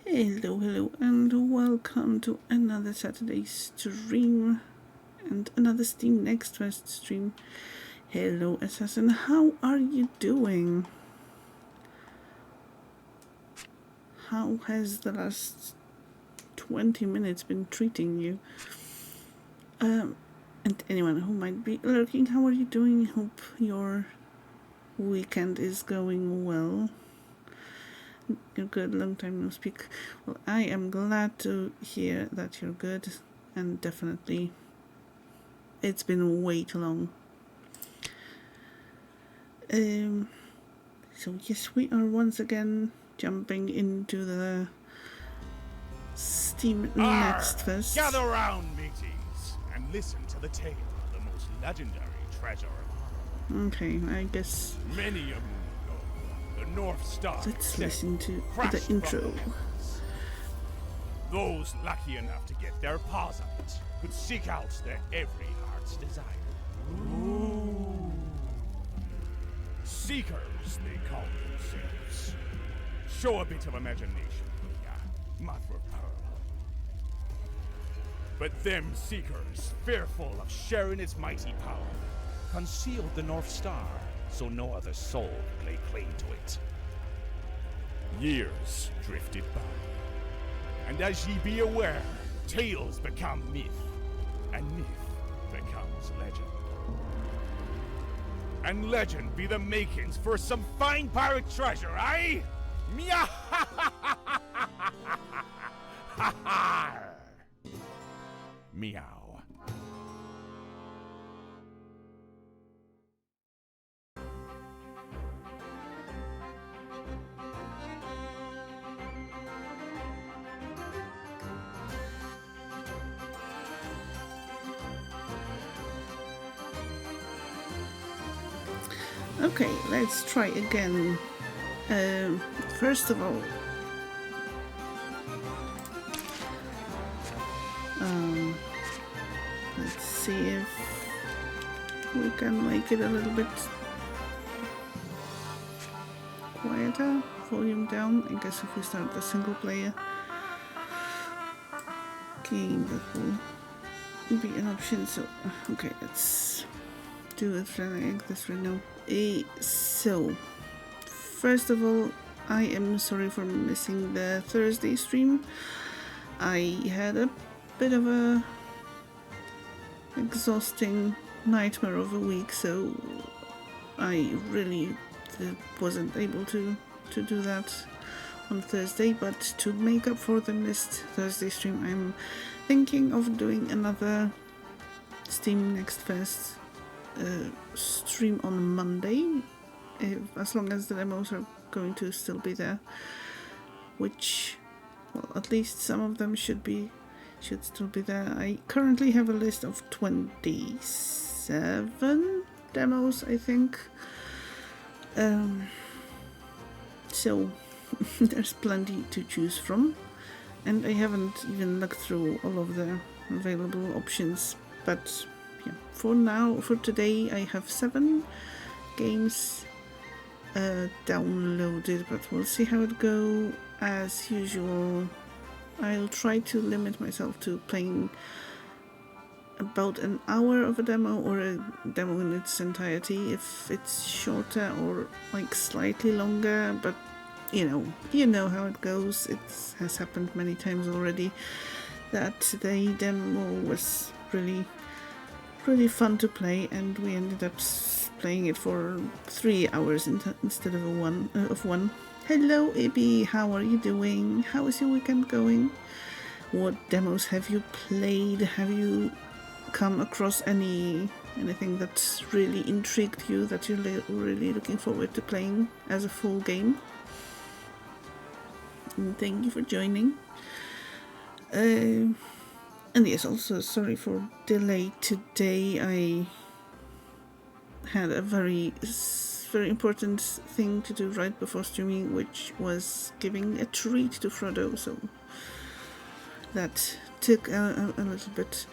Hello, and welcome to another Saturday stream and another Steam Next Fest stream. Hello, Assassin, how are you doing? How has the last 20 minutes been treating you? And anyone who might be lurking, how are you doing? Hope your weekend is going well. You're good, long time no speak. Well, I am glad to hear that you're good, and definitely it's been way too long. So yes, we are once again jumping into the Steam Next Fest. Gather round, mateys, and listen to the tale of the most legendary treasure of all. Okay, I guess Many a moon ago, the North Star. let's listen to the intro. Those lucky enough to get their paws on it could seek out their every heart's desire. Ooh. Seekers, they call themselves. Show a bit of imagination, mother of pearl. But them seekers, fearful of sharing its mighty power, concealed the North Star so no other soul could lay claim to it. Years drifted by, and as ye be aware, tales become myth, and myth becomes legend. And legend be the makings for some fine pirate treasure, eh? Meow! Meow. Okay, let's try again. First of all, let's see if we can make it a little bit quieter. Volume down. I guess if we start the single player game, that will be an option. So, okay, let's do it like this right now. So, first of all, I am sorry for missing the Thursday stream. I had a bit of a exhausting nightmare of a week, so I really wasn't able to do that on Thursday. But to make up for the missed Thursday stream, I'm thinking of doing another Steam Next Fest stream on Monday, as long as the demos are going to still be there, which, well, at least some of them should still be there. I currently have a list of 27 demos, I think. So there's plenty to choose from, and I haven't even looked through all of the available options, but yeah, for today I have 7 games downloaded, but we'll see how it goes. As usual, I'll try to limit myself to playing about an hour of a demo, or a demo in its entirety if it's shorter, or like slightly longer, but you know how it goes. It has happened many times already that the demo was really fun to play, and we ended up playing it for 3 hours instead of one. Hello, Ibby, how are you doing? How is your weekend going? What demos have you played? Have you come across anything that's really intrigued you, that you're really looking forward to playing as a full game? And thank you for joining. And yes, also sorry for delay today. I had a very important thing to do right before streaming, which was giving a treat to Frodo, so that took a little bit.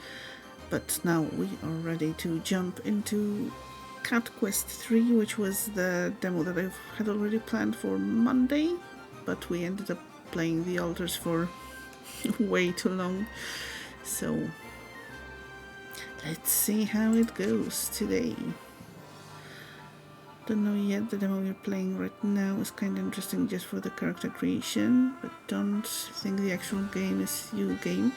But now we are ready to jump into Cat Quest 3, which was the demo that I had already planned for Monday, but we ended up playing the altars for way too long. So let's see how it goes today. Don't know yet. The demo you're playing right now is kind of interesting just for the character creation, but don't think the actual game is your game.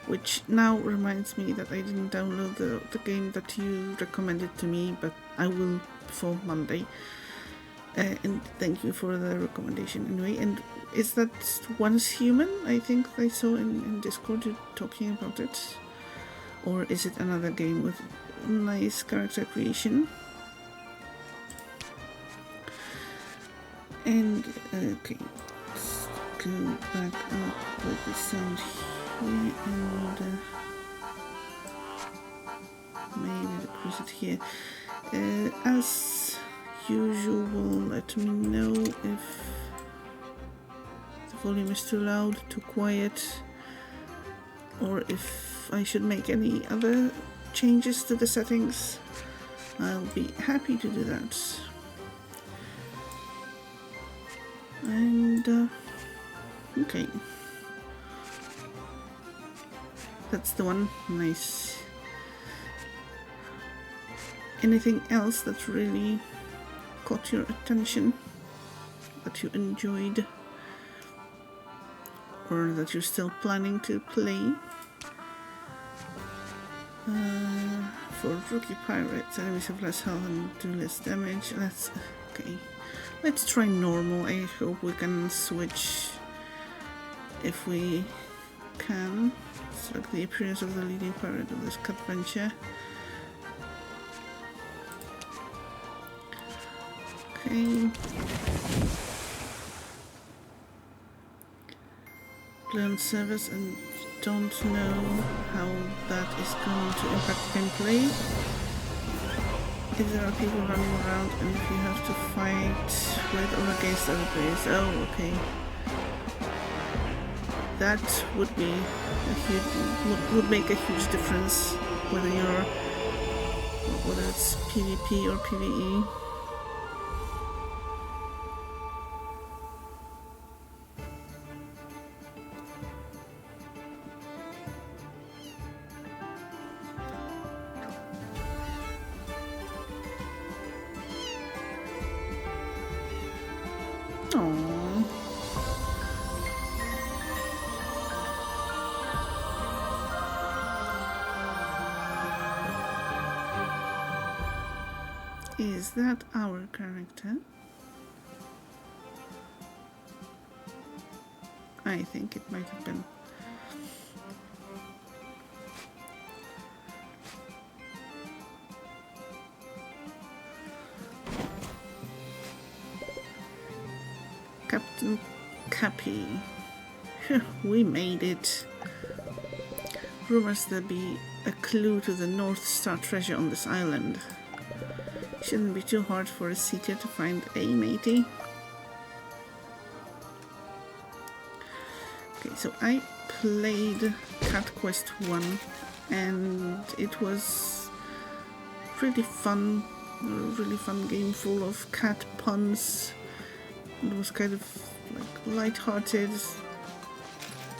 Which now reminds me that I didn't download the game that you recommended to me, but I will before Monday. And thank you for the recommendation anyway. And is that Once Human? I think I saw in Discord you talking about it. Or is it another game with nice character creation? And okay, let's go back up with the sound here and maybe decrease it here. As usual, let me know if the volume is too loud, too quiet, or if I should make any other changes to the settings. I'll be happy to do that. And okay, that's the one. Nice. Anything else that really caught your attention, that you enjoyed, or that you're still planning to play? For rookie pirates, enemies have less health and do less damage. Okay. Let's try normal. I hope we can switch if we can. Select the appearance of the leading pirate of this adventure. Okay. Play on service and don't know how that is going to impact gameplay. If there are people running around and if you have to fight with or against other players. Oh, okay. That would be would make a huge difference whether it's PvP or PvE. Is that our character? I think it might have been. Captain Cappy. We made it. Rumors there be a clue to the North Star treasure on this island. Shouldn't be too hard for a seeker to find, matey? Okay, so I played Cat Quest 1 and it was pretty fun, a really fun game full of cat puns. It was kind of like light-hearted,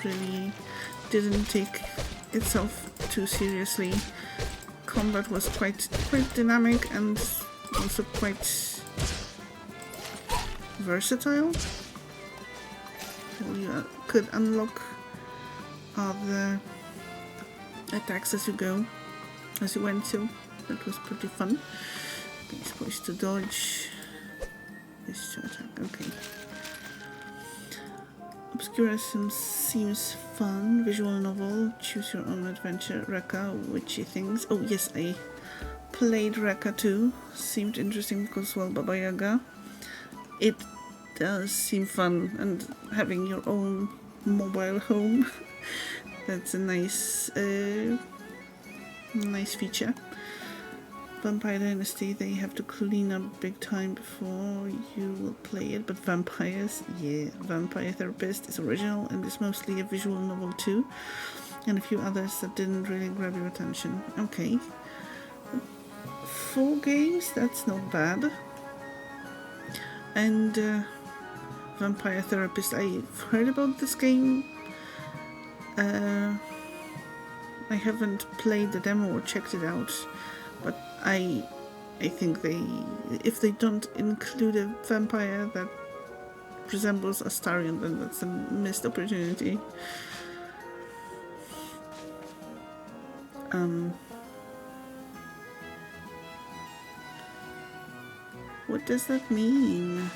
really didn't take itself too seriously. Combat was quite dynamic and also quite versatile. You could unlock other attacks as you went, so that was pretty fun. Okay, supposed to dodge, this to attack. Okay. Obscurism seems fun. Visual novel, choose your own adventure. Rekka, witchy things. Oh yes, I played Rekka too. Seemed interesting because, well, Baba Yaga. It does seem fun, and having your own mobile home, that's a nice feature. Vampire Dynasty, they have to clean up big time before you will play it, but Vampires, yeah, Vampire Therapist is original and is mostly a visual novel too, and a few others that didn't really grab your attention. Okay, 4 games, that's not bad. and Vampire Therapist. I've heard about this game. I haven't played the demo or checked it out, but I think if they don't include a vampire that resembles Astarion, then that's a missed opportunity. What does that mean?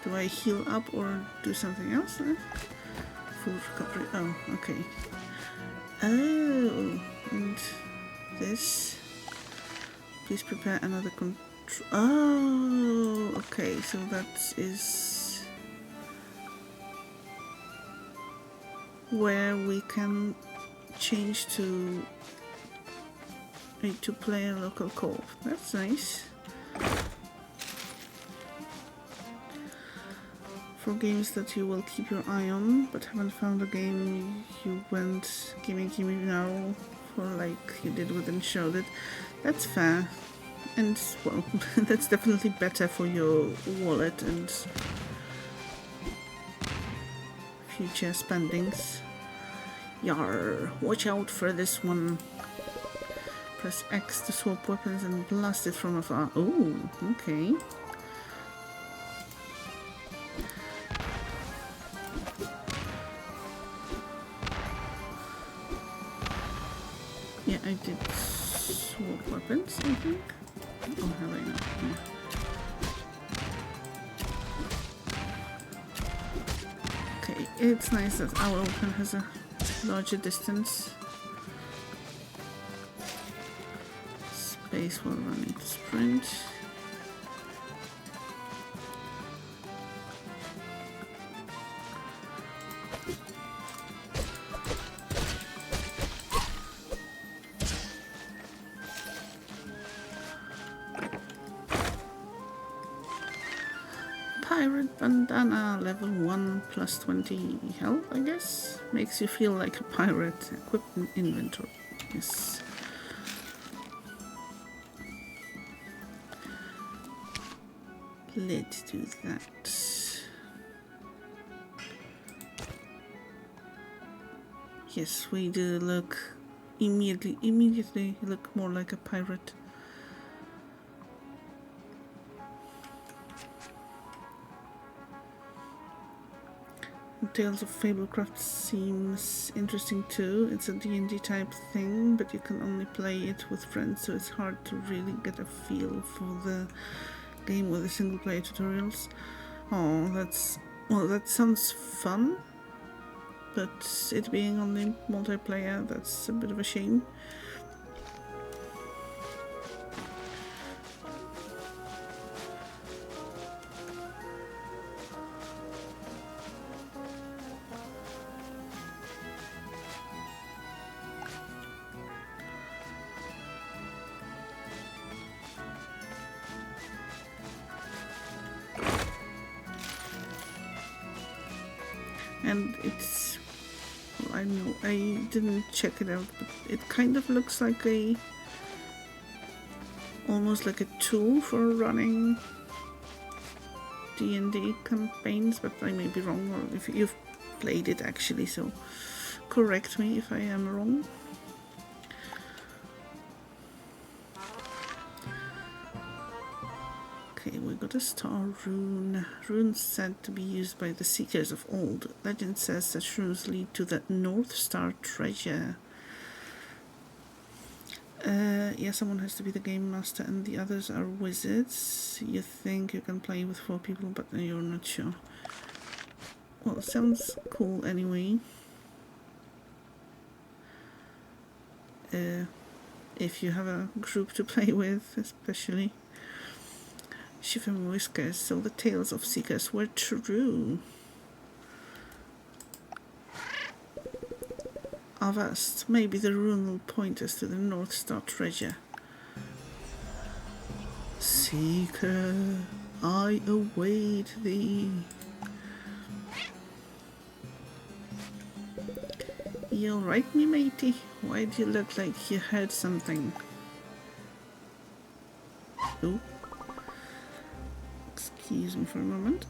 Do I heal up or do something else? Full recovery. Oh, okay. Oh, and this. Please prepare another control. Oh, okay. So that is where we can change to a two-player local co-op. That's nice. For games that you will keep your eye on, but haven't found a game you went gimme now for like you did with Enshrouded. That's fair. And, well, that's definitely better for your wallet and future spendings. Yar, watch out for this one. Press X to swap weapons and blast it from afar. Oh, okay. Yeah, I did swap weapons, I think. Oh, have I not? Yeah. Okay, it's nice that our open has a larger distance. Space while running to sprint. Pirate bandana, level 1 plus 20 health, I guess. Makes you feel like a pirate. Equipment inventory. Yes. Let's do that. Yes, we do look immediately look more like a pirate. Tales of Fablecraft seems interesting too. It's a D&D type thing, but you can only play it with friends, so it's hard to really get a feel for the game with the single player tutorials. Oh, that sounds fun, but it being only multiplayer, that's a bit of a shame. And it's, well, I know I didn't check it out, but it kind of looks like almost like a tool for running D&D campaigns, but I may be wrong, or if you've played it actually, so correct me if I am wrong. Okay, we got a star rune. Runes said to be used by the Seekers of old. Legend says that runes lead to the North Star treasure. Yeah, someone has to be the game master and the others are wizards. You think you can play with 4 people, but you're not sure. Well, sounds cool anyway. If you have a group to play with, especially. Shiver Whiskers, so the tales of Seekers were true. Avast, maybe the rune will point us to the North Star treasure. Seeker, I await thee. You alright, me matey? Why do you look like you heard something? Oh. use them for a moment.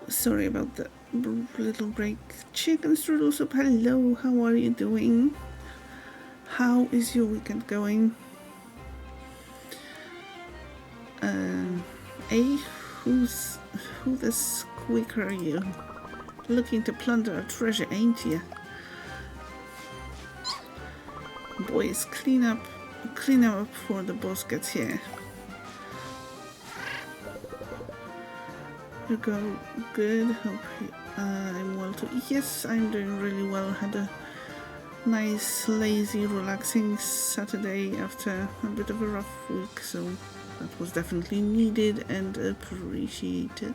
Sorry about the little break. Chicken strudel soup, hello, how are you doing? How is your weekend going? Who the squeaker are you? Looking to plunder our treasure, ain't ya? Boys, clean up before the boss gets here. You go good. Hope I'm well too. Yes, I'm doing really well. Had a nice, lazy, relaxing Saturday after a bit of a rough week, so that was definitely needed and appreciated.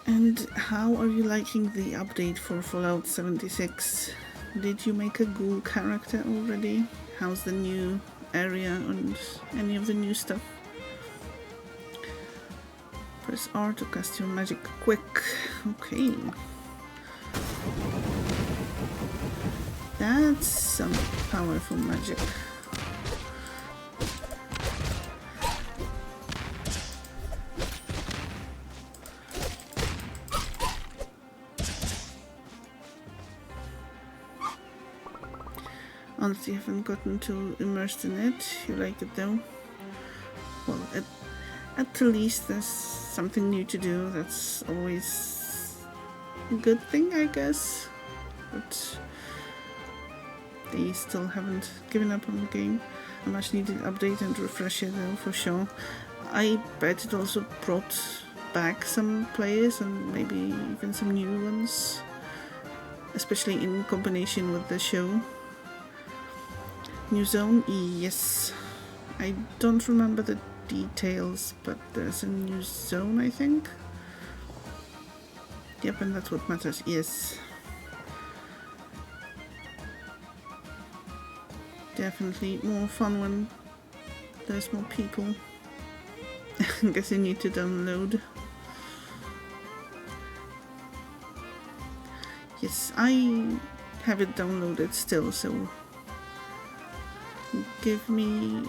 And how are you liking the update for Fallout 76? Did you make a ghoul character already? How's the new area and any of the new stuff? Press R to cast your magic quick. Okay. That's some powerful magic. Honestly, haven't gotten too immersed in it. You like it though? Well, at the least there's something new to do. That's always a good thing, I guess. But they still haven't given up on the game. A much needed update and refresher though, for sure. I bet it also brought back some players and maybe even some new ones, especially in combination with the show. New zone? Yes. I don't remember the details, but there's a new zone, I think. Yep, and that's what matters. Yes. Definitely more fun when there's more people. I guess you need to download. Yes, I have it downloaded still, so give me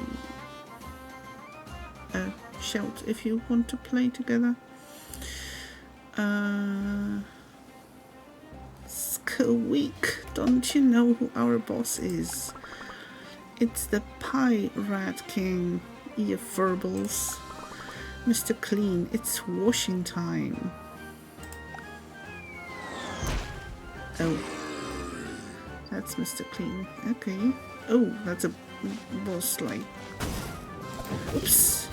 a shout if you want to play together. Squeak, don't you know who our boss is? It's the Pie Rat King, you furbles. Mr. Clean, it's washing time. Oh, that's Mr. Clean. Okay. Oh, that's a boss like. Oops.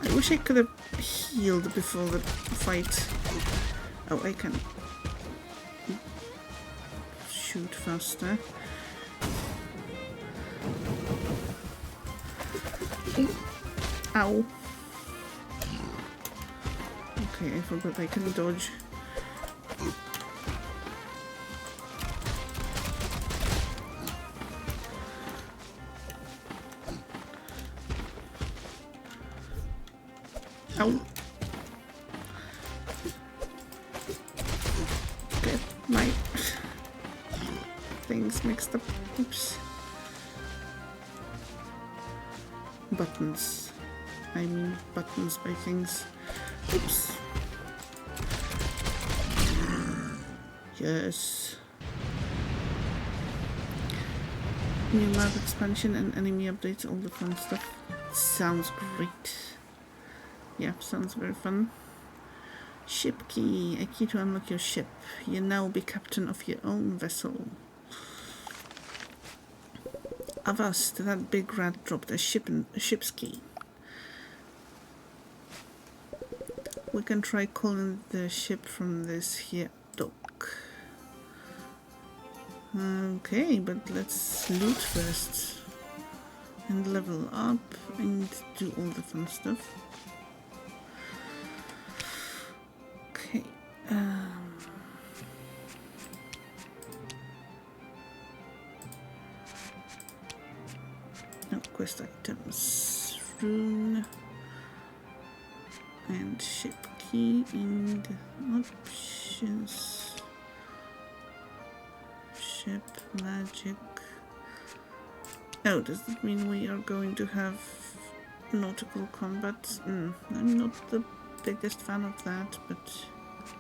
I wish I could have healed before the fight. Oh, I can shoot faster. Ow. Okay, I forgot I can dodge. Ow. Get my things mixed up. Oops. Buttons. I mean buttons by things. Oops. Yes. New map expansion and enemy updates, all the fun stuff. Sounds great. Yeah, sounds very fun. Ship key. A key to unlock your ship. You now be captain of your own vessel. Avast, that big rat dropped a ship's key. We can try calling the ship from this here dock. Okay, but let's loot first. And level up and do all the fun stuff. Okay. No, quest items. Rune. And ship key and options. Ship magic. Oh, does that mean we are going to have nautical combat? I'm not the biggest fan of that, but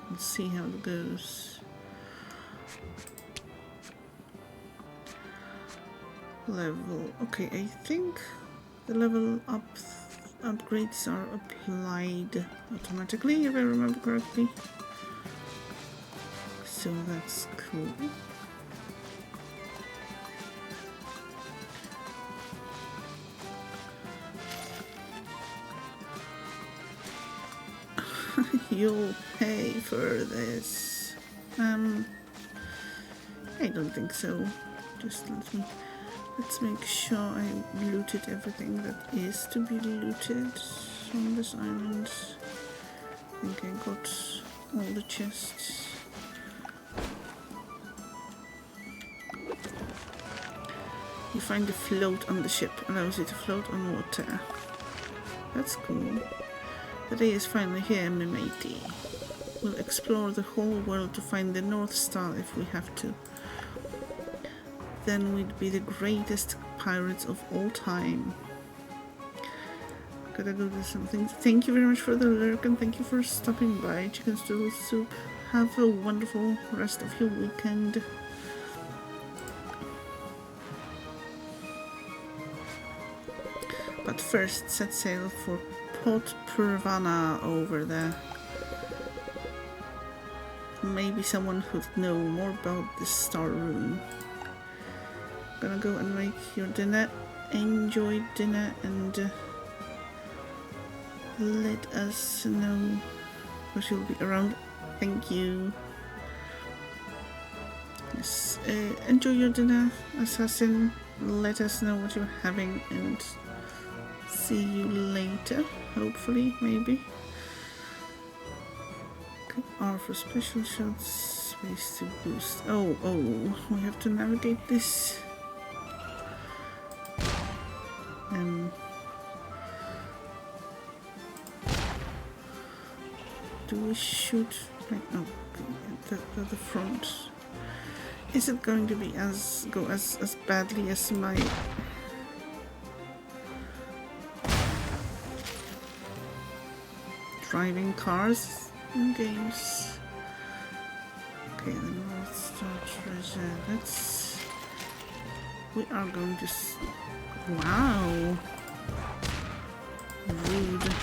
we'll see how it goes. Level. Okay, I think the level up upgrades are applied automatically, if I remember correctly. So that's cool. You'll pay for this. I don't think so. Just let's make sure I looted everything that is to be looted on this island. I think I got all the chests. You find a float on the ship, allows you to float on water. That's cool. The day is finally here, my matey. We'll explore the whole world to find the North Star if we have to. Then we'd be the greatest pirates of all time. Gotta go do something. Thank you very much for the lurk and thank you for stopping by. Chicken Stool Soup. Have a wonderful rest of your weekend. But first, set sail for Port Purvana over there. Maybe someone who'd know more about this star room. Gonna go and make your dinner. Enjoy dinner and let us know what you'll be around. Thank you. Yes, enjoy your dinner, Assassin. Let us know what you're having and see you later, hopefully, maybe. Okay, R for special shots, space to boost. Oh, we have to navigate this. Do we shoot? Right, no, the front. Is it going to be as badly as my driving cars in games? Okay, the North Star treasure. We are going to. Wow. Rude.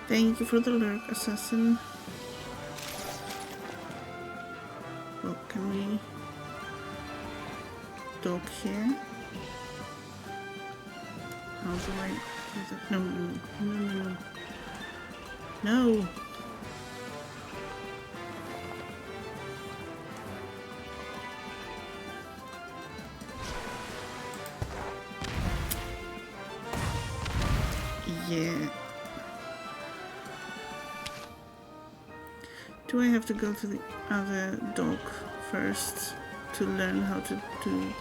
Thank you for the lurk, Assassin. Well, can we dock here? How do I do that? No. No! Yeah. Do I have to go to the other dock first to learn how to do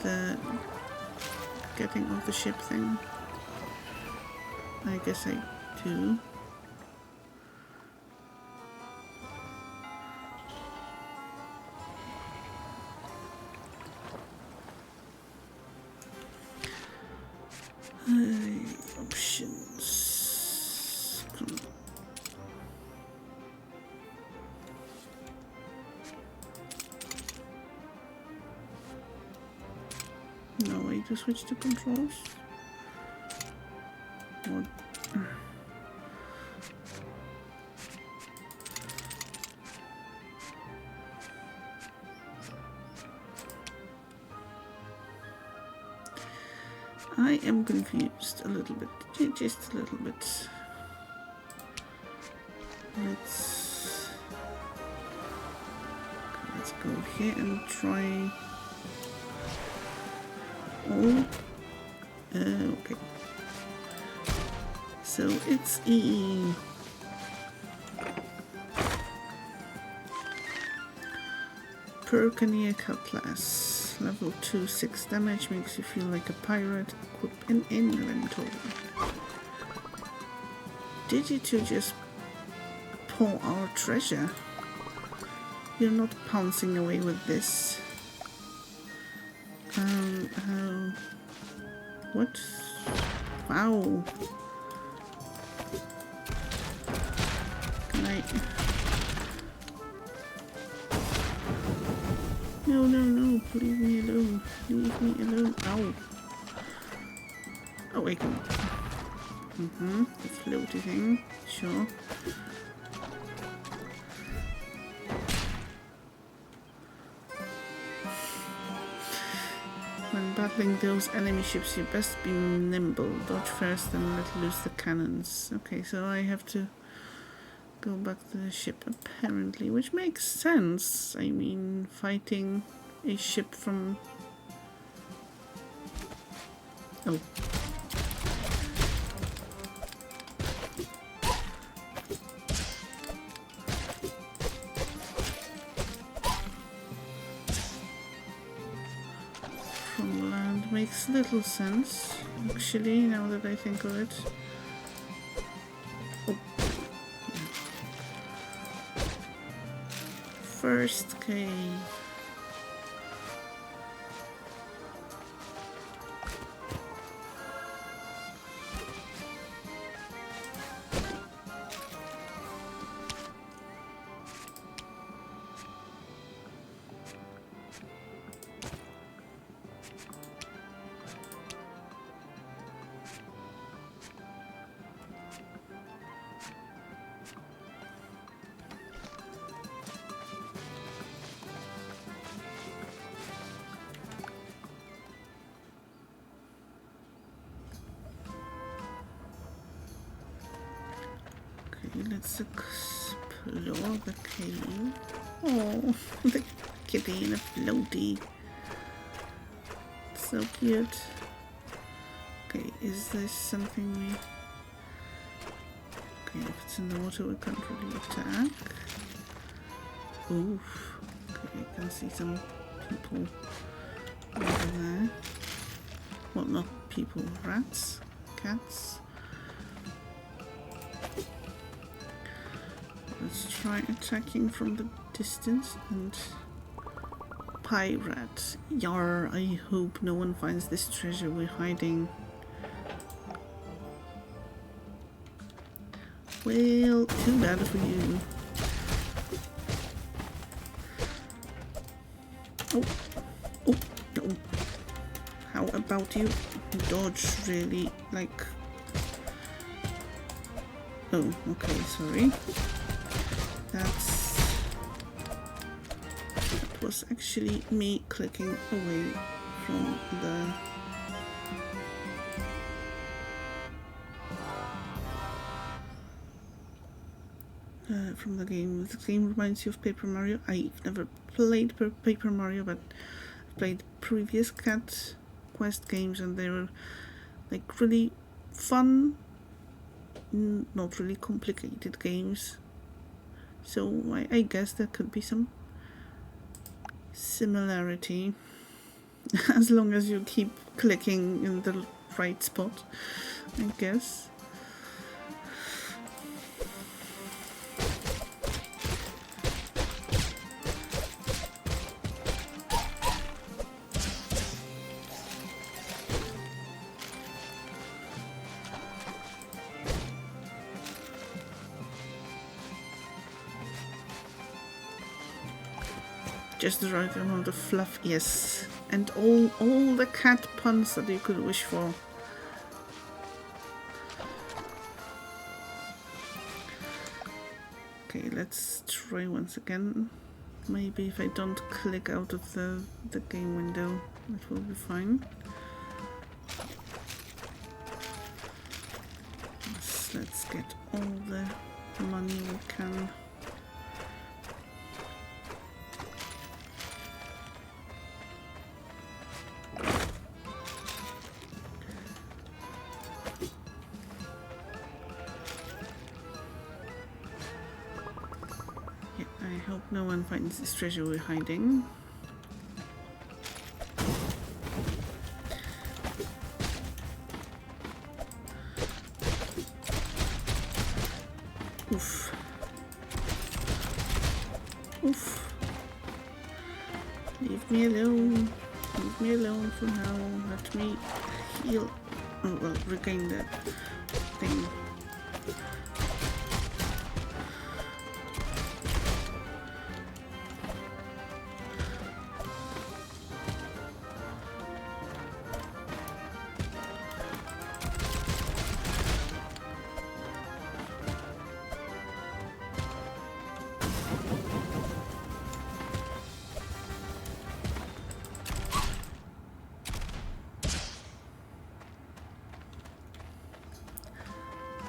the getting off the ship thing? I guess I do. Options. No way to switch to controls. What? I am confused a little bit, just a little bit. Let's go here and try. Oh, okay. So it's E. Percanier Cutlass. Level 2, 6 damage, makes you feel like a pirate. Equip an inventory. Did you two just pull our treasure? You're not pouncing away with this. What? Wow. Can I? No, no, no, leave me alone. Leave me alone. Ow. Oh, wait, come on. The floaty thing. Sure. When battling those enemy ships, you best be nimble. Dodge first and let loose the cannons. Okay, so I have to go back to the ship apparently, which makes sense. I mean, fighting a ship from... Oh. From land makes little sense, actually, now that I think of it. First cave. Let's explore the cave. Oh, the kitty in a floaty. So cute. Okay, is this something we... Okay, if it's in the water we can't really attack. Oof. Okay, I can see some people over there. Well, not people, rats, cats. Let's try attacking from the distance and... Pirate. Yar, I hope no one finds this treasure we're hiding. Well, too bad for you. Oh, oh, no. How about you dodge, really? Like... Oh, okay, sorry. That was actually me clicking away from the game. The game reminds you of Paper Mario. I've never played Paper Mario, but I've played previous Cat Quest games and they were like really fun not really complicated games. So I guess there could be some similarity as long as you keep clicking in the right spot, I guess. Just the right amount of fluff, yes. And all the cat puns that you could wish for. Okay, let's try once again. Maybe if I don't click out of the game window, it will be fine. Let's get all the money we can. I hope no one finds this treasure we're hiding. Oof. Oof. Leave me alone. Leave me alone for now. Let me heal. Oh, well, regain the thing.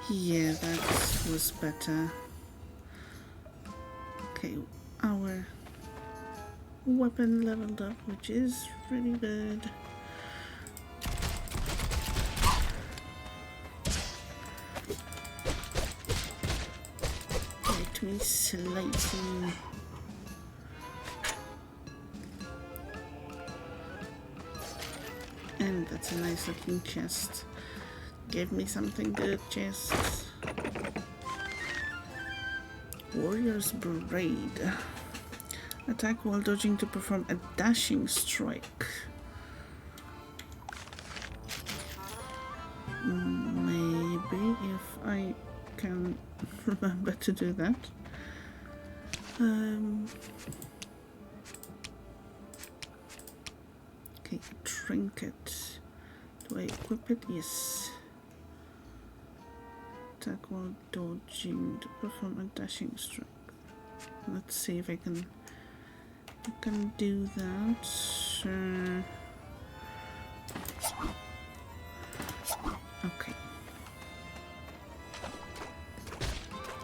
Yeah, that was better. Okay, our weapon leveled up, which is really good. Let me slice you. And that's a nice looking chest. Give me something good, chest. Warrior's Braid. Attack while dodging to perform a dashing strike. Maybe if I can remember to do that. Okay, trinket. Do I equip it? Yes. Attack while dodging to perform a dashing strike. Let's see if I can do that. Okay.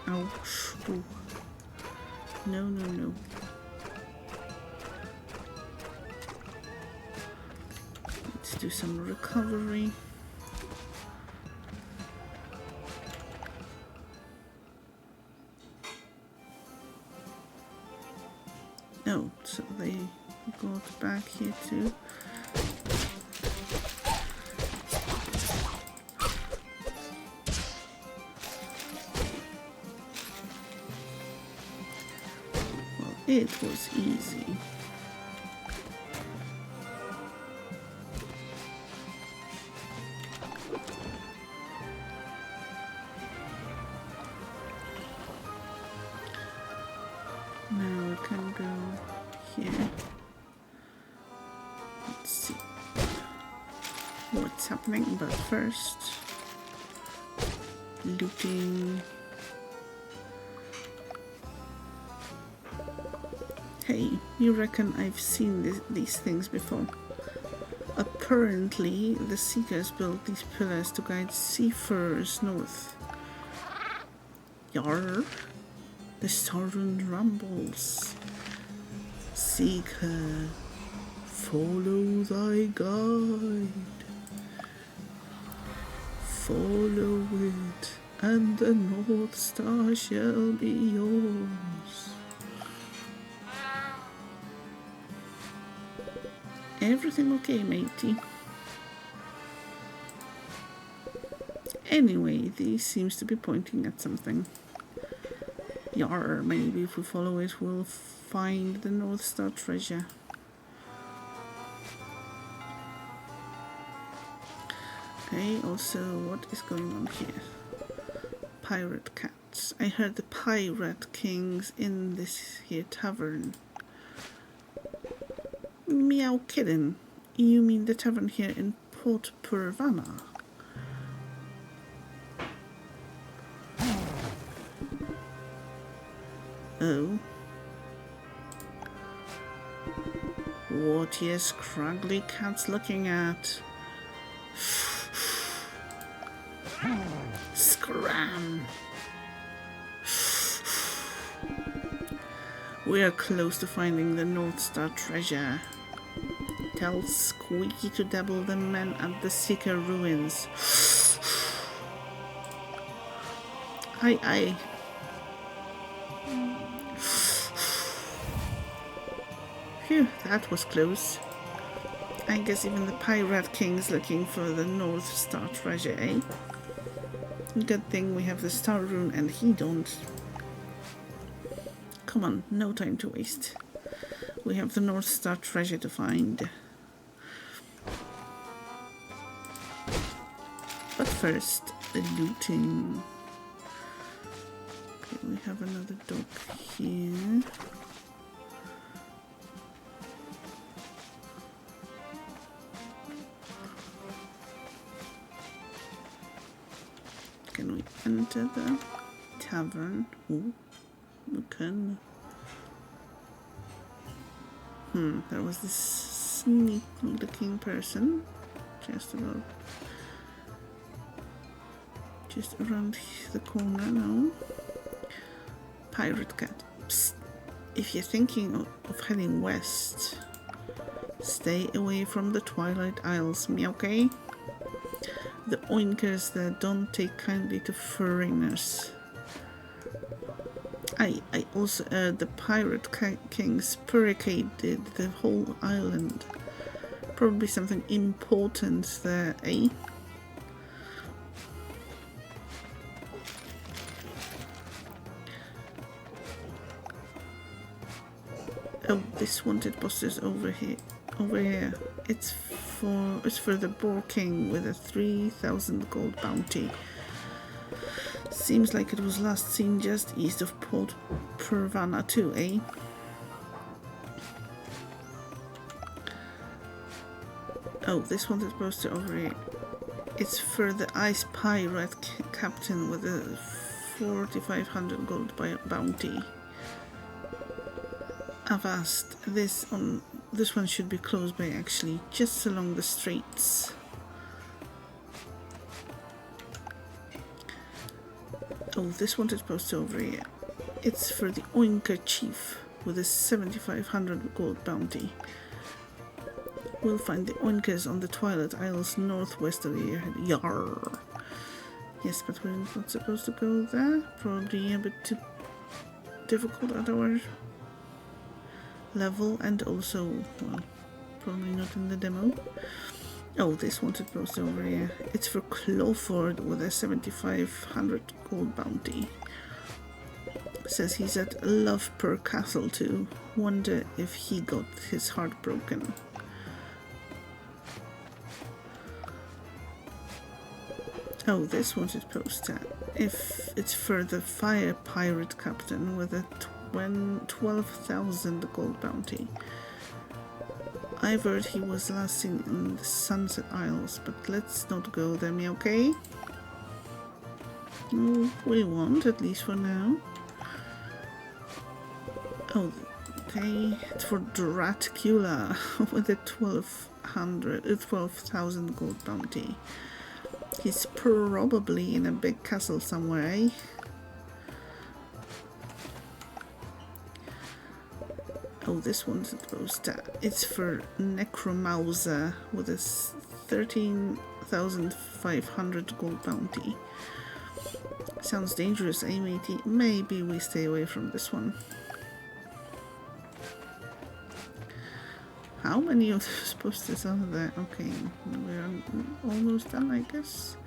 Ouch. Ooh. No, no, no. Let's do some recovery. Oh, so they got back here too. Well, it was easy. Now we can go here. Let's see what's happening, but first, looting. Hey, you reckon I've seen these things before? Apparently, the Seekers built these pillars to guide seafarers north. Yarr! The Southern rumbles. Seeker, follow thy guide. Follow it and the North Star shall be yours. Everything okay, matey? Anyway, this seems to be pointing at something. Yar, maybe if we follow it, we'll find the North Star treasure. Okay, also, what is going on here? Pirate cats. I heard the pirate kings in this here tavern. Meow kidding. You mean the tavern here in Port Purvana? Oh. What is scraggly cats looking at? Scram! We are close to finding the North Star treasure. Tell Squeaky to double the men at the Seeker ruins. Aye, aye. Phew, that was close. I guess even the Pirate King's looking for the North Star treasure, eh? Good thing we have the Star Rune and he don't. Come on, no time to waste. We have the North Star treasure to find. But first, the looting. Okay, we have another dog here. Can we enter the tavern? Oh, we can. There was this sneaky looking person just around the corner now. Pirate cat. Psst. If you're thinking of heading west, stay away from the Twilight Isles, me okay? The oinkers there don't take kindly to foreigners. I also heard the pirate kings barricaded the whole island. Probably something important there, eh? Oh, this wanted post is over here. Over here. It's for the Boar King with a 3,000 gold bounty. Seems like it was last seen just east of Port Purvana too, eh? Oh, this wanted poster over here. It's for the Ice Pirate Captain with a 4,500 gold bounty. Avast, this one should be close by actually, just along the streets. Oh, this wanted poster over here. It's for the Oinker Chief with a 7,500 gold bounty. We'll find the Oinkers on the Twilight Isles northwest of here. Yarr! Yes, but we're not supposed to go there. Probably a bit too difficult at our level, and also, well, probably not in the demo. Oh, this wanted poster over here. It's for Clawford with a 7,500 gold bounty. Says he's at Lushfoil Castle too. Wonder if he got his heart broken. Oh, this wanted poster. If it's for the Fire Pirate Captain with a 12,000 gold bounty. I've heard he was last seen in the Sunset Isles, but let's not go there, me okay? No, we won't, at least for now. Oh, okay, it's for Dracula with a 12,000 gold bounty. He's probably in a big castle somewhere, eh? Oh, this one's supposed to. It's for Necromauser with a 13,500 gold bounty. Sounds dangerous, eh, matey? Maybe we stay away from this one. How many of those posters are there? Okay, we're almost done, I guess.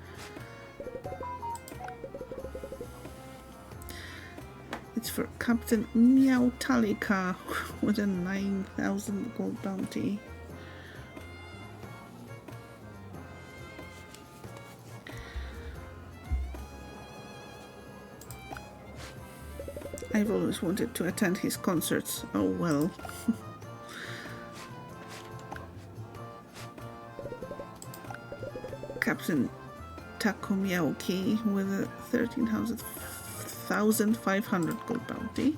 It's for Captain Meowtalika with a 9,000 gold bounty. I've always wanted to attend his concerts. Oh well. Captain Takomiaoki with a 13,500 gold bounty.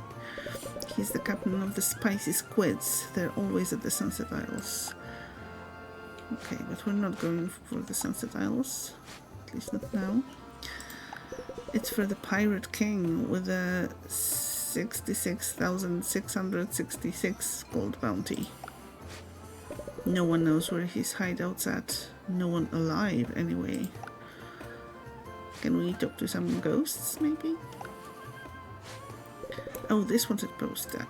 He's the captain of the Spicy Squids. They're always at the Sunset Isles. Okay, but we're not going for the Sunset Isles. At least not now. It's for the Pirate King with a 66,666 gold bounty. No one knows where his hideout's at. No one alive, anyway. Can we talk to some ghosts, maybe? Oh, this one's a poster.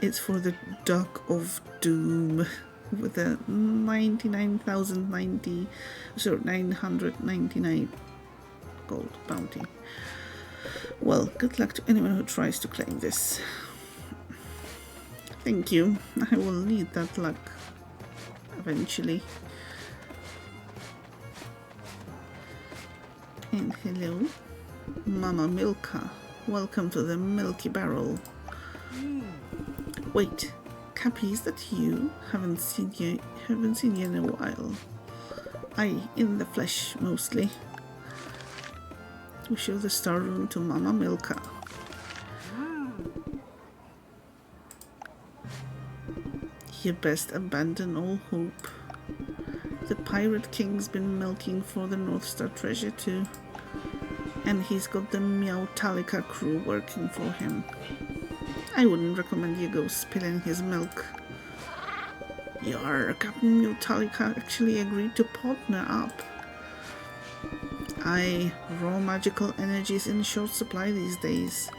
It's for the Duck of Doom with a 999 gold bounty. Well, good luck to anyone who tries to claim this. Thank you. I will need that luck eventually. And hello, Mama Milka. Welcome to the Milky Barrel. Wait, Cappy, is that you? Haven't seen you in a while. Aye, in the flesh mostly. We show the star room to Mama Milka. You best abandon all hope. The Pirate King's been milking for the North Star treasure too. And he's got the Meowtalika crew working for him. I wouldn't recommend you go spilling his milk. Yar, Captain Meowtalika actually agreed to partner up. Aye, raw magical energy is in short supply these days.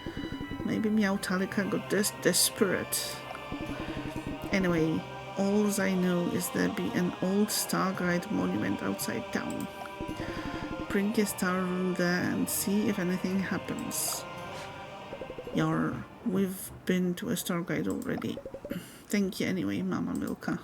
Maybe Meowtalika got desperate. Anyway, all I know is there be an old Starguide monument outside town. Bring your star room there and see if anything happens. Yar, we've been to a Starguide already. Thank you anyway, Mama Milka.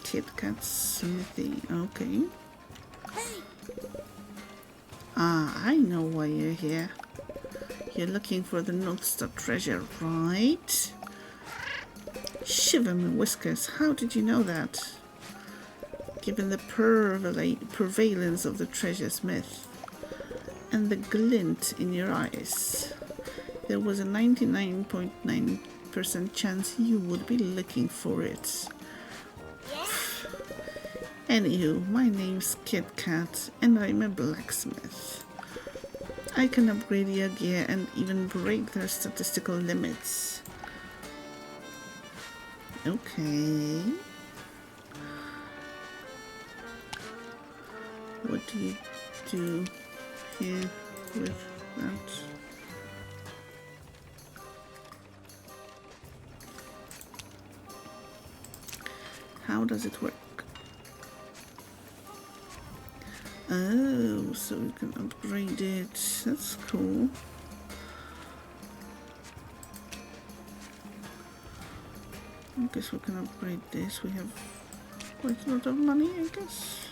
Kit Kat Smithy, okay. Ah, I know why you're here. You're looking for the North Star treasure, right? Shiver me whiskers, how did you know that? Given the prevalence of the treasure's myth and the glint in your eyes, there was a 99.9% chance you would be looking for it. Anywho, my name's Kit Kat and I'm a blacksmith. I can upgrade your gear and even break their statistical limits. Okay. What do you do here with that? How does it work? Oh, so we can upgrade it. That's cool. I guess we can upgrade this. We have quite a lot of money, I guess.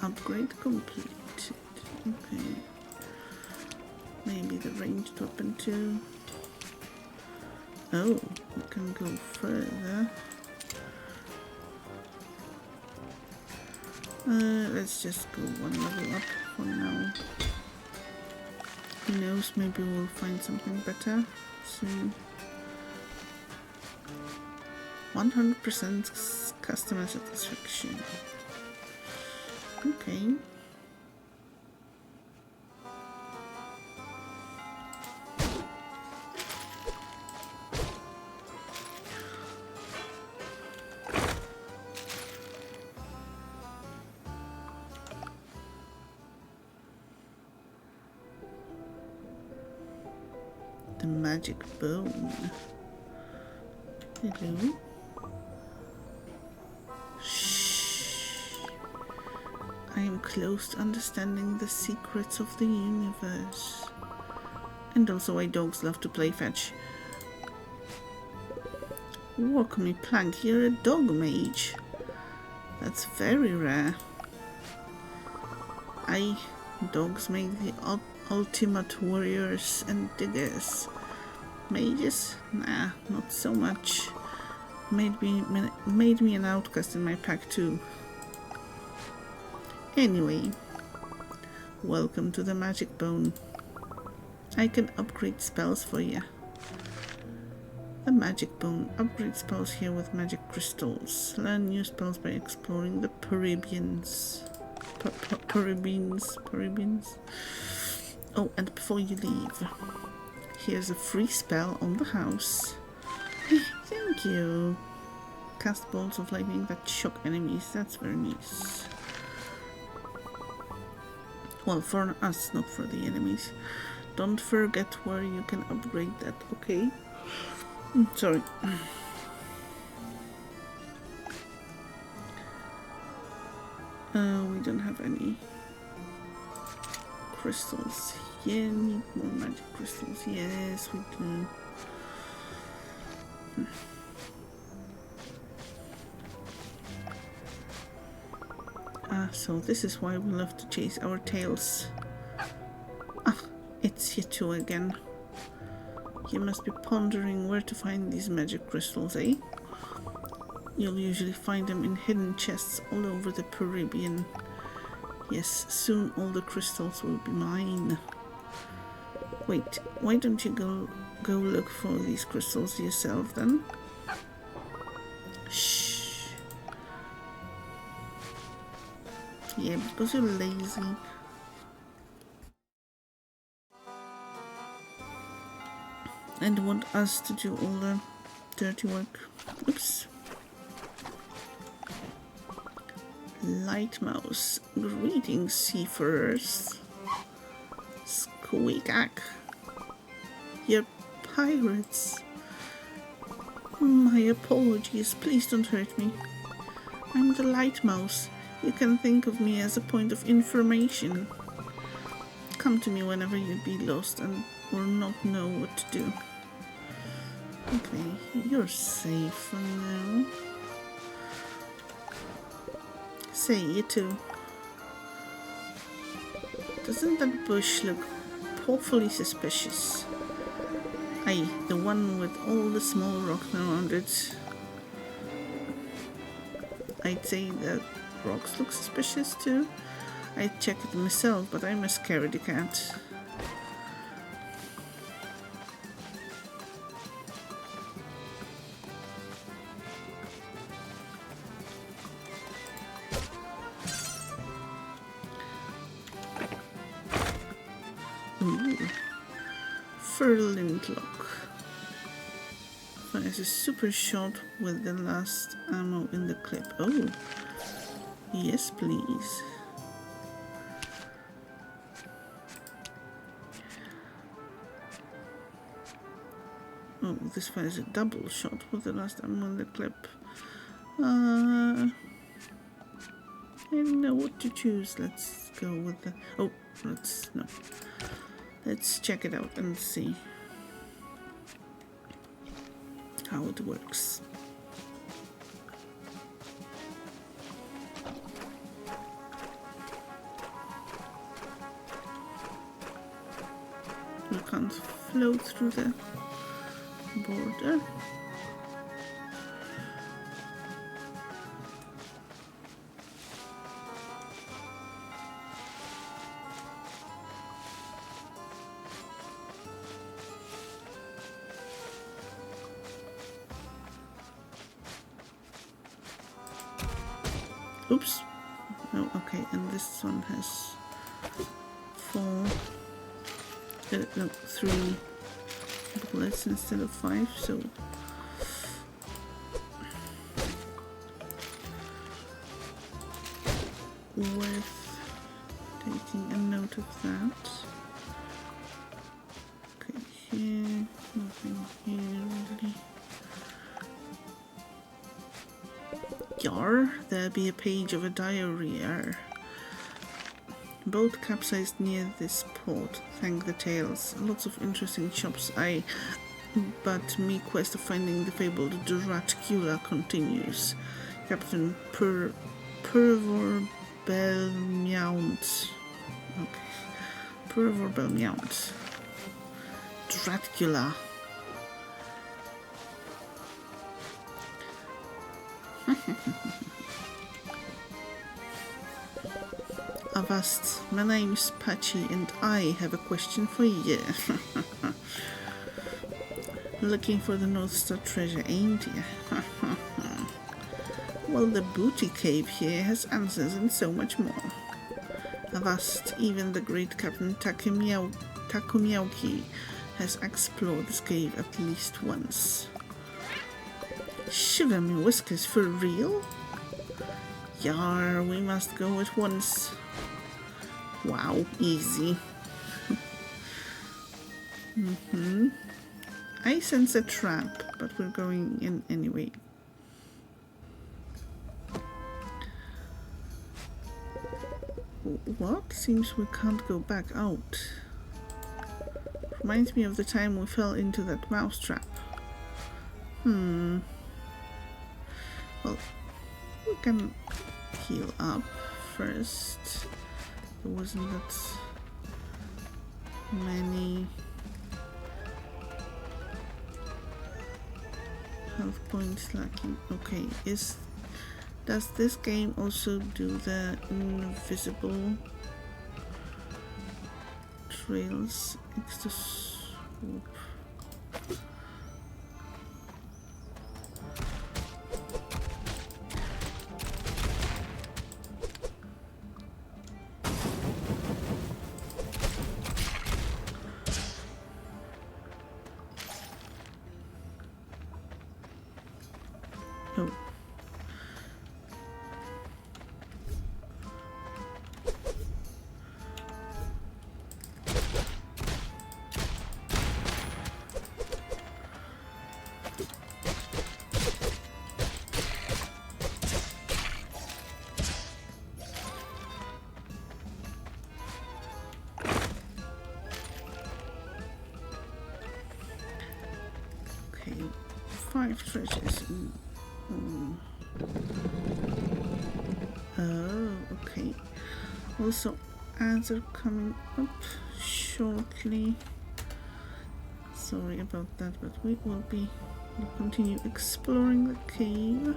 Upgrade completed. Okay. Maybe the ranged weapon too. Oh, we can go further. Let's just go one level up for now. Who knows, maybe we'll find something better soon. 100% customer satisfaction. Okay. The magic bone. Hello. Shh. I am close to understanding the secrets of the universe. And also why dogs love to play fetch. Walk me plank, you're a dog mage. That's very rare. Dogs make the ultimate warriors and diggers. Mages? Nah, not so much. Made me an outcast in my pack too. Anyway, welcome to the magic bone. I can upgrade spells for you. The magic bone. Upgrade spells here with magic crystals. Learn new spells by exploring the Peribians. Peribians. Oh, and before you leave, here's a free spell on the house. Thank you. Cast bolts of lightning that shock enemies. That's very nice. Well, for us, not for the enemies. Don't forget where you can upgrade that, okay? Sorry. We don't have any crystals. Yeah, need more magic crystals. Yes, we do. So this is why we love to chase our tails. It's you two again. You must be pondering where to find these magic crystals, eh? You'll usually find them in hidden chests all over the Peribian. Yes, soon all the crystals will be mine. Wait, why don't you go look for these crystals yourself then? Shh. Yeah, because you're lazy. And want us to do all the dirty work. Oops. Light mouse. Greetings, seafarers. Squeakak. You're pirates. My apologies. Please don't hurt me. I'm the light mouse. You can think of me as a point of information. Come to me whenever you be lost and or not know what to do. Okay, you're safe for now. Say, you too. Doesn't that bush look awfully suspicious? Aye, the one with all the small rocks around it. I'd say that rocks look suspicious too. I'd check it myself, but I'm a scaredy cat. Ooh. Flintlock. Fires a super shot with the last ammo in the clip. Oh, yes please. Oh, this fires a double shot with the last ammo in the clip. I don't know what to choose. Let's go with the... Oh, Let's check it out and see how it works. You can't float through the border. Oops. Oh, okay, and this one has 4, no, 3 bullets instead of 5, so worth taking a note of that. Okay, here, nothing here really. Yar, there be a page of a diary. Boat capsized near this port. Thank the tales. Lots of interesting shops. But me quest of finding the fabled Dracula continues. Captain Purvor Belmount. Okay. Purvor Belmount. Dracula. Avast, my name's Patchy and I have a question for you. Looking for the North Star treasure, ain't you? Well, the booty cave here has answers and so much more. Avast, even the great Captain Takumiauki has explored this cave at least once. Sugar me whiskers, for real? Yar, we must go at once. Wow, easy. I sense a trap, but we're going in anyway. What? Seems we can't go back out. Reminds me of the time we fell into that mousetrap. Well, we can heal up first. There wasn't that many health points lacking. Okay, does this game also do the invisible trails? Extra swoop. Oh. Okay, 5 treasures. Oh, okay. Also, ads are coming up shortly. Sorry about that, but we'll continue exploring the cave.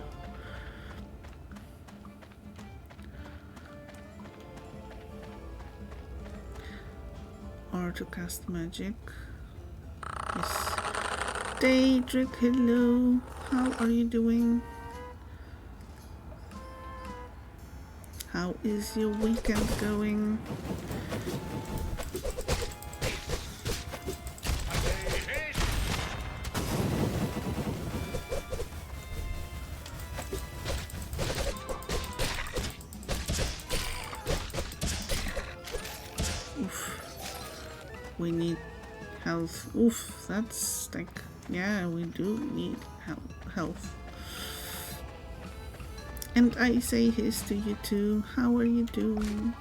Or to cast magic. Yes. Daedric, hello. How are you doing? How is your weekend going? Oof. We need health. Oof, that's like, yeah, we do need health. And I say his to you too. How are you doing?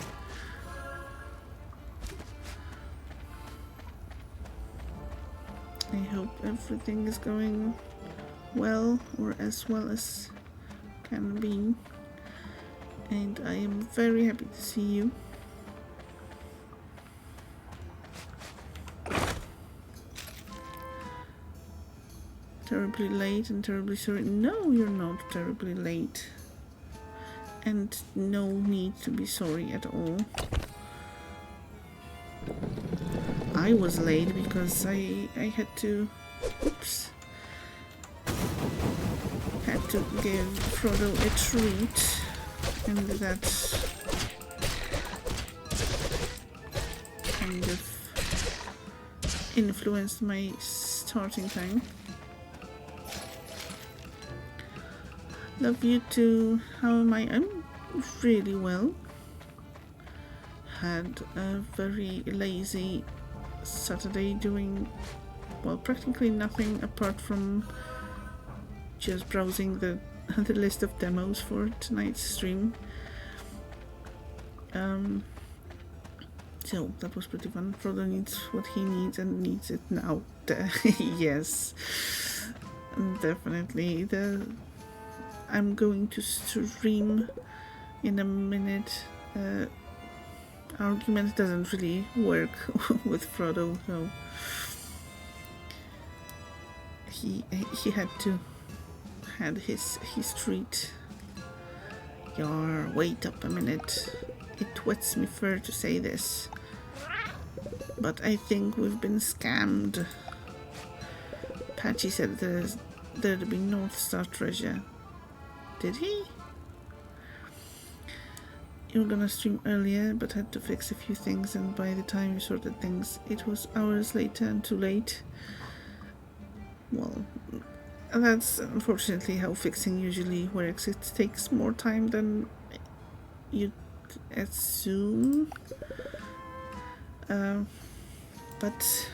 I hope everything is going well, or as well as can be. And I am very happy to see you. Terribly late and terribly sorry. No, you're not terribly late. And no need to be sorry at all. I was late because I had to, had to give Frodo a treat. and that kind of influenced my starting time. Love you too. How am I? I'm really well. Had a very lazy Saturday doing, well, practically nothing apart from just browsing the list of demos for tonight's stream. So that was pretty fun. Frodo needs what he needs and needs it now. Yes, definitely. I'm going to stream in a minute. Argument doesn't really work with Frodo, so he had his treat. Wait up a minute. It wets me fur to say this, but I think we've been scammed. Patchy said there'd be North Star treasure. Did he? You were gonna stream earlier, but had to fix a few things, and by the time you sorted things, it was hours later and too late. Well, that's unfortunately how fixing usually works. It takes more time than you'd assume. But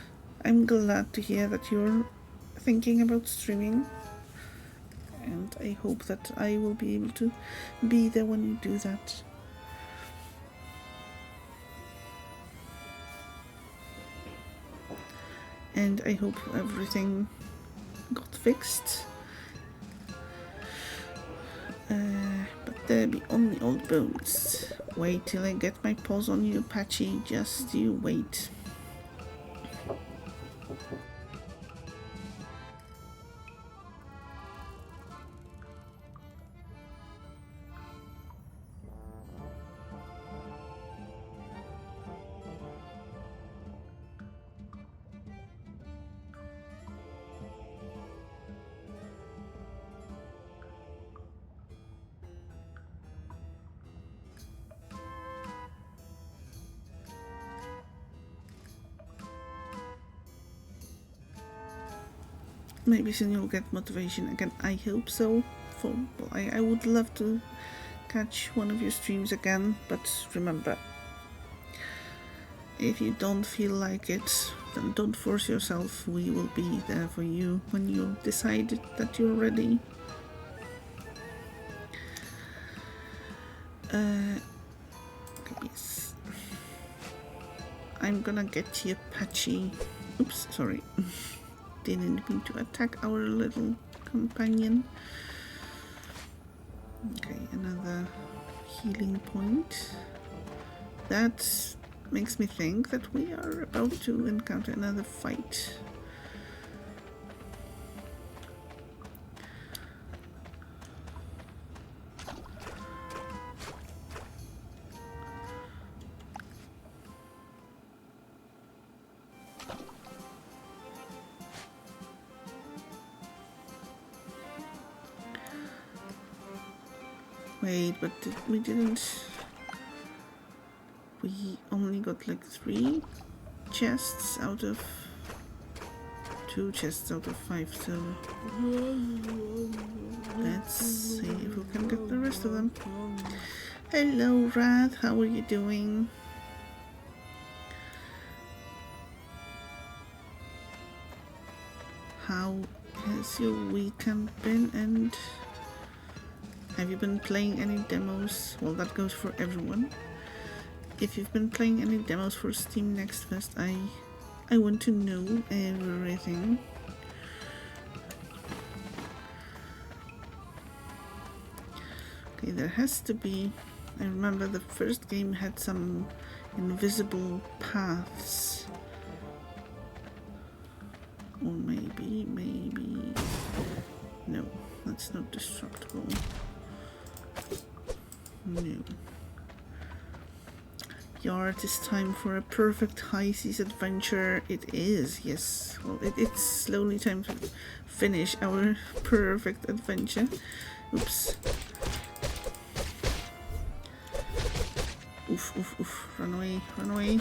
I'm glad to hear that you're thinking about streaming, and I hope that I will be able to be there when you do that. And I hope everything got fixed. But there be only old bones. Wait till I get my paws on you, Patchy. Just you wait. Maybe soon you'll get motivation again. I hope so. I would love to catch one of your streams again, but remember, if you don't feel like it, then don't force yourself. We will be there for you when you decide that you're ready. Yes. I'm gonna get you, Patchy. Oops, sorry. Didn't mean to attack our little companion. Okay, another healing point. That makes me think that we are about to encounter another fight. Wait, but we didn't... We only got like 3 chests out of... 2 chests out of 5, so... Let's see if we can get the rest of them. Hello, Rath, how are you doing? How has your weekend been, and... Have you been playing any demos? Well, that goes for everyone. If you've been playing any demos for Steam Next Fest, I want to know everything. Okay, there has to be... I remember the first game had some invisible paths. Or maybe... No, that's not destructible. No. Yard, it's time for a perfect high seas adventure. It is, yes. Well, it's slowly time to finish our perfect adventure. Oops. Oof, oof, oof. Run away, run away.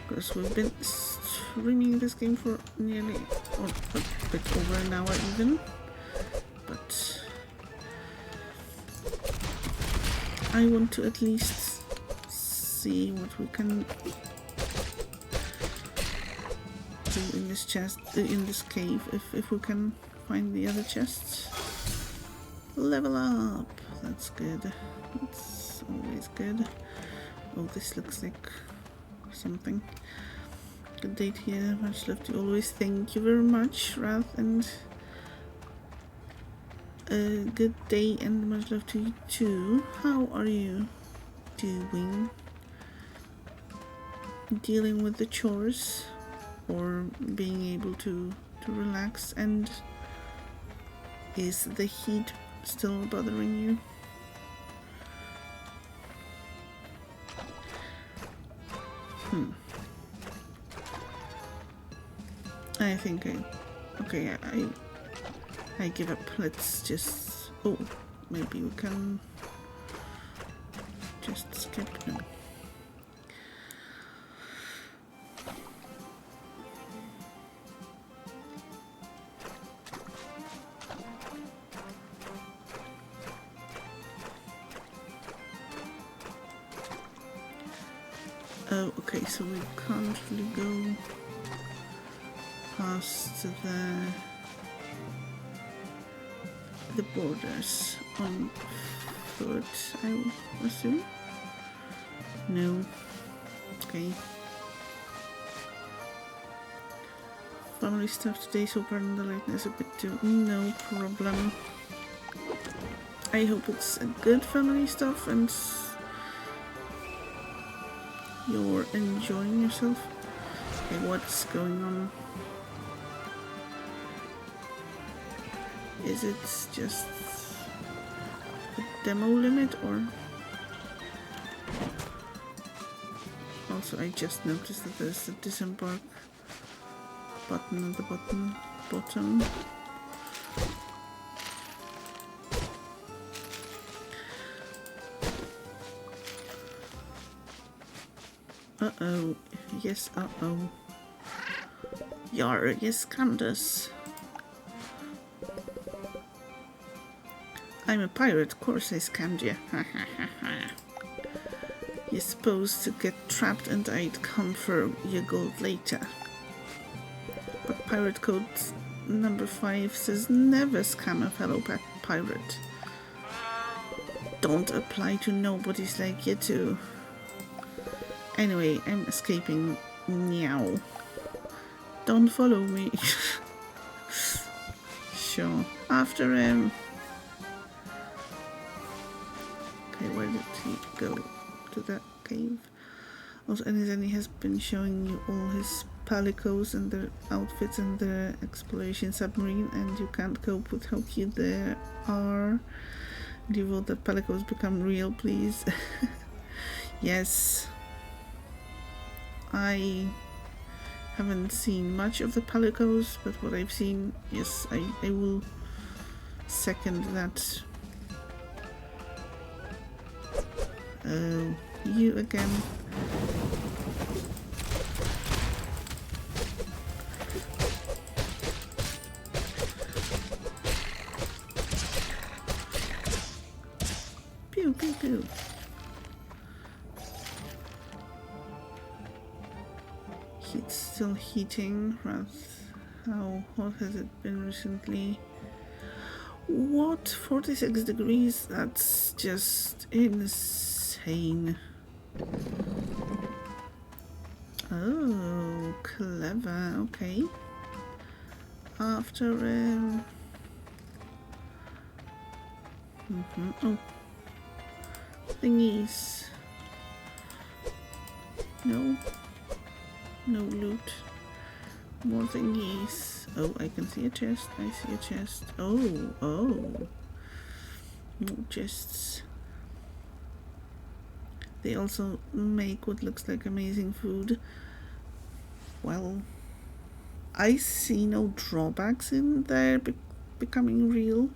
Because we've been streaming this game for nearly, or a bit over an hour even. But I want to at least see what we can do in this chest, in this cave, if we can find the other chests. Level up! That's good. That's always good. Oh, this looks like something. Good date here. Much love to you always. Thank you very much, Wrath, and a good day and much love to you too. How are you doing? Dealing with the chores or being able to relax, and is the heat still bothering you? I think I give up. Let's just, oh, maybe we can just skip. No. Oh, okay, so we can't really go past the borders on foot, I would assume. No. Okay. Family stuff today, so pardon the lateness a bit too. No problem. I hope it's a good family stuff and you're enjoying yourself. Okay, what's going on? Is it just the demo limit, or also I just noticed that there's a disembark button at the bottom. Uh-oh. Yes, uh-oh. Yar, yes, Candace. I'm a pirate, of course I scammed you. You're supposed to get trapped and I'd come for your gold later. But pirate code number 5 says never scam a fellow pirate. Don't apply to nobodies like you two. Anyway, I'm escaping now. Don't follow me. Sure. After him. Okay, where did he go? To that cave. Also, Anizani has been showing you all his palicos and their outfits and their exploration submarine, and you can't cope with how cute they are. Do you vote that palicos become real, please? Yes. I haven't seen much of the palicos, but what I've seen, yes, I will second that. Oh, you again. Pew, pew, pew. It's still heating. How hot has it been recently? What? 46 degrees? That's just insane. Oh, clever. Okay. After oh, thingies. No. No loot. More thingies. Oh, I can see a chest. I see a chest. Oh, oh. More chests. They also make what looks like amazing food. Well, I see no drawbacks in their becoming real.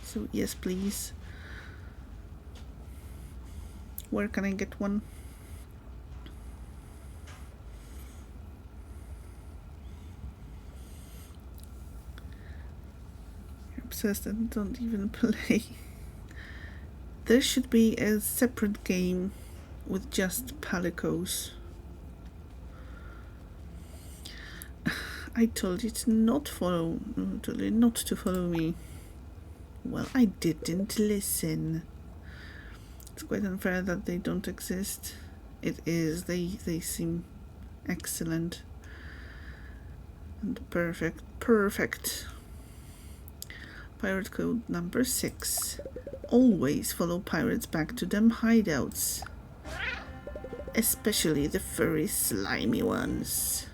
So yes, please. Where can I get one? You're obsessed and don't even play. There should be a separate game with just palicos. I told you to not follow, not to follow me. Well, I didn't listen. It's quite unfair that they don't exist. It is. They seem excellent and perfect. Perfect. Pirate code number 6. Always follow pirates back to them hideouts. Especially the furry, slimy ones.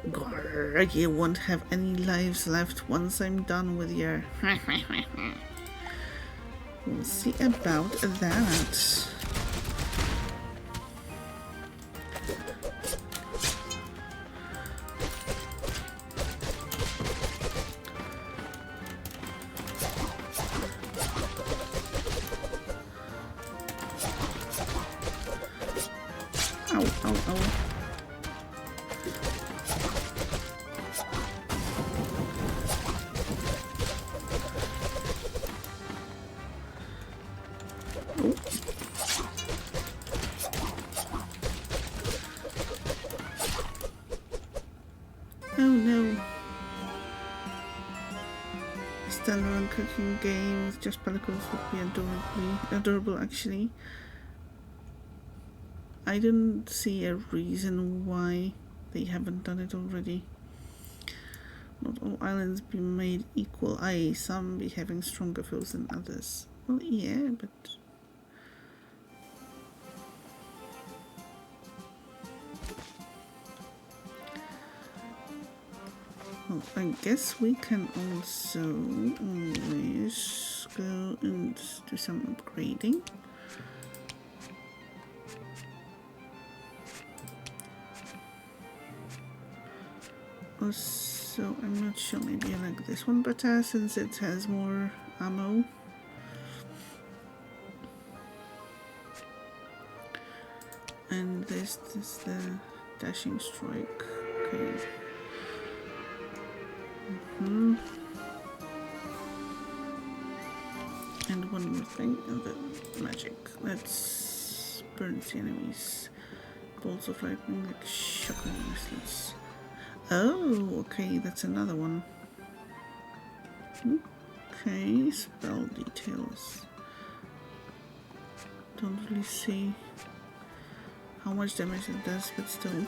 Grr, you won't have any lives left once I'm done with you. We'll see about that. Ow, ow, ow. Oh no. Standalone cooking game with just pelicans would be adorable actually. I don't see a reason why they haven't done it already. Not all islands be made equal, i.e. some be having stronger foes than others. Well, yeah, but... Well, I guess we can also always go and do some upgrading. Also, I'm not sure, maybe I like this one better since it has more ammo. And this is the dashing strike. Okay. And one more thing, the magic. Let's burn the enemies. Bolts of lightning like shocking missiles. Oh, okay, that's another one. Okay, spell details. Don't really see how much damage it does, but still.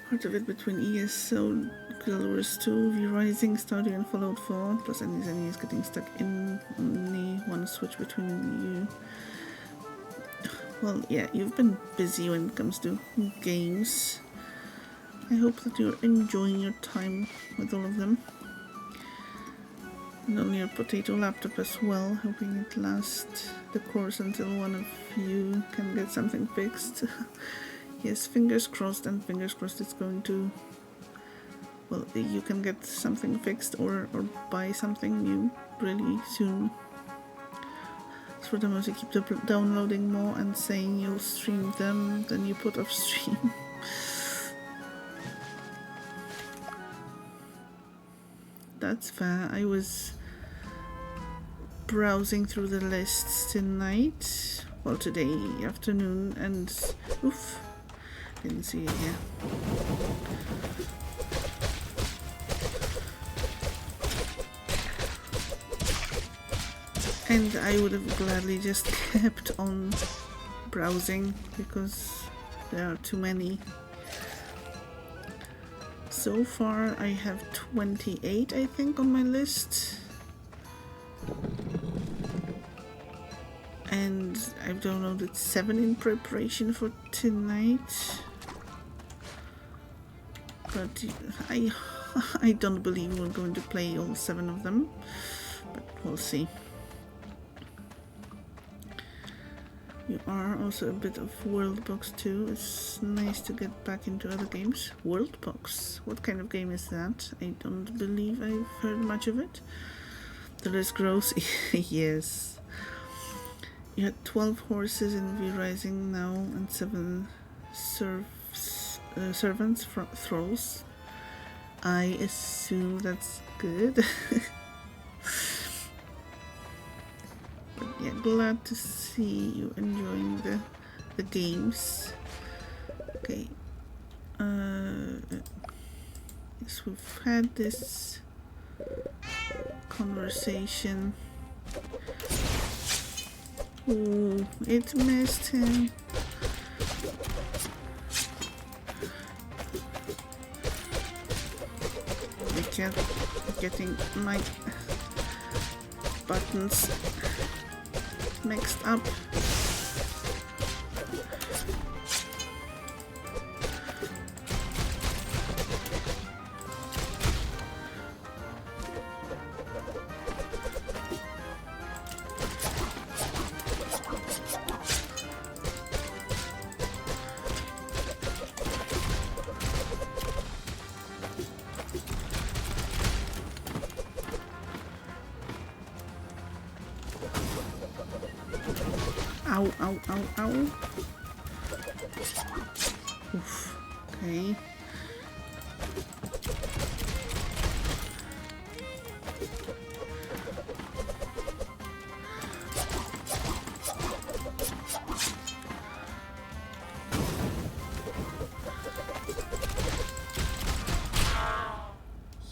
Part of it between ESO, Guild Wars 2, V Rising, Stardew and Fallout 4, plus any enemies getting stuck in only one switch between you. Well, yeah, you've been busy when it comes to games. I hope that you're enjoying your time with all of them. And on your potato laptop as well, hoping it lasts the course until one of you can get something fixed. Yes, fingers crossed, and fingers crossed it's going to... Well, you can get something fixed or buy something new really soon. As for the most, you keep downloading more and saying you'll stream them, then you put off stream. That's fair. I was browsing through the lists tonight, well, today afternoon, and oof, didn't see it here. And I would have gladly just kept on browsing because there are too many. So far I have 28, I think, on my list. And I've downloaded 7 in preparation for tonight. But I don't believe we're going to play all 7 of them. But we'll see. You are also a bit of Worldbox too. It's nice to get back into other games. Worldbox? What kind of game is that? I don't believe I've heard much of it. The list grows. Yes. You had 12 horses in V Rising now and 7 servants, thralls. I assume that's good. But yeah, glad to see you enjoying the games. Okay. Yes, we've had this conversation. Oh, it missed him. I kept getting my buttons mixed up. Ow, ow, ow, ow. Oof. Okay.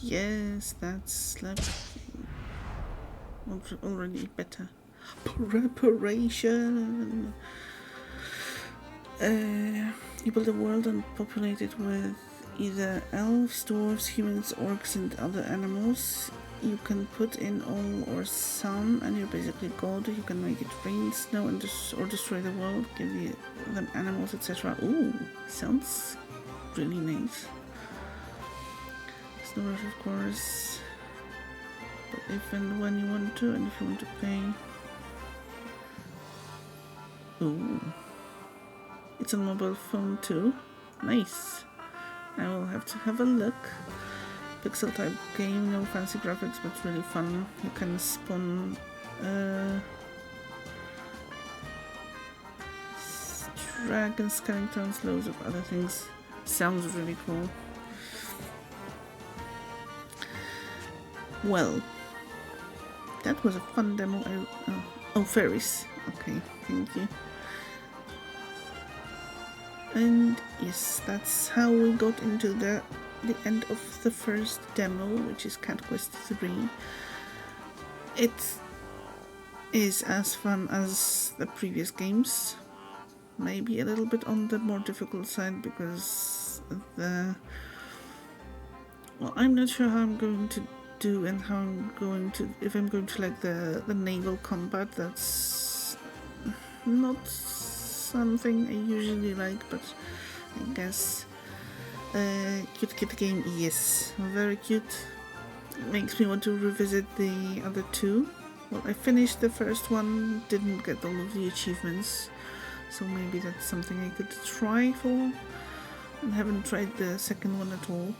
Yes, that's like already better. Preparation. You build a world and populate it with either elves, dwarves, humans, orcs, and other animals. You can put in all or some, and you're basically God. You can make it rain, snow, and or destroy the world. Give them animals, etc. Ooh, sounds really nice. Snow rush, of course, but if and when you want to, and if you want to pay. Ooh. It's on mobile phone too. Nice. I will have to have a look. Pixel type game, no fancy graphics, but really fun. You can spawn dragons, skeletons, loads of other things. Sounds really cool. Well, that was a fun demo. Oh, fairies. Okay, thank you. And yes, that's how we got into the end of the first demo, which is Cat Quest 3. It is as fun as the previous games, maybe a little bit on the more difficult side because I'm not sure how I'm going to do and how I'm going to, if I'm going to like the naval combat. That's not something I usually like, but I guess cute kid game, yes, very cute. It makes me want to revisit the other two. Well, I finished the first one, didn't get all of the achievements, so maybe that's something I could try for. I haven't tried the second one at all.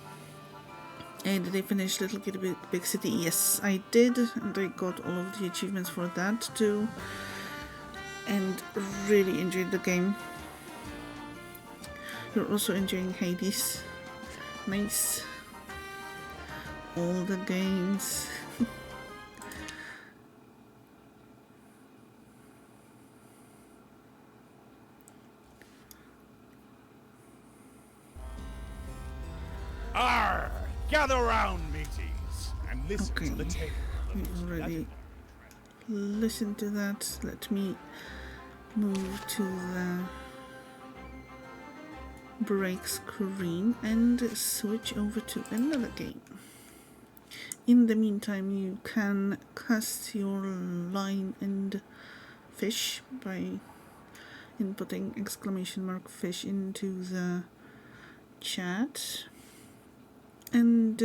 And did I finish Little Kitty Big City? Yes, I did, and I got all of the achievements for that too. And really enjoyed the game. You're also enjoying Hades. Nice. All the games. Arr! Gather round, mateys, and listen to the tale. We already listened to that. Let me move to the break screen and switch over to another game. In the meantime, you can cast your line and fish by inputting !fish into the chat. And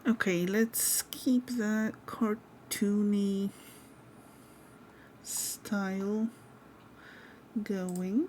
Okay, let's keep the cartoony style going.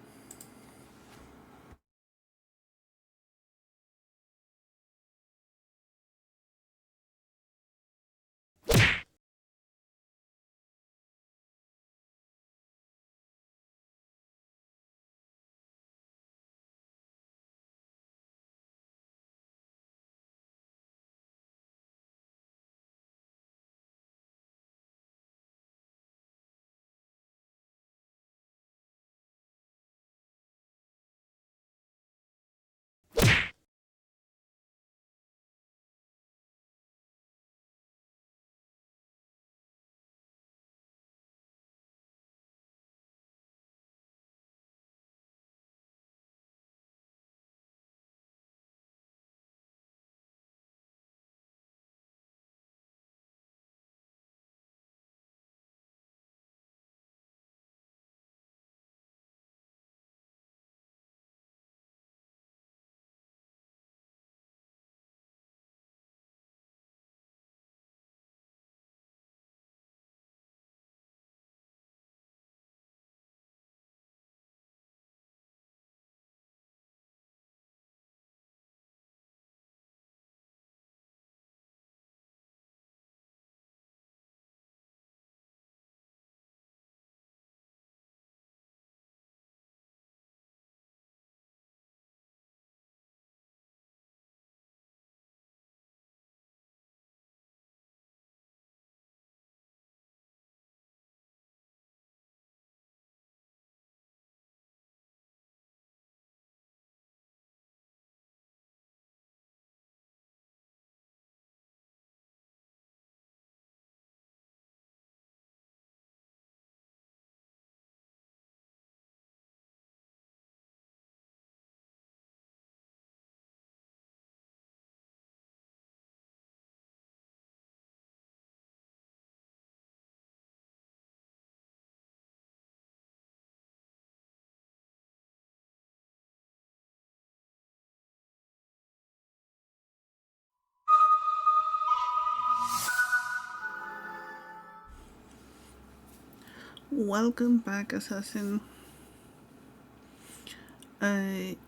Welcome back, Assassin.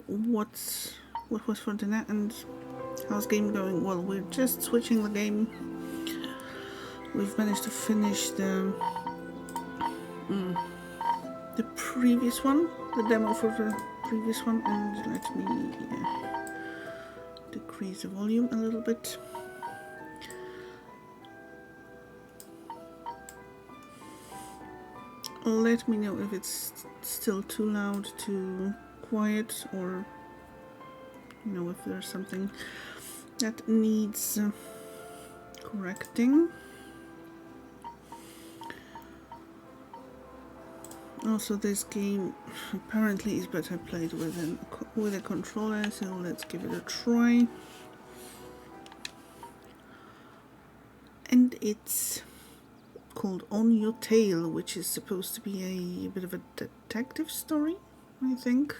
What was for dinner and how's game going? Well, we're just switching the game. We've managed to finish the previous one, the demo for the previous one, and let me decrease the volume a little bit. Let me know if it's still too loud, too quiet, or if there's something that needs correcting. Also, this game apparently is better played with a controller, so let's give it a try. And it's called On Your Tail, which is supposed to be a bit of a detective story, I think.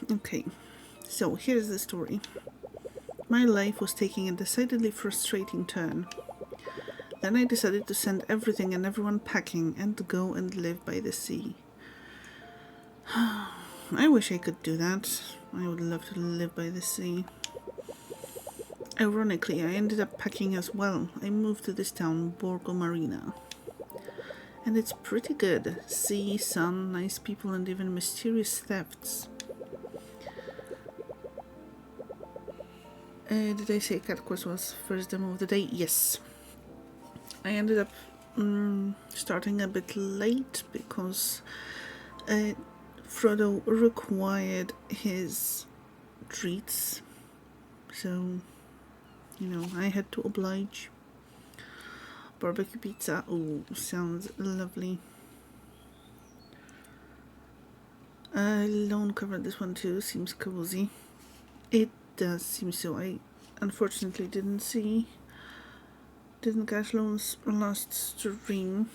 Okay, so here's the story. My life was taking a decidedly frustrating turn. Then I decided to send everything and everyone packing and go and live by the sea. I wish I could do that. I would love to live by the sea. Ironically, I ended up packing as well. I moved to this town, Borgo Marina. And it's pretty good. Sea, sun, nice people, and even mysterious thefts. Did I say Cat Quest was first demo of the day? Yes. I ended up starting a bit late because Frodo required his treats. So, I had to oblige. Barbecue pizza, oh, sounds lovely. Lone covered this one too, seems cozy. It does seem so. I unfortunately didn't catch Lone's last stream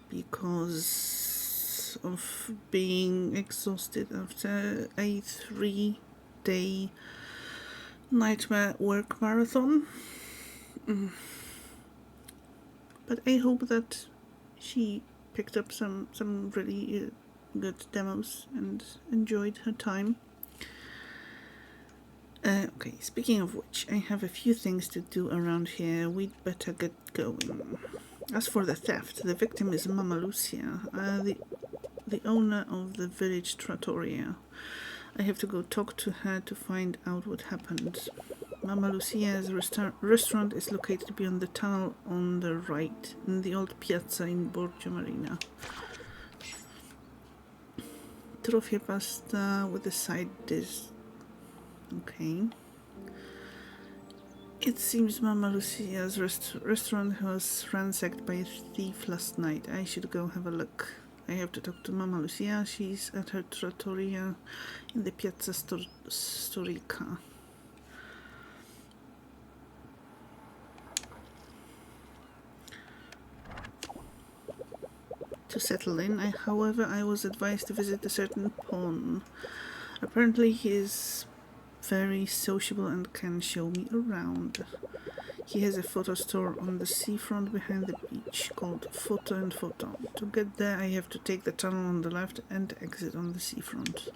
because of being exhausted after a 3-day nightmare work marathon. But I hope that she picked up some really good demos and enjoyed her time. Okay, speaking of which, I have a few things to do around here. We'd better get going. As for the theft, the victim is Mama Lucia, the owner of the village trattoria. I have to go talk to her to find out what happened. Mama Lucia's restaurant is located beyond the tunnel on the right, in the old piazza in Borgio Marina. Trofie pasta with a side dish. Okay. It seems Mama Lucia's restaurant was ransacked by a thief last night. I should go have a look. I have to talk to Mama Lucia. She's at her trattoria in the Piazza Storica. To settle in, however, I was advised to visit a certain pawn. Apparently he is very sociable and can show me around. He has a photo store on the seafront behind the beach called Photo and Photo. To get there, I have to take the tunnel on the left and exit on the seafront.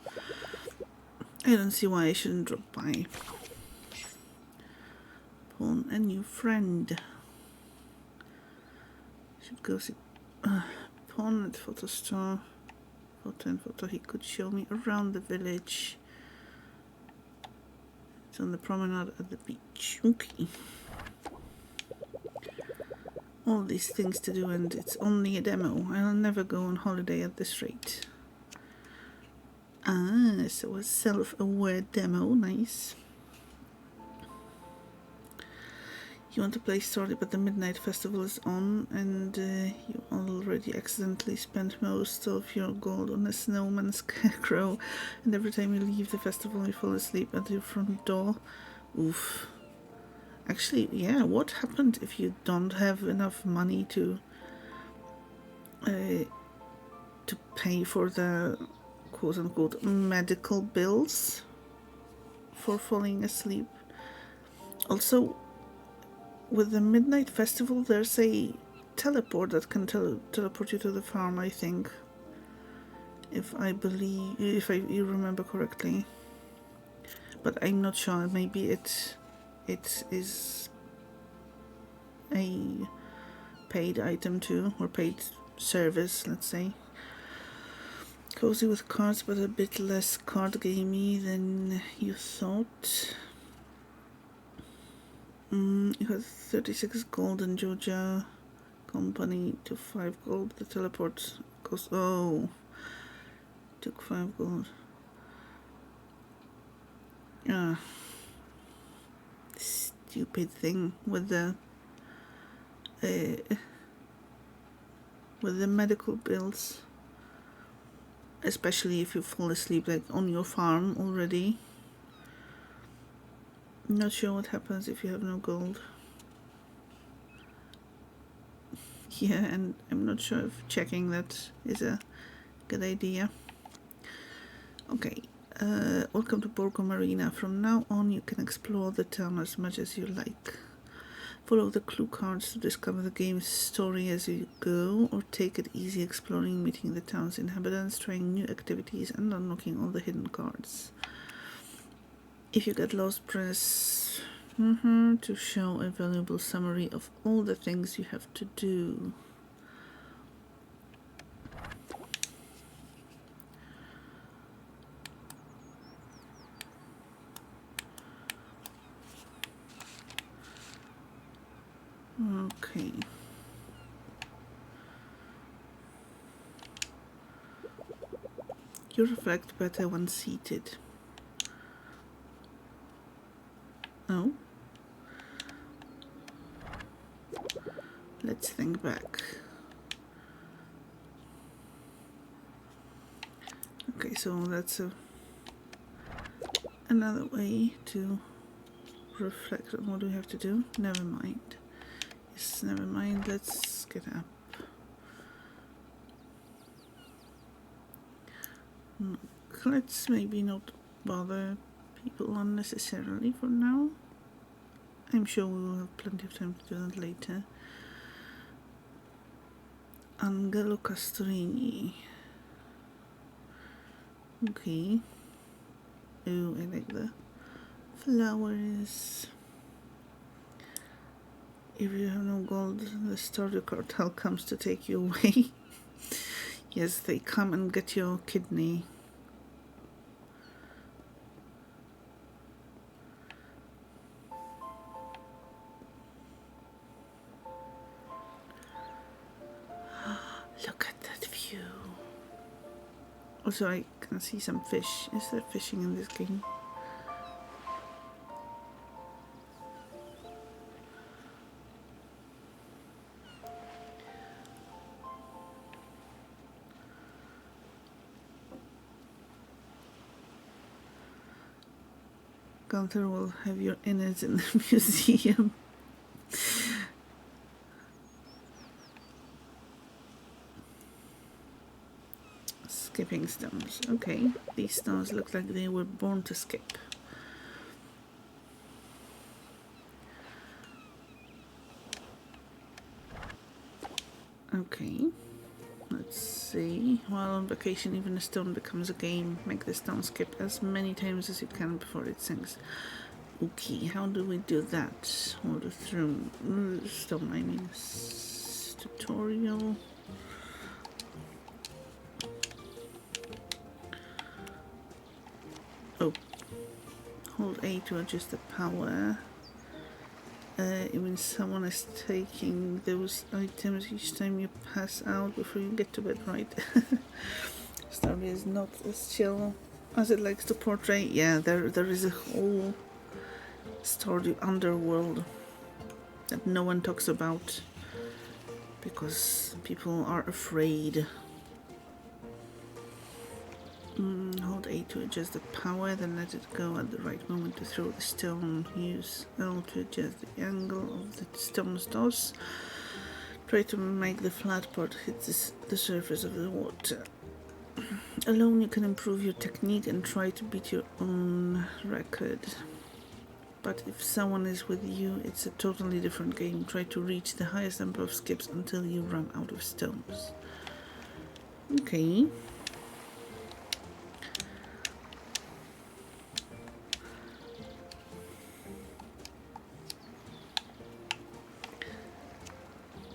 I don't see why I shouldn't drop by. Pawn a new friend. Should go see Pawn at photo store. Photo and Photo. He could show me around the village. It's on the promenade at the beach. Okay. All these things to do, and it's only a demo. I'll never go on holiday at this rate. Ah, so a self-aware demo. Nice. You want to play Story, but the Midnight Festival is on, and you already accidentally spent most of your gold on a snowman scarecrow, and every time you leave the festival you fall asleep at your front door. Oof. Actually, yeah, what happened if you don't have enough money to pay for the quote-unquote medical bills for falling asleep? Also, with the Midnight Festival, there's a teleport that can teleport you to the farm, I think. If I remember correctly. But I'm not sure. Maybe it is a paid item too, or paid service, let's say. Cozy with cards, but a bit less card gamey than you thought. You have 36 gold in Georgia company to 5 gold. The teleport cost, took 5 gold. Stupid thing with the medical bills, especially if you fall asleep like on your farm already. Not sure what happens if you have no gold. Yeah, and I'm not sure if checking that is a good idea. Okay, welcome to Borgo Marina. From now on you can explore the town as much as you like. Follow the clue cards to discover the game's story as you go, or take it easy exploring, meeting the town's inhabitants, trying new activities and unlocking all the hidden cards. If you get lost, press to show a valuable summary of all the things you have to do. Okay. You reflect better when seated. Oh. Let's think back. Okay, so that's another way to reflect on what we have to do. Never mind. Yes, never mind. Let's get up. Let's maybe not bother people unnecessarily for now. I'm sure we will have plenty of time to do that later. Angelo Castrini. Okay. Oh, I like the flowers. If you have no gold, the Stardew cartel comes to take you away. Yes, they come and get your kidney. Look at that view. Also, I can see some fish. Is there fishing in this game? Gunther will have your innards in the museum. Skipping stones. Okay, these stones look like they were born to skip. Okay, let's see. While on vacation, even a stone becomes a game. Make the stone skip as many times as you can before it sinks. Okay, how do we do that? Hold it through stone, I mean, tutorial. Oh, hold A to adjust the power. It means someone is taking those items each time you pass out before you get to bed, right? Story is not as chill as it likes to portray. Yeah, there is a whole Stardew underworld that no one talks about because people are afraid. Hold A to adjust the power, then let it go at the right moment to throw the stone. Use L to adjust the angle of the stone's toss. Try to make the flat part hit the surface of the water. Alone you can improve your technique and try to beat your own record. But if someone is with you, it's a totally different game. Try to reach the highest number of skips until you run out of stones. Okay.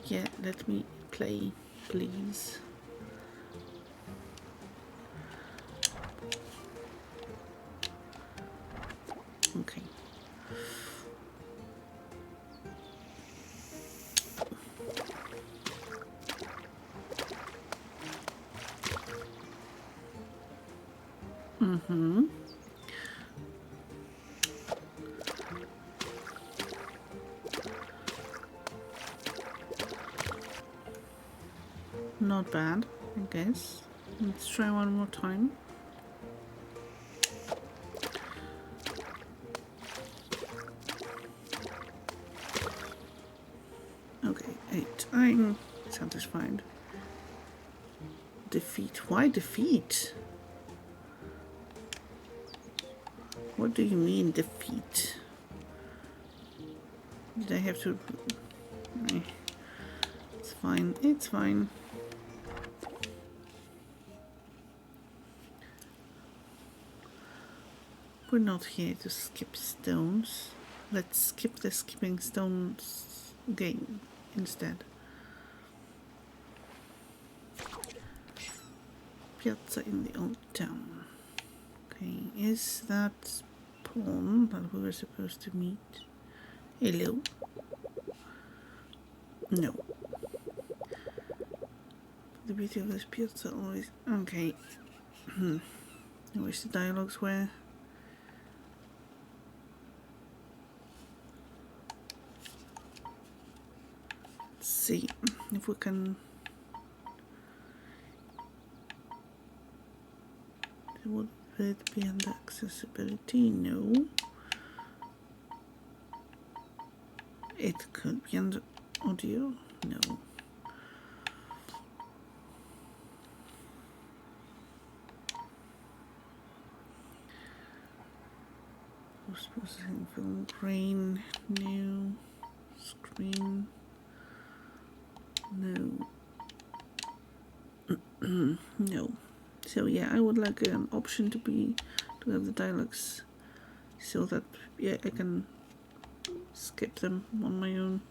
Yeah, let me play, please. Okay. Not bad, I guess. Let's try one more time. Okay, 8. I'm satisfied. Defeat. Why defeat? What do you mean defeat? Did I have to... It's fine, it's fine. We're not here to skip stones. Let's skip the skipping stones game instead. Piazza in the old town. Okay, is that pawn that we were supposed to meet? Hello? No. The beauty of this piazza always... Okay. I wish the dialogues were... Let's see if we can... Would it be under accessibility? No. It could be under audio? No. Post-processing film grain. New. Screen. No. No. So yeah, I would like an option to have the dialogues so that yeah I can skip them on my own,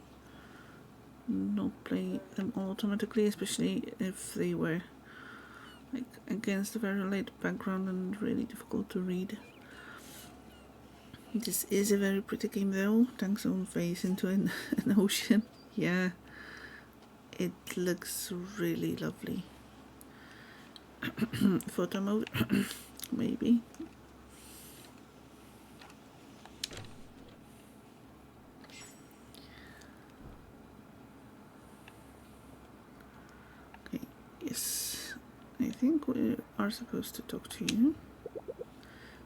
not play them automatically, especially if they were like against a very light background and really difficult to read. This is a very pretty game though. Tank's own face into an ocean. Yeah, it looks really lovely. Photo mode, maybe. Okay, yes. I think we are supposed to talk to you.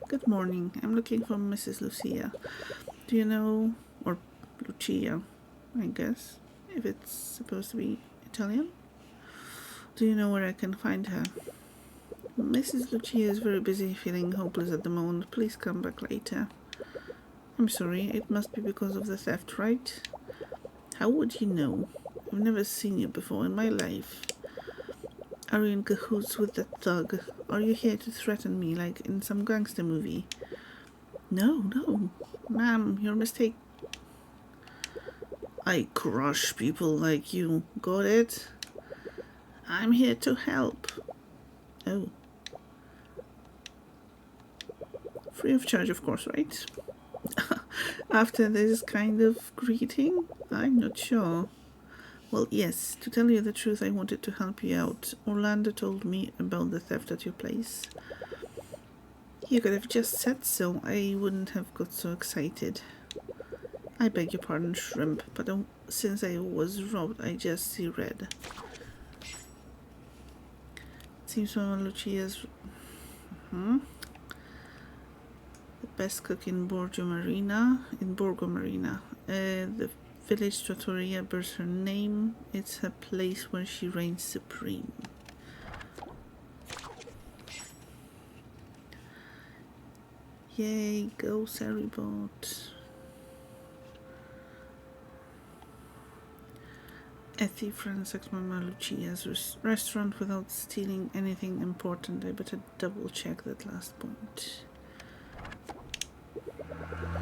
Good morning. I'm looking for Mrs. Lucia. Do you know, or Lucia, I guess, if it's supposed to be Italian? Do you know where I can find her? Mrs. Lucia is very busy, feeling hopeless at the moment. Please come back later. I'm sorry, it must be because of the theft, right? How would you know? I've never seen you before in my life. Are you in cahoots with that thug? Are you here to threaten me like in some gangster movie? No. Ma'am, your mistake. I crush people like you. Got it? I'm here to help. Oh. Free of charge, of course, right? After this kind of greeting? I'm not sure. Well, yes, to tell you the truth, I wanted to help you out. Orlando told me about the theft at your place. You could have just said so. I wouldn't have got so excited. I beg your pardon, Shrimp, but since I was robbed, I just see red. Seems Mama Lucia's the best cook in Borgo Marina. The village trattoria bears her name. It's her place where she reigns supreme. Yay, go Saribot. A thief ransacked Mama Lucia's restaurant without stealing anything important. I better double check that last point.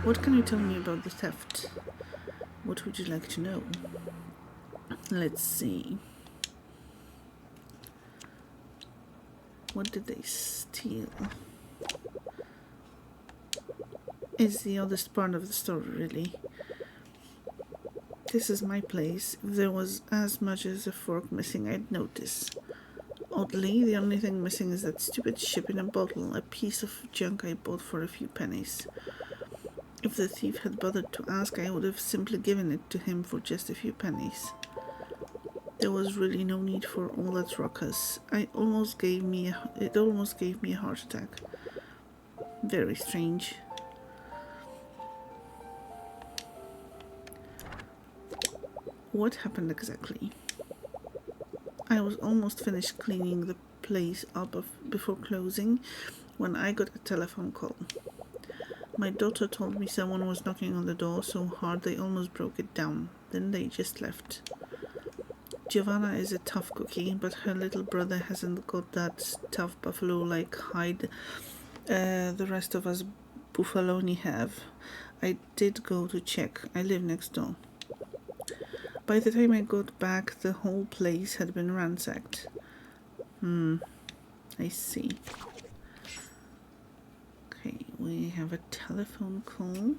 What can you tell me about the theft? What would you like to know? Let's see. What did they steal? It's the oddest part of the story, really. This is my place. If there was as much as a fork missing, I'd notice. Oddly, the only thing missing is that stupid ship in a bottle, a piece of junk I bought for a few pennies. If the thief had bothered to ask, I would have simply given it to him for just a few pennies. There was really no need for all that ruckus. It almost gave me a heart attack. Very strange. What happened exactly? I was almost finished cleaning the place up before closing when I got a telephone call. My daughter told me someone was knocking on the door so hard they almost broke it down. Then they just left. Giovanna is a tough cookie, but her little brother hasn't got that tough buffalo-like hide the rest of us Buffaloni have. I did go to check. I live next door. By the time I got back, the whole place had been ransacked. I see. Okay, we have a telephone call.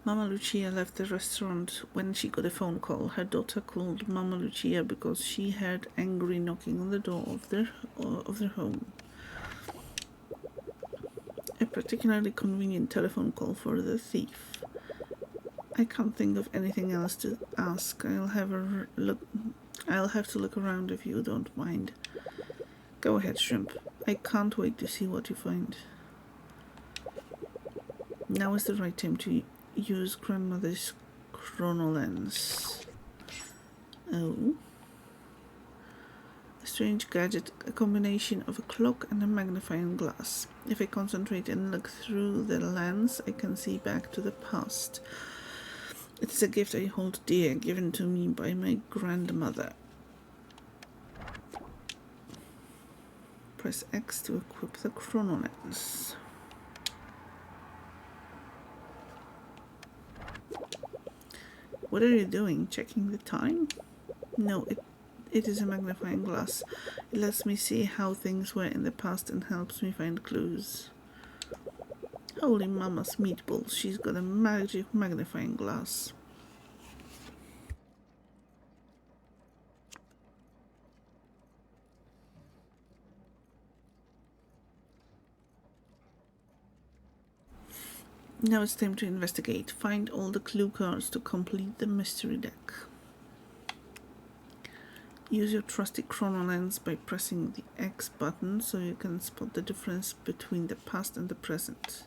Mama Lucia left the restaurant when she got a phone call. Her daughter called Mama Lucia because she heard angry knocking on the door of their home. A particularly convenient telephone call for the thief. I can't think of anything else to ask. I'll have to look around if you don't mind. Go ahead, Shrimp. I can't wait to see what you find. Now is the right time to use grandmother's chronolens. Oh. A strange gadget, a combination of a clock and a magnifying glass. If I concentrate and look through the lens, I can see back to the past. It is a gift I hold dear, given to me by my grandmother. Press X to equip the chrono lens. What are you doing? Checking the time? No, it is a magnifying glass. It lets me see how things were in the past and helps me find clues. Holy mama's meatballs, she's got a magic magnifying glass. Now it's time to investigate. Find all the clue cards to complete the mystery deck. Use your trusty chrono lens by pressing the X button so you can spot the difference between the past and the present.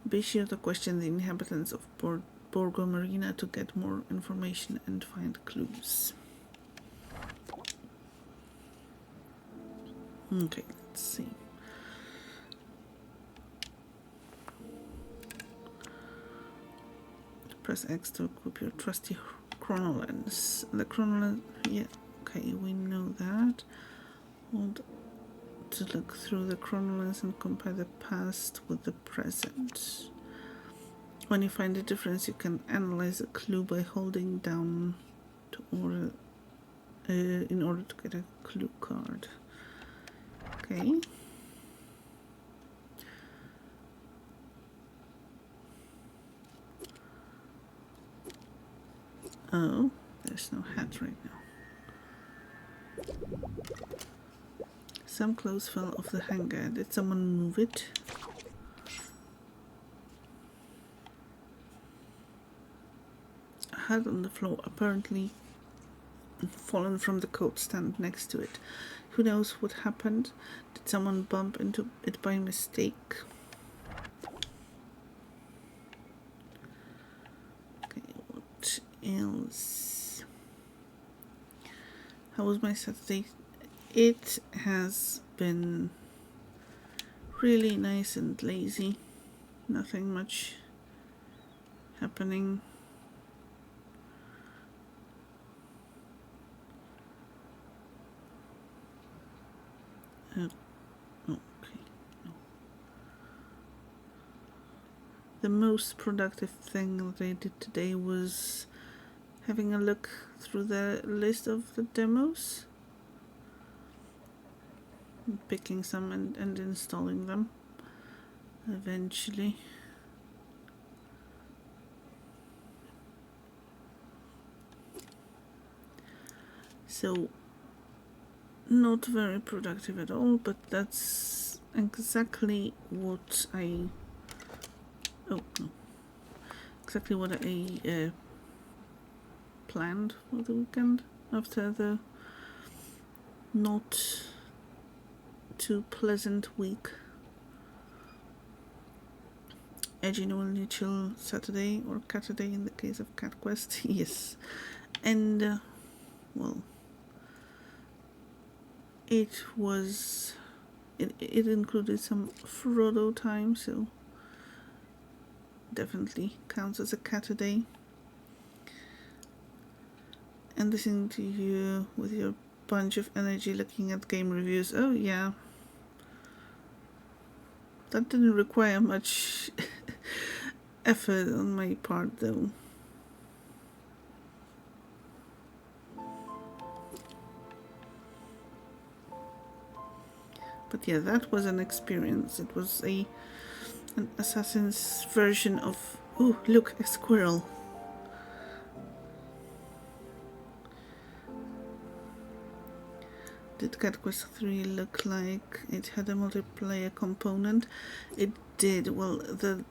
Be sure to question the inhabitants of Borgo Marina to get more information and find clues. Okay, let's see. Press X to equip your trusty chrono lens. The chrono lens, yeah, okay, we know that. Hold to look through the chrono lens and compare the past with the present. When you find a difference, you can analyze a clue by holding down to order in order to get a clue card. Okay. Oh, there's no hat right now. Some clothes fell off the hanger. Did someone move it? A hat on the floor, apparently fallen from the coat stand next to it. Who knows what happened? Did someone bump into it by mistake? Okay, what else? How was my Saturday? It has been really nice and lazy. Nothing much happening. Okay, no. The most productive thing that I did today was having a look through the list of the demos, picking some and installing them eventually. So not very productive at all, but that's exactly what I planned for the weekend after the not too pleasant week. A genuinely chill Saturday, or Catterday in the case of Cat Quest. Yes, and well, it included some Frodo time, so definitely counts as a Catterday. And listening to you with your bunch of energy looking at game reviews. Oh yeah, that didn't require much effort on my part though. But yeah, that was an experience. It was an assassin's version of, oh look, a squirrel. Did Cat Quest 3 look like it had a multiplayer component? It did. Well, the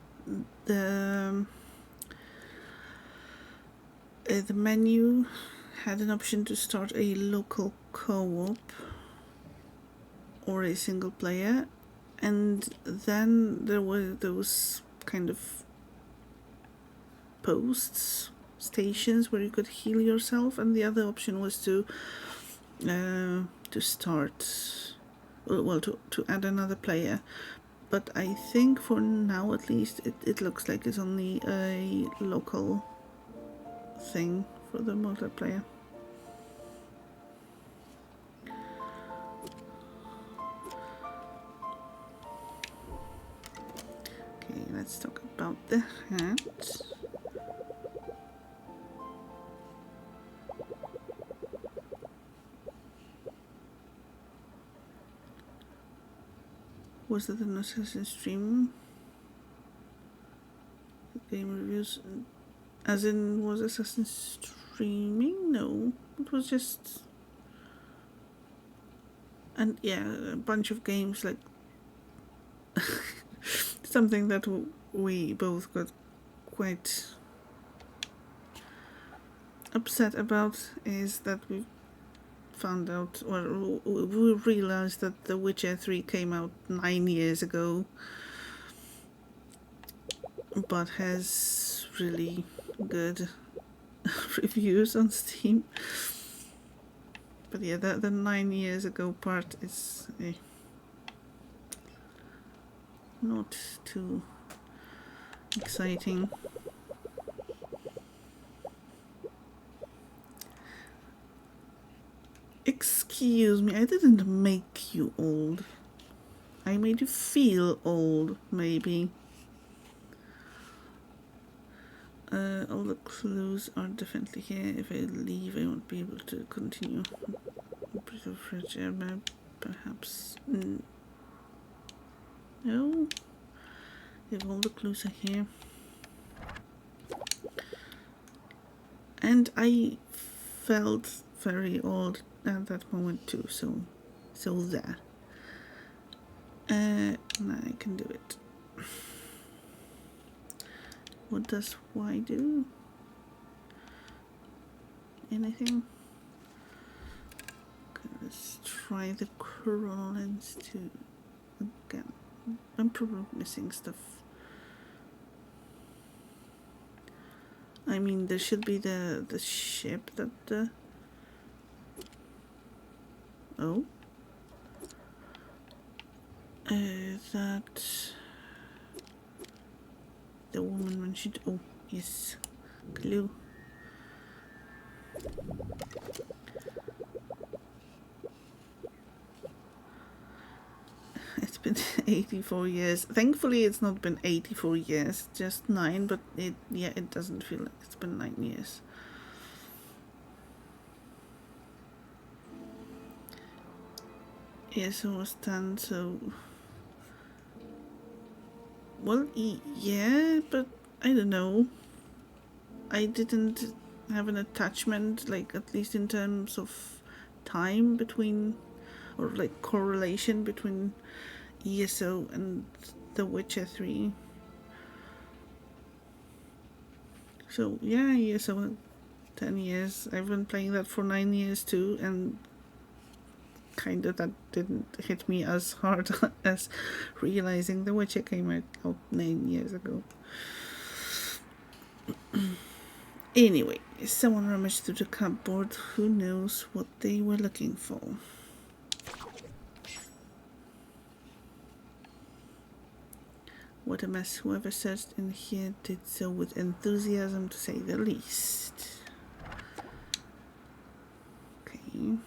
menu had an option to start a local co-op or a single player, and then there were those kind of stations where you could heal yourself, and the other option was to to start, well, to add another player. But I think for now, at least, it looks like it's only a local thing for the multiplayer. Okay, let's talk about the hat. Was it an Assassin stream? Game reviews, as in, was Assassin streaming? No, it was just, and yeah, a bunch of games, like something that we both got quite upset about is that we found out, or we realized that The Witcher 3 came out 9 years ago, but has really good reviews on Steam. But yeah, the 9 years ago part is not too exciting. Excuse me, I didn't make you old. I made you feel old, maybe. All the clues are definitely here. If I leave, I won't be able to continue. Fridge air map, perhaps. No. If all the clues are here. And I felt very old at that moment too, so there. Now I can do it. What does Y do? Anything? Okay, let's try the chrono lens too. Again, I'm probably missing stuff. I mean, there should be the ship that oh. That the woman mentioned. Oh, yes, clue. It's been 84 years. Thankfully, it's not been 84 years, just 9. But it doesn't feel like it's been 9 years. Yes, I was 10, so. Well, yeah, but I don't know. I didn't have an attachment, like, at least in terms of time between, or like correlation between ESO and The Witcher 3. So, yeah, ESO 10 years. I've been playing that for 9 years too, and kind of that didn't hit me as hard as realizing The Witcher came out 9 years ago. Anyway, someone rummaged through the cupboard. Who knows what they were looking for? What a mess. Whoever searched in here did so with enthusiasm, to say the least. Okay.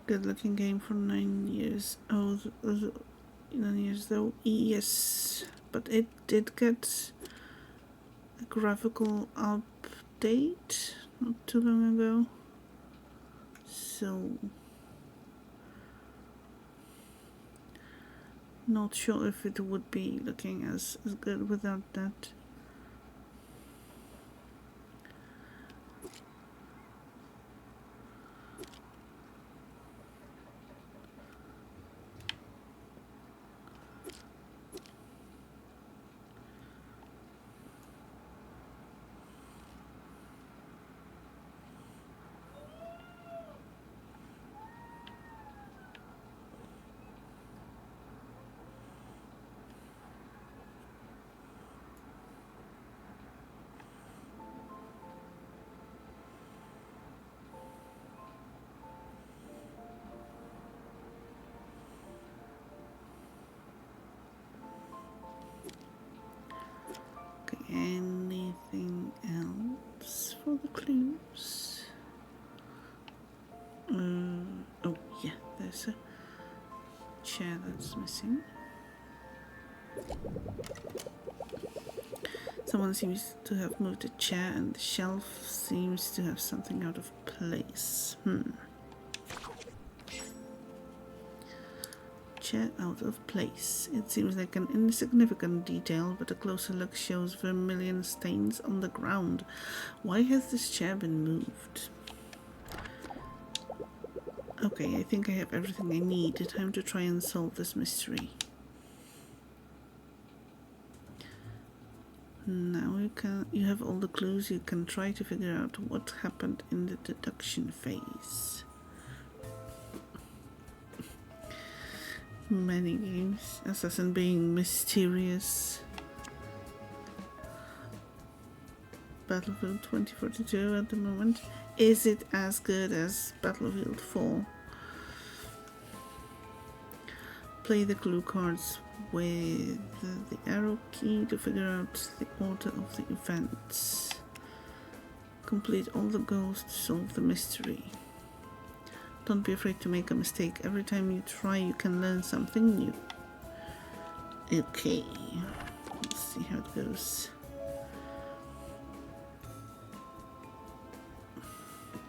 Good looking game for 9 years. Oh, 9 years though. Yes, but it did get a graphical update not too long ago. So, not sure if it would be looking as good without that. Oh yeah, there's a chair that's missing. Someone seems to have moved a chair and the shelf seems to have something out of place. Chair out of place. It seems like an insignificant detail, but a closer look shows vermilion stains on the ground. Why has this chair been moved? Okay, I think I have everything I need. Time to try and solve this mystery. Now you have all the clues. You can try to figure out what happened in the deduction phase. Many games. Assassin being mysterious. Battlefield 2042 at the moment. Is it as good as Battlefield 4? Play the clue cards with the arrow key to figure out the order of the events. Complete all the goals to solve the mystery. Don't be afraid to make a mistake. Every time you try, you can learn something new. Okay, let's see how it goes.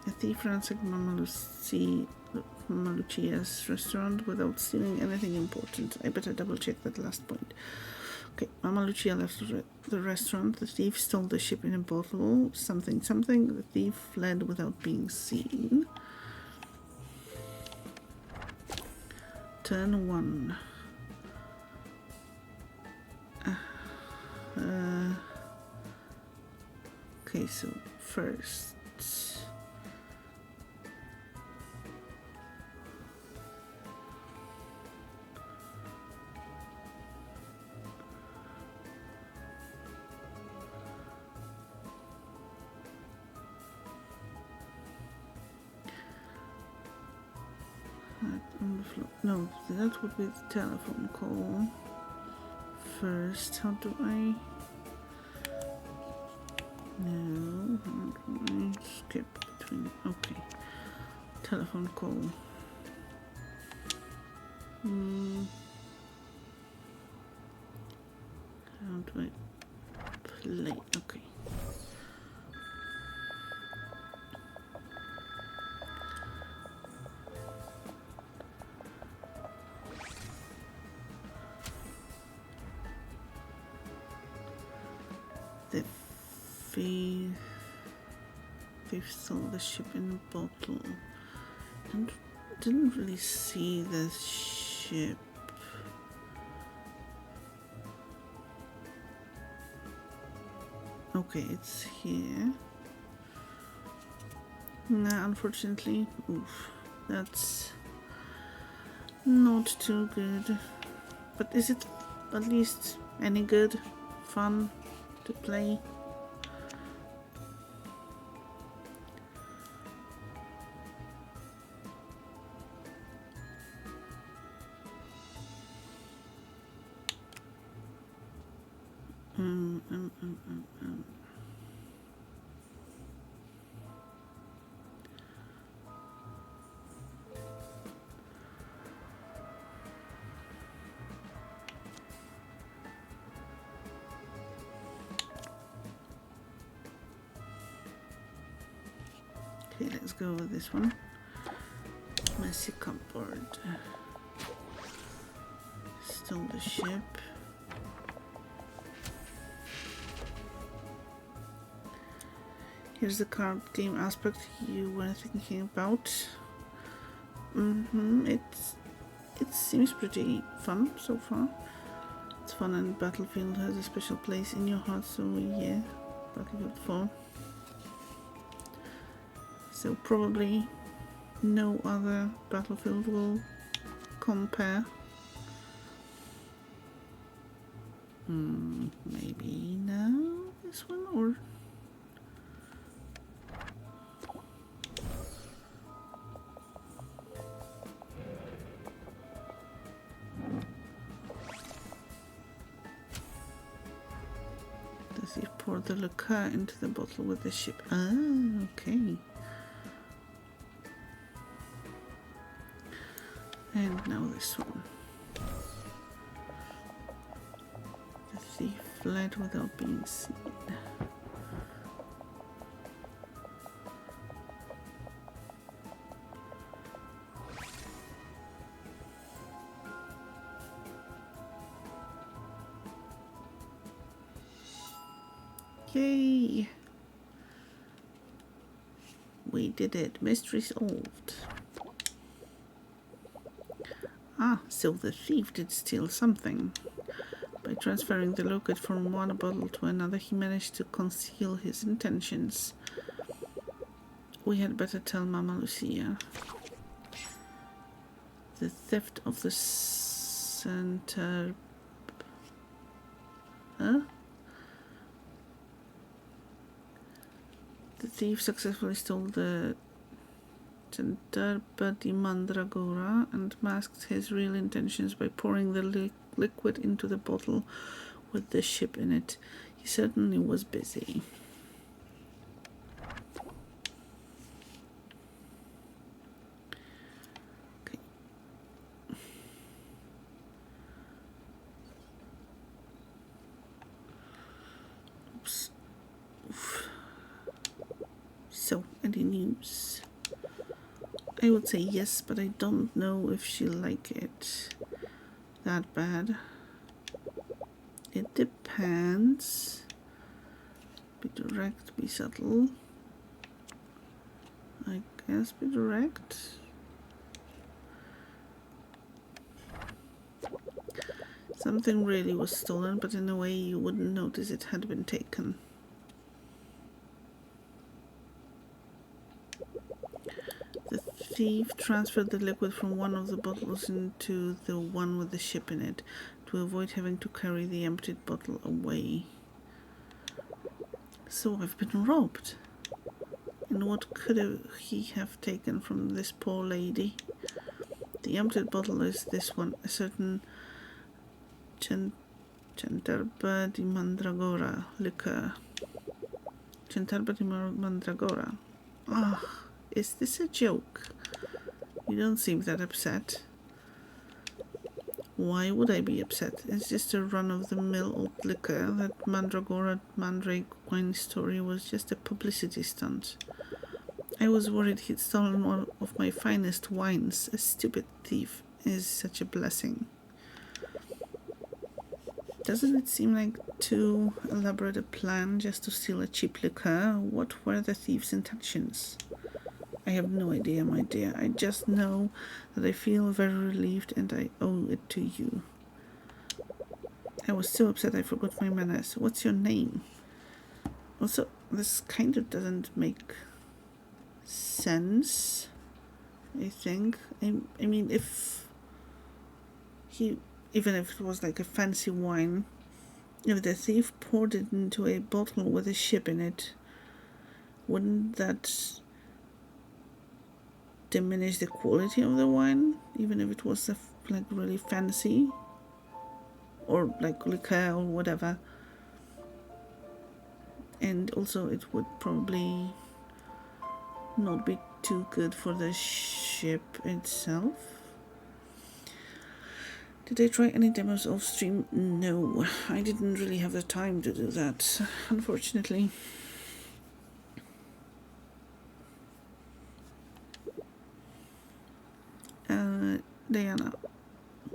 A thief ransacked Mama Lucia's restaurant without stealing anything important. I better double check that last point. Okay, Mama Lucia left the restaurant. The thief stole the ship in a bottle. Something. The thief fled without being seen. Turn 1. Okay, so first. On the floor. No, that would be the telephone call. First, how do I? No, how do I skip between? Okay, telephone call. How do I play? Okay. The thief stole the ship in a bottle and didn't really see the ship. Okay, it's here. Nah, unfortunately, oof, that's not too good. But is it at least any good? Fun to play? Okay, let's go with this one. Messy cupboard. Stole the ship. Here's the card game aspect you were thinking about. It seems pretty fun so far. It's fun, and Battlefield has a special place in your heart, so yeah, Battlefield 4. So probably no other Battlefield will compare. Maybe now this one, or does he pour the liqueur into the bottle with the ship? Ah, okay. And now this one. The thief fled without being seen. Yay! We did it. Mystery solved. Ah, so the thief did steal something. By transferring the liquid from one bottle to another, he managed to conceal his intentions. We had better tell Mama Lucia. The theft of the center... Huh? The thief successfully stole the Centerba di Mandragora and masked his real intentions by pouring the liquid into the bottle with the ship in it. He certainly was busy. Okay. Oops. Oof. So, any news? I would say yes, but I don't know if she'll like it that bad. It depends. Be direct, be subtle. I guess be direct. Something really was stolen, but in a way you wouldn't notice it had been taken. The thief transferred the liquid from one of the bottles into the one with the ship in it to avoid having to carry the emptied bottle away. So I've been robbed. And what could he have taken from this poor lady? The emptied bottle is this one, a certain Centerba di Mandragora liquor. Centerba di Mandragora. Ah, is this a joke? You don't seem that upset. Why would I be upset? It's just a run-of-the-mill old liquor. That Mandrake wine story was just a publicity stunt. I was worried he'd stolen one of my finest wines. A stupid thief is such a blessing. Doesn't it seem like too elaborate a plan just to steal a cheap liquor? What were the thief's intentions? I have no idea, my dear. I just know that I feel very relieved and I owe it to you. I was so upset I forgot my manners. What's your name? Also, this kind of doesn't make sense, I think. I mean, even if it was like a fancy wine, if the thief poured it into a bottle with a ship in it, wouldn't that diminish the quality of the wine, even if it was like really fancy or like liqueur or whatever? And also it would probably not be too good for the ship itself. Did I try any demos off stream? No, I didn't really have the time to do that, unfortunately.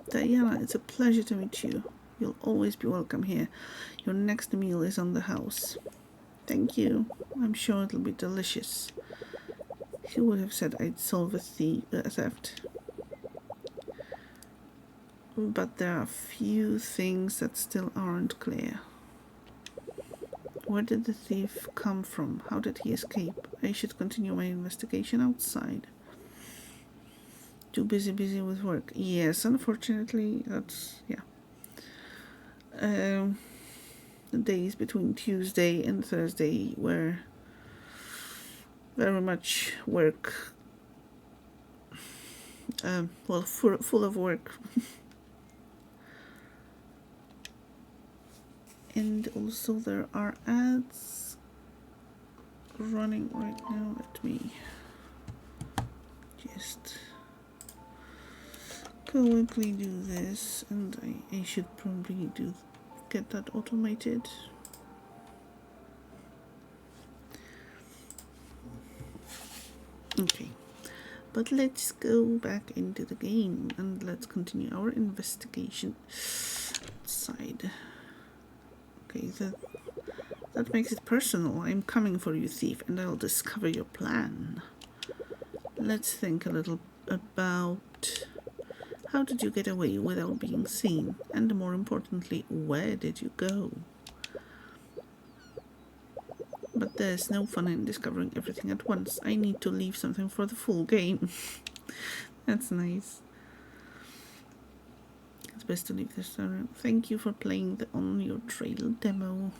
Diana, it's a pleasure to meet you. You'll always be welcome here. Your next meal is on the house. Thank you. I'm sure it'll be delicious. Who would have said I'd solve a theft? But there are a few things that still aren't clear. Where did the thief come from? How did he escape? I should continue my investigation outside. Too busy with work. Yes, unfortunately, that's, yeah. The days between Tuesday and Thursday were very much work. Full of work. And also there are ads running right now. Let me just quickly do this, and I should probably get that automated. Okay, but let's go back into the game and let's continue our investigation side. Okay, that makes it personal. I'm coming for you, thief, and I'll discover your plan. Let's think a little about how did you get away without being seen, and more importantly, where did you go? But there's no fun in discovering everything at once. I need to leave something for the full game. That's nice. It's best to leave this around. Thank you for playing the On Your Trail demo.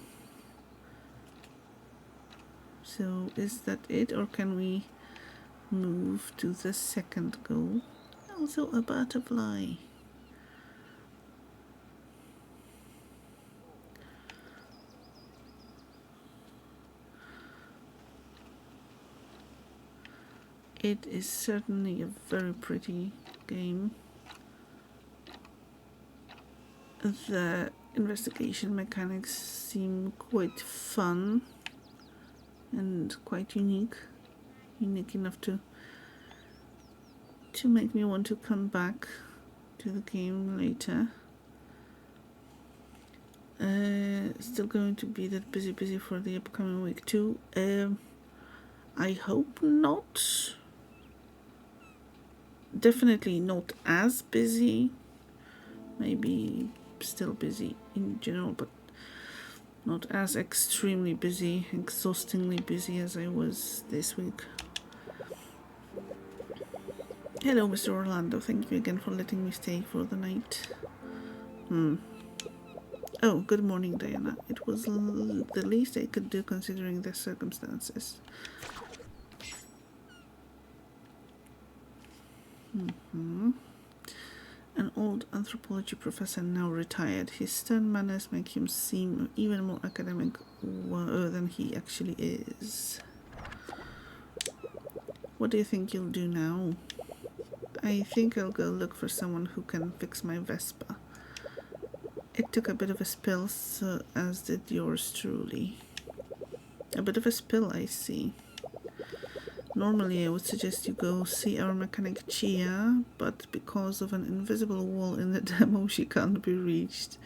So is that it, or can we move to the second goal? Also a butterfly. It is certainly a very pretty game. The investigation mechanics seem quite fun and quite unique enough to make me want to come back to the game later. Still going to be that busy for the upcoming week too. I hope not. Definitely not as busy. Maybe still busy in general, but not as extremely busy, exhaustingly busy as I was this week. Hello, Mr. Orlando. Thank you again for letting me stay for the night. Oh, good morning, Diana. It was the least I could do considering the circumstances. An old anthropology professor, now retired. His stern manners make him seem even more academic than he actually is. What do you think you'll do now? I think I'll go look for someone who can fix my Vespa. It took a bit of a spill, so as did yours truly. A bit of a spill, I see. Normally I would suggest you go see our mechanic Chia, but because of an invisible wall in the demo, she can't be reached.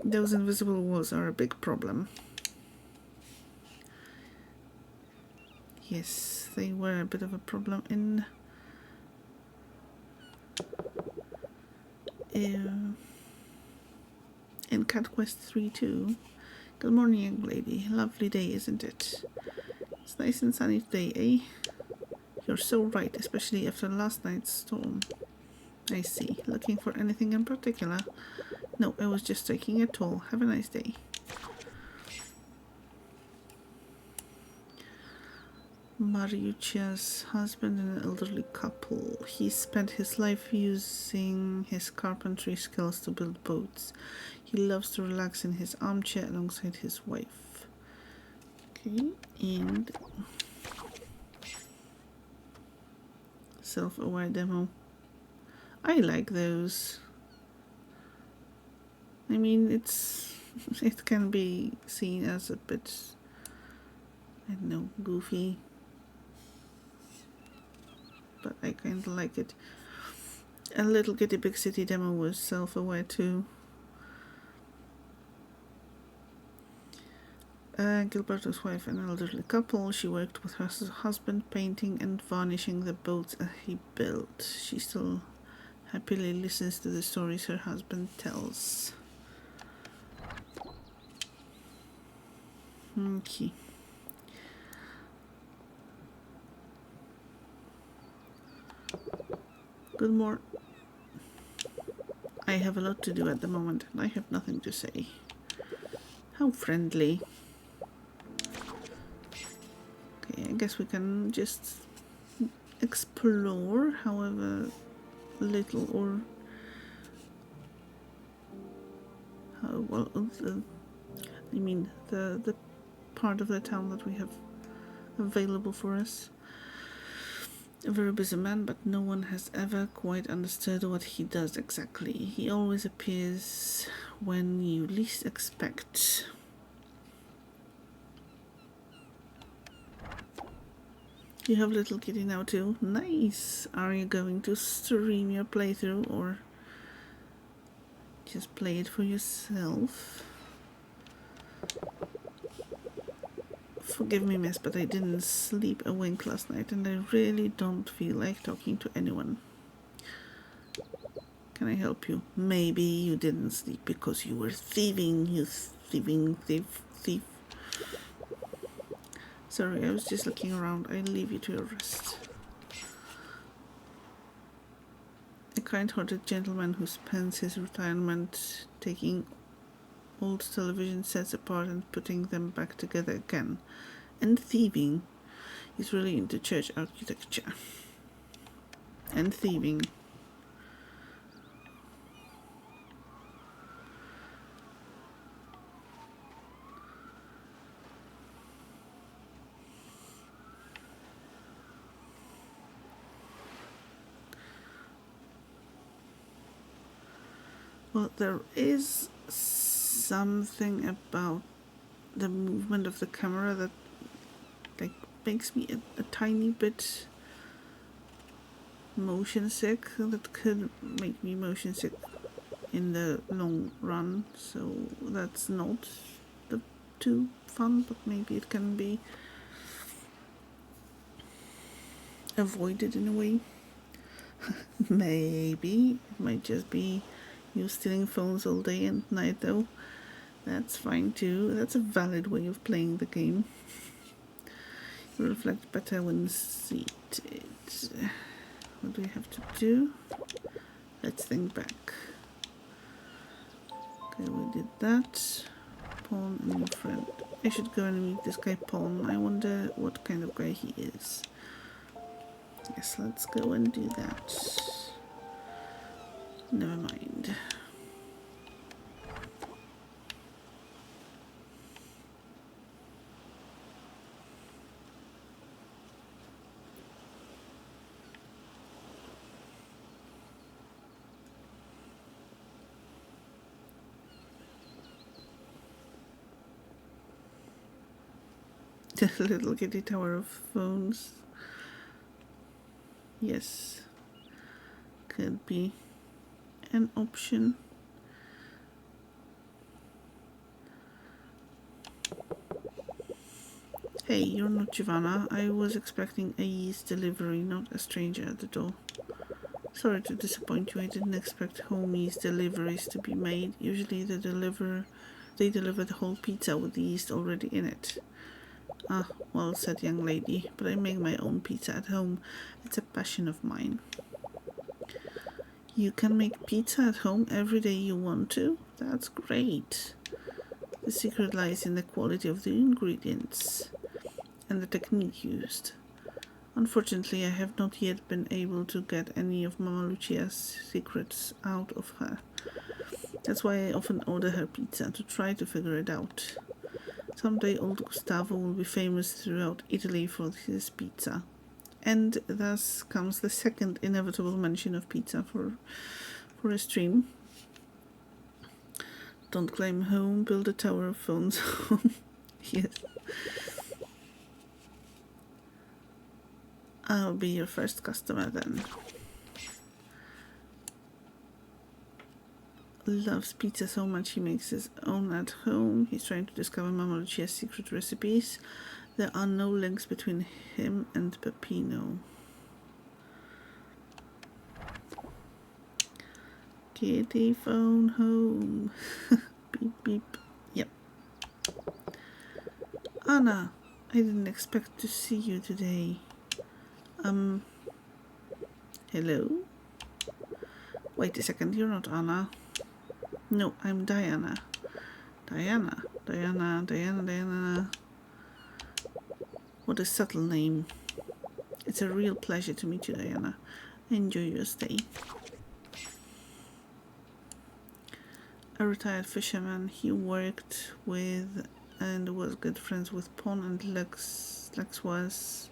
Those invisible walls are a big problem. Yes, they were a bit of a problem in Cat Quest 3 too. Good morning, young lady. Lovely day, isn't it? It's nice and sunny today, eh? You're so right, especially after last night's storm. I see. Looking for anything in particular? No, I was just taking a toll. Have a nice day. Mariuccia's husband and an elderly couple. He spent his life using his carpentry skills to build boats. He loves to relax in his armchair alongside his wife. Okay, and self-aware demo. I like those. I mean, it can be seen as a bit, I don't know, goofy, but I kind of like it. A Little Kitty Big City demo was self-aware too. Gilberto's wife, an elderly couple. She worked with her husband painting and varnishing the boats he built. She still happily listens to the stories her husband tells. Okay. Good morning. I have a lot to do at the moment, and I have nothing to say. How friendly. Okay, I guess we can just explore, however little or how well the part of the town that we have available for us. A very busy man, but no one has ever quite understood what he does exactly. He always appears when you least expect. You have little kitty now too? Nice! Are you going to stream your playthrough or just play it for yourself? Forgive me, miss, but I didn't sleep a wink last night and I really don't feel like talking to anyone. Can I help you? Maybe you didn't sleep because you were thieving, you thieving thief. Sorry, I was just looking around. I'll leave you to your rest. A kind-hearted gentleman who spends his retirement taking old television sets apart and putting them back together again. And thieving. He's really into church architecture. And thieving. Well, there is something about the movement of the camera that like makes me a tiny bit motion sick. That could make me motion sick in the long run, so that's not too fun, but maybe it can be avoided in a way. Maybe it might just be you stealing phones all day and night though. That's fine too. That's a valid way of playing the game. You reflect better when seated. What do we have to do? Let's think back. Okay, we did that. Pawn and your friend. I should go and meet this guy Pawn. I wonder what kind of guy he is. Yes, let's go and do that. Never mind. The little kitty tower of phones. Yes, could be an option. Hey, you're not Giovanna. I was expecting a yeast delivery, not a stranger at the door. Sorry to disappoint you. I didn't expect home yeast deliveries to be made. Usually they deliver the whole pizza with the yeast already in it. Ah, well said, young lady, but I make my own pizza at home. It's a passion of mine. You can make pizza at home every day you want to? That's great. The secret lies in the quality of the ingredients and the technique used. Unfortunately, I have not yet been able to get any of Mama Lucia's secrets out of her. That's why I often order her pizza, to try to figure it out. Someday old Gustavo will be famous throughout Italy for his pizza. And thus comes the second inevitable mention of pizza for a stream. Don't claim home, build a tower of phones. Yes. I'll be your first customer then. Loves pizza so much he makes his own at home. He's trying to discover Mama Lucia's secret recipes. There are no links between him and Peppino. Kitty phone home. Beep beep. Yep. Anna, I didn't expect to see you today. Hello? Wait a second, you're not Anna. No, I'm Diana. Diana. What a subtle name. It's a real pleasure to meet you, Diana. Enjoy your stay. A retired fisherman, he worked with and was good friends with Pon and Lex. Lex was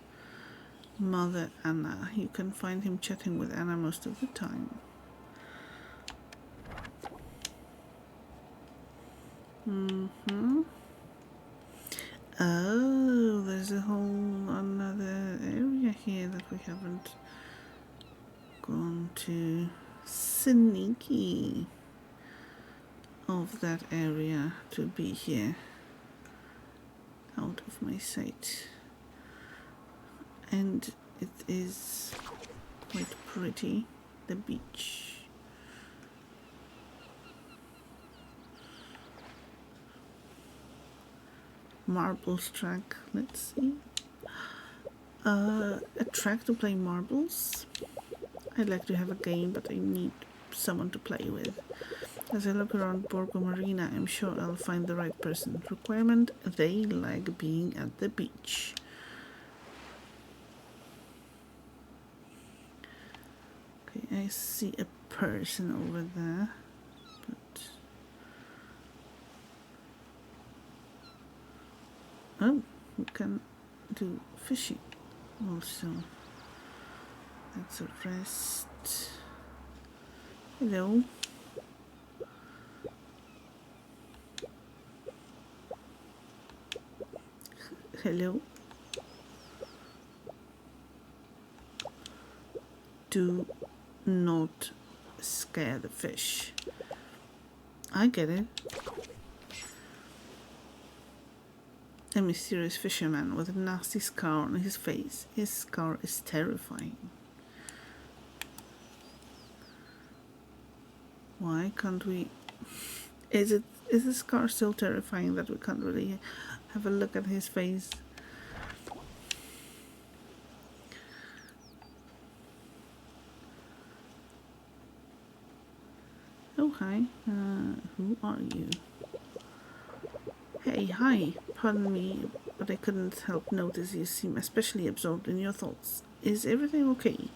Mother Anna. You can find him chatting with Anna most of the time. Oh, there's a whole another area here that we haven't gone to. Sneaky of that area to be here. Out of my sight. And it is quite pretty, the beach. Marbles track, let's see. A track to play marbles. I'd like to have a game, but I need someone to play with. As I look around Borgo Marina, I'm sure I'll find the right person. Requirement, they like being at the beach. Okay, I see a person over there, but... Oh, we can do fishing also. That's a rest. Hello. Hello. Do not scare the fish. I get it. A mysterious fisherman with a nasty scar on his face. His scar is terrifying. Why can't we... Is the scar still terrifying that we can't really have a look at his face? Oh, hi. Who are you? Hey, hi. Pardon me, but I couldn't help notice you seem especially absorbed in your thoughts. Is everything okay?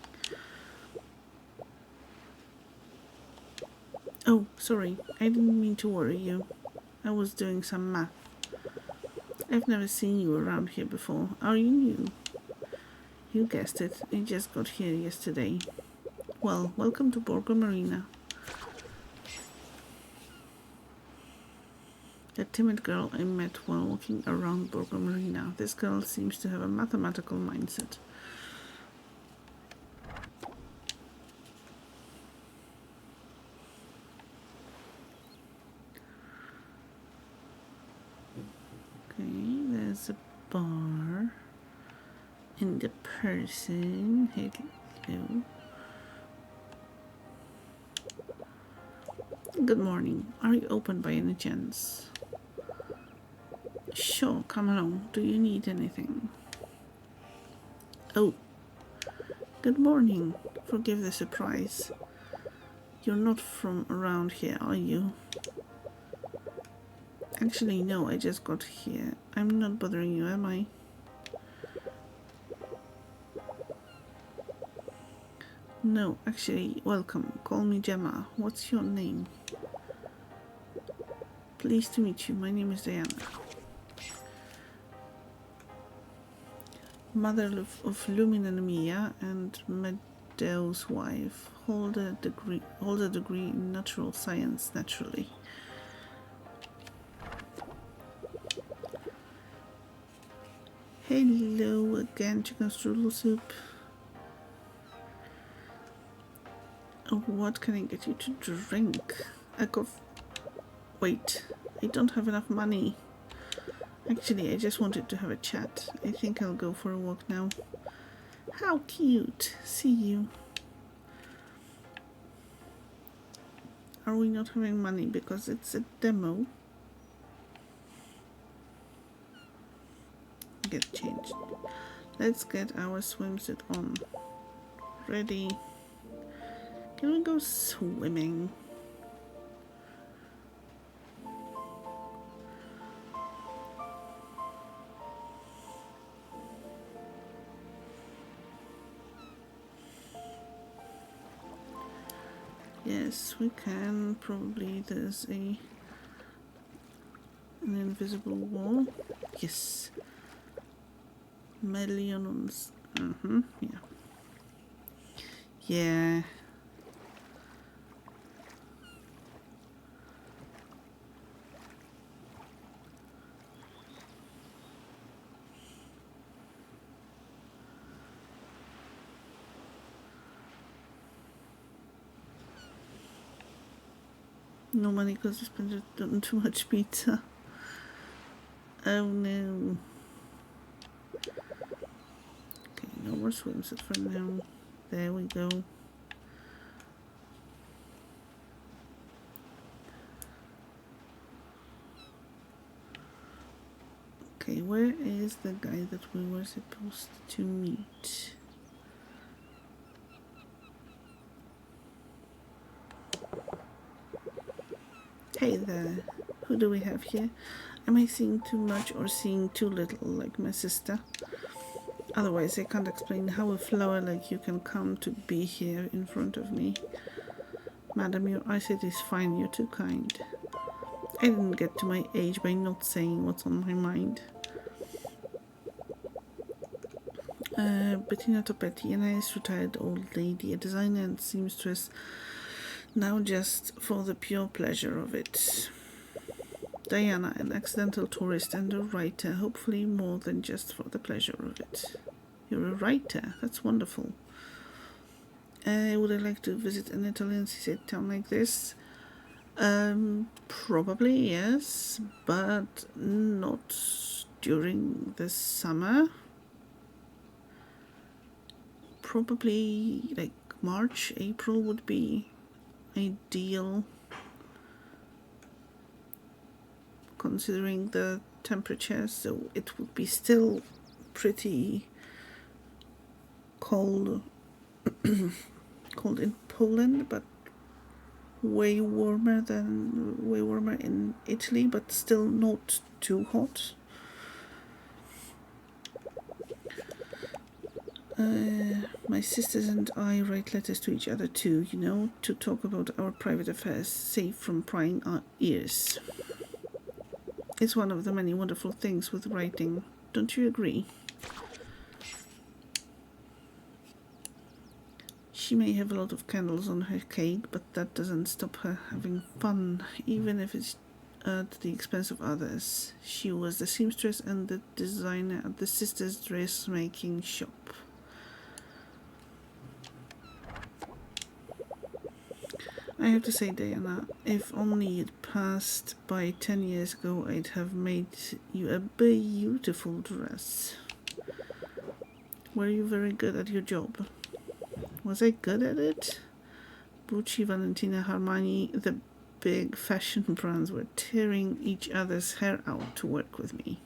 Oh, sorry. I didn't mean to worry you. I was doing some math. I've never seen you around here before. Are you new? You guessed it. I just got here yesterday. Well, welcome to Borgo Marina. The timid girl I met while walking around Borgo Marina. This girl seems to have a mathematical mindset. Okay, there's a bar. And the person. Hello. Good morning. Are you open by any chance? Sure, come along. Do you need anything? Oh. Good morning. Forgive the surprise. You're not from around here, are you? Actually, no, I just got here. I'm not bothering you, am I? No, actually, welcome. Call me Gemma. What's your name? Pleased to meet you. My name is Diana. Mother of Lumina and Mia and Meadows' wife. Hold a degree in natural science, naturally. Hello again, chicken strudel soup. Oh, what can I get you to drink? Wait, I don't have enough money. Actually, I just wanted to have a chat. I think I'll go for a walk now. How cute. See you. Are we not having money because it's a demo? Get changed. Let's get our swimsuit on. Ready. Can we go swimming? Yes, we can. Probably there's an invisible wall. Yes. Millions Yeah. Yeah. No money because I spent it on too much pizza. Oh no. Okay, no more swimsuit for now. There we go. Okay, where is the guy that we were supposed to meet? Hey there, who do we have here? Am I seeing too much or seeing too little, like my sister? Otherwise, I can't explain how a flower like you can come to be here in front of me. Madam, your eyesight is fine, you're too kind. I didn't get to my age by not saying what's on my mind. Bettina Topetti, a nice retired old lady, a designer and seamstress, now just for the pure pleasure of it. Diana, an accidental tourist and a writer, hopefully more than just for the pleasure of it. You're a writer, that's wonderful. Would I like to visit an Italian seaside town like this? Probably yes, but not during the summer. Probably like March, April would be ideal, considering the temperature, so it would be still pretty cold in Poland, but way warmer in Italy, but still not too hot. My sisters and I write letters to each other too, you know, to talk about our private affairs, safe from prying ears. It's one of the many wonderful things with writing. Don't you agree? She may have a lot of candles on her cake, but that doesn't stop her having fun, even if it's at the expense of others. She was the seamstress and the designer at the sisters' dressmaking shop. I have to say, Diana, if only it passed by 10 years ago, I'd have made you a beautiful dress. Were you very good at your job? Was I good at it? Gucci, Valentina, Armani, the big fashion brands were tearing each other's hair out to work with me.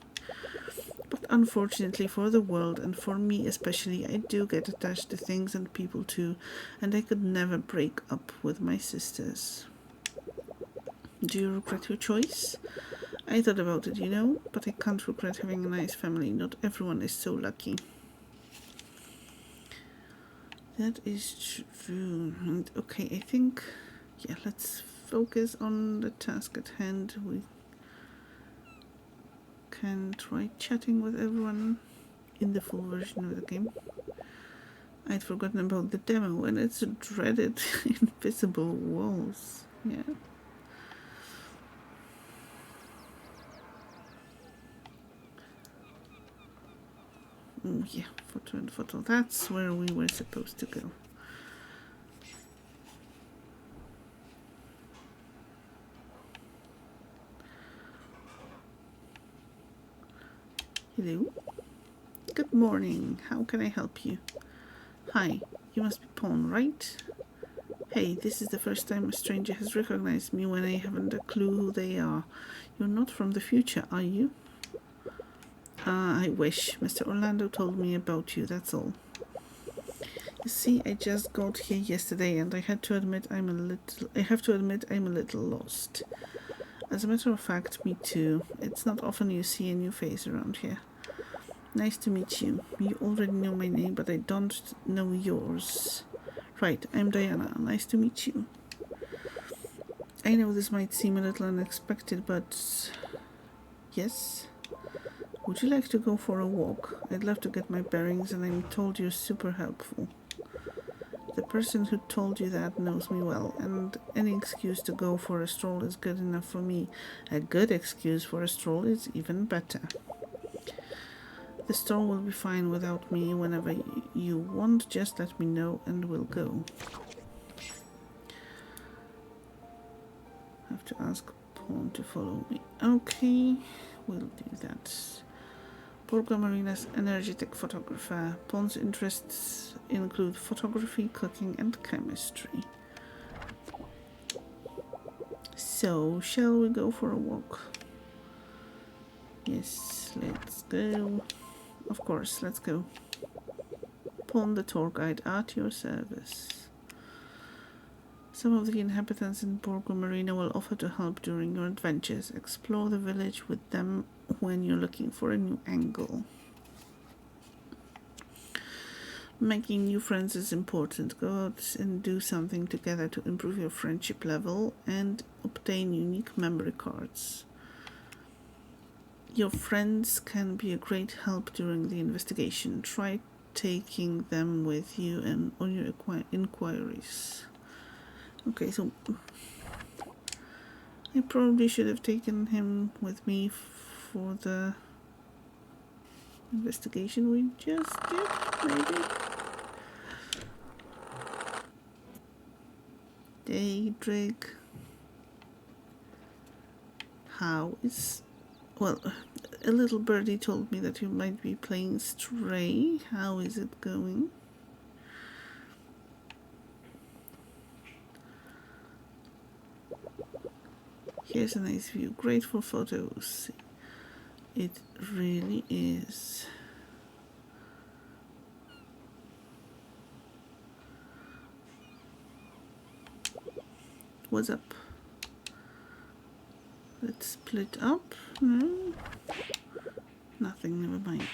But unfortunately for the world, and for me especially, I do get attached to things and people too, and I could never break up with my sisters. Do you regret your choice? I thought about it, you know, but I can't regret having a nice family. Not everyone is so lucky. That is true. And okay, I think, yeah, let's focus on the task at hand. We can try chatting with everyone in the full version of the game. I'd forgotten about the demo, and it's dreaded invisible walls. Yeah. Oh yeah, photo and photo. That's where we were supposed to go. Hello. Good morning. How can I help you? Hi, you must be Pawn, right? Hey, this is the first time a stranger has recognized me when I haven't a clue who they are. You're not from the future, are you? I wish. Mr. Orlando told me about you, that's all. You see, I just got here yesterday and I have to admit I'm a little lost. As a matter of fact, me too. It's not often you see a new face around here. Nice to meet you. You already know my name, but I don't know yours. Right, I'm Diana. Nice to meet you. I know this might seem a little unexpected, but... Yes? Would you like to go for a walk? I'd love to get my bearings, and I'm told you're super helpful. The person who told you that knows me well, and any excuse to go for a stroll is good enough for me. A good excuse for a stroll is even better. The store will be fine without me. Whenever you want, just let me know and we'll go. I have to ask Pawn to follow me. Okay, we'll do that. Borgo Marina's energetic photographer. Pawn's interests include photography, cooking, and chemistry. So, shall we go for a walk? Yes, let's go. Of course, let's go. Pawn the tour guide at your service. Some of the inhabitants in Borgo Marina will offer to help during your adventures. Explore the village with them when you're looking for a new angle. Making new friends is important. Go out and do something together to improve your friendship level and obtain unique memory cards. Your friends can be a great help during the investigation. Try taking them with you and on your inquiries. Okay, so I probably should have taken him with me for the investigation we just did, maybe. Daedric. How is... Well, a little birdie told me that you might be playing Stray. How is it going? Here's a nice view. Great for photos. It really is. What's up? Let's split up. No? Nothing, never mind.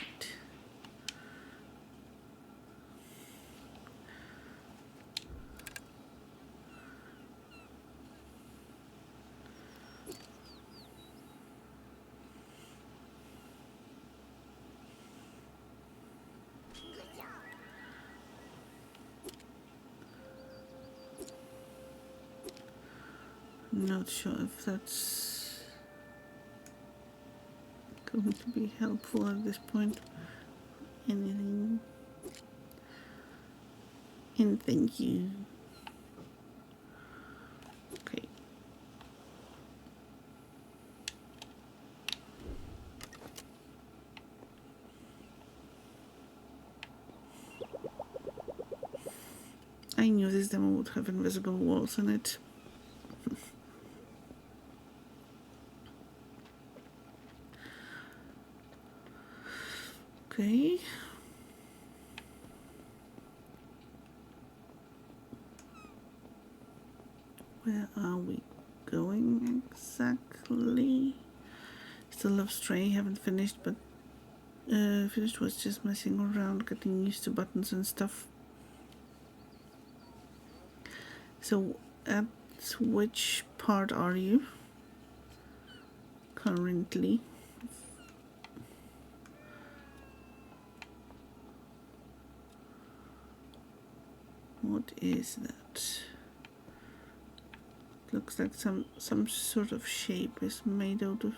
Not sure if that's going to be helpful at this point. Anything? And thank you. Okay. I knew this demo would have invisible walls in it. Okay. Where are we going exactly? Still love Stray, haven't finished, but finished was just messing around, getting used to buttons and stuff. So, at which part are you currently? What is that? Looks like some sort of shape is made out of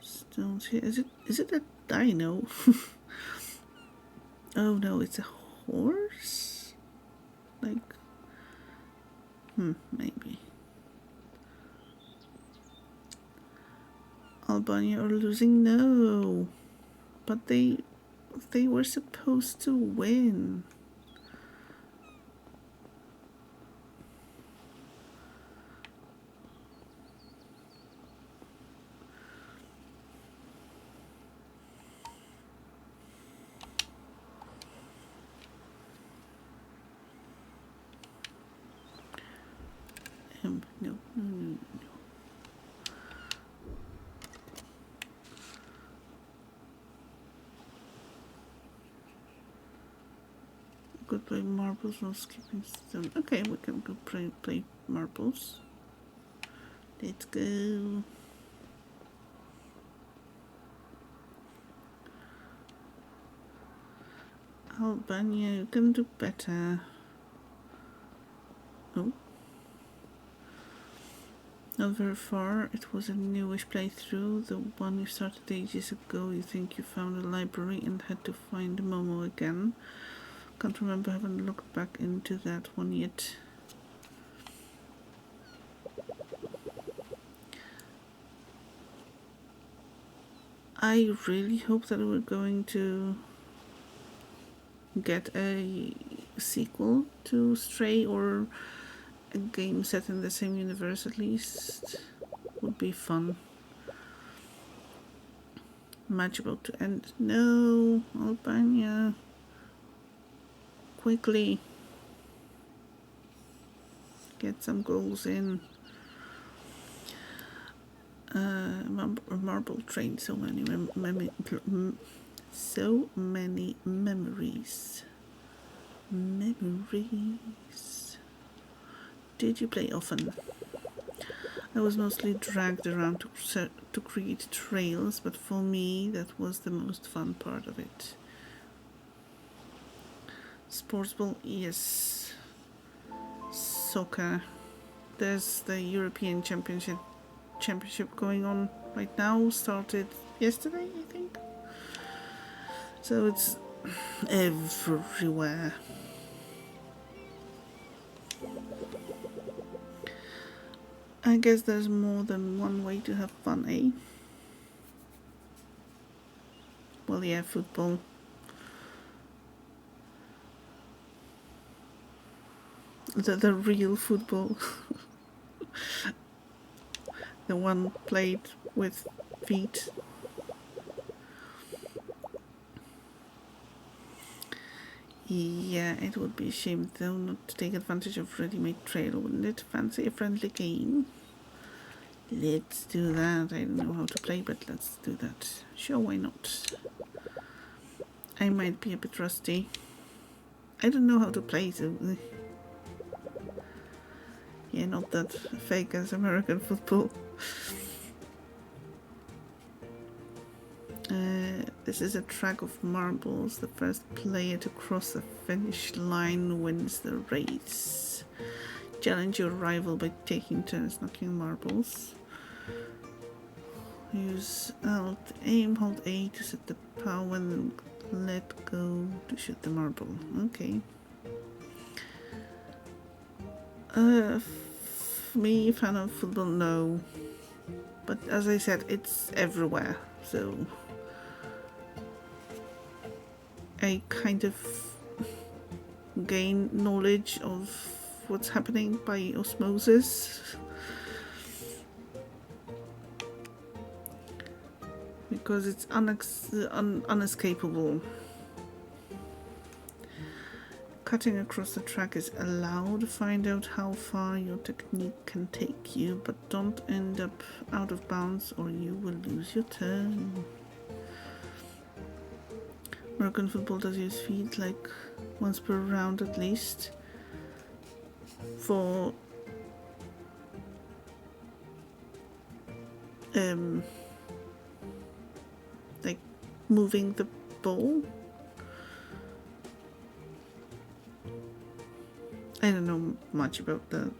stones here. Is it a dino? Oh no, it's a horse? Like, maybe. Albania are losing? No. But they were supposed to win. No. Could play marbles while skipping stone. Okay, we can go play marbles. Let's go. Albania, you can do better. Oh. Not very far. It was a newish playthrough. The one you started ages ago. You think you found a library and had to find Momo again. Can't remember, haven't looked back into that one yet. I really hope that we're going to get a sequel to Stray, or a game set in the same universe at least. Would be fun. Match about to end. No, Albania. Quickly. Get some goals in. Marble train. So many memories. Memories. Did you play often? I was mostly dragged around to create trails, but for me that was the most fun part of it. Sportsball, yes. Soccer. There's the European Championship going on right now. Started yesterday, I think. So it's everywhere. I guess there's more than one way to have fun, eh? Well, yeah, football. The real football. The one played with feet. Yeah, it would be a shame though not to take advantage of ready-made trail, wouldn't it? Fancy a friendly game? Let's do that. I don't know how to play, but let's do that. Sure, why not? I might be a bit rusty. I don't know how to play, so... yeah, not that fake as American football. This is a track of marbles. The first player to cross the finish line wins the race. Challenge your rival by taking turns knocking marbles. Use Alt, aim, hold A to set the power, and let go to shoot the marble. Okay. Me, fan of football, no. But as I said, it's everywhere, so... I kind of gain knowledge of what's happening by osmosis. Because it's unescapable. Cutting across the track is allowed. Find out how far your technique can take you, but don't end up out of bounds or you will lose your turn. American football does use feet like once per round at least for like moving the ball. I don't know much about the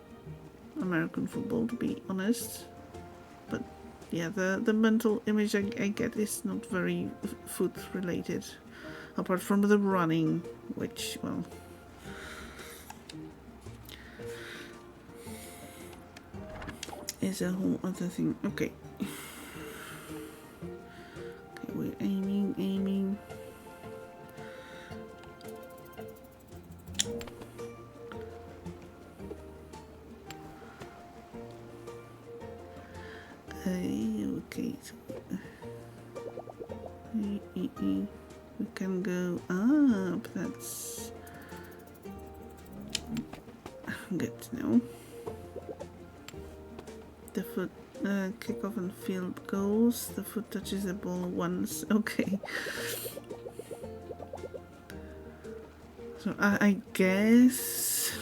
American football, to be honest, but yeah, the mental image I get is not very foot related. Apart from the running, which, well... is a whole other thing. Okay. Okay, we're aiming. Okay, so... we can go up, that's good to know. The foot kick off and field goals. The foot touches the ball once. Okay. So I guess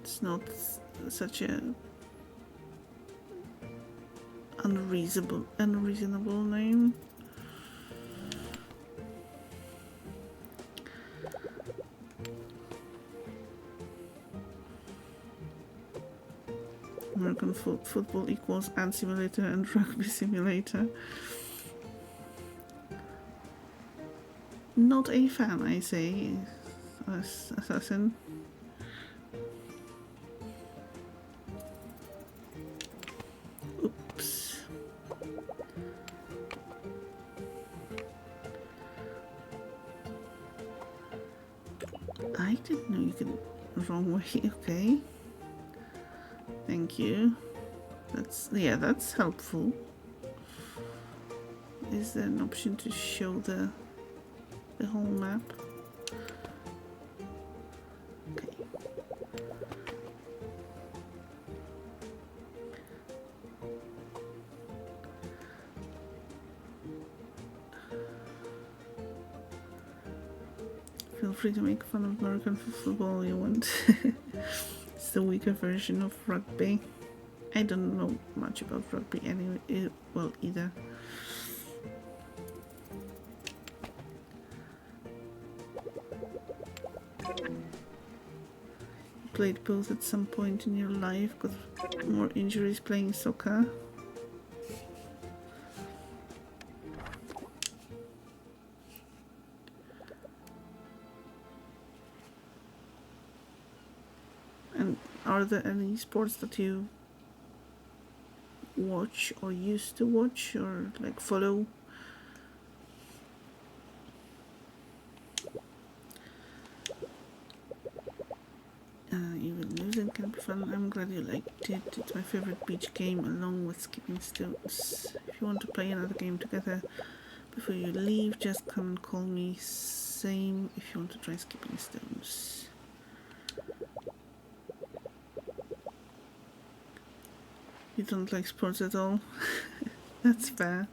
it's not such a unreasonable name. American football equals ant simulator and rugby simulator. Not a fan, I say, Assassin. Oops. I didn't know you could... Wrong way, okay. Thank you. That's helpful. Is there an option to show the whole map? Okay. Feel free to make fun of American football you want. It's the weaker version of rugby. I don't know much about rugby anyway, well, either. You played both at some point in your life, got more injuries playing soccer. And are there any sports that you watch or used to watch or like follow? Even losing can be fun. I'm glad you liked it. It's my favorite beach game along with skipping stones. If you want to play another game together before you leave, just come and call me. Same if you want to try skipping stones. You don't like sports at all? That's fair.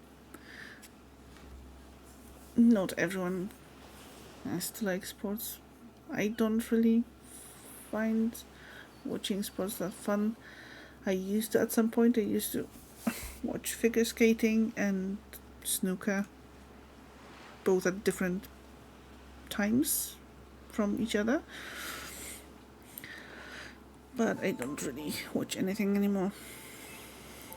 Not everyone has to like sports. I don't really find watching sports that fun. I used to, at some point, I used to watch figure skating and snooker, both at different times from each other. But I don't really watch anything anymore.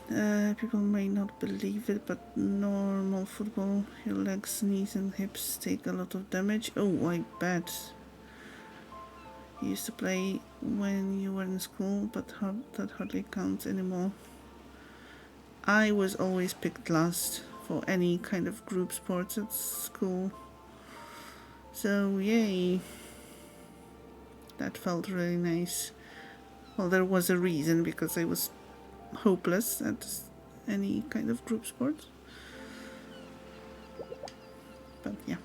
People may not believe it, but normal football, your legs, knees and hips take a lot of damage. Oh, I bet. You used to play when you were in school, but that hardly counts anymore. I was always picked last for any kind of group sports at school. So, yay. That felt really nice. Well, there was a reason, because I was hopeless at any kind of group sport. But yeah.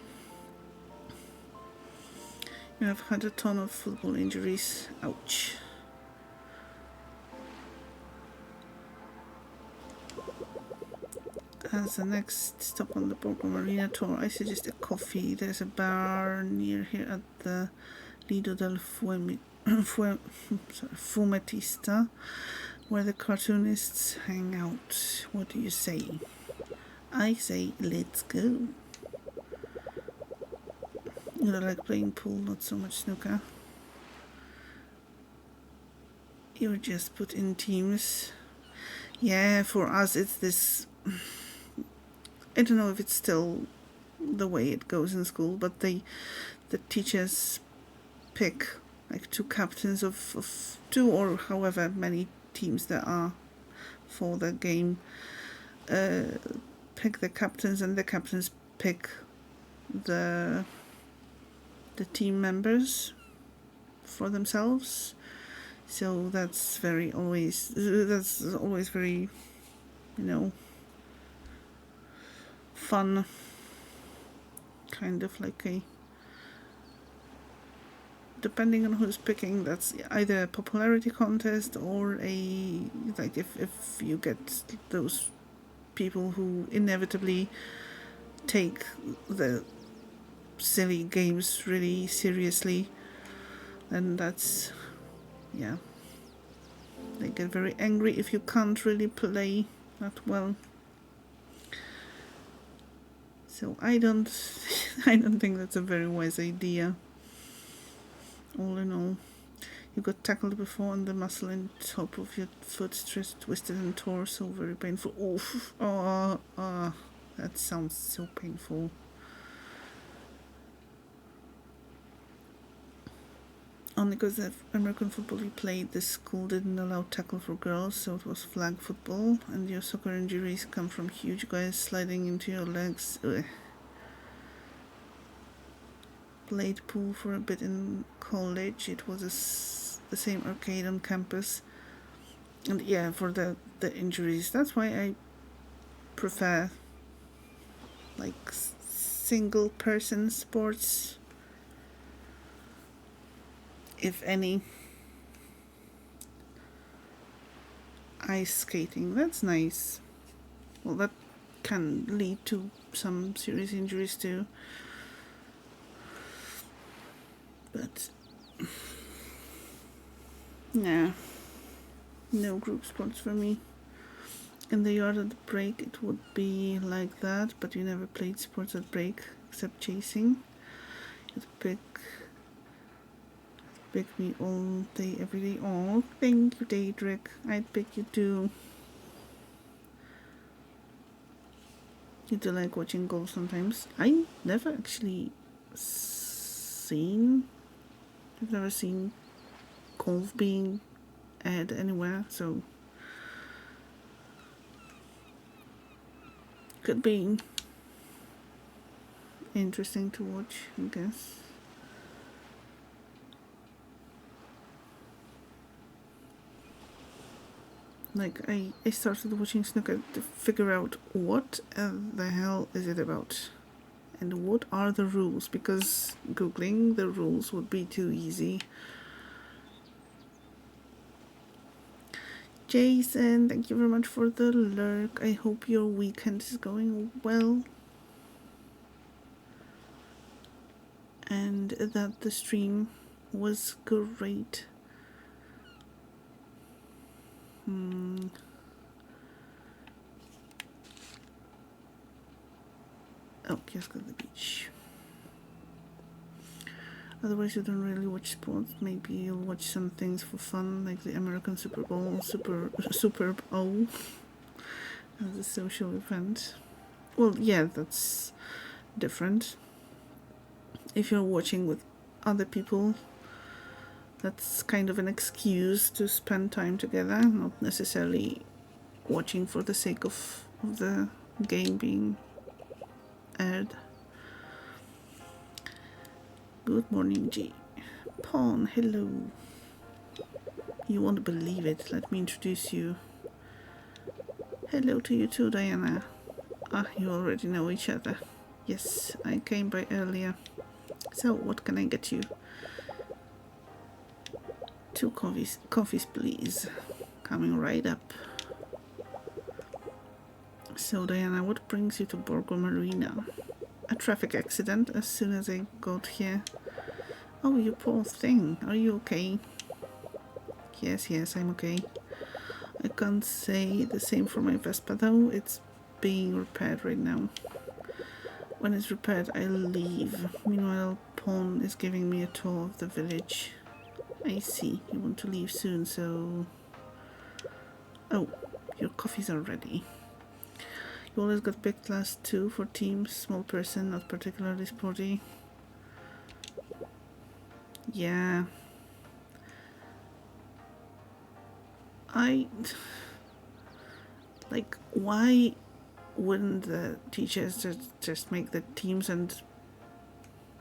You have had a ton of football injuries. Ouch. As the next stop on the Borgo Marina tour, I suggest a coffee. There's a bar near here at the Lido del Fumetista, where the cartoonists hang out. What do you say? I say, let's go. You like playing pool, not so much snooker. You're just put in teams. Yeah, for us it's this... I don't know if it's still the way it goes in school, but the teachers pick like two captains of two or however many teams there are for the game. Pick the captains, and the captains pick the team members for themselves. So that's always very, fun, kind of like a, depending on who's picking, that's either a popularity contest or a, like if you get those people who inevitably take the silly games really seriously, then that's, yeah, they get very angry if you can't really play that well. So I don't think that's a very wise idea. All in all, You got tackled before and the muscle in top of your foot stressed, twisted and tore, so very painful. Oof. That sounds so painful. Only because the American football you played, this school didn't allow tackle for girls, so it was flag football, and your soccer injuries come from huge guys sliding into your legs. Ugh. Played pool for a bit in college. It was the same arcade on campus. And yeah, for the injuries, that's why I prefer like single person sports, if any. Ice skating, that's nice. Well, that can lead to some serious injuries too. But nah, no group sports for me. In the yard at the break it would be like that, but you never played sports at break except chasing. You'd pick me all day, every day. Oh, thank you, Daedric. I'd pick you too. You do like watching golf sometimes. I never actually I've never seen golf being aired anywhere, so could be interesting to watch, I guess. Like, I started watching snooker to figure out what the hell is it about and what are the rules, because googling the rules would be too easy. Jason, thank you very much for the lurk. I hope your weekend is going well and that the stream was great. Oh, just go to the beach. Otherwise you don't really watch sports. Maybe you'll watch some things for fun, like the American Super Bowl, Super Bowl as a social event. Well, yeah, that's different. If you're watching with other people, that's kind of an excuse to spend time together, not necessarily watching for the sake of the game being aired. Good morning, G. Pawn, hello. You won't believe it. Let me introduce you. Hello to you too, Diana. Ah, you already know each other. Yes, I came by earlier. So, what can I get you? 2 coffees, please. Coming right up. So, Diana, what brings you to Borgo Marina? A traffic accident as soon as I got here. Oh, you poor thing. Are you okay? Yes, I'm okay. I can't say the same for my Vespa though. It's being repaired right now. When it's repaired, I'll leave. Meanwhile, Pawn is giving me a tour of the village. I see. You want to leave soon, so... Oh, your coffees are ready. You always got picked last 2 for teams. Small person, not particularly sporty. Yeah. Like, why wouldn't the teachers just make the teams and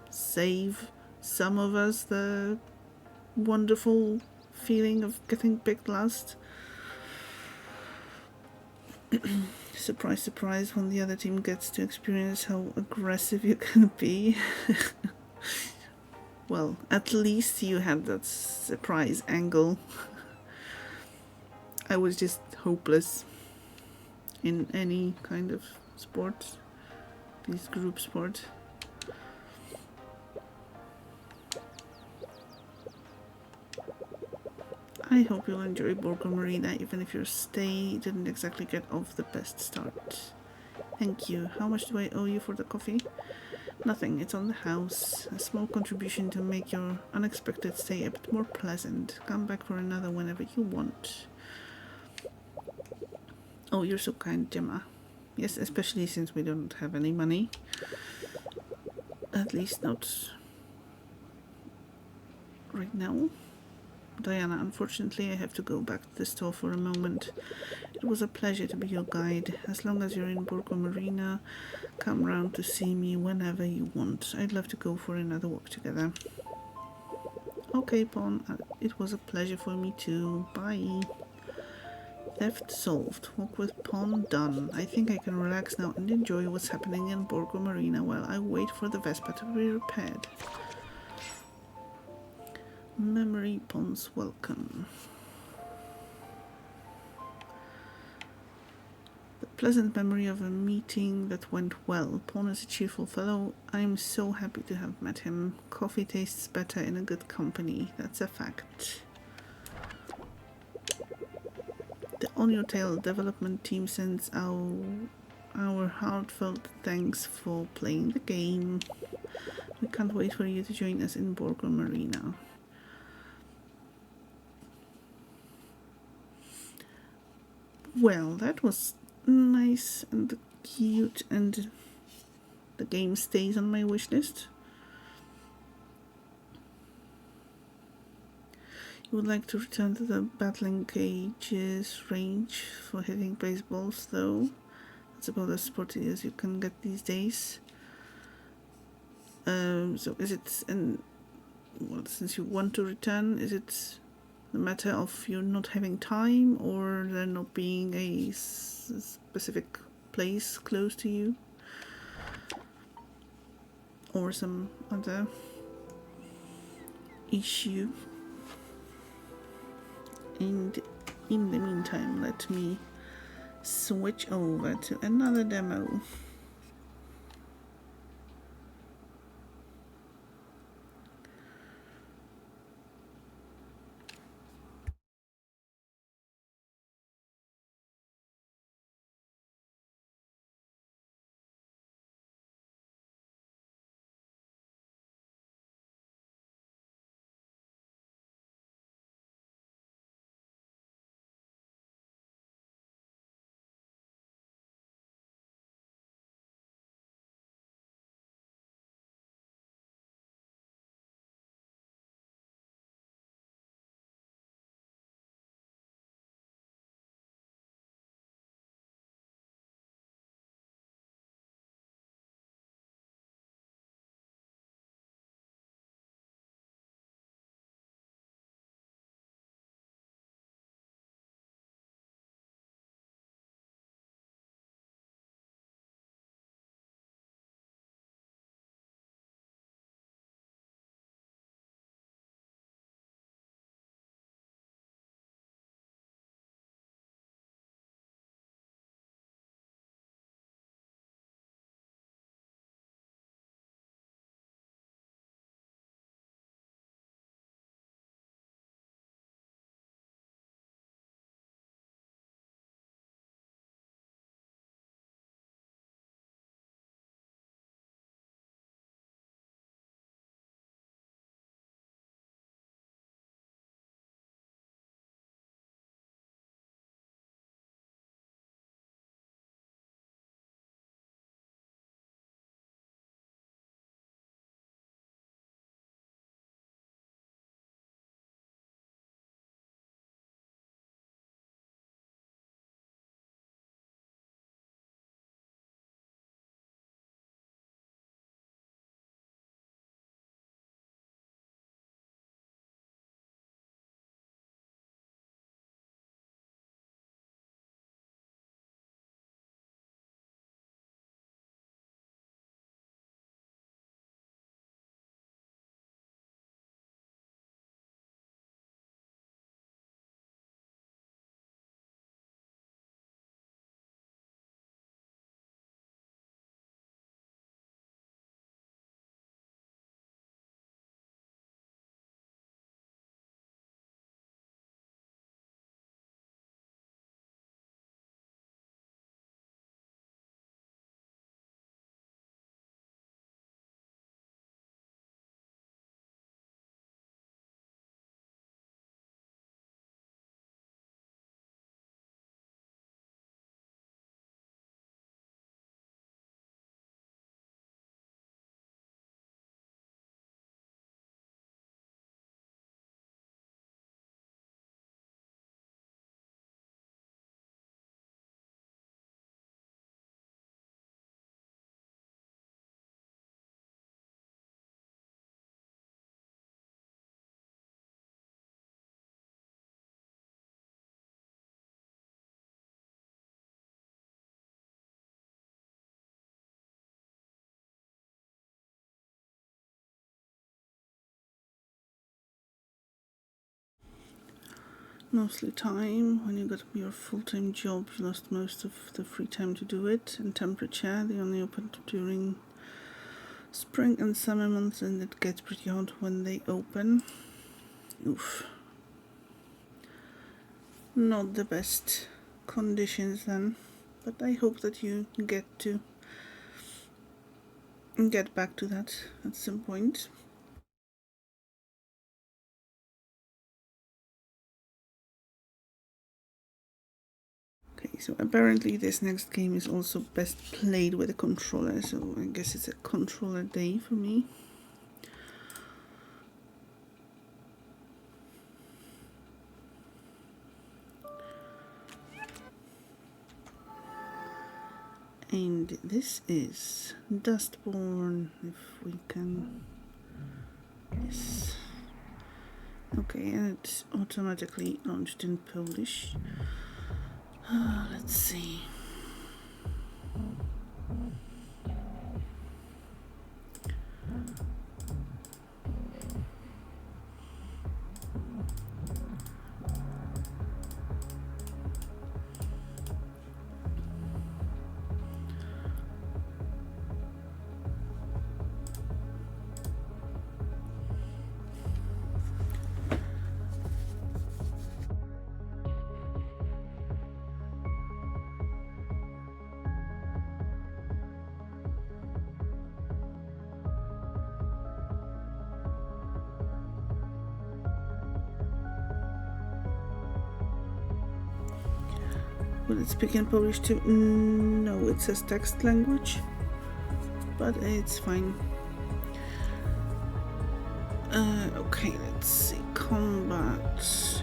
save some of us the wonderful feeling of getting picked last? Surprise, surprise, when the other team gets to experience how aggressive you can be. Well, at least you had that surprise angle. I was just hopeless in any kind of sport, this group sport. I hope you'll enjoy Borgo Marina, even if your stay didn't exactly get off the best start. Thank you. How much do I owe you for the coffee? Nothing, it's on the house. A small contribution to make your unexpected stay a bit more pleasant. Come back for another whenever you want. Oh, you're so kind, Gemma. Yes, especially since we don't have any money. At least not right now. Diana, unfortunately I have to go back to the store for a moment. It was a pleasure to be your guide. As long as you're in Borgo Marina, come round to see me whenever you want. I'd love to go for another walk together. Okay, Pawn, it was a pleasure for me too. Bye. Theft solved. Walk with Pawn done. I think I can relax now and enjoy what's happening in Borgo Marina while I wait for the Vespa to be repaired. Memory Pawn's welcome. The pleasant memory of a meeting that went well. Pawn is a cheerful fellow. I'm so happy to have met him. Coffee tastes better in a good company. That's a fact. The On Your Tail development team sends our heartfelt thanks for playing the game. We can't wait for you to join us in Borgo Marina. Well, that was nice and cute, and the game stays on my wish list. You would like to return to the battling cages range for hitting baseballs, though. It's about as sporty as you can get these days. So is it, and well, since you want to return, is it a matter of you not having time, or there not being a specific place close to you, or some other issue? And in the meantime, let me switch over to another demo. mostly time. When you got your full-time job, you lost most of the free time to do it. And temperature, they only open during spring and summer months, and it gets pretty hot when they open. Oof. Not the best conditions then, but I hope that you get back to that at some point. Okay, so apparently this next game is also best played with a controller, so I guess it's a controller day for me. And this is Dustborn, if we can... Yes. Okay, and it's automatically launched in Polish. Let's see. Will it speak in Polish too? No, it says text language, but it's fine. Okay, let's see. Combat.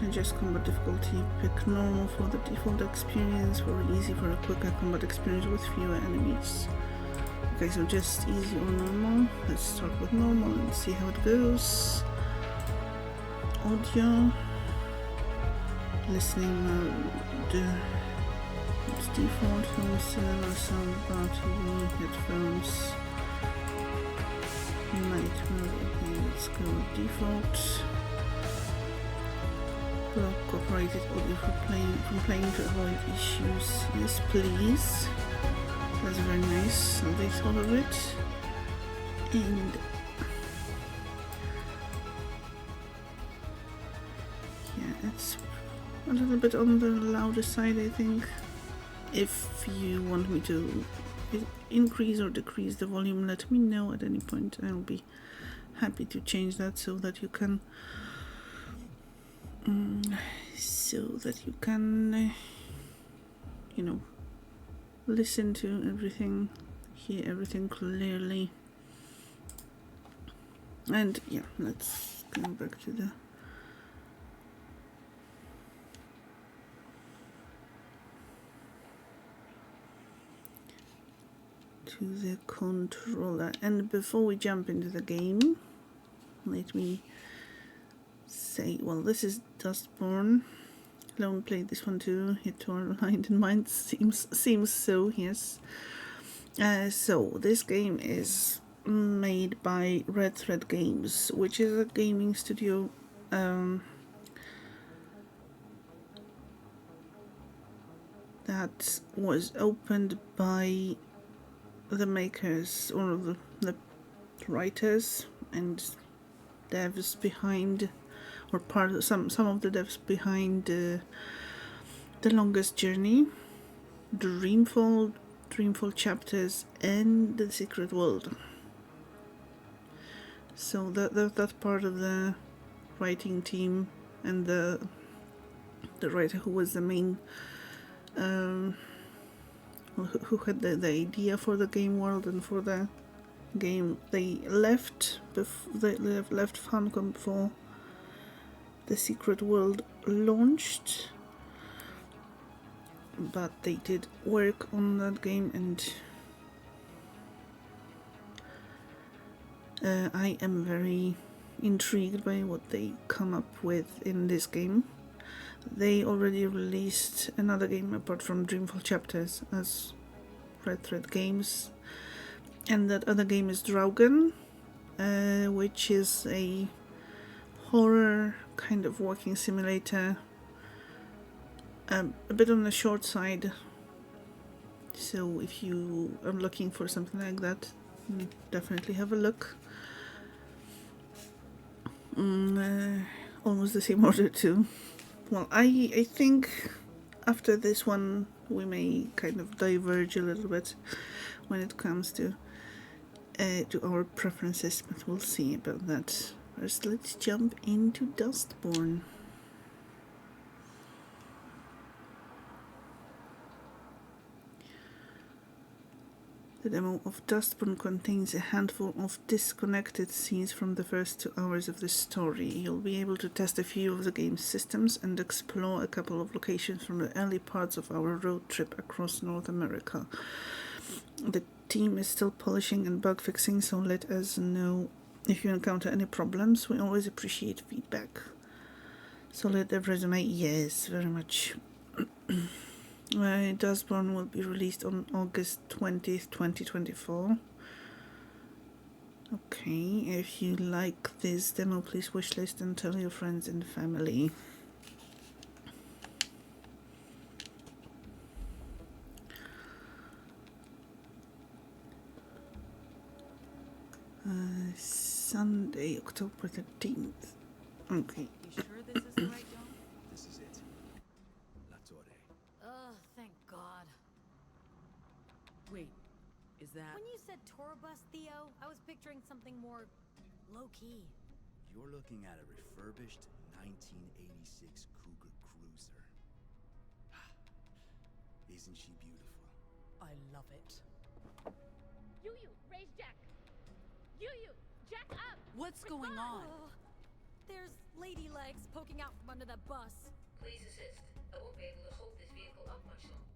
Adjust combat difficulty. Pick normal for the default experience, or easy for a quicker combat experience with fewer enemies. Okay, so just easy or normal. Let's start with normal and see how it goes. Audio. Listening mode. It's default from cinema, soundbar, TV, headphones. Night mode. Okay, let's go with default. Block operated audio from playing to avoid issues. Yes, please. That's very nice. They thought of it. And yeah, it's a little bit on the louder side, I think. If you want me to increase or decrease the volume, let me know at any point. I'll be happy to change that so that you can you know, listen to everything, hear everything clearly. And yeah, let's go back to the controller. And before we jump into the game, let me say, well, this is Dustborn. Lone played this one too. Hit to our line in mind. Seems so, yes. So this game is made by Red Thread Games, which is a gaming studio that was opened by the makers or the writers and devs behind, or part of some of the devs behind The Longest Journey, Dreamfall Chapters, and The Secret World. So that's part of the writing team, and the writer who was the main who had the idea for the game world and for the game. They left Famicom before The Secret World launched, but they did work on that game, and I am very intrigued by what they come up with in this game. They already released another game apart from Dreamfall Chapters as Red Thread Games, and that other game is Draugen, which is a horror kind of walking simulator a bit on the short side. So if you are looking for something like that, definitely have a look. Almost the same order too. Well, I think after this one we may kind of diverge a little bit when it comes to our preferences, but we'll see about that. First, let's jump into Dustborn. The demo of Dustborn contains a handful of disconnected scenes from the first 2 hours of the story. You'll be able to test a few of the game's systems and explore a couple of locations from the early parts of our road trip across North America. The team is still polishing and bug fixing, so let us know if you encounter any problems. We always appreciate feedback. Solid resume, yes, very much. Dustborn will be released on August 20th, 2024. Okay, if you like this demo, please wishlist and tell your friends and family. Sunday, October 13th. Okay. You sure this is the right dome? This is it. La Torre. Oh, thank God. Wait, is that... When you said tour bus, Theo, I was picturing something more low-key. You're looking at a refurbished 1986 Cougar Cruiser. Isn't she beautiful? I love it. You, raise Jack. You, Jack up. What's going on? There's lady legs poking out from under the bus. Please assist. I won't be able to hold this vehicle up much longer.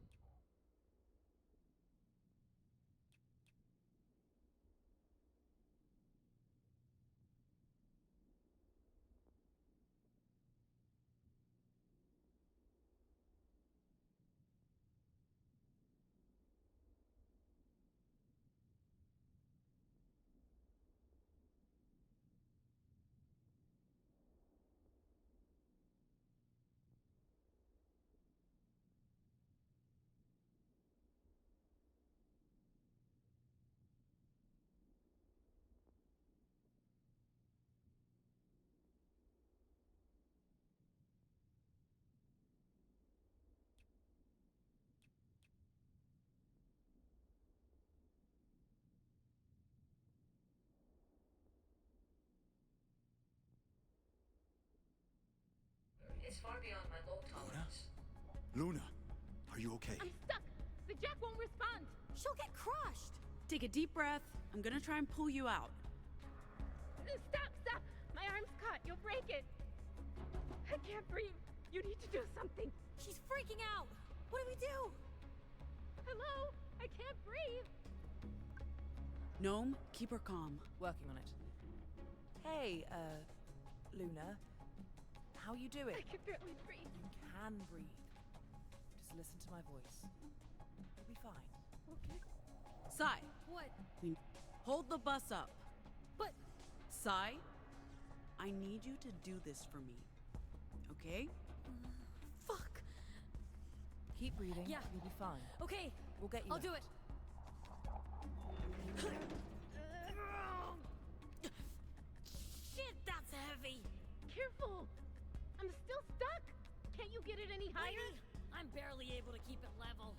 It's far beyond my low tolerance. Luna, are you okay? I'm stuck. The Jack won't respond. She'll get crushed. Take a deep breath. I'm gonna try and pull you out. Stop. My arm's caught. You'll break it. I can't breathe. You need to do something. She's freaking out. What do we do? Hello? I can't breathe. Gnome, keep her calm. Working on it. Hey, Luna. How you doing? I can barely breathe. You can breathe. Just listen to my voice. You'll be fine. Okay. Sai, What? hold the bus up. But Sai, I need you to do this for me. Okay? fuck. Keep breathing. Yeah. You'll be fine. Okay, We'll get you I'll out. do it. Shit, that's heavy. Careful. I'm still stuck. Can't you get it any higher? Lady, I'm barely able to keep it level.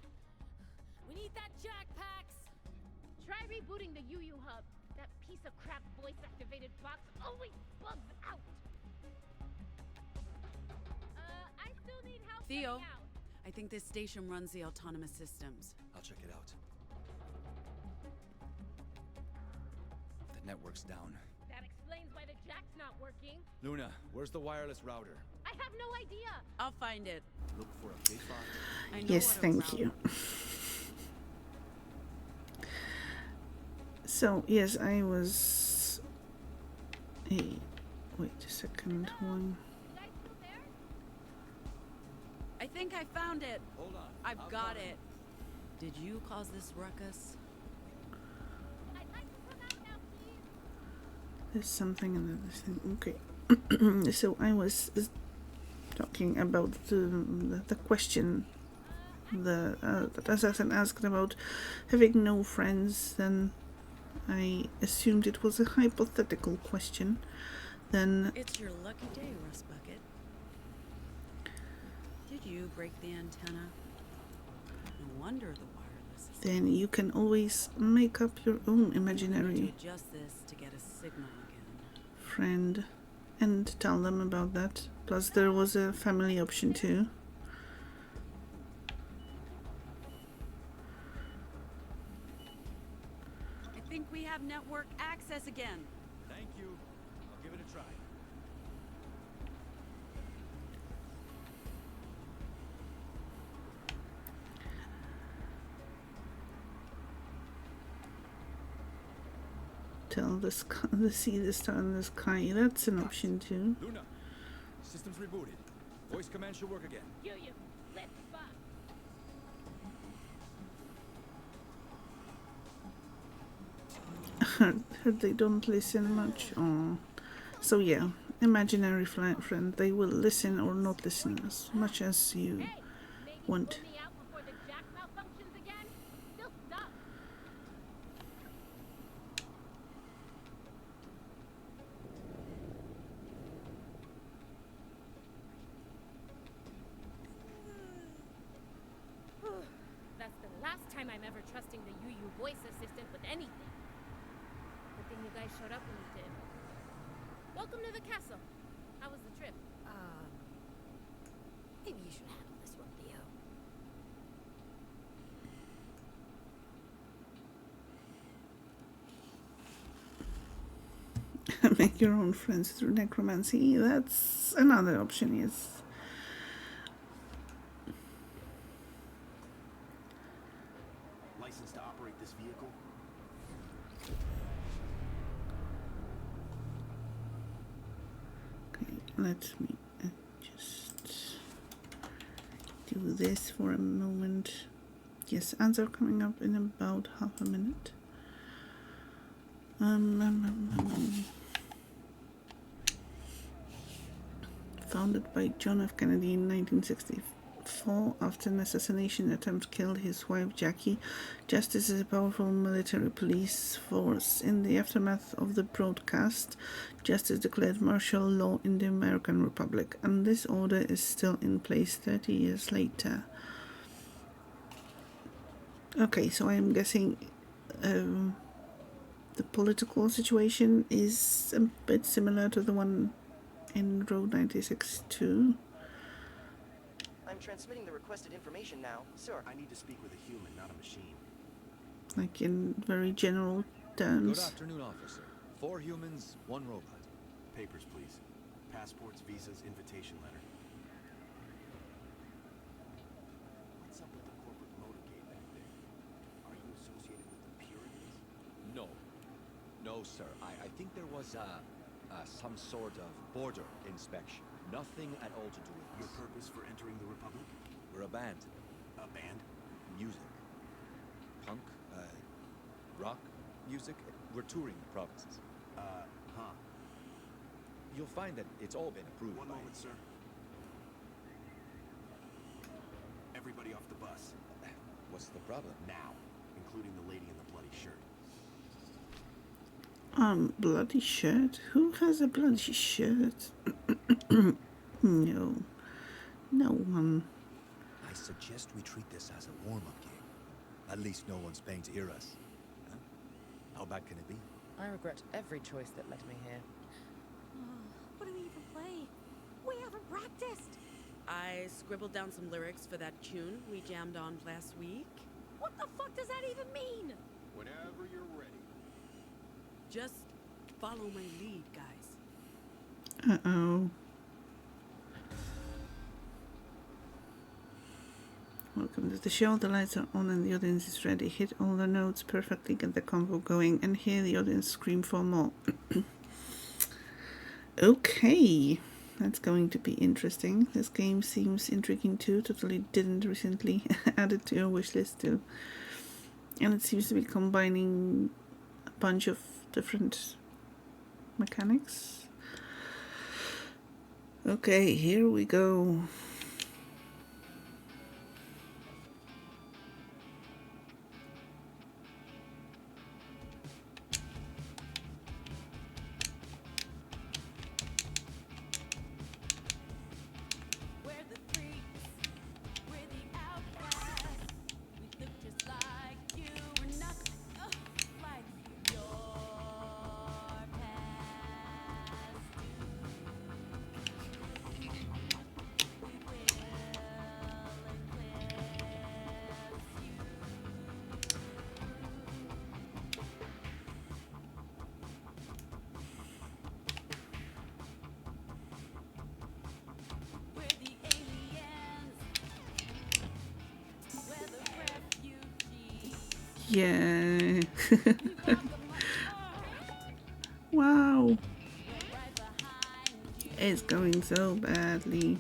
We need that jackpacks. Try rebooting the UU hub. That piece of crap voice-activated box always bugs out. I still need help Theo, getting out. I think this station runs the autonomous systems. I'll check it out. The network's down. That explains why the jack's not working. Luna, where's the wireless router? I have no idea. I'll find it. Look for a big box. I know Yes, what a thank router- you. So, yes, I was... Hey, wait a second. One. You guys still there? I think I found it. Hold on. I've I'll got cover it. Did you cause this ruckus? I'd like to come out now, please. There's something in this thing. Okay. So I was talking about the question that assassin asked about having no friends, then I assumed it was a hypothetical question. Then It's your lucky day, Rust Bucket. Did you break the antenna? No wonder the wireless is then you can always make up your own to imaginary adjust this to get a signal again. friend and tell them about that. Plus there was a family option too. I think we have network access again. Thank you. I'll give it a try. Tell the sky, the see the star in the sky. That's an option too. Luna, system's rebooted. Voice command should work again. You, let's fuck. Heard they don't listen much. Oh. So yeah, imaginary friend. They will listen or not listen as much as you Hey, maybe want. pull me out before the jack malfunctions again? Still stuck. That's the last time I'm ever trusting the UU voice assistant with anything. Good thing you guys showed up when you did. Welcome to the castle. How was the trip? Maybe you should handle this one, Leo. Make your own friends through necromancy. That's another option, yes. License to operate this vehicle? Okay, let me just do this for a moment. Yes, ads are coming up in about half a minute. Founded by John F. Kennedy in 1964, after an assassination attempt killed his wife Jackie, Justice is a powerful military police force. In the aftermath of the broadcast, Justice declared martial law in the American Republic, and this order is still in place 30 years later. Okay, so I'm guessing the political situation is a bit similar to the one in Road 96 too. I'm transmitting the requested information now, sir. I need to speak with a human, not a machine. Like in very general Good terms. afternoon, officer. 4 humans, 1 robot. Papers, please. Passports, visas, invitation letter. What's up with the corporate motorcade back there? Are you associated with the Puritans? No. No, sir. I think there was some sort of border inspection. Nothing at all to do with Your us. purpose for entering the Republic? We're a band. A band? Music. Punk, rock, music. We're touring the provinces. Huh. You'll find that it's all been approved One by... moment, sir. Everybody off the bus. What's the problem? Now. Including the lady in the bloody shirt. Bloody shirt? Who has a bloody shirt? No. No one. I suggest we treat this as a warm-up game. At least no one's paying to hear us. Huh? How bad can it be? I regret every choice that led me here. What do we even play? We haven't practiced. I scribbled down some lyrics for that tune we jammed on last week. What the fuck does that even mean? Whenever you're ready. Just follow my lead, guys. Uh-oh. Welcome to the show. The lights are on and the audience is ready. Hit all the notes perfectly, get the convo going, and hear the audience scream for more. Okay, that's going to be interesting. This game seems intriguing too. Totally didn't recently add it to your wishlist too. And it seems to be combining a bunch of different mechanics. Okay, here we go. Yeah. Wow. It's going so badly.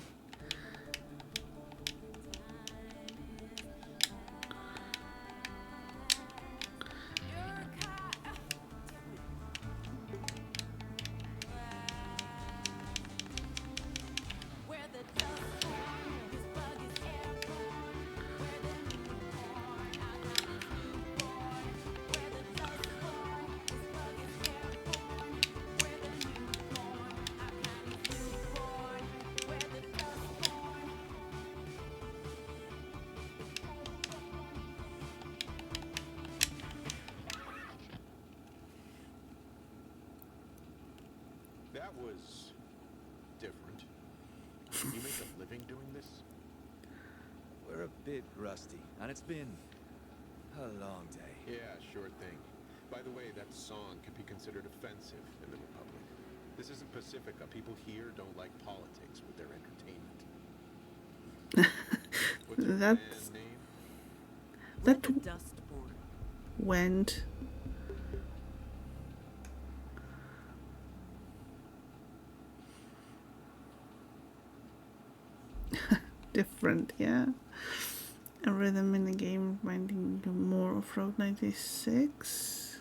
That was different. You make a living doing this? We're a bit rusty, and it's been a long day. Yeah, sure thing. By the way, that song could be considered offensive in the Republic. This isn't Pacifica. People here don't like politics with their entertainment. What's your band name? That Dustborn. Went. Different, yeah. A rhythm in the game reminding you more of Road 96.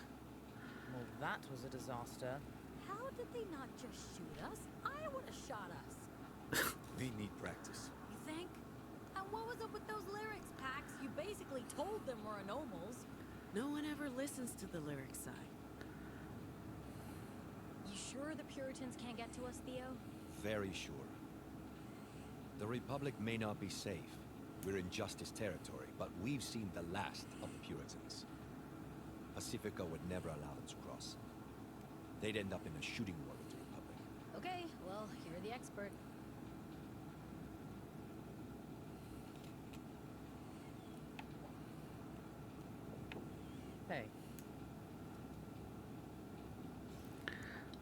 Well, that was a disaster. How did they not just shoot us? I would have shot us. We need practice. You think? And what was up with those lyrics, Pax? You basically told them we're anomals. No one ever listens to the lyric side. You sure the Puritans can't get to us, Theo? Very sure. The Republic may not be safe. We're in Justice territory, but we've seen the last of the Puritans. Pacifica would never allow them to cross. They'd end up in a shooting war with the Republic. Okay, well, you're the expert. Hey.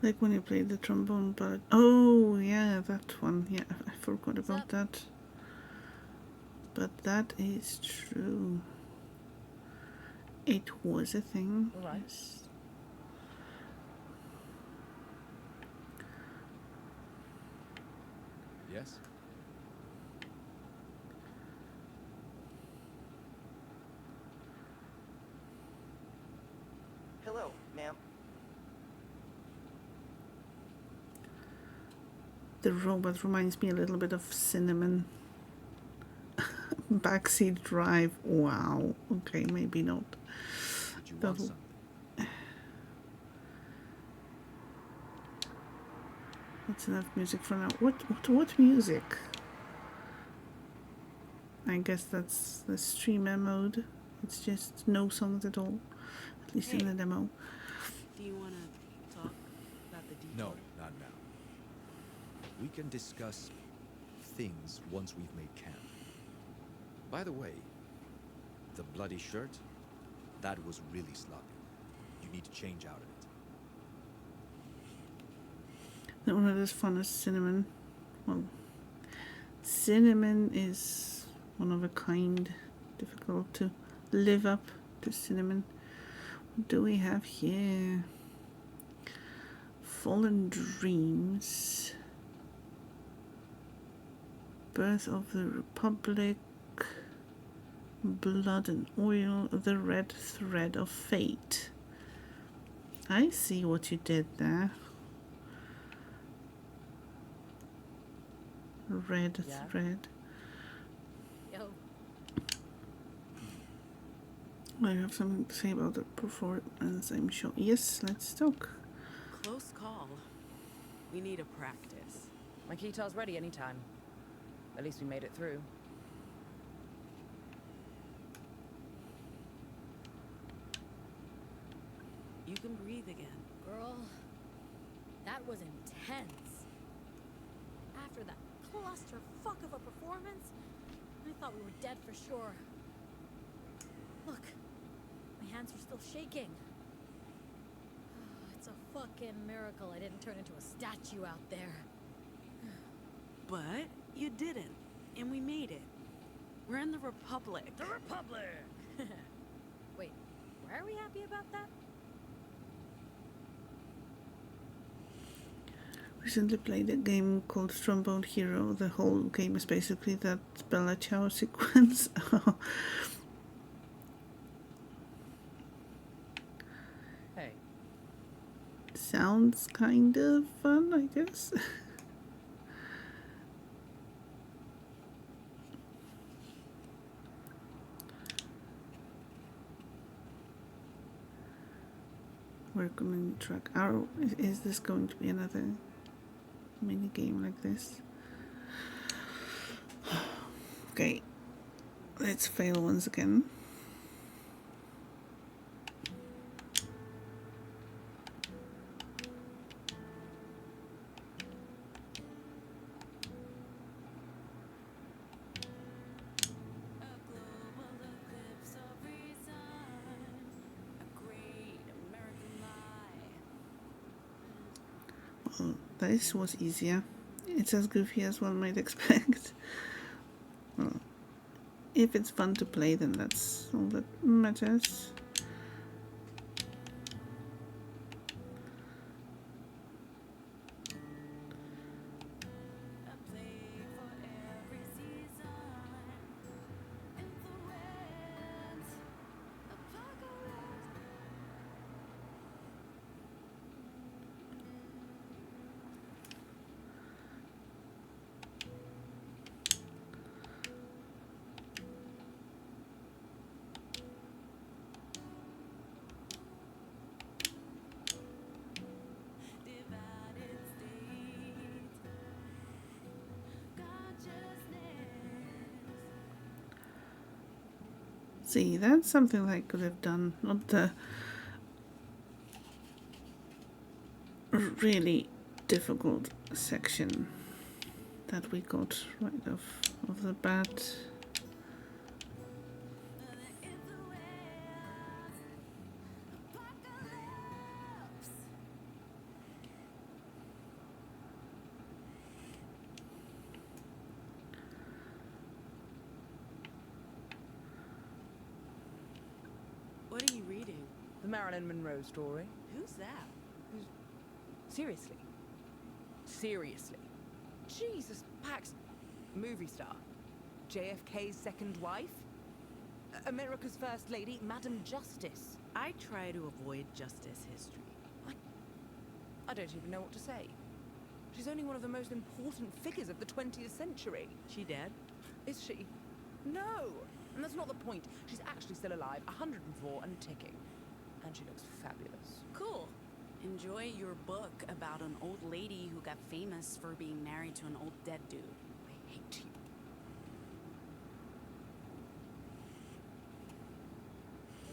Like when you played the trombone, but oh yeah, that one. Yeah, I forgot about that. But that is true. It was a thing. All right. Yes. Yes? Hello, ma'am. The robot reminds me a little bit of Cinnamon. Backseat drive. Wow. Okay, maybe not. Did you want something? That's enough music for now. What music? I guess that's the streamer mode. It's just no songs at all. At least in the demo. Do you want to talk about the details? No, not now. We can discuss things once we've made camp. By the way, the bloody shirt, that was really sloppy. You need to change out of it. Not one of as fun as Cinnamon. Well, Cinnamon is one of a kind. Difficult to live up to Cinnamon. What do we have here? Fallen Dreams. Birth of the Republic. Blood and Oil. The Red Thread of Fate. I see what you did there. red Yeah? thread. Yo, I have something to say about the performance, I'm sure. Yes, let's talk. Close call. We need a practice. My guitar's ready anytime. At least we made it through. You can breathe again. girl, that was intense. After that clusterfuck of a performance, I thought we were dead for sure. Look, my hands are still shaking. It's a fucking miracle I didn't turn into a statue out there. But you didn't, and we made it. We're in the Republic. The Republic! Wait, why are we happy about that? Recently played a game called Trombone Hero. The whole game is basically that Bella Ciao sequence. Hey. Sounds kind of fun, I guess. We're going to track our. Is this going to be another mini game like this? Okay, let's fail once again. Well, this was easier. It's as goofy as one might expect. Well, if it's fun to play, then that's all that matters. See, that's something that I could have done, not the really difficult section that we got right off the bat. What are you reading? The Marilyn Monroe story. Who's that? Seriously? Seriously? Jesus, Pax. Movie star. JFK's second wife? America's first lady, Madam Justice. I try to avoid justice history. I don't even know what to say. She's only one of the most important figures of the 20th century. She dead? Is she? No! And that's not the point. She's actually still alive, 104 and ticking. And she looks fabulous. Cool. Enjoy your book about an old lady who got famous for being married to an old dead dude. I hate you.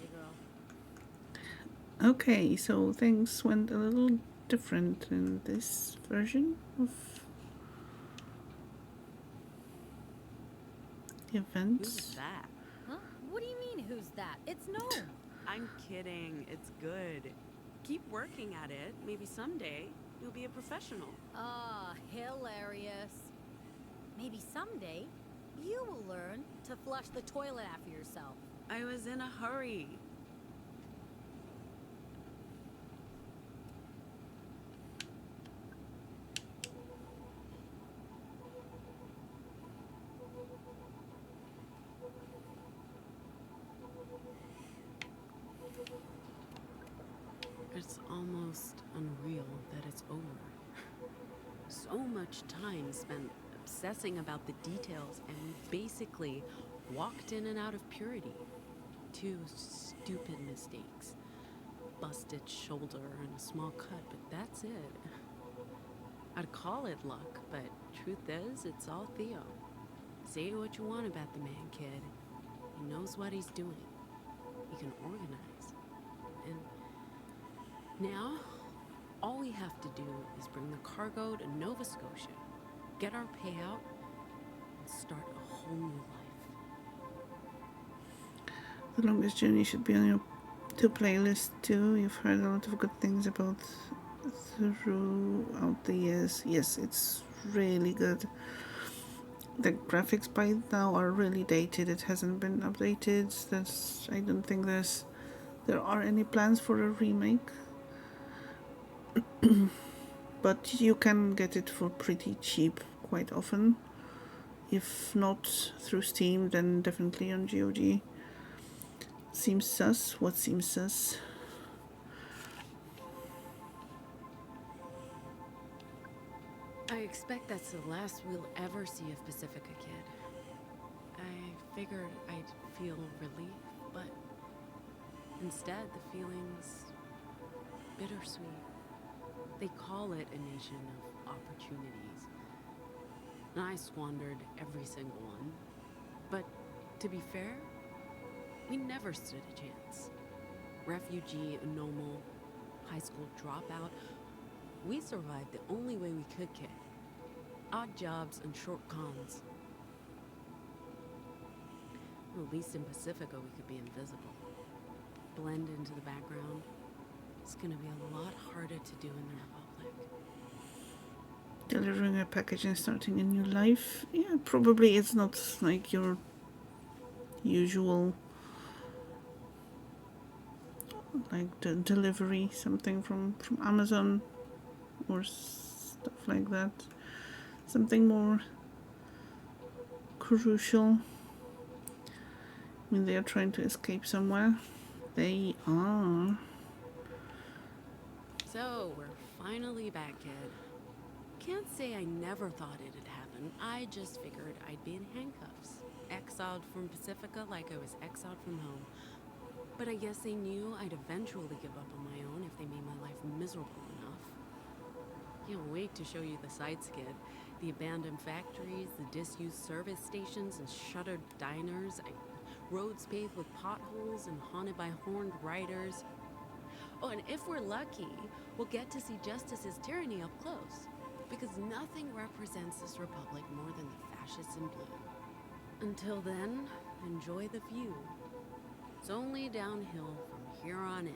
Hey, girl. Okay, so things went a little different in this version of events. Who's that? Huh? What do you mean, who's that? It's Gnome. I'm kidding. It's good. Keep working at it. Maybe someday you'll be a professional. Ah, hilarious. Maybe someday you will learn to flush the toilet after yourself. I was in a hurry. It's almost unreal that it's over. So much time spent obsessing about the details, and we basically walked in and out of purity. 2 stupid mistakes. Busted shoulder and a small cut, but that's it. I'd call it luck, but truth is, it's all Theo. Say what you want about the man, kid. He knows what he's doing. He can organize. And now, all we have to do is bring the cargo to Nova Scotia, get our payout, and start a whole new life. The Longest Journey should be on your playlist too. You've heard a lot of good things about throughout the years. Yes, it's really good. The graphics by now are really dated. It hasn't been updated. I don't think there are any plans for a remake. But you can get it for pretty cheap quite often. If not through Steam, then definitely on GOG. Seems sus. What seems sus? I expect that's the last we'll ever see of Pacifica, kid. I figured I'd feel relief, but instead the feeling's bittersweet. They call it a nation of opportunities, and I squandered every single one. But to be fair, we never stood a chance. Refugee, anomal, high school dropout, we survived the only way we could, kid. Odd jobs and short cons. At least in Pacifica we could be invisible. Blend into the background. It's gonna be a lot harder to do in the Republic. Delivering a package and starting a new life? Yeah, probably it's not like your usual like the delivery, something from Amazon or stuff like that. Something more crucial. I mean, they are trying to escape somewhere. They are. So, we're finally back, kid. Can't say I never thought it'd happen. I just figured I'd be in handcuffs. Exiled from Pacifica like I was exiled from home. But I guess they knew I'd eventually give up on my own if they made my life miserable enough. Can't wait to show you the sights, kid. The abandoned factories, the disused service stations and shuttered diners. Roads paved with potholes and haunted by horned riders. Oh, and if we're lucky, we'll get to see Justice's tyranny up close. Because nothing represents this republic more than the fascists in blue. Until then, enjoy the view. It's only downhill from here on in.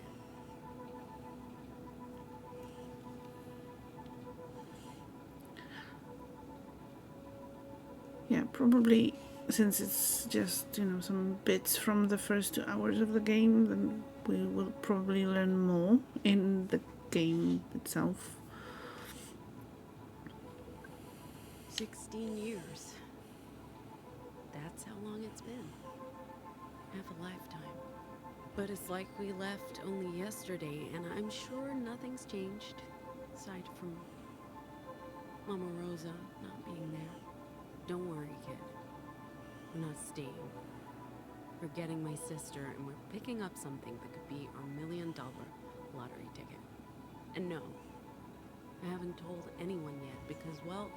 Yeah, probably since it's just, some bits from the first 2 hours of the game, then we will probably learn more in the game itself. 16 years. That's how long it's been. Half a lifetime. But it's like we left only yesterday, and I'm sure nothing's changed, aside from Mama Rosa not being there. Don't worry, kid. We're not staying. We're getting my sister, and we're picking up something that could be our $1 million lottery ticket. And no, I haven't told anyone yet because, well,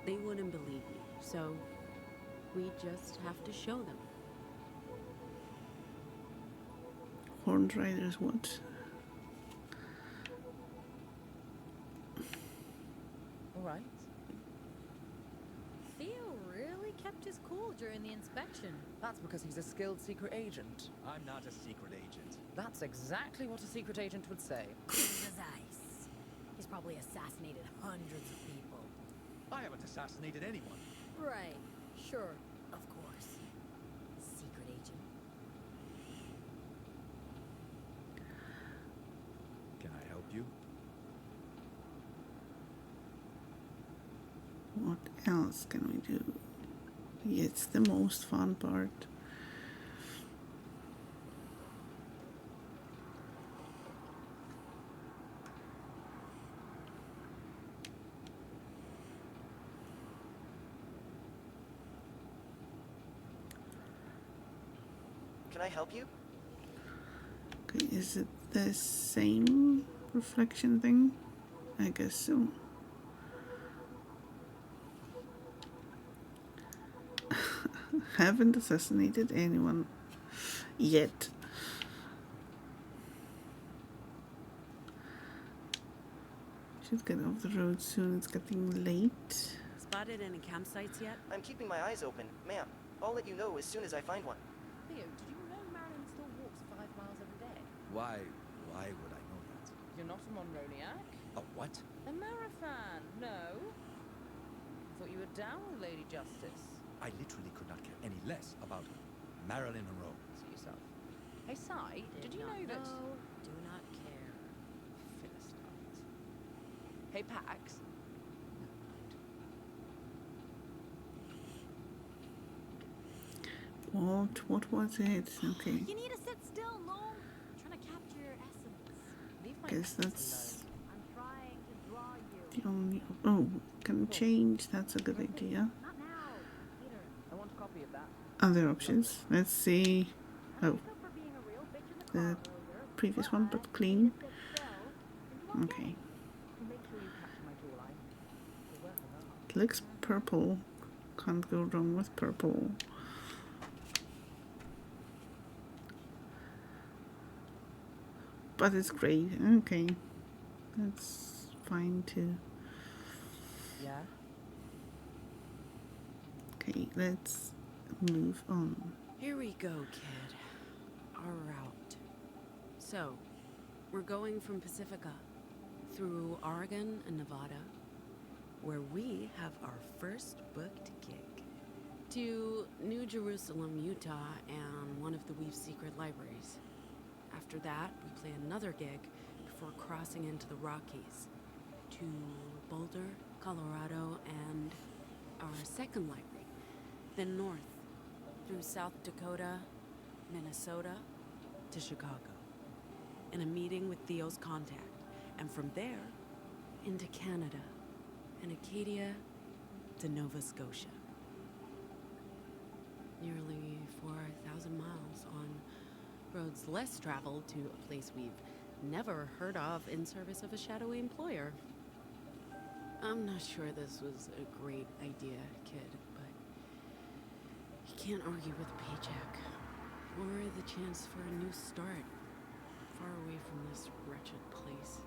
they wouldn't believe me. So we just have to show them. Horned Riders, what? All right. Theo really kept his cool during the inspection. That's because he's a skilled secret agent. I'm not a secret agent. That's exactly what a secret agent would say. He's ice. He's probably assassinated hundreds of people. I haven't assassinated anyone. Right. Sure. Of course. Secret agent. Can I help you? What else can we do? It's the most fun part. Can I help you? Okay, is it the same reflection thing? I guess so. Haven't assassinated anyone yet. Should get off the road soon, it's getting late. Spotted any campsites yet? I'm keeping my eyes open, ma'am. I'll let you know as soon as I find one. Theo, did you know Marilyn still walks 5 miles every day? Why would I know that? You're not a Monroniac? A what? A Marifan, no? Thought you were down with Lady Justice. I literally could not care any less about Marilyn Monroe. See yourself. Hey, Sai, did you know that... Do not care. Philistines. Hey, Pax. What was it? Okay. You need to sit still, no? I'm trying to capture your essence. Leave my Guess essence that's I'm trying to draw you. the only... Oh, can change. That's a good idea. Not now. Later. I want a copy of that. Other options. Let's see. Oh, Except for being a real bitch in the car the earlier, previous one, but you clean. need to sit still and do Okay. Make sure you capture my jawline. You're worth it. It looks purple. Can't go wrong with purple. But it's great. Okay. That's fine too. Yeah? Okay, let's move on. Here we go, kid. Our route. So, we're going from Pacifica through Oregon and Nevada, where we have our first booked gig, to New Jerusalem, Utah, and one of the Weave's secret libraries. After that, we play another gig before crossing into the Rockies to Boulder, Colorado, and our second library. Then north through South Dakota, Minnesota, to Chicago, in a meeting with Theo's contact, and from there into Canada and Acadia to Nova Scotia. Nearly 4,000 miles on roads less traveled to a place we've never heard of in service of a shadowy employer. I'm not sure this was a great idea, kid, but you can't argue with a paycheck or the chance for a new start far away from this wretched place.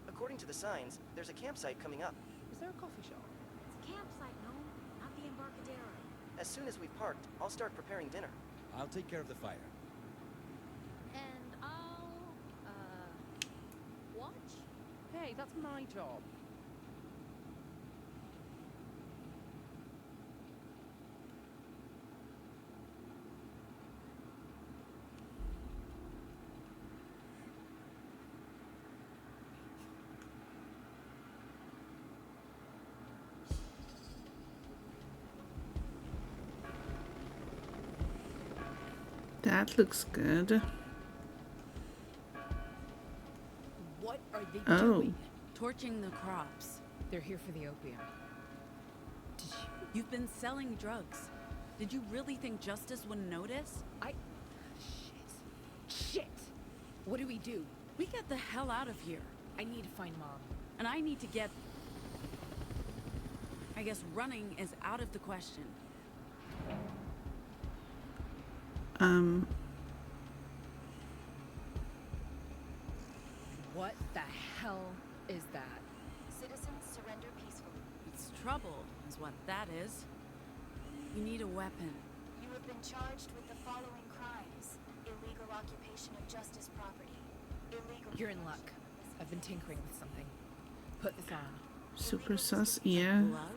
According to the signs, there's a campsite coming up. Is there a coffee shop? It's a campsite, no? Not the Embarcadero. As soon as we've parked, I'll start preparing dinner. I'll take care of the fire. And I'll, watch? Hey, that's my job. That looks good. What are they Oh. doing? Torching the crops. They're here for the opium. Did you... You've been selling drugs. Did you really think Justice wouldn't notice? Shit! What do we do? We get the hell out of here. I need to find Mom. And I need to get... I guess running is out of the question. What the hell is that? Citizens surrender peacefully. It's trouble, is what that is. You need a weapon. You have been charged with the following crimes: illegal occupation of justice property, illegal. You're in luck. I've been tinkering with something. Put this on. Super sus, yeah. Glove?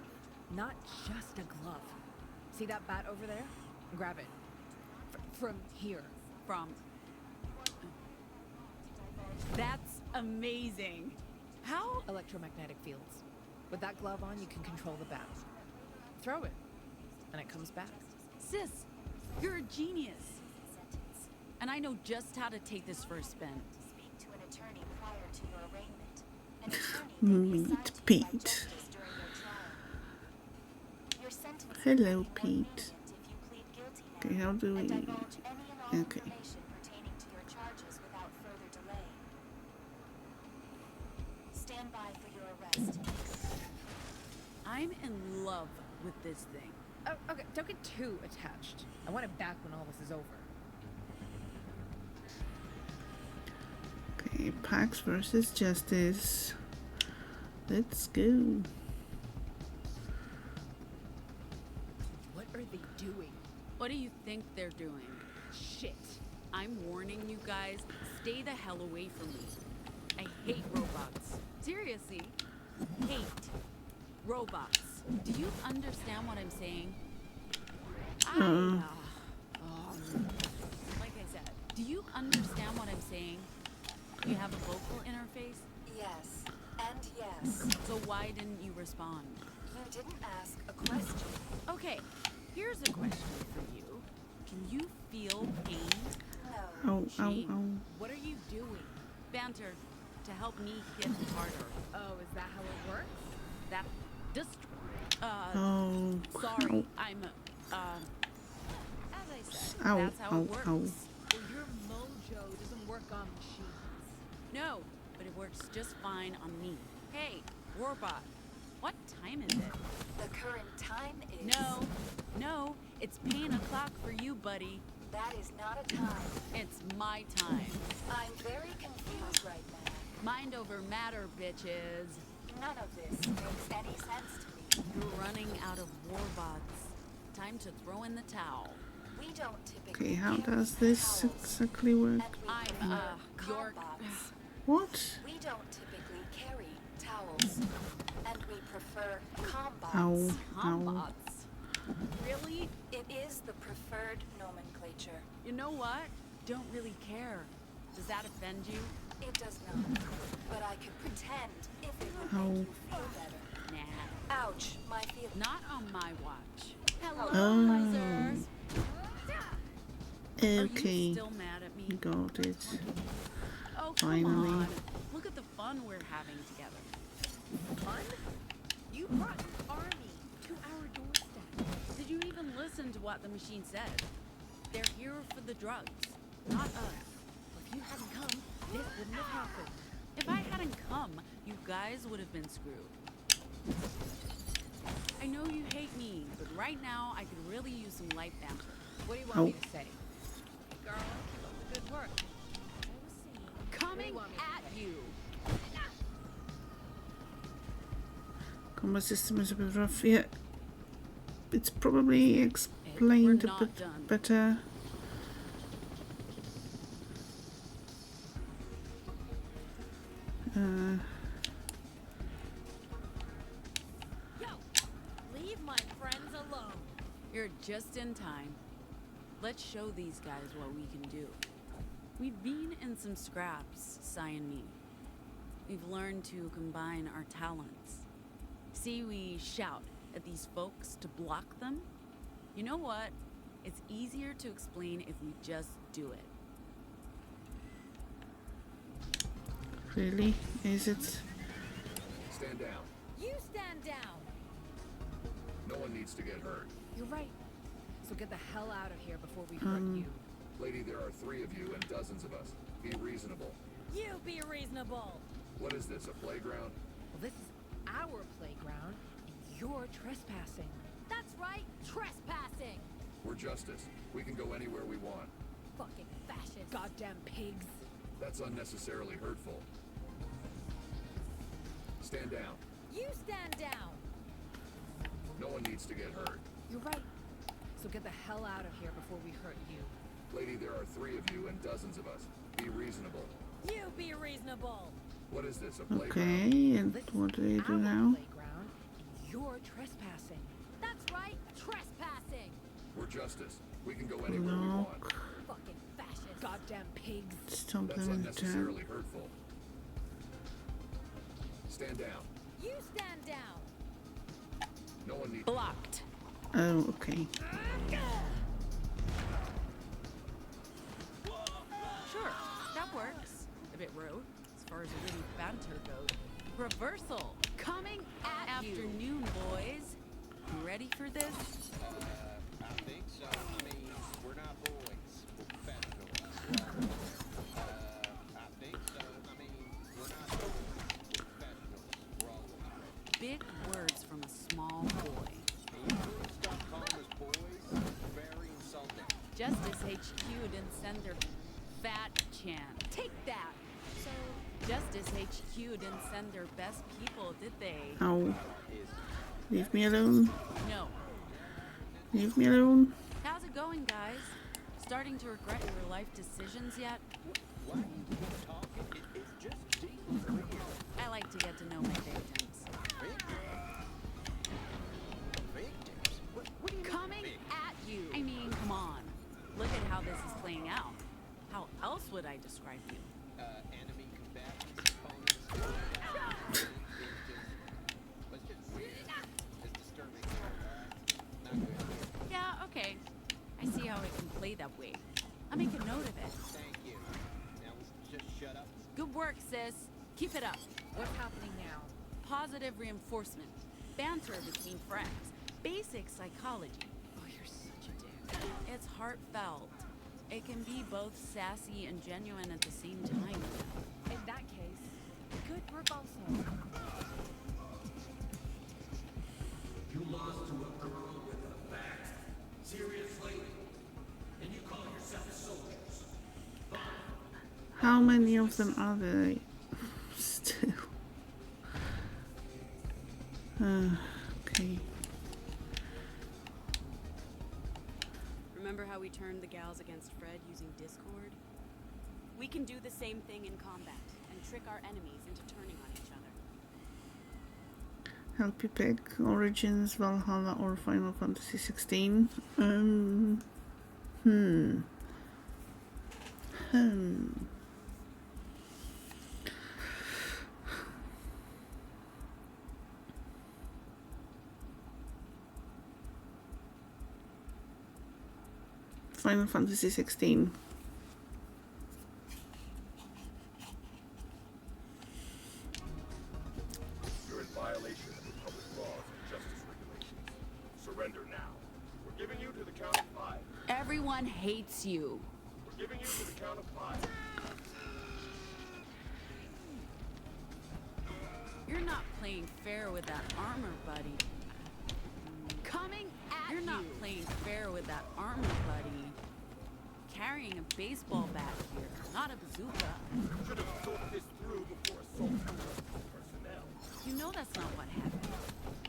Not just a glove. See that bat over there? Grab it. From here. From... That's amazing. How? Electromagnetic fields. With that glove on, you can control the bat. Throw it, and it comes back. Sis, You're a genius. And I know just how to take this for a spin. Speak to an attorney prior to your arraignment. An attorney will be assigned Meet to you by Pete. justice during your trial. Your sentence Hello, will be more Pete. lenient if you plead guilty now Okay, how do and we... divulge any and all Okay. information pertaining to your charges without further delay. Stand by for your arrest. I'm in love with this thing. Oh, okay, don't get too attached. I want it back when all this is over. Okay, Pax versus Justice. Let's go. What are they doing? What do you think they're doing? Shit. I'm warning you guys, stay the hell away from me. I hate robots. Seriously, hate robots. Do you understand what I'm saying? Like I said, do you understand what I'm saying? You have a vocal interface? Yes, and yes. So why didn't you respond? You didn't ask a question. Okay, here's a question for you. Can you feel pain? No. Ow, ow, Shame. ow. What are you doing? Banter to help me hit harder. Oh, is that how it works? That Oh, sorry, ow. I'm as I said, Ow, that's how ow, it works. ow. Well, your mojo doesn't work on machines. No, but it works just fine on me. Hey, Warbot, what time is it? The current time is... No, it's pain o'clock for you, buddy. That is not a time. It's my time. I'm very confused right now. Mind over matter, bitches. None of this makes any sense to me. You're running out of Warbots. Time to throw in the towel. We don't typically Okay, how carry does this towels, exactly work? and we I'm, prefer York. combots. What? We don't typically carry towels, and we prefer combots. Ow, ow. Combots. Really? It is the preferred nomenclature. You know what? Don't really care. Does that offend you? It does not, but I could pretend if it would Ow. make you feel better. Nah. Ouch, my feelings. Not on my watch. Hello, Oh. losers. Are you Okay, still mad at me? got it. Oh, come Finally. on. Look at the fun we're having together. Fun? You brought an army to our doorstep. Did you even listen to what the machine said? They're here for the drugs, not us. If you hadn't come, this wouldn't have happened. If I hadn't come, you guys would have been screwed. I know you hate me, but right now I could really use some light banter. What do you want me to say? Girl, keep up the good work. I was saying. Coming want me to at say? you. Combat system is a bit rough. Yeah, it's probably explained a not bit done. better. Yo, leave my friends alone. You're just in time. Let's show these guys what we can do. We've been in some scraps, Sai and me. We've learned to combine our talents. See, we shout at these folks to block them. You know what? It's easier to explain if we just do it. Really? Is it? Stand down. You stand down. No one needs to get hurt. You're right. So get the hell out of here before we hurt you. Lady, there are 3 of you and dozens of us. Be reasonable. You be reasonable. What is this, a playground? Well, this is our playground, and you're trespassing. That's right, trespassing. We're justice. We can go anywhere we want. Fucking fascist. Goddamn pigs. That's unnecessarily hurtful. Stand down. You stand down. No one needs to get hurt. You're right. So get the hell out of here before we hurt you. Lady, there are 3 of you and dozens of us. Be reasonable. You be reasonable. What is this, a playground? Okay, and This what do they is do our now? playground, and you're trespassing. That's right, trespassing. We're justice. We can go anywhere we Look. want. Fucking fascist. Goddamn pigs. Stomp That's them in the unnecessarily jab. hurtful. Stand down. You stand down. No one needs... Blocked. Oh, okay. That works. A bit rote, as far as a witty banter goes. Reversal. Coming at Afternoon, boys. You ready for this? I think so. I mean, we're not boys. We're professionals. I think so. I mean, we're not boys. We're professionals. We're always ready. Big words from a small boy. Stop calling us boys. Very insulting. Justice HQ didn't send their fat chant. Take that! So, Justice HQ didn't send their best people, did they? Ow. Leave me alone. No. Leave me alone. How's it going, guys? Starting to regret your life decisions yet? Why are you talking? It's just Jesus. I like to get to know my victims. Victims? What do you mean? Coming at you! I mean, come on. Look at how this is playing out. How else would I describe you? Enemy combatants, opponents. It's disturbing. Not good. Yeah, okay. I see how it can play that way. I'll make a note of it. Thank you. Now just shut up. Good work, sis. Keep it up. What's happening now? Positive reinforcement. Banter between friends. Basic psychology. Oh, you're such a dick. It's heartfelt. It can be both sassy and genuine at the same time. In that case, good work also. You lost to a girl with a bat. Seriously? And you call yourself soldiers? How many of them are there? Still. Okay. Remember how we turned the gals against Fred using Discord? We can do the same thing in combat and trick our enemies into turning on each other. Help you pick Origins, Valhalla, or Final Fantasy 16. Final Fantasy 16. You're in violation of Republic laws and justice regulations. Surrender now. We're giving you to the count of 5. Everyone hates you. We're giving you to the count of 5. You're not playing fair with that armor, buddy. Coming at you! You're not playing fair with that armor, buddy. Carrying a baseball bat here, not a bazooka. Should have thought this through before assaulting personnel. You know that's not what happened.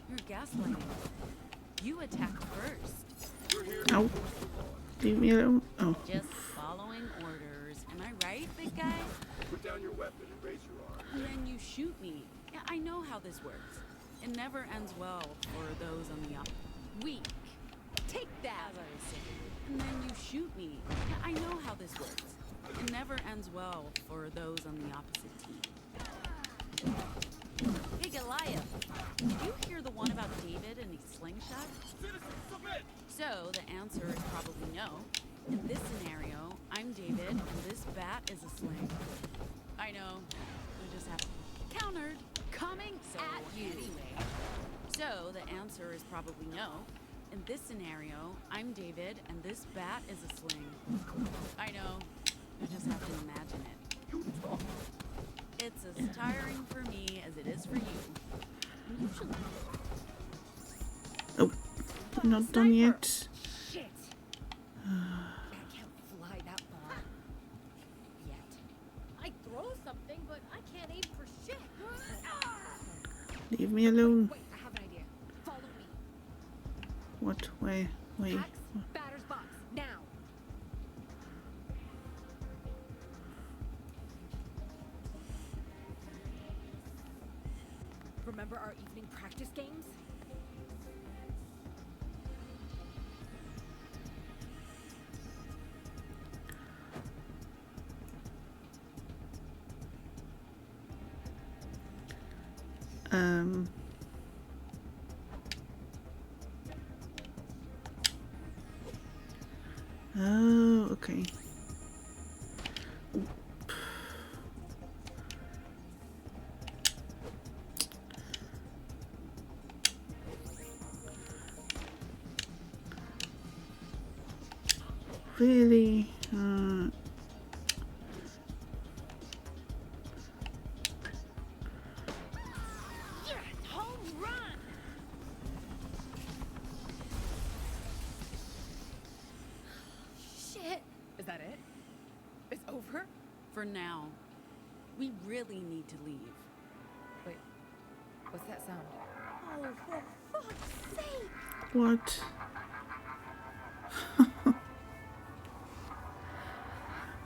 You're gaslighting. You attacked first. Ow. Leave me alone. Oh. Just following orders. Am I right, big guy? Put down your weapon and raise your arm. And then you shoot me. Yeah, I know how this works. It never ends well for those on the opposite. Weak. Take that, as I was saying. And then you shoot me. Yeah, I know how this works. It never ends well for those on the opposite team. Hey, Goliath. Did you hear the one about David and his slingshot? Citizens, submit! So, the answer is probably no. In this scenario, I'm David, and this bat is a sling. I know. We just have countered. Coming at you. Anyway. So, the answer is probably no. In this scenario, I'm David, and this bat is a sling. I know. You just have to imagine it. It's as tiring for me as it is for you. Usually. Oh, not done yet. Shit! I can't fly that far. Yet. I throw something, but I can't aim for shit. Leave me alone. Wait, I have an idea. Follow me. What way? Wait. Pax, batter's box, now. Remember our evening practice games? Oh, okay. Really? Home run! Shit! Is that it? It's over? For now. We really need to leave. Wait, what's that sound? Oh, for fuck's sake! What?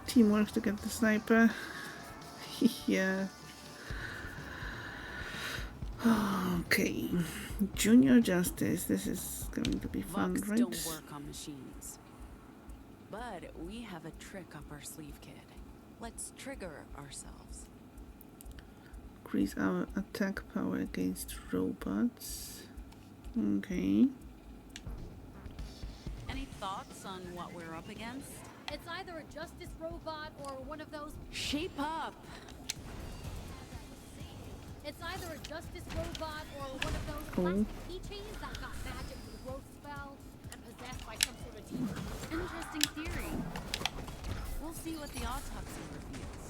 Teamwork to get the sniper. Yeah. Okay. Junior Justice. This is going to be fun, Vox right? don't work on machines. But we have a trick up our sleeve, kid. Let's trigger ourselves. Increase our attack power against robots. Okay. Any thoughts on what we're up against? It's either a justice robot or one of those. Shape up! It's either a justice robot or one of those Oh. plastic keychains that got magic with a growth spell and possessed by some sort of demon. Interesting theory. We'll see what the autopsy reveals.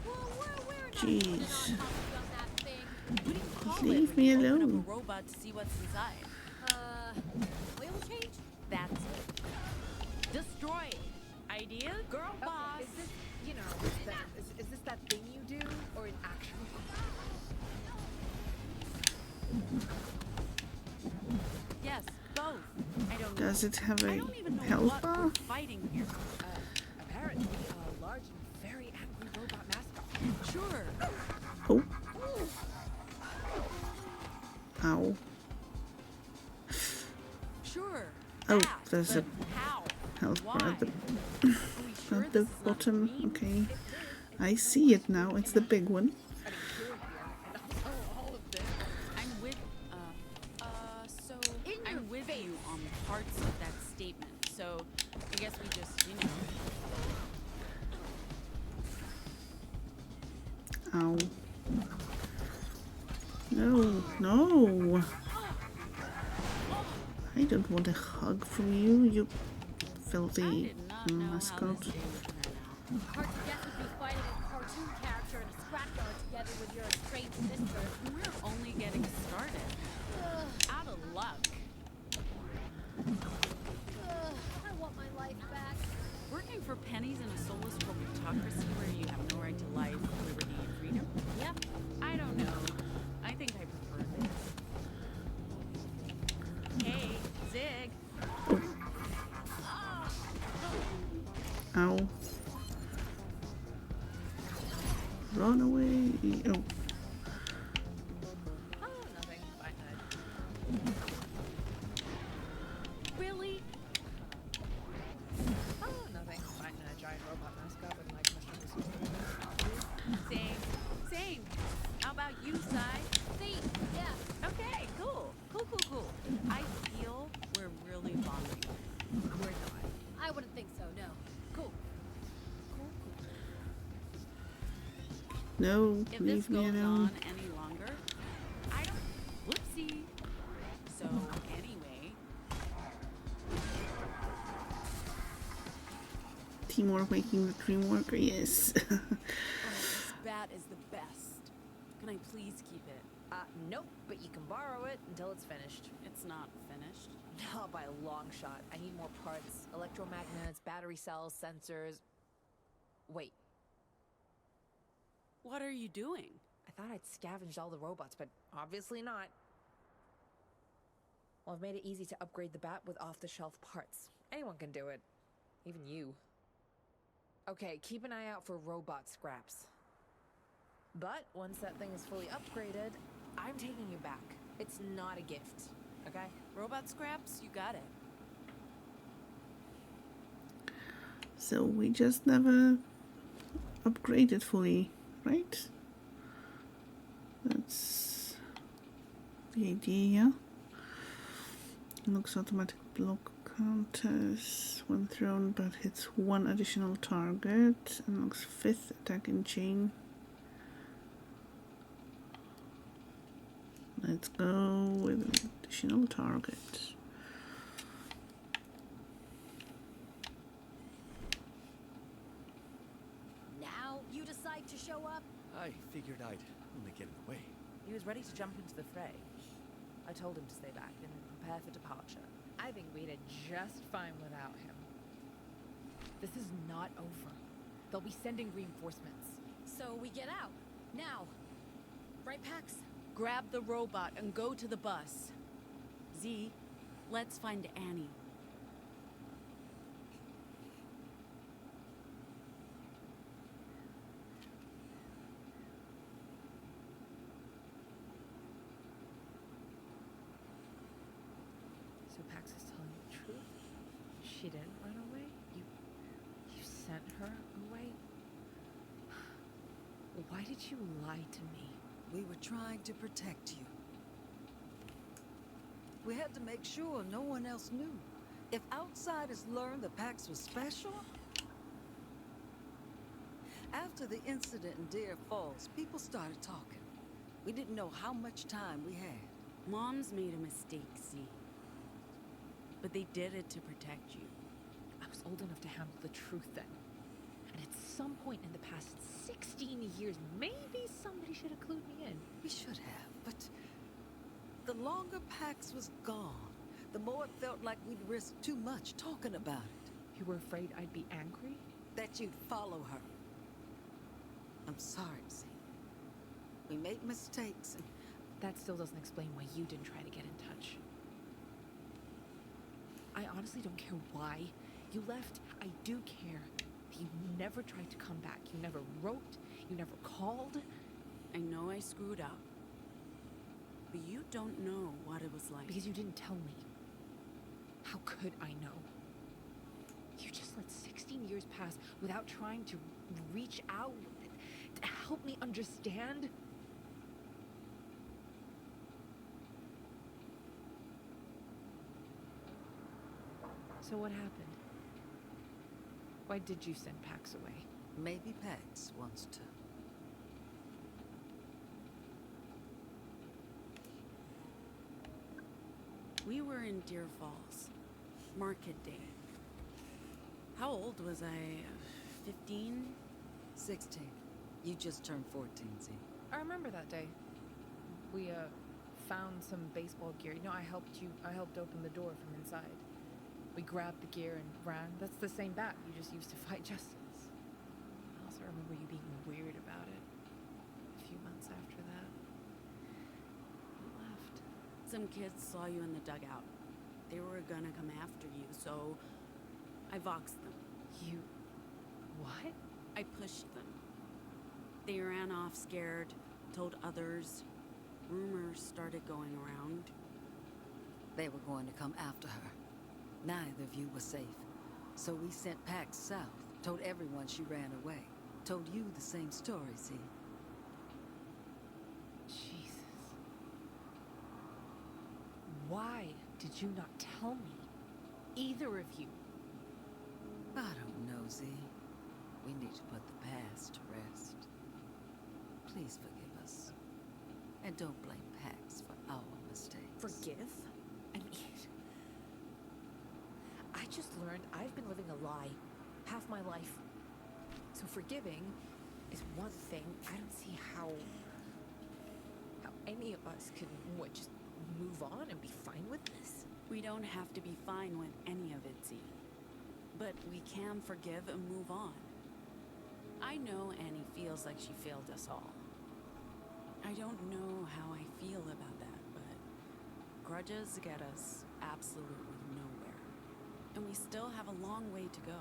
Well, we're not Jeez. doing an autopsy on that thing. What do you call Leave it me when you open alone. up a robot to see what's inside? Oil change? That's it. Destroy it. Idea? Girl boss. Is this, you know, is this that thing you do, or an actual? Yes, both. I don't know. Does it have I a don't even know health what bar? we're fighting here. Apparently, a large and very angry robot mascot. Sure. Oh. Ow. Sure. Oh, That, there's a but how? health bar at the, Are we sure at the this is not a bottom. dream? Okay. I see it now. It's the big one. I'm with, so I'm with you on parts of that statement. So I guess we just, Ow. No, no. I don't want a hug from you, you filthy mascot. Hard to guess who'd be fighting a cartoon character in a scrapyard together with your estranged sister. We're only getting started. Out of luck. I want my life back. Working for pennies in a soulless corporatocracy where you have no right to life, liberty, and freedom? Yep. I don't know. I think I prefer this. Hey, Zig. Ow. Run away. Oh. Oh, nothing. Fine. Really? Oh, nothing. Fine. A giant robot mascot with like mushrooms. Same. How about you, Sai? Same. Yeah. Okay, cool. Cool. I feel we're really bonding. We're not. I wouldn't think so, no. Cool. No, If this leave me goes alone. on any longer, I don't. Whoopsie. So anyway, Teamwork making the dream work, yes. this bat is the best. Can I please keep it? Nope, but you can borrow it until it's finished. It's not finished. Not by a long shot. I need more parts. Electromagnets, battery cells, sensors. Wait, What are you doing? I thought I'd scavenged all the robots, but obviously not. Well, I've made it easy to upgrade the bat with off-the-shelf parts. Anyone can do it. Even you. Okay, keep an eye out for robot scraps. But once that thing is fully upgraded, I'm taking you back. It's not a gift, okay? Robot scraps? You got it. So we just never upgraded fully, right? That's the idea. Looks automatic block counters when thrown but hits one additional target. Unlocks 5th attack in chain. Let's go with an additional target. I figured I'd only get in the way. He was ready to jump into the fray. I told him to stay back and prepare for departure. I think we did just fine without him. This is not over. They'll be sending reinforcements. So we get out. Now. Right, Pax? Grab the robot and go to the bus. Z, let's find Annie. So Pax is telling the truth? She didn't run away? You sent her away? Why did you lie to me? We were trying to protect you. We had to make sure no one else knew. If outsiders learned the Pax was special... After the incident in Deer Falls, people started talking. We didn't know how much time we had. Mom's made a mistake, Z. But they did it to protect you. I was old enough to handle the truth then. And at some point in the past 16 years, maybe somebody should have clued me in. We should have, but the longer Pax was gone, the more it felt like we'd risked too much talking about it. You were afraid I'd be angry? That you'd follow her. I'm sorry, Z. We made mistakes and... That still doesn't explain why you didn't try to get in touch. I honestly don't care why you left. I do care that you never tried to come back. You never wrote. You never called. I know I screwed up. But you don't know what it was like. Because you didn't tell me. How could I know? You just let 16 years pass without trying to reach out to help me understand. So what happened? Why did you send Pax away? Maybe Pax wants to. We were in Deer Falls. Market day. How old was I? 15? 16. You just turned 14, Z. I remember that day. We, found some baseball gear. You know, I helped open the door from inside. We grabbed the gear and ran. That's the same bat you just used to fight Justice. I also remember you being weird about it. A few months after that. You left. Some kids saw you in the dugout. They were gonna come after you, so I voxed them. You... what? I pushed them. They ran off scared, told others. Rumors started going around. They were going to come after her. Neither of you was safe. So we sent Pax south, told everyone she ran away. Told you the same story, Z. Jesus. Why did you not tell me? Either of you. I don't know, Z. We need to put the past to rest. Please forgive us. And don't blame Pax for our mistakes. Forgive? I mean... I just learned I've been living a lie half my life. So forgiving is one thing. I don't see how any of us can, just move on and be fine with this? We don't have to be fine with any of it, Z. But we can forgive and move on. I know Annie feels like she failed us all. I don't know how I feel about that, but grudges get us absolutely nowhere. And we still have a long way to go.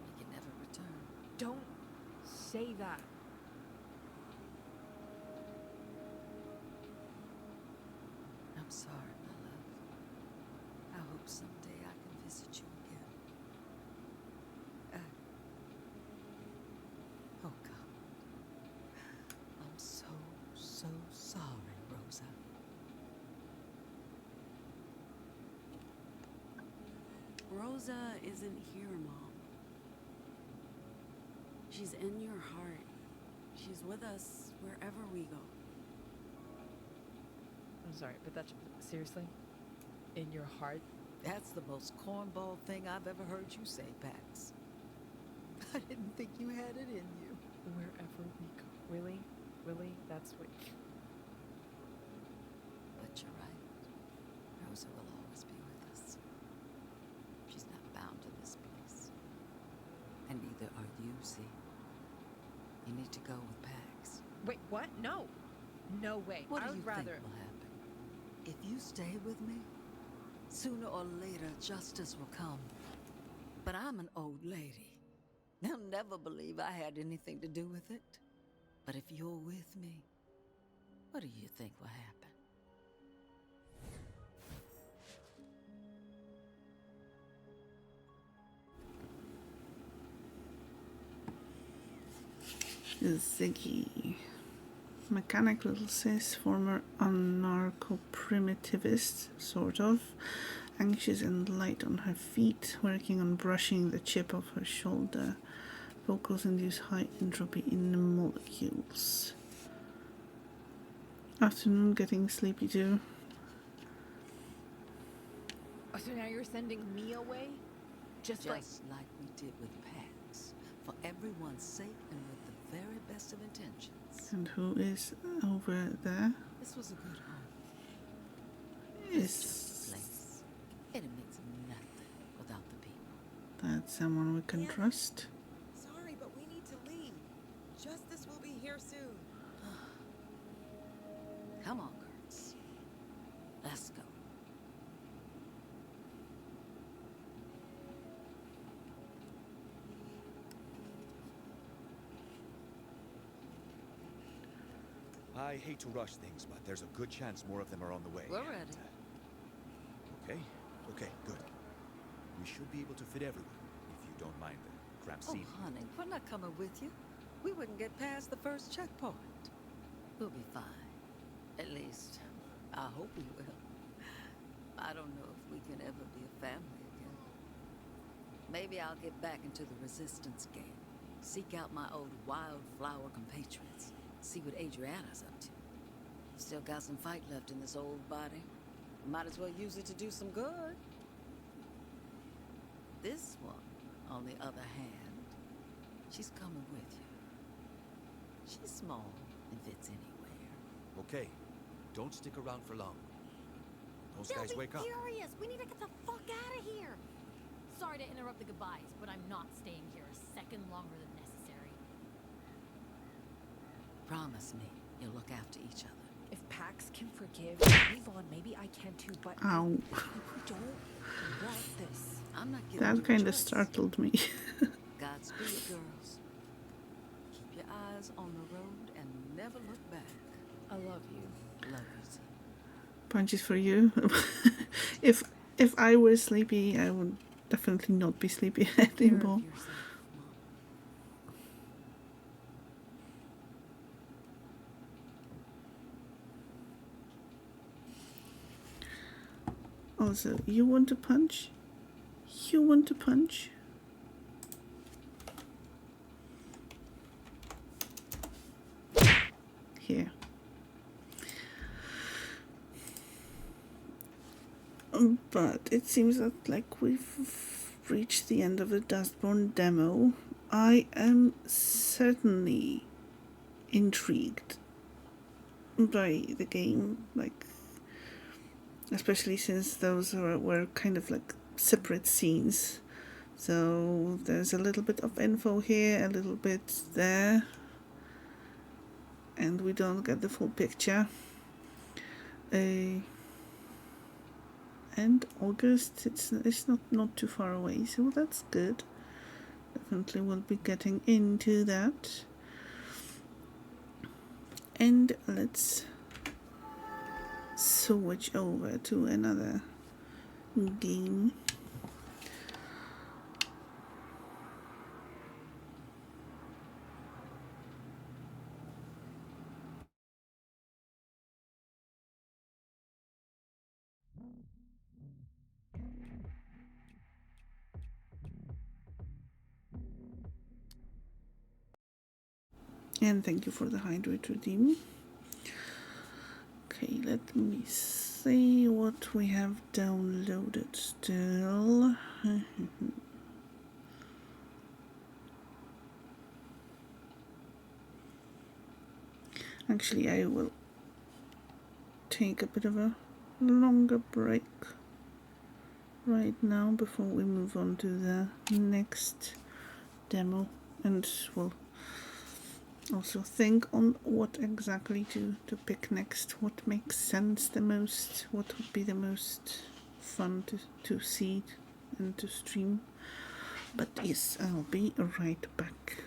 We can never return. Don't say that. I'm sorry, my love. I hope someday I can visit you again. Oh, God. I'm so sorry, Rosa. Rosa isn't here, Mom. She's in your heart. She's with us wherever we go. I'm sorry, but that's... seriously? In your heart? That's the most cornball thing I've ever heard you say, Pax. I didn't think you had it in you. Wherever we go. Really? Really? That's what... But you're right. Rosa will always be with us. She's not bound to this place. And neither are you, see. You need to go with Pax. Wait, what? No. No way. What I do would you rather... think will happen? If you stay with me, sooner or later justice will come. But I'm an old lady. They'll never believe I had anything to do with it. But if you're with me, what do you think will happen? Ziggy. Mechanic little sis, former anarcho-primitivist, sort of. Anxious and light on her feet, working on brushing the chip off her shoulder. Vocals induce high entropy in the molecules. Afternoon, getting sleepy too. Oh, so now you're sending me away? Just like we did with Pax. For everyone's sake and with the very best of intentions. And who is over there? This was a good home. It's just a place. It means nothing without the people. That's someone we can trust. Sorry, but we need to leave. Justice will be here soon. Come on, Kurtz. Let's go. I hate to rush things, but there's a good chance more of them are on the way. We're ready. Okay, good. We should be able to fit everyone, if you don't mind the cramped seat. Oh, honey, we're not coming with you. We wouldn't get past the first checkpoint. We'll be fine. At least, I hope we will. I don't know if we can ever be a family again. Maybe I'll get back into the resistance game. Seek out my old wildflower compatriots. See what Adriana's up to. Still got some fight left in this old body. Might as well use it to do some good. This one, on the other hand, she's coming with you. She's small and fits anywhere. Okay, don't stick around for long. Those guys wake up. Furious. We need to get the fuck out of here. Sorry to interrupt the goodbyes, but I'm not staying here a second longer than necessary. Promise me you'll look after each other. If Pax can forgive, move on. Maybe I can too, but Ow. we don't want this. I'm not giving That you kind a of choice. startled me. Godspeed, girls. Keep your eyes on the road and never look back. I love you. Love you, too. Punches for you. if I were sleepy, I would definitely not be sleepy anymore. Also, you want to punch? You want to punch? Here. But it seems that like we've reached the end of the Dustborn demo. I am certainly intrigued by the game, like especially since those were kind of like separate scenes. So there's a little bit of info here, a little bit there, and we don't get the full picture. And August, it's not too far away, so that's good. Definitely will be getting into that. And let's switch over to another game. And thank you for the hydrate redeem. Okay, let me see what we have downloaded still. Actually, I will take a bit of a longer break right now before we move on to the next demo, and we'll also think on what exactly to pick next, what makes sense the most, what would be the most fun to see and to stream. But yes, I'll be right back.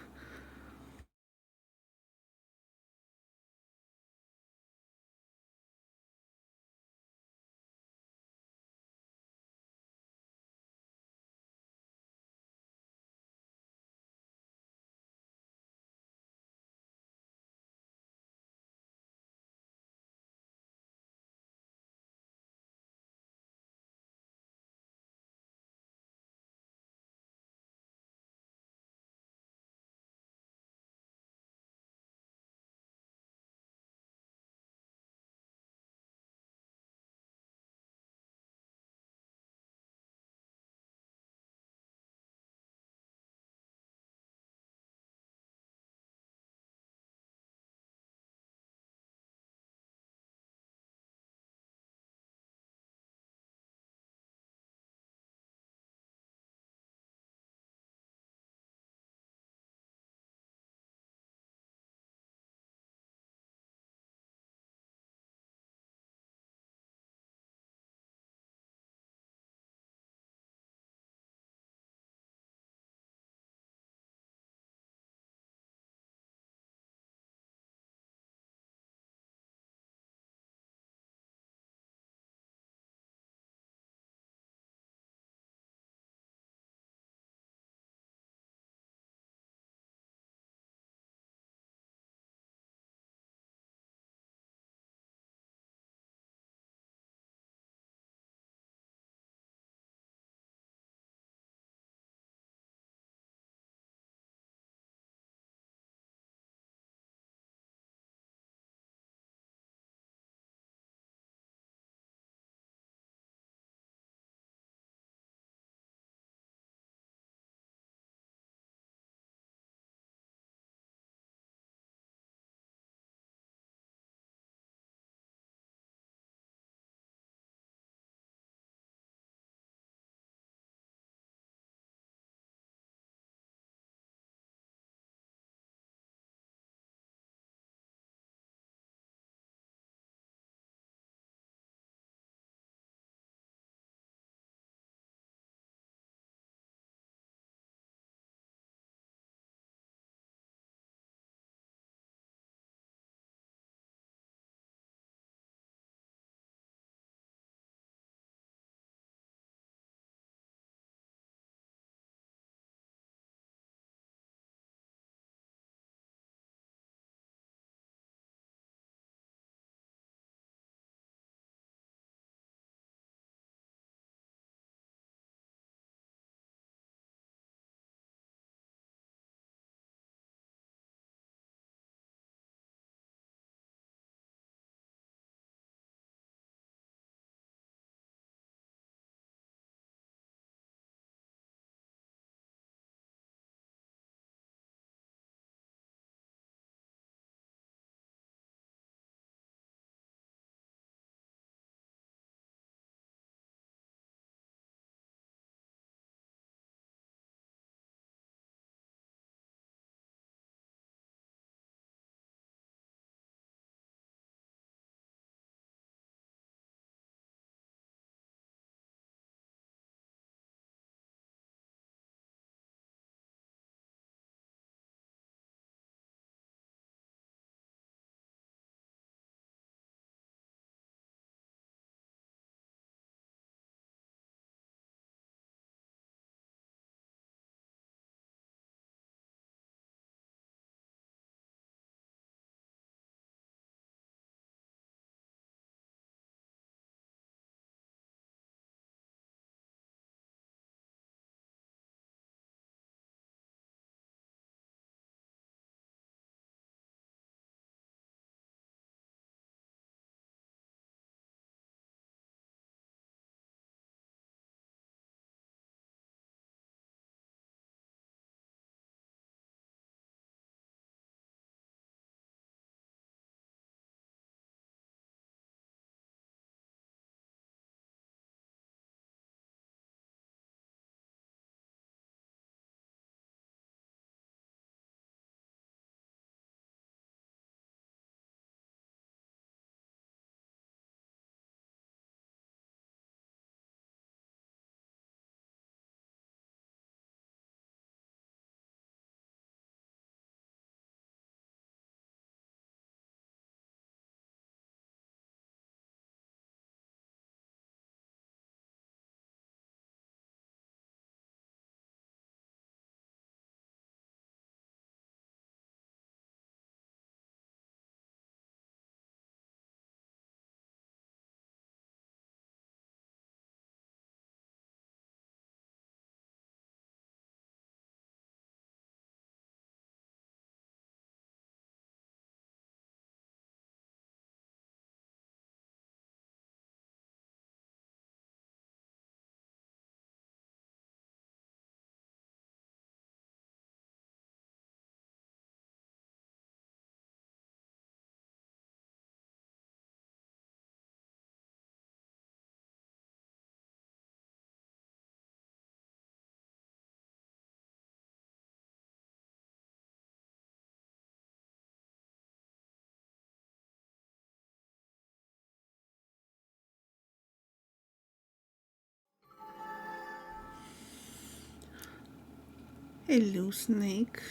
Hello, snake.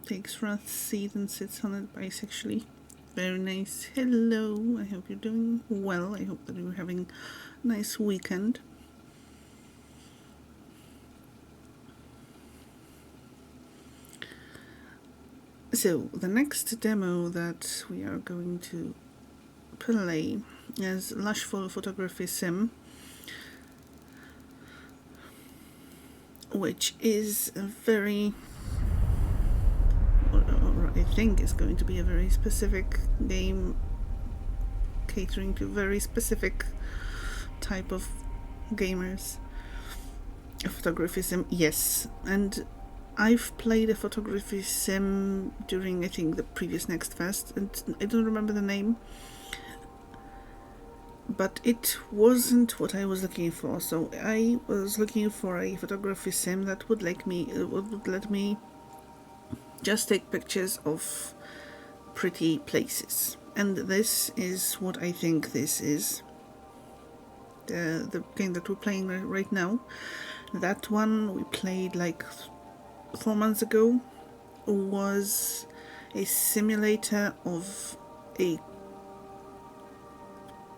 Takes Rath's seat and sits on it bisexually. Very nice. Hello. I hope you're doing well. I hope that you're having a nice weekend. So, the next demo that we are going to play is Lushfoil Photography Sim, which is a very, or I think is going to be a very specific game catering to very specific type of gamers. A photography sim, yes. And I've played a photography sim during, I think, the previous Next Fest, and I don't remember the name, but it wasn't what I was looking for. So I was looking for a photography sim that would let me just take pictures of pretty places, and this is what I think this is. The game that we're playing right now, that one we played like 4 months ago, was a simulator of a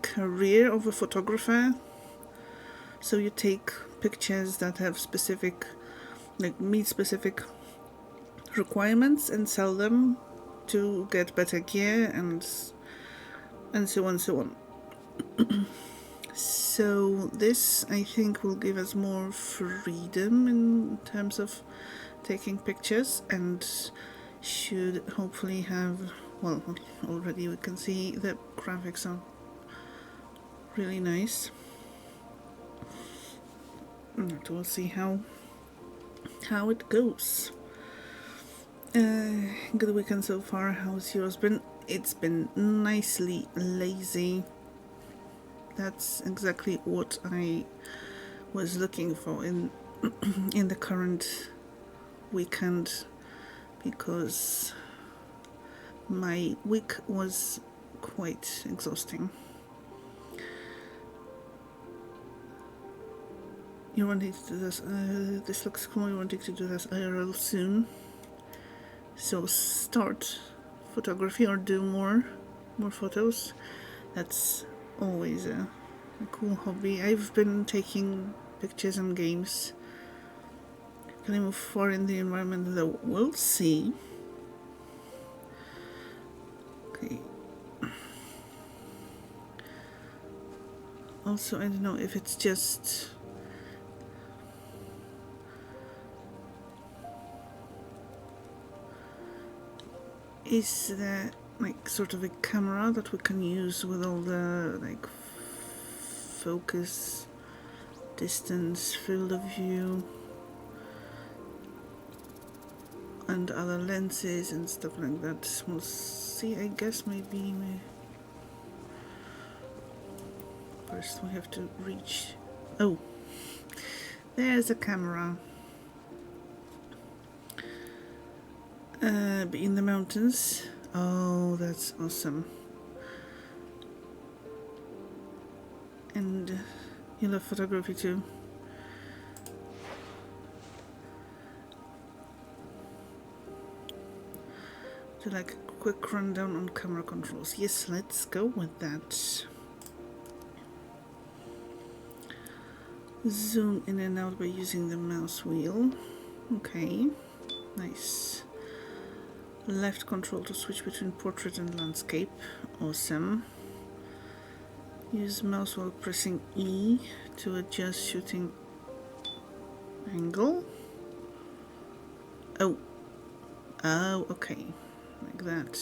career of a photographer. So you take pictures that have specific, like meet specific requirements and sell them to get better gear and so on and so on. So this, I think, will give us more freedom in terms of taking pictures, and should hopefully have, well, already we can see the graphics are really nice. And we'll see how it goes. Good weekend so far. How's yours been? It's been nicely lazy. That's exactly what I was looking for in the current weekend, because my week was quite exhausting. You're wanting to do this, this looks cool, you're wanting to do this IRL soon. So start photography or do more photos. That's always a cool hobby. I've been taking pictures and games. Can I move forward in the environment though? We'll see. Okay. Also, I don't know if it's just is there like sort of a camera that we can use with all the like focus, distance, field of view and other lenses and stuff like that. We'll see. I guess maybe first we have to reach. Oh, there's a camera. In the mountains. Oh, that's awesome. And you love photography too. Do like a quick rundown on camera controls. Yes, let's go with that. Zoom in and out by using the mouse wheel. Okay, nice. Left control to switch between portrait and landscape. Awesome. Use mouse while pressing E to adjust shooting angle. Oh, okay, like that.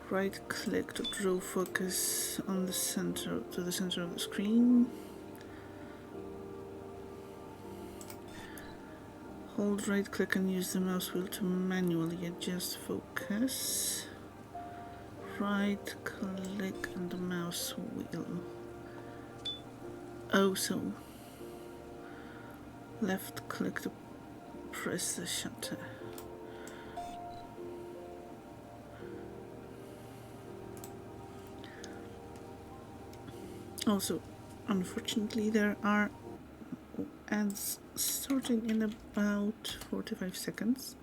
Right click to draw focus on the center, to the center of the screen. Hold right click and use the mouse wheel to manually adjust focus. Right click on the mouse wheel. Oh, so left click to press the shutter. Also, unfortunately, there are and starting in about 45 seconds.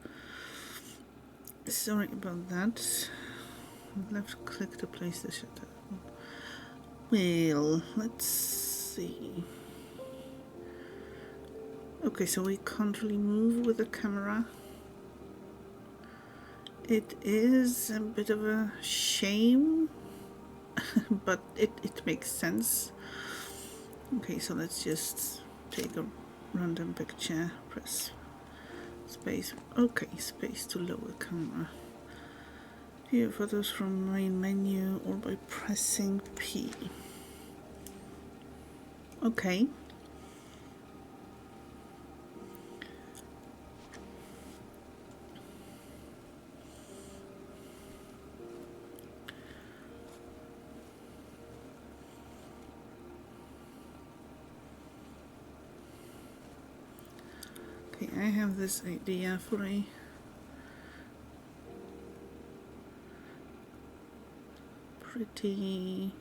Sorry about that. Left click to place the shutter. Well, let's see. Okay, so we can't really move with the camera. It is a bit of a shame, but it makes sense. Okay, so let's just take a random picture, press space. Okay, space to lower camera. View photos from main menu or by pressing P. Okay. Okay, I have this idea for a pretty.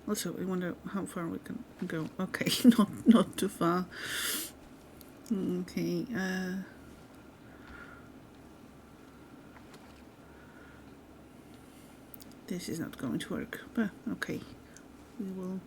Also, I wonder how far we can go. Okay, not too far. Okay. This is not going to work, but okay, we will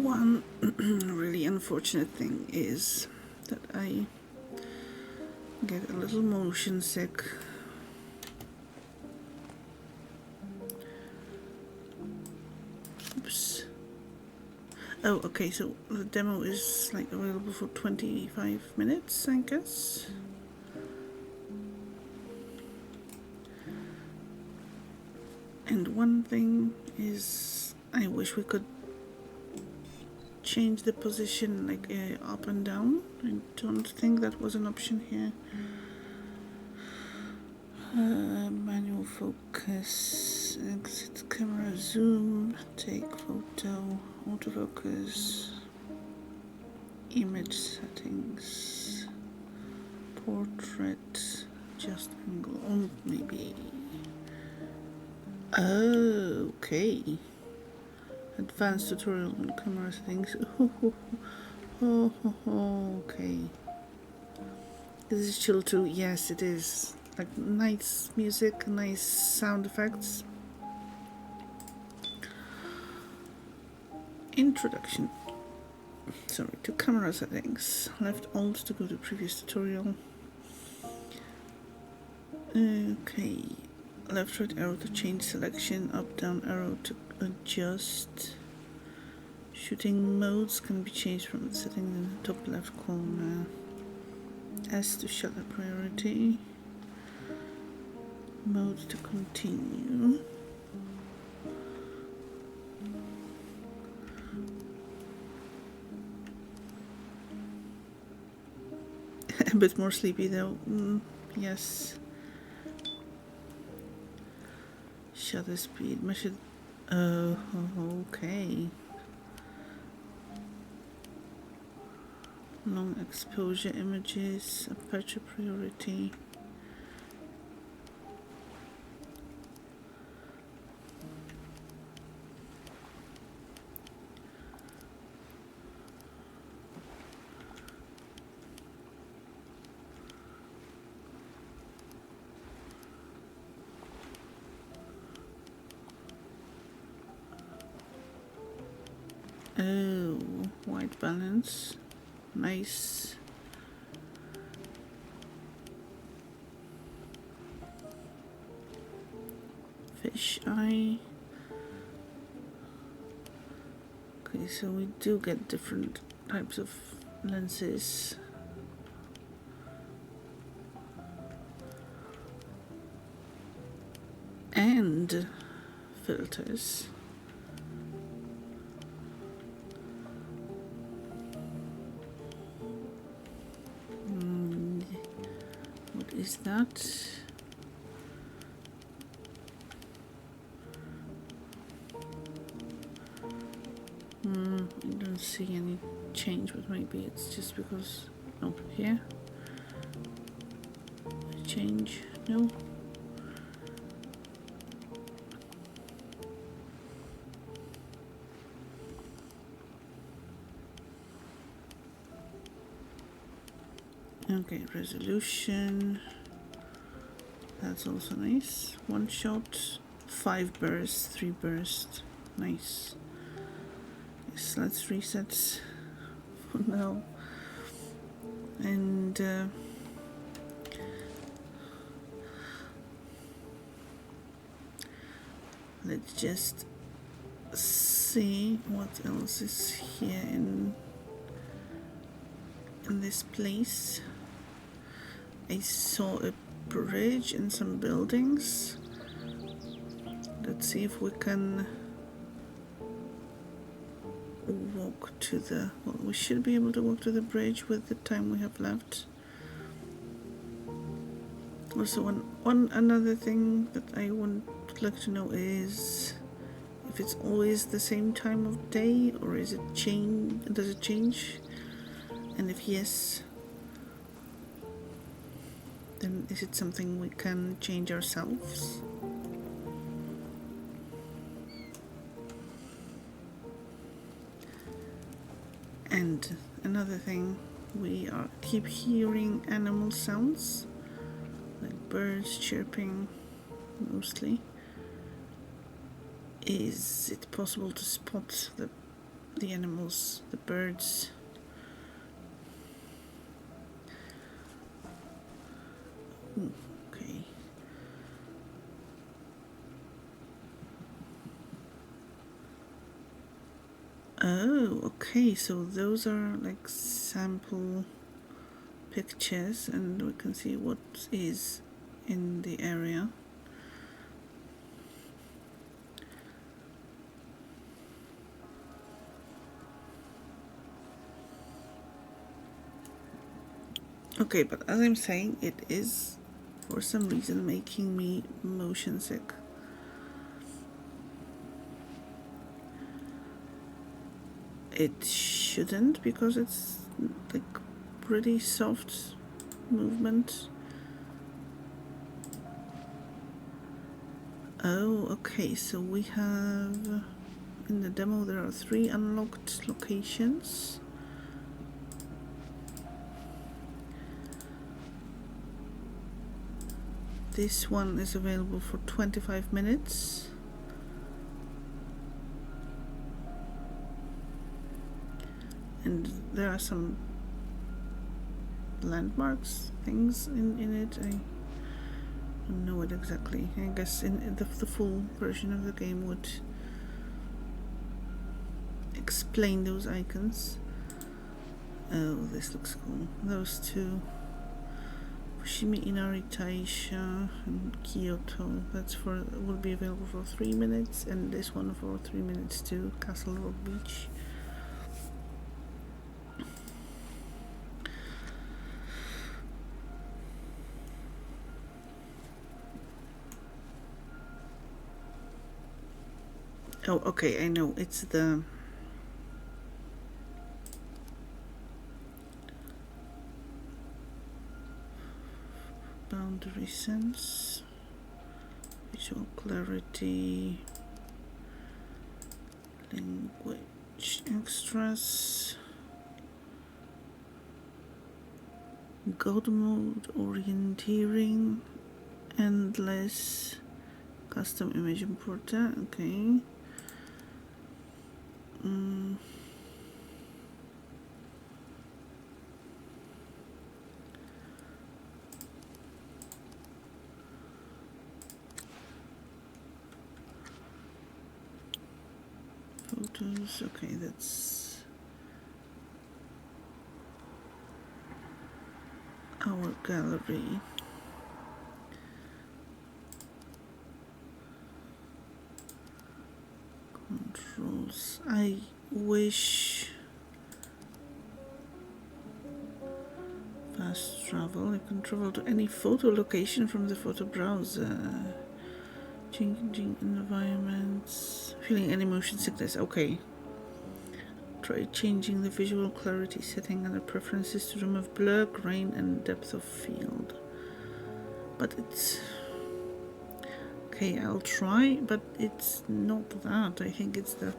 One really unfortunate thing is that I get a little motion sick. Oops. Oh, okay, so the demo is like available for 25 minutes, I guess. And one thing is, I wish we could change the position like up and down. I don't think that was an option here. Manual focus, exit camera, zoom, take photo, autofocus, image settings, portrait, just angle, oh, maybe. Oh, okay. Advanced tutorial on camera settings. Okay. This is chill too. Yes, it is. Like nice music, nice sound effects. Introduction. Sorry, to camera settings. Left Alt to go to previous tutorial. Okay. Left right arrow to change selection. Up down arrow to adjust. Shooting modes can be changed from the setting in the top left corner. S to shutter priority. Mode to continue. A bit more sleepy though. Yes. Shutter speed. Measured. Oh, okay. Long exposure images. Aperture priority. Oh, white balance. Nice. Fish eye. Okay, so we do get different types of lenses. And filters. What is that? I don't see any change, but maybe it's just because... Oh, here? Change? No? Okay, resolution. That's also nice. One shot, 5 bursts, 3 bursts. Nice. Yes, let's reset for now. And let's just see what else is here in this place. I saw a bridge and some buildings. Let's see if we can walk to the... Well, we should be able to walk to the bridge with the time we have left. Also, another thing that I would like to know is if it's always the same time of day, or is it change? Does it change? And if yes, then is it something we can change ourselves? And another thing, we keep hearing animal sounds, like birds chirping mostly. Is it possible to spot the the animals, the birds. Okay. Oh, okay, so those are like sample pictures and we can see what is in the area. Okay, but as I'm saying, it is for some reason making me motion sick. It shouldn't, because it's like pretty soft movement. Oh, okay, so we have in the demo there are 3 unlocked locations. This one is available for 25 minutes. And there are some landmarks, things in it. I don't know it exactly. I guess in the full version of the game would explain those icons. Oh, this looks cool. Those two. Fushimi Inari Taisha and Kyoto. That's will be available for 3 minutes, and this one for 3 minutes too. Castle Rock Beach. Oh, okay, I know. It's the boundary sense, visual clarity, language extras, god mode, orienteering, endless, custom image importer. Okay. Photos, okay, that's our gallery. Controls. I wish fast travel. You can travel to any photo location from the photo browser. Changing environments. Feeling any motion sickness. Okay. Try changing the visual clarity setting under preferences to remove blur, grain, and depth of field. But it's okay. I'll try, but it's not that. I think it's the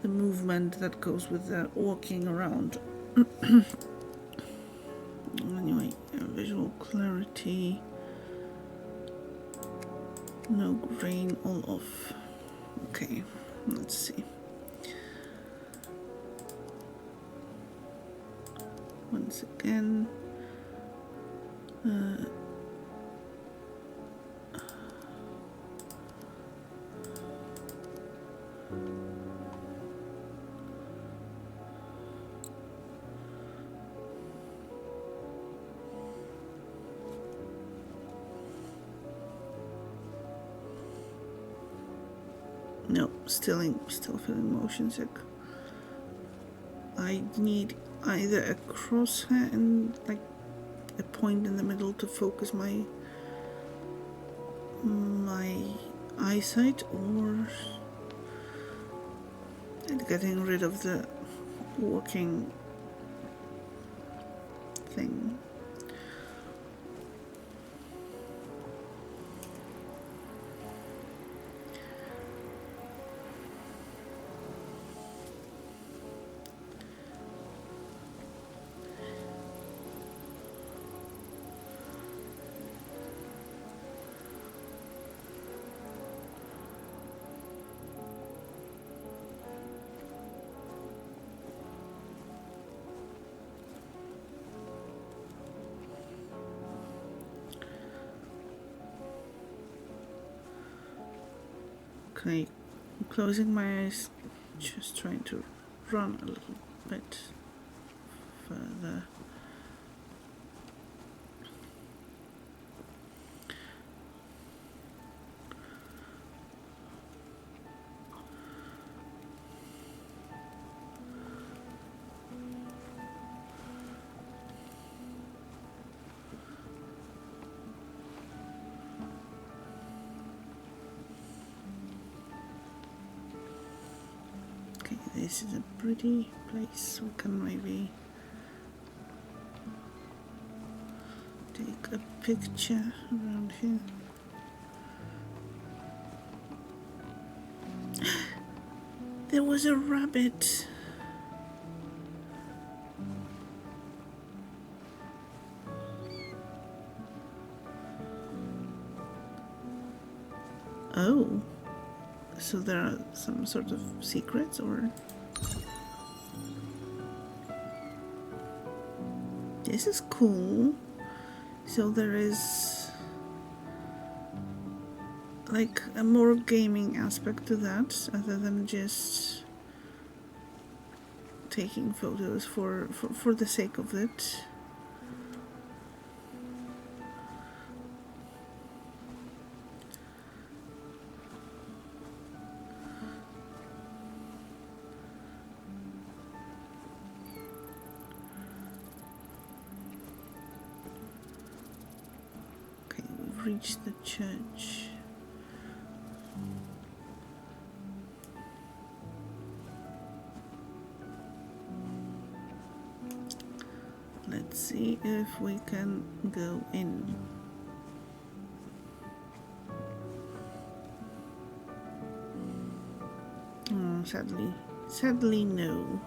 movement that goes with the walking around. Anyway, visual clarity. No grain, all off. Okay, let's see. Once again, no, still feeling motion sick. I need either a crosshair and like a point in the middle to focus my eyesight, or getting rid of the walking thing. Okay, closing my eyes, just trying to run a little bit further. Okay, this is a pretty place. We can maybe take a picture around here. There was a rabbit. Oh, so there are some sort of secrets, or this is cool. So there is like a more gaming aspect to that, other than just taking photos for the sake of it. Okay, we've reached the church. Let's see if we can go in. Oh, sadly no.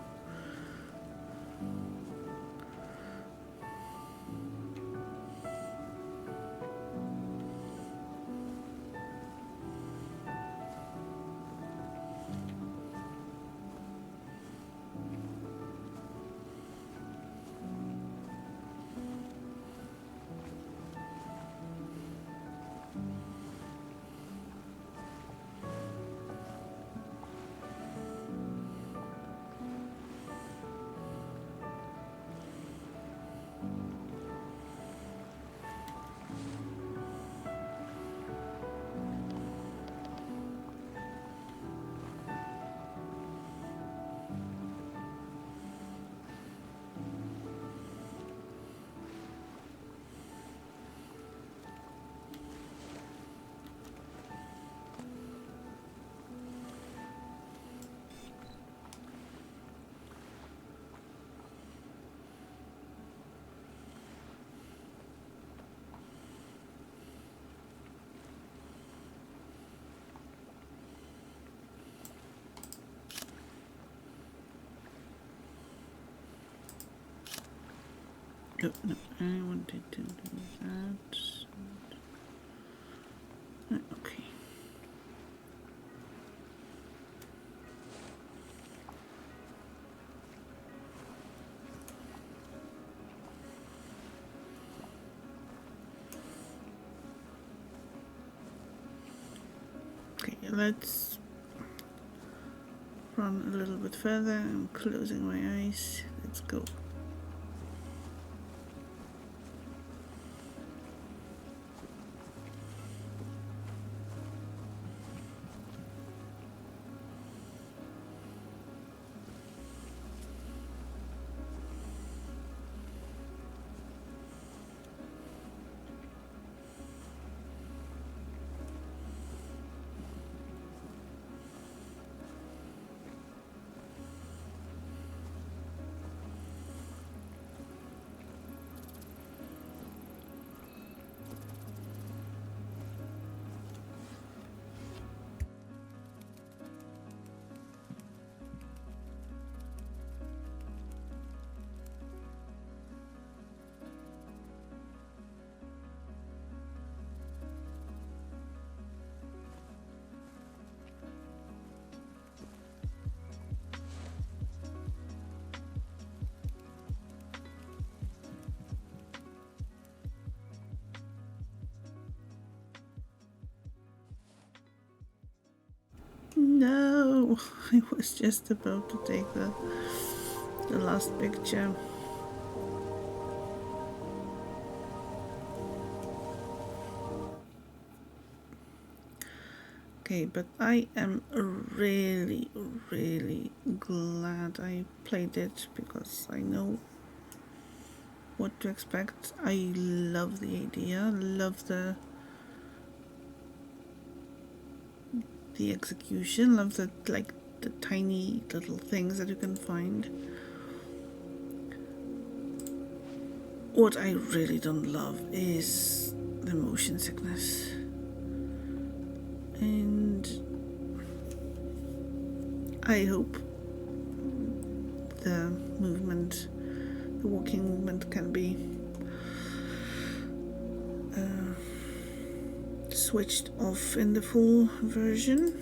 No, I wanted to do that. Okay. Okay, let's run a little bit further. I'm closing my eyes. Let's go. No, I was just about to take the last picture. Okay, but I am really, really glad I played it because I know what to expect. I love the idea, love the execution, love the the tiny little things that you can find. What I really don't love is the motion sickness. And I hope the movement, the walking movement can be switched off in the full version.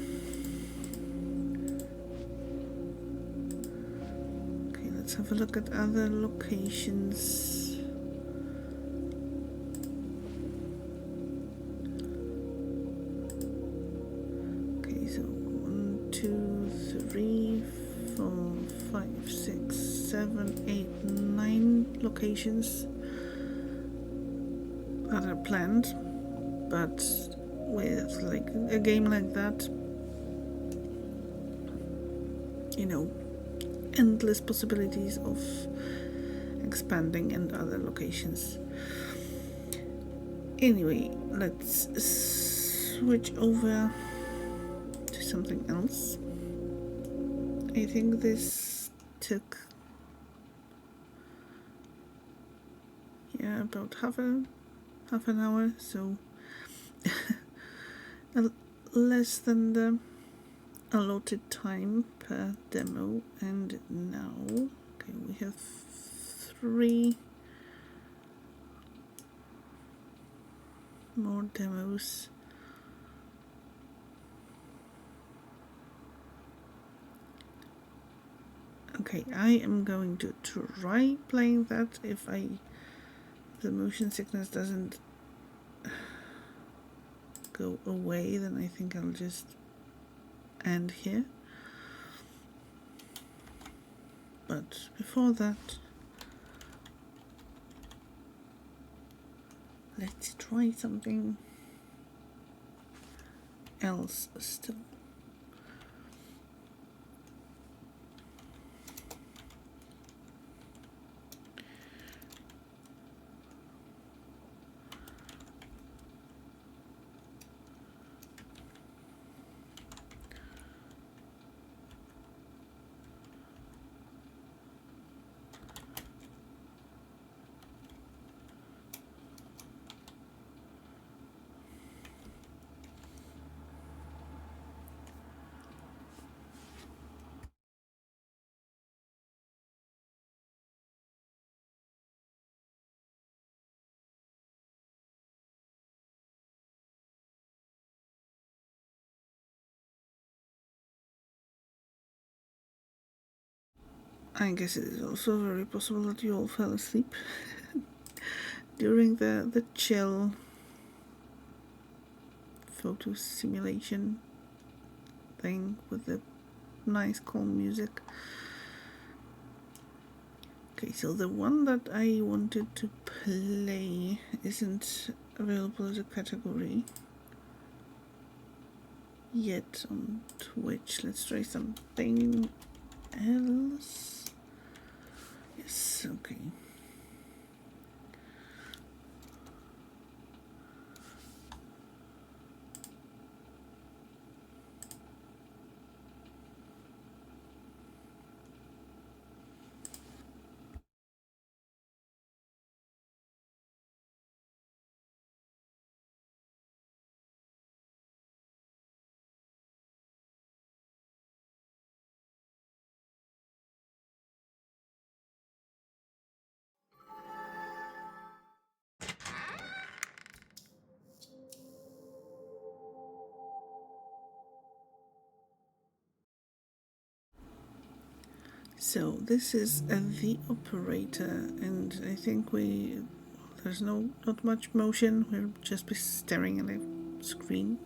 Okay, let's have a look at other locations. Okay, so 1, 2, 3, 4, 5, 6, 7, 8, 9 locations that are planned, but with like a game like that, you know, endless possibilities of expanding in other locations. Anyway, let's switch over to something else. I think this took about half an hour, so less than the allotted time per demo. And now, okay, we have 3 more demos. Okay, I am going to try playing that. If the motion sickness doesn't go away, then I think I'll just end here. But before that, let's try something else still. I guess it is also very possible that you all fell asleep during the chill photo simulation thing with the nice calm music. Okay, so the one that I wanted to play isn't available as a category yet on Twitch. Let's try something else. Yes, okay. So this is the operator, and I think there's not much motion. We'll just be staring at a screen.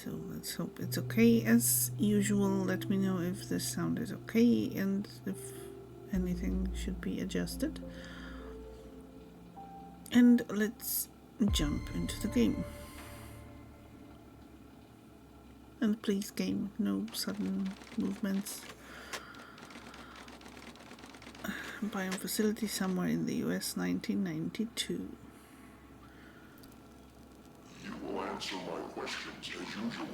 So let's hope it's okay. As usual, let me know if the sound is okay and if anything should be adjusted. And let's jump into the game. And please, game, no sudden movements. Biome facility somewhere in the US, 1992. You will answer my questions as usual.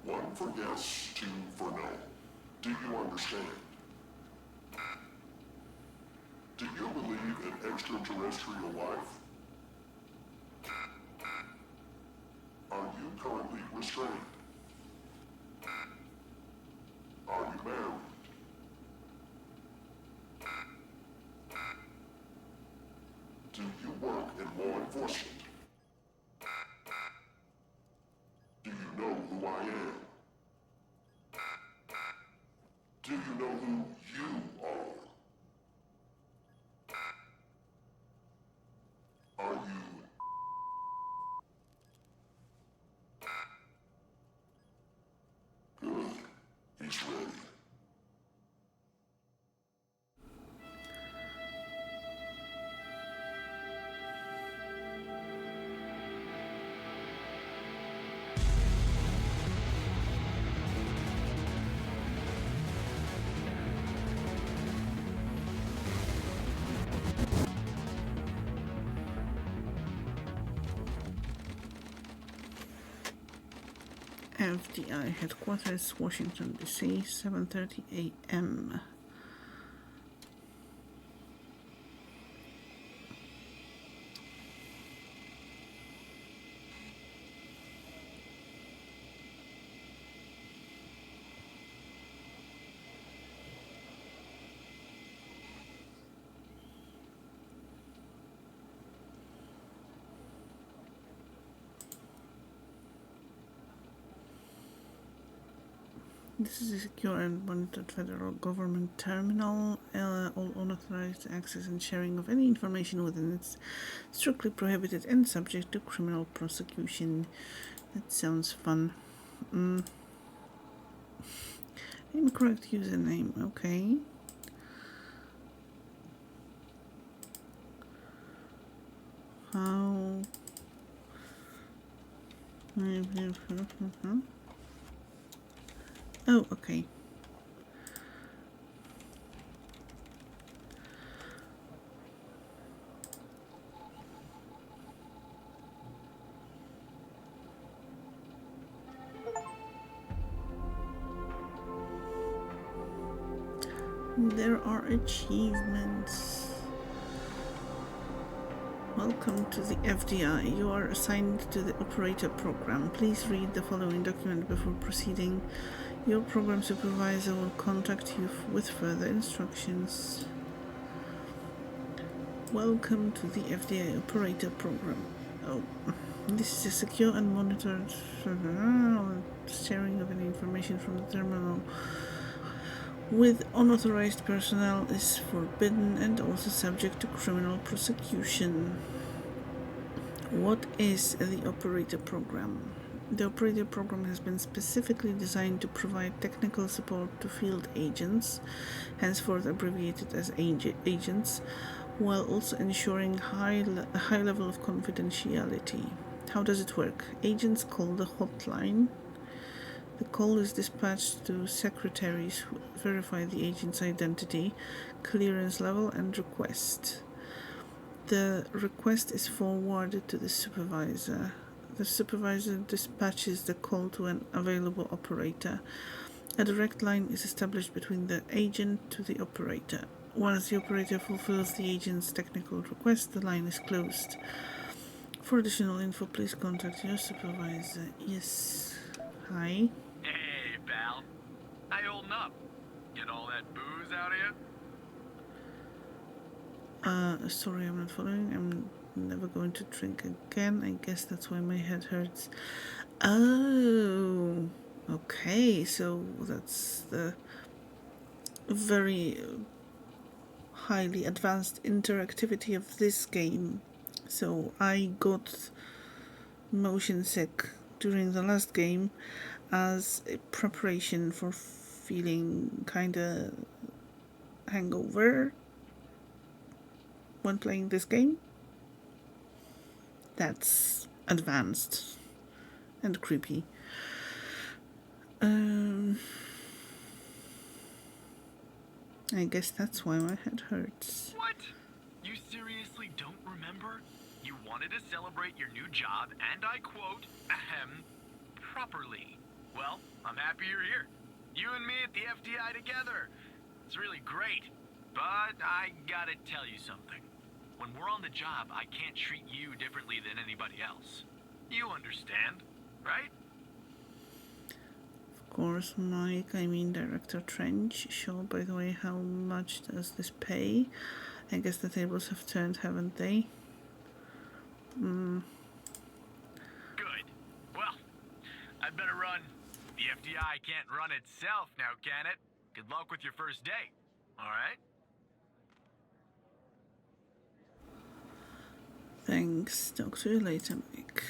1 for yes, 2 for no. Do you understand? Do you believe in extraterrestrial life? Are you currently restrained? Are you married? Do you work in law enforcement? Do you know who I am? Do you know who you are? Are you... Good. He's ready. FDI headquarters, Washington DC, 7:30 a.m. This is a secure and monitored federal government terminal. All unauthorized access and sharing of any information within it is strictly prohibited and subject to criminal prosecution. That sounds fun. Incorrect username, okay. How? Oh, okay. There are achievements. Welcome to the FDI. You are assigned to the operator program. Please read the following document before proceeding. Your program supervisor will contact you with further instructions. Welcome to the FDI operator program. Oh, this is a secure and monitored sharing of any information from the terminal with unauthorized personnel is forbidden and also subject to criminal prosecution. What is the operator program? The operator program has been specifically designed to provide technical support to field agents, henceforth abbreviated as agents, while also ensuring a high level of confidentiality. How does it work? Agents call the hotline. The call is dispatched to secretaries who verify the agent's identity, clearance level, and request. The request is forwarded to the supervisor. The supervisor dispatches the call to an available operator. A direct line is established between the agent to the operator. Once the operator fulfills the agent's technical request, the line is closed. For additional info, please contact your supervisor. Yes. Hi. Hey, pal. How you holding up? Get all that booze out of you? Sorry, I'm not following. I'm never going to drink again. I guess that's why my head hurts. Oh, okay. So that's the very highly advanced interactivity of this game. So I got motion sick during the last game as a preparation for feeling kinda hangover when playing this game. That's advanced and creepy. I guess that's why my head hurts. What? You seriously don't remember? You wanted to celebrate your new job, and I quote, ahem, properly. Well, I'm happy you're here. You and me at the FDI together. It's really great. But I gotta tell you something. When we're on the job, I can't treat you differently than anybody else. You understand, right? Of course, Mike, I mean Director Trench. Sure, by the way, how much does this pay? I guess the tables have turned, haven't they? Good. Well, I better run. The FDI can't run itself now, can it? Good luck with your first day, alright? Thanks. Talk to you later, Mike.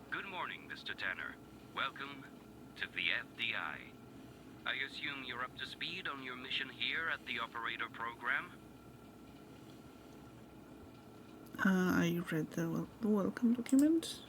Good morning, Mr. Tanner. Welcome to the FDI. I assume you're up to speed on your mission here at the operator program? I read the welcome document.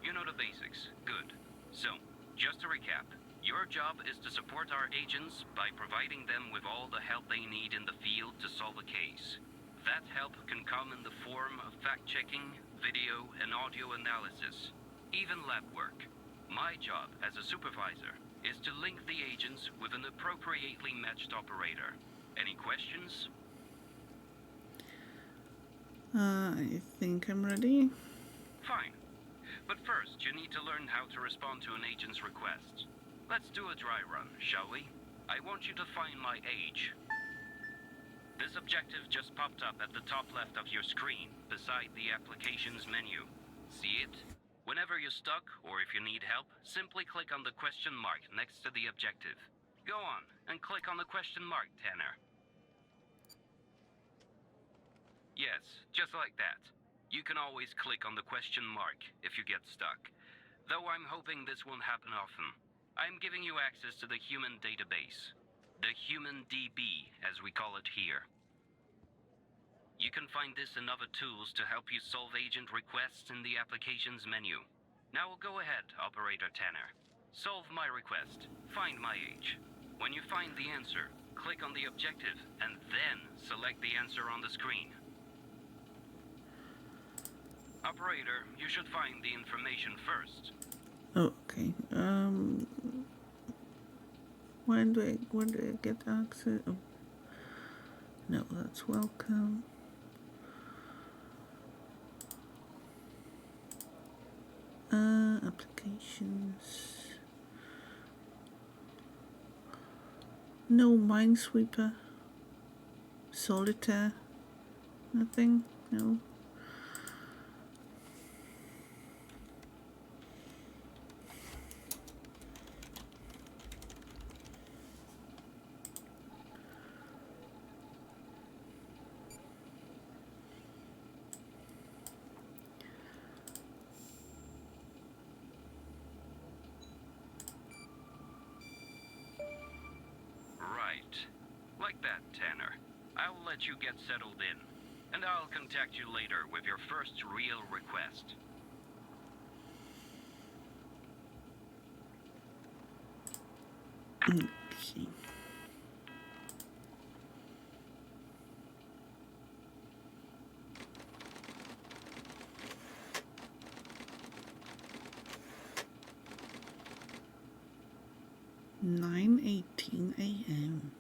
You know the basics. Good. So, just to recap, your job is to support our agents by providing them with all the help they need in the field to solve a case. That help can come in the form of fact-checking, video, and audio analysis, even lab work. My job as a supervisor is to link the agents with an appropriately matched operator. Any questions? I think I'm ready. Fine. But first, you need to learn how to respond to an agent's request. Let's do a dry run, shall we? I want you to find my age. This objective just popped up at the top left of your screen, beside the applications menu. See it? Whenever you're stuck, or if you need help, simply click on the question mark next to the objective. Go on, and click on the question mark, Tanner. Yes, just like that. You can always click on the question mark if you get stuck. Though I'm hoping this won't happen often. I'm giving you access to the human database. The human DB, as we call it here. You can find this and other tools to help you solve agent requests in the applications menu. Now go ahead, Operator Tanner. Solve my request. Find my age. When you find the answer, click on the objective and then select the answer on the screen. Operator, you should find the information first. Okay. When do I get access? Oh. No, that's welcome. Applications. No Minesweeper. Solitaire. Nothing. No. Like that, Tanner. I'll let you get settled in, and I'll contact you later with your first real request. Okay. (9:18 a.m.)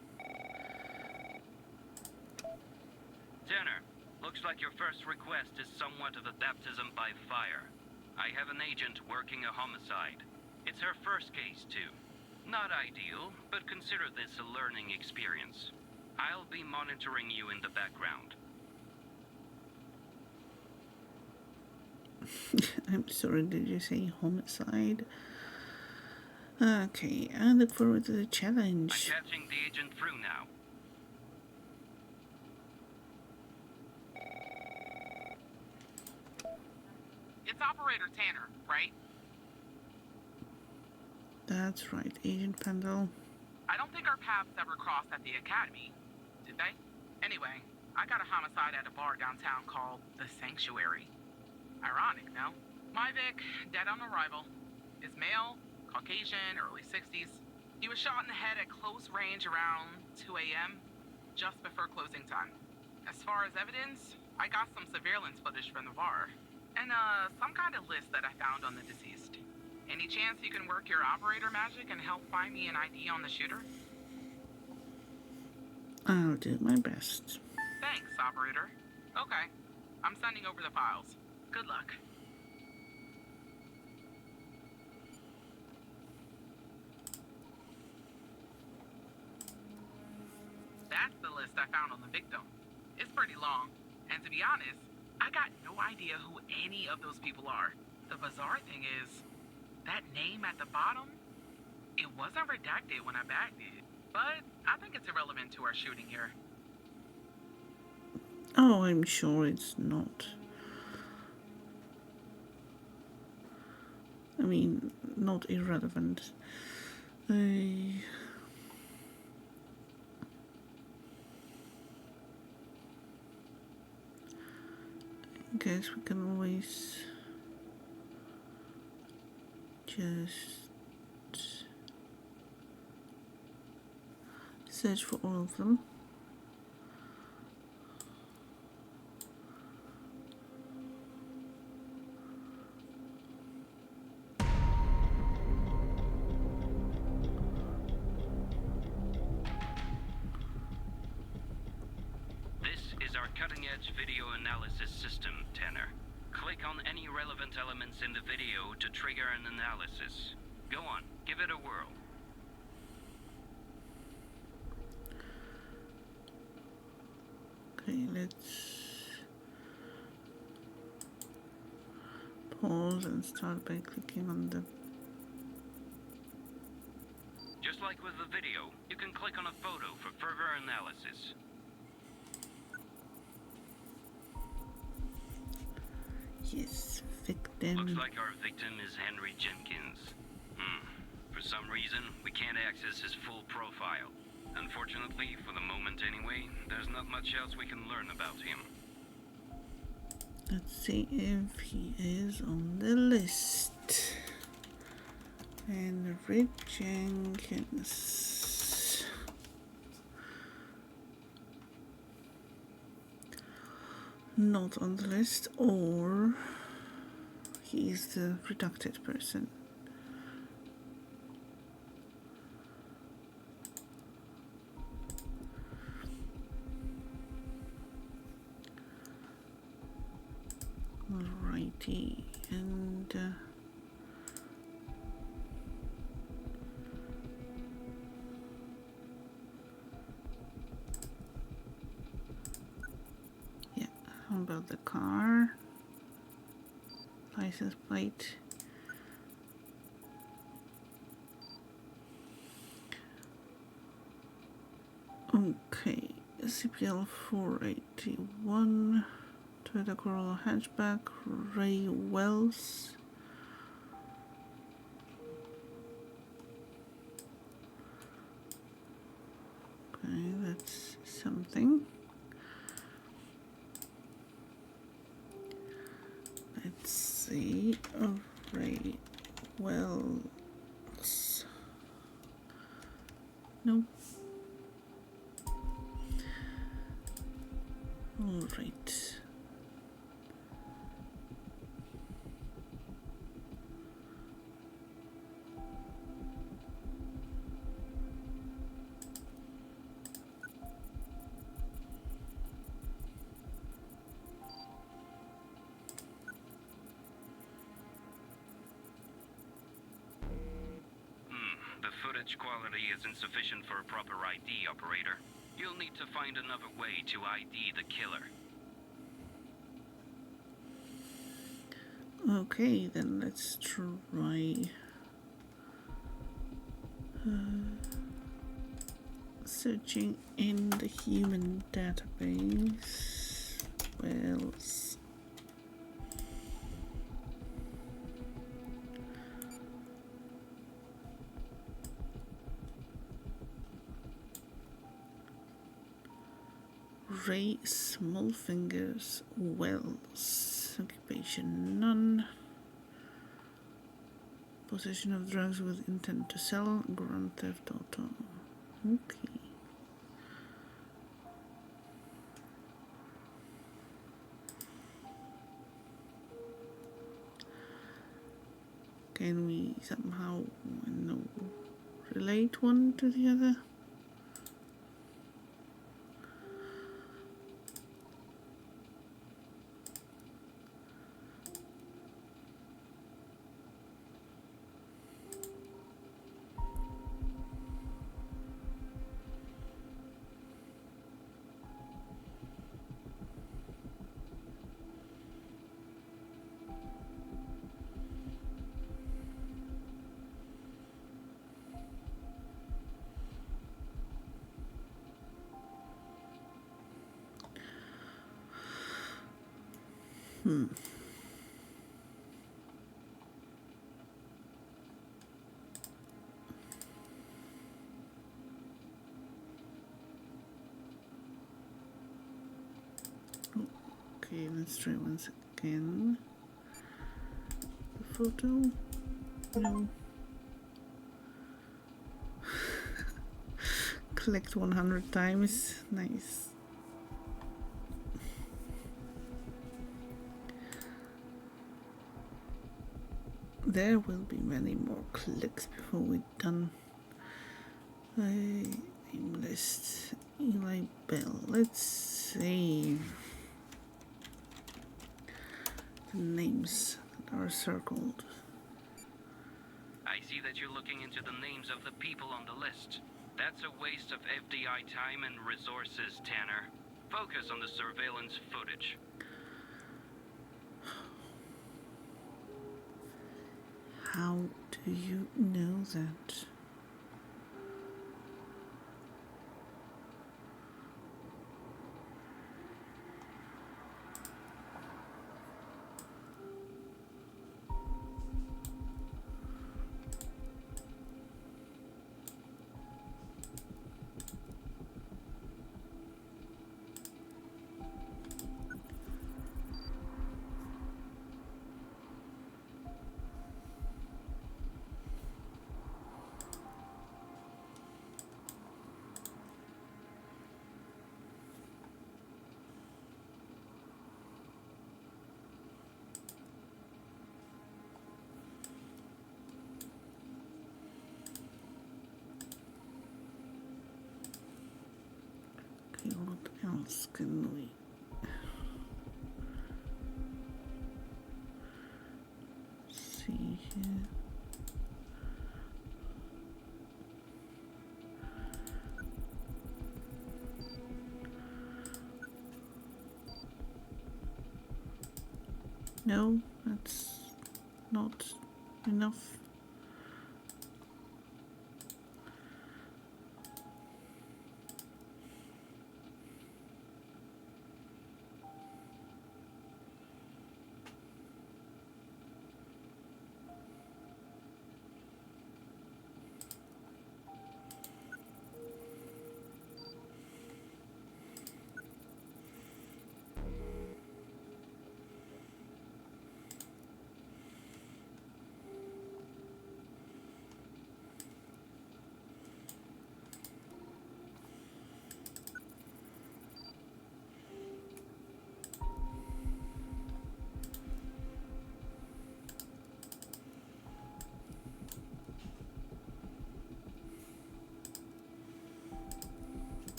Tanner, looks like your first request is somewhat of a baptism by fire. I have an agent working a homicide. It's her first case, too. Not ideal, but consider this a learning experience. I'll be monitoring you in the background. I'm sorry, did you say homicide? Okay, I look forward to the challenge. I'm catching the agent through now. It's Operator Tanner, right? That's right, Agent Pendle. I don't think our paths ever crossed at the Academy, did they? Anyway, I got a homicide at a bar downtown called The Sanctuary. Ironic, no? My Vic, dead on arrival. Is male, Caucasian, early 60s. He was shot in the head at close range around 2 a.m., just before closing time. As far as evidence, I got some surveillance footage from the bar, and some kind of list that I found on the deceased. Any chance you can work your operator magic and help find me an ID on the shooter? I'll do my best. Thanks, operator. Okay, I'm sending over the files. Good luck. That's the list I found on the victim. It's pretty long, and to be honest, I got no idea who any of those people are. The bizarre thing is, that name at the bottom, it wasn't redacted when I bagged it, but I think it's irrelevant to our shooting here. Oh, I'm sure it's not. I mean, not irrelevant. I guess we can always just search for all of them. This is our cutting-edge video analysis system, Tanner. Click on any relevant elements in the video to trigger an analysis. Go on, give it a whirl. Okay, let's pause and start by clicking on the... Just like with the video, you can click on a photo for further analysis. Yes, victim. Looks like our victim is Henry Jenkins. For some reason, we can't access his full profile. Unfortunately, for the moment anyway, there's not much else we can learn about him. Let's see if he is on the list. Henry Jenkins. Not on the list, or he's the redacted person. Alrighty, and yeah, how about the car? License plate. Okay, CPL 481. Toyota Corolla hatchback, Ray Wells. Okay, that's something. Let's see. Oh, Ray Wells. Nope. All right. The footage quality is insufficient for a proper ID, operator. You'll need to find another way to ID the killer. Okay, then let's try searching in the human database. Wells. Ray Small Fingers Wells. Occupation none. Possession of drugs with intent to sell. Grand Theft Auto. Okay. Can we somehow relate one to the other? Okay, let's try once again. The photo. No. Collect 100 times. Nice. There will be many more clicks before we're done. Name list. Eli Bell. Let's save the names that are circled. I see that you're looking into the names of the people on the list. That's a waste of FDI time and resources, Tanner. Focus on the surveillance footage. How do you know that? Okay, what else can we? See here. No, that's not enough.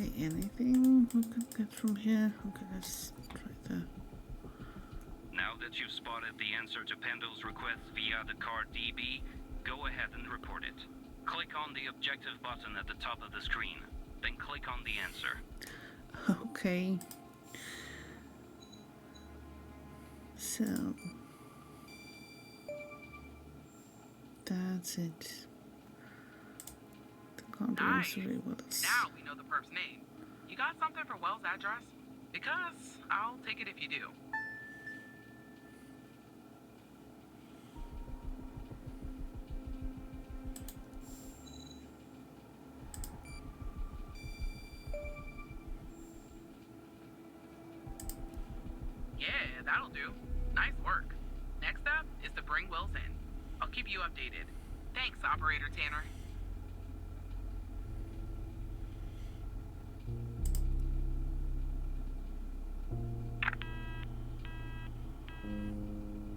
Okay, anything we could get from here? Okay, let's try there. Now that you've spotted the answer to Pendo's request via the card DB, go ahead and report it. Click on the objective button at the top of the screen, then click on the answer. Okay. So that's it. The Nice. controversy Wells. Now we know the perp's name. You got something for Wells' address? Because I'll take it if you do. Yeah, that'll do. Nice work. Next step is to bring Wells in. I'll keep you updated. Thanks, Operator Tanner.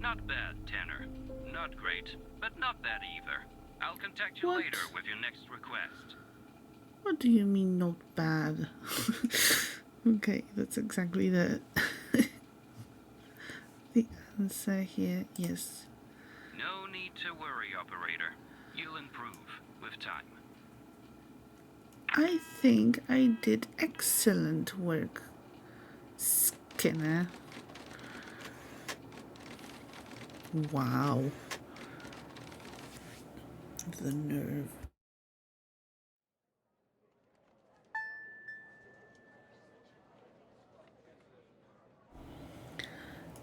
Not bad, Tanner. Not great, but not bad either. I'll contact you What? later with your next request. What do you mean not bad? Okay, that's exactly the the answer here. Yes. No need to worry, Operator. You'll improve with time. I think I did excellent work, Skinner. Wow. The nerve.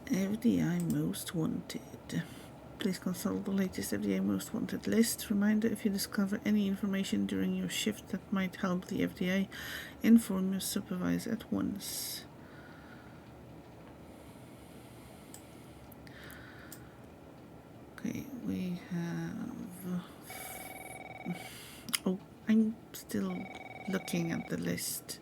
FDI Most Wanted. Please consult the latest FDI Most Wanted list. Reminder, if you discover any information during your shift that might help the FDI, inform your supervisor at once. Okay, we have... Oh, I'm still looking at the list.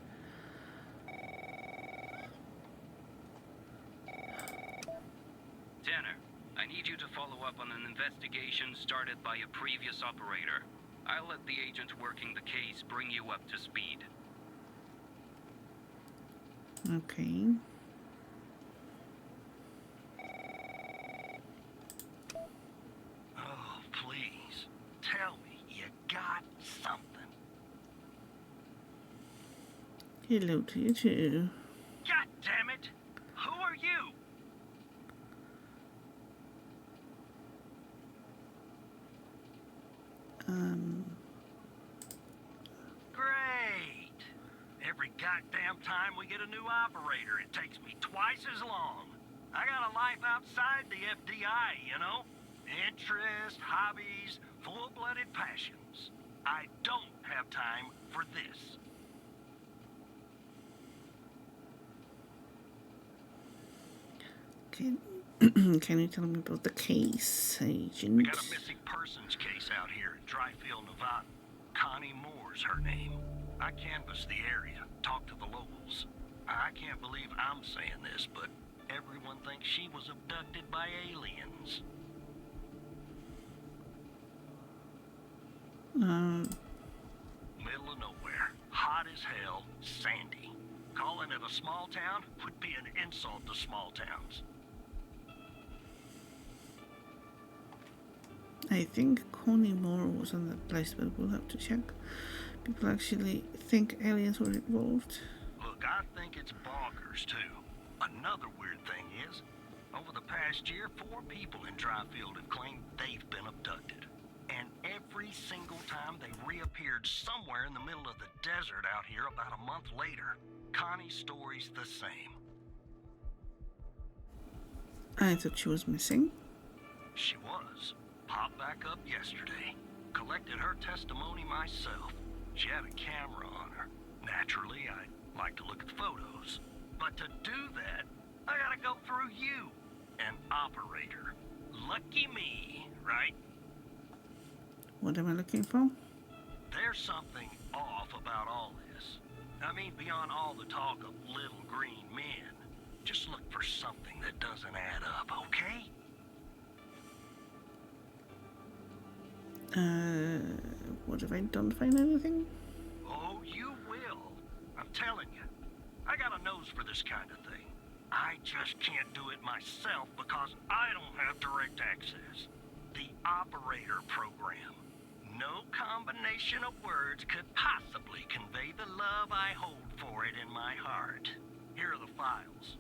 Tanner, I need you to follow up on an investigation started by a previous operator. I'll let the agent working the case bring you up to speed. Okay. Oh, please. Tell me you got something. Hello to you too. God damn it! Who are you? Great! Every goddamn time we get a new operator, it takes me twice as long. I got a life outside the FDI, you know? Interests, hobbies, full-blooded passions. I don't have time for this. Can you tell me about the case, Agent? We got a missing persons case out here in Dryfield, Nevada. Connie Moore's her name. I canvassed the area, talked to the locals. I can't believe I'm saying this, but everyone thinks she was abducted by aliens. Middle of nowhere, hot as hell, sandy. Calling it a small town would be an insult to small towns. I think Connie Moore was on that place, but we'll have to check. People actually think aliens were involved. Look, I think it's bonkers, too. Another weird thing is, over the past year, 4 people in Dryfield have claimed they've been abducted. And every single time they reappeared somewhere in the middle of the desert out here about a month later. Connie's story's the same. I thought she was missing. She was. Popped back up yesterday. Collected her testimony myself. She had a camera on her. Naturally, I'd like to look at the photos. But to do that, I gotta go through you, an operator. Lucky me, right? What am I looking for? There's something off about all this. I mean, beyond all the talk of little green men. Just look for something that doesn't add up, okay? What if I don't find anything? Oh, you will. I'm telling you. I got a nose for this kind of thing. I just can't do it myself because I don't have direct access. The operator program. No combination of words could possibly convey the love I hold for it in my heart. Here are the files.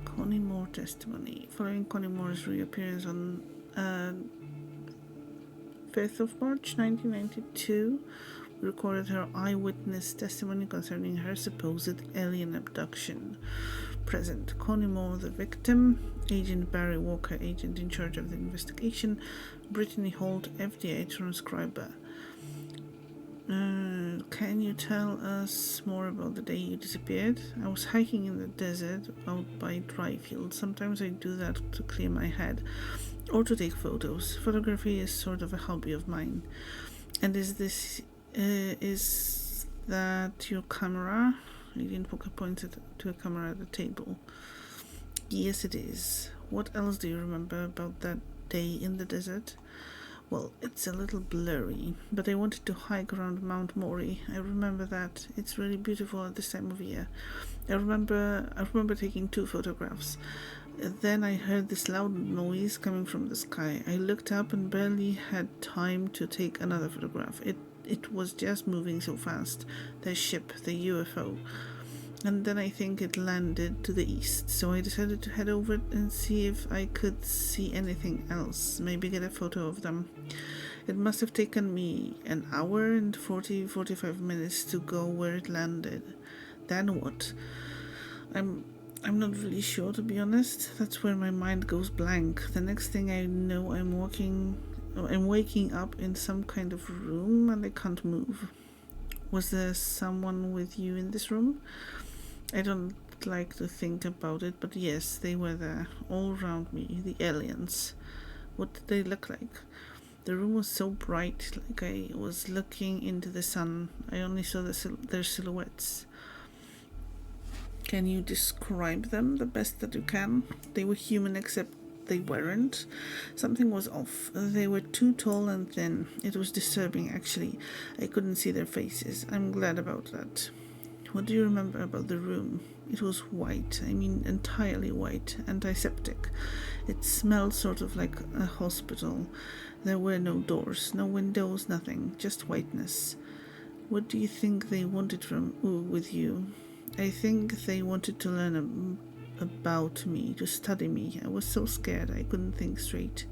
Connie Moore testimony. Following Connie Moore's reappearance on 5th of March 1992, we recorded her eyewitness testimony concerning her supposed alien abduction. Present: Connie Moore, the victim; Agent Barry Walker, agent in charge of the investigation; Brittany Holt, FDA transcriber. Can you tell us more about the day you disappeared? I was hiking in the desert out by Dryfield. Sometimes I do that to clear my head or to take photos. Photography is sort of a hobby of mine. And is that your camera? Agent Walker pointed to a camera at the table. Yes, it is. What else do you remember about that day in the desert? Well, it's a little blurry, but I wanted to hike around Mount Maury. I remember that. It's really beautiful at this time of year. I remember taking 2 photographs. Then I heard this loud noise coming from the sky. I looked up and barely had time to take another photograph. It was just moving so fast. The ship, the UFO. And then I think it landed to the east, so I decided to head over and see if I could see anything else, maybe get a photo of them. It must have taken me an hour and 45 minutes to go where it landed. Then what? I'm not really sure, to be honest. That's where my mind goes blank. The next thing I know, I'm waking up in some kind of room and I can't move. Was there someone with you in this room? I don't like to think about it, but yes, they were there, all around me, the aliens. What did they look like? The room was so bright, like I was looking into the sun. I only saw their silhouettes. Can you describe them the best that you can? They were human, except they weren't. Something was off. They were too tall and thin. It was disturbing, actually. I couldn't see their faces. I'm glad about that. What do you remember about the room? It was white, I mean entirely white, antiseptic. It smelled sort of like a hospital. There were no doors, no windows, nothing, just whiteness. What do you think they wanted with you? I think they wanted to learn about me, to study me. I was so scared I couldn't think straight.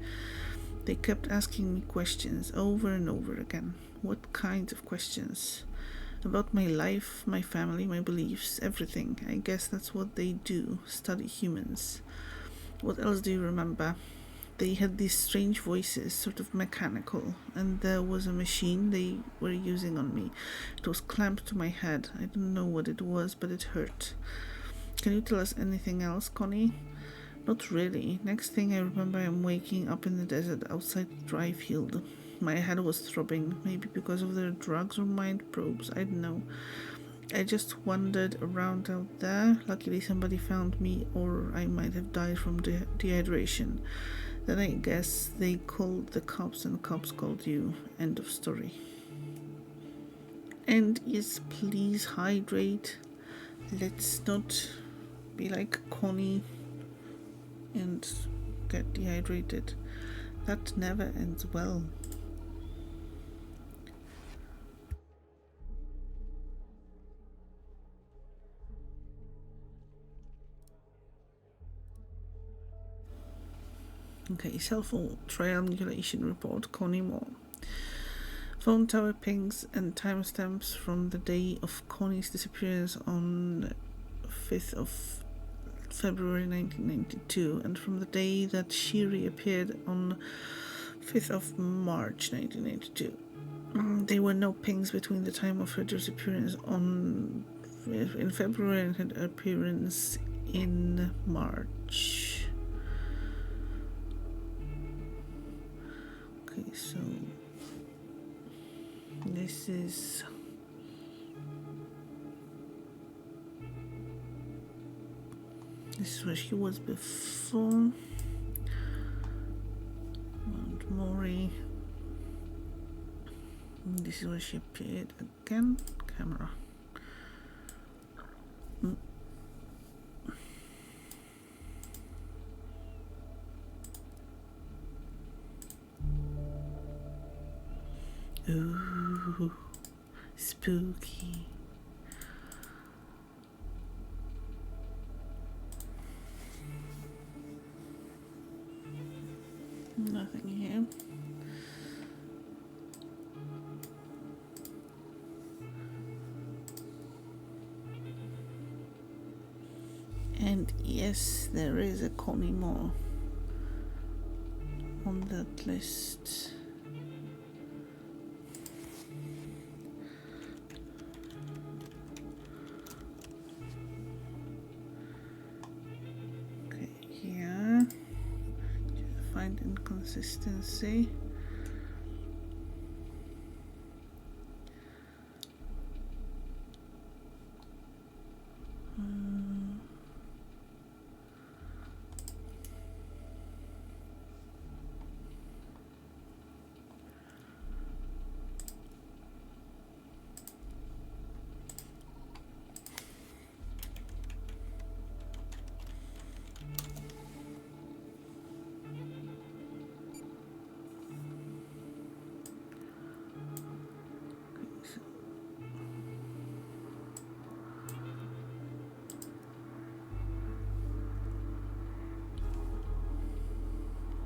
They kept asking me questions over and over again. What kinds of questions? About my life, my family, my beliefs, everything. I guess that's what they do, study humans. What else do you remember? They had these strange voices, sort of mechanical, and there was a machine they were using on me. It was clamped to my head. I don't know what it was, but it hurt. Can you tell us anything else, Connie? Not really. Next thing I remember, I'm waking up in the desert outside Dryfield. My head was throbbing, maybe because of their drugs or mind probes, I don't know. I just wandered around out there. Luckily somebody found me, or I might have died from dehydration. Then I guess they called the cops and cops called you. End of story. And yes, please hydrate. Let's not be like Connie and get dehydrated. That never ends well. Okay, cell phone triangulation report, Connie Moore. Phone tower pings and timestamps from the day of Connie's disappearance on 5th of February 1992, and from the day that she reappeared on 5th of March 1992. There were no pings between the time of her disappearance in February and her appearance in March. Okay, so this is where she was before. Mori. This is where she appeared again. Camera. Ooh, spooky. Nothing here. And yes, there is a Connie Moore on that list. Okay, here. Find inconsistency.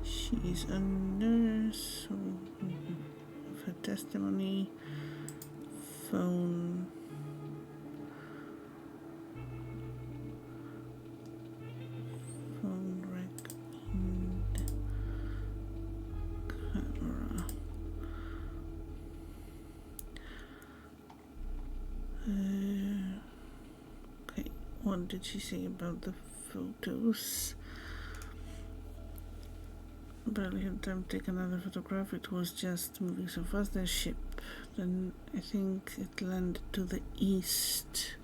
She's a nurse, so of her testimony, phone, rec, and camera. Okay, what did she say about the photos? Barely had time to take another photograph. It was just moving so fast. The ship. Then I think it landed to the east.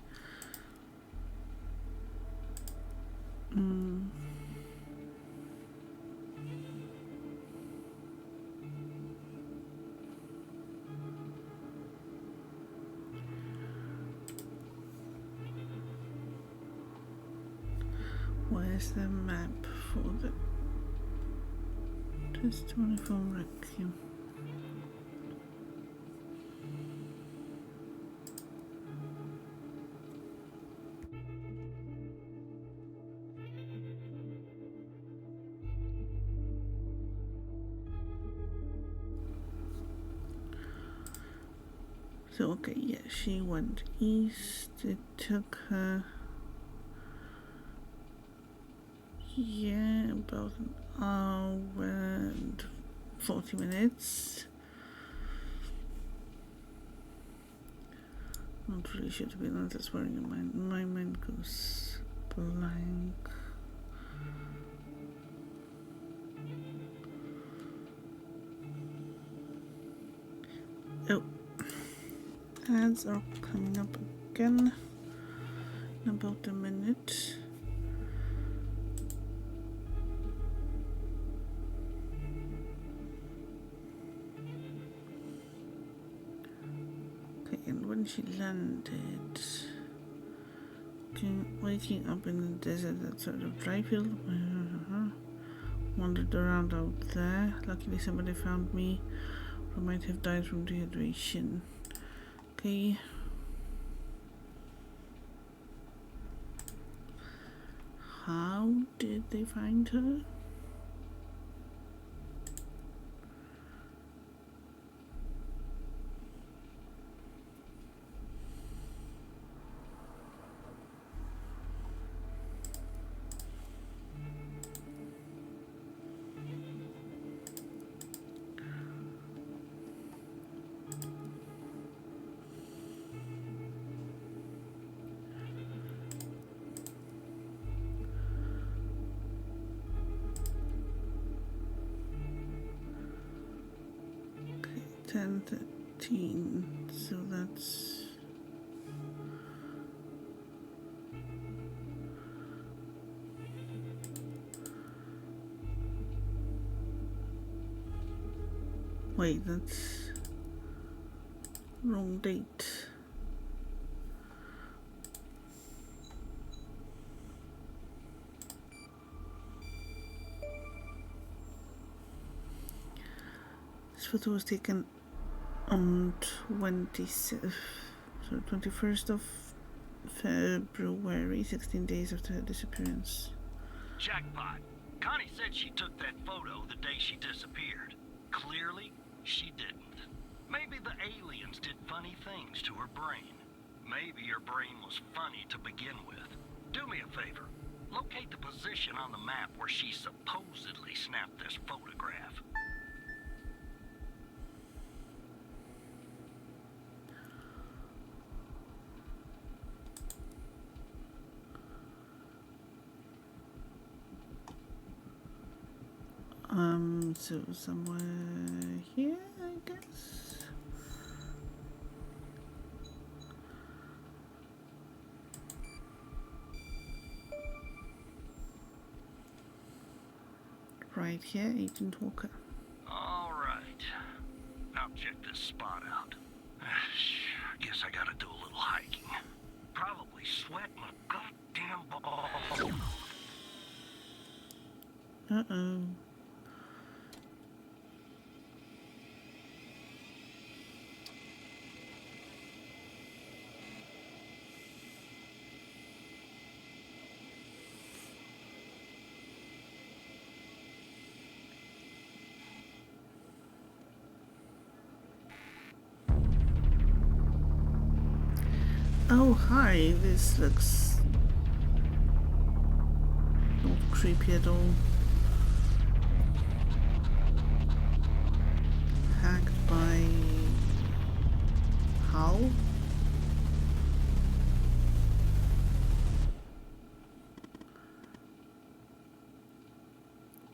Where's the map for the testimony from Requiem? So okay, yeah, she went east. It took her about an hour and 40 minutes. Not really sure, to be honest. That's where my mind goes blank. Oh, ads are coming up again in about a minute. Okay, and when she landed, waking up in the desert, that sort of dry field. Wandered around out there. Luckily somebody found me, or might have died from dehydration. Okay. How did they find her? Okay, 10:13. So that's Wait, that's wrong date. This photo was taken on 21st of February, 16 days after her disappearance. Jackpot. Connie said she took that photo the day she disappeared. Clearly, she didn't. Maybe the aliens did funny things to her brain. Maybe her brain was funny to begin with. Do me a favor. Locate the position on the map where she supposedly snapped this photograph. So somewhere here, I guess. Right here, Agent Walker. All right. Now check this spot out. Guess I gotta do a little hiking. Probably sweat my goddamn balls. Uh-oh. Oh, hi, this looks not creepy at all. Hacked by Hal?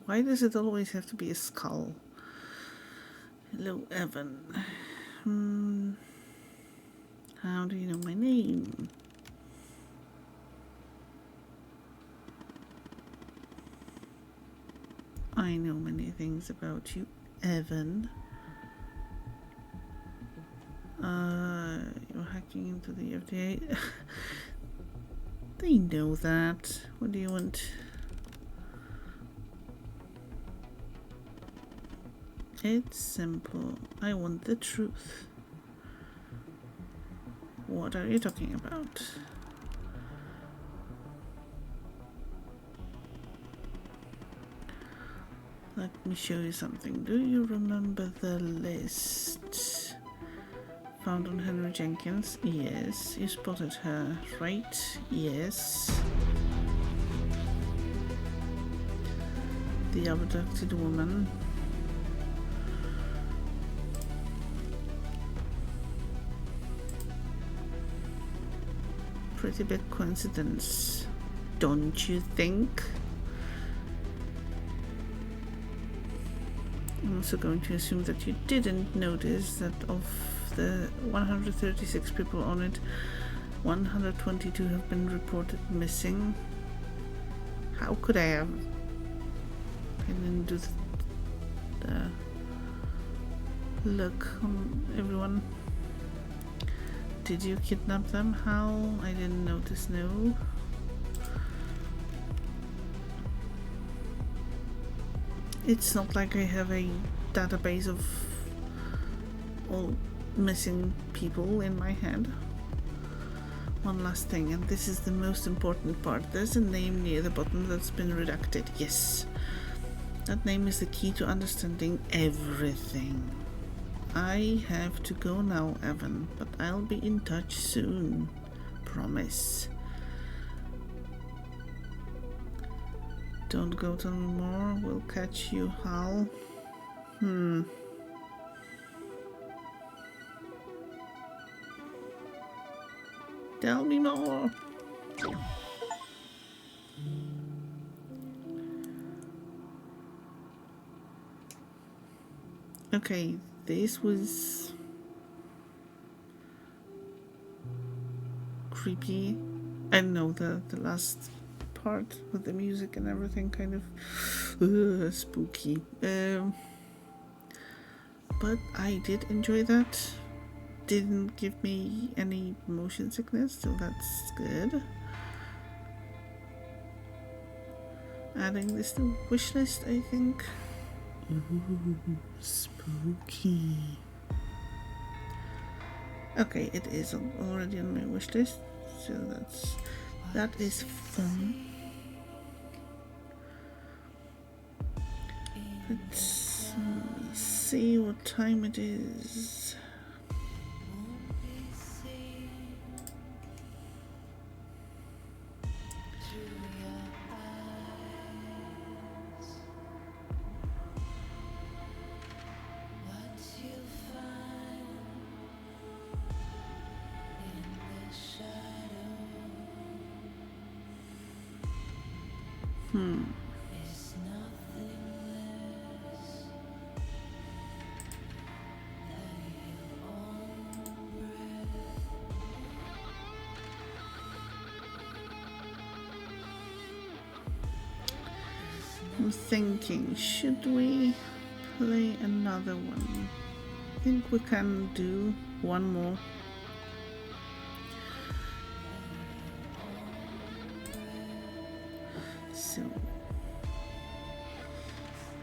Why does it always have to be a skull? Hello, Evan. How do you know my name? I know many things about you, Evan. You're hacking into the FDA. They know that. What do you want? It's simple. I want the truth. What are you talking about? Let me show you something. Do you remember the list found on Henry Jenkins? Yes. You spotted her, right? Yes. The abducted woman. Pretty big coincidence, don't you think? I'm also going to assume that you didn't notice that of the 136 people on it, 122 have been reported missing. How could I have? I didn't do the look on everyone. Did you kidnap them? How? I didn't notice, no. It's not like I have a database of all missing people in my head. One last thing, and this is the most important part. There's a name near the bottom that's been redacted. Yes. That name is the key to understanding everything. I have to go now, Evan, but I'll be in touch soon. Promise. Don't go tell me more. We'll catch you, Hal. Tell me more. Okay, this was creepy. I know the last part with the music and everything kind of spooky. but I did enjoy that. Didn't give me any motion sickness, so that's good. Adding this to wish list, I think. Ooh, spooky. Okay, it is already on my wish list, so that is fun. Let's see what time it is. I'm thinking, should we play another one? I think we can do one more. So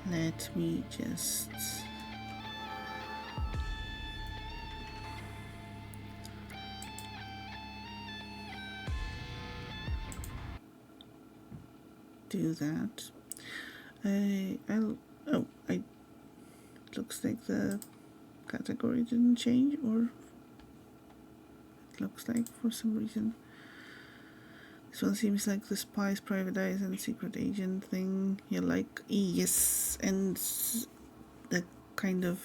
let me just do that. Looks like the category didn't change, or it looks like for some reason. This one seems like the spies, private eyes, and secret agent thing. You like, yes, and that kind of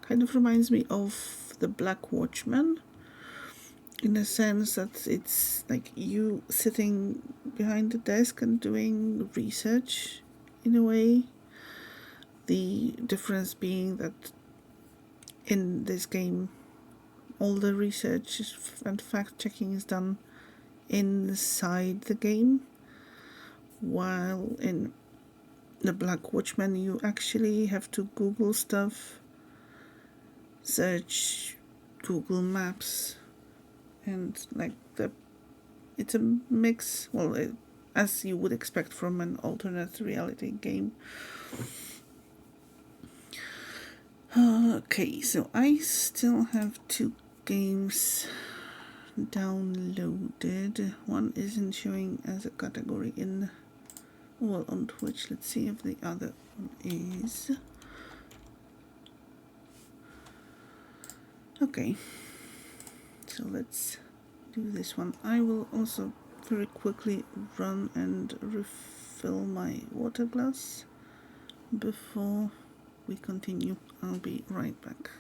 reminds me of the Black Watchman, in a sense that it's like you sitting behind the desk and doing research in a way. The difference being that in this game, all the research and fact-checking is done inside the game, while in the Black Watchman you actually have to Google stuff, search Google Maps, and like it's a mix, well, as you would expect from an alternate reality game. Okay, so I still have 2 games downloaded. One isn't showing as a category on Twitch. Let's see if the other one is. Okay, so let's do this one. I will also very quickly run and refill my water glass before we continue. I'll be right back.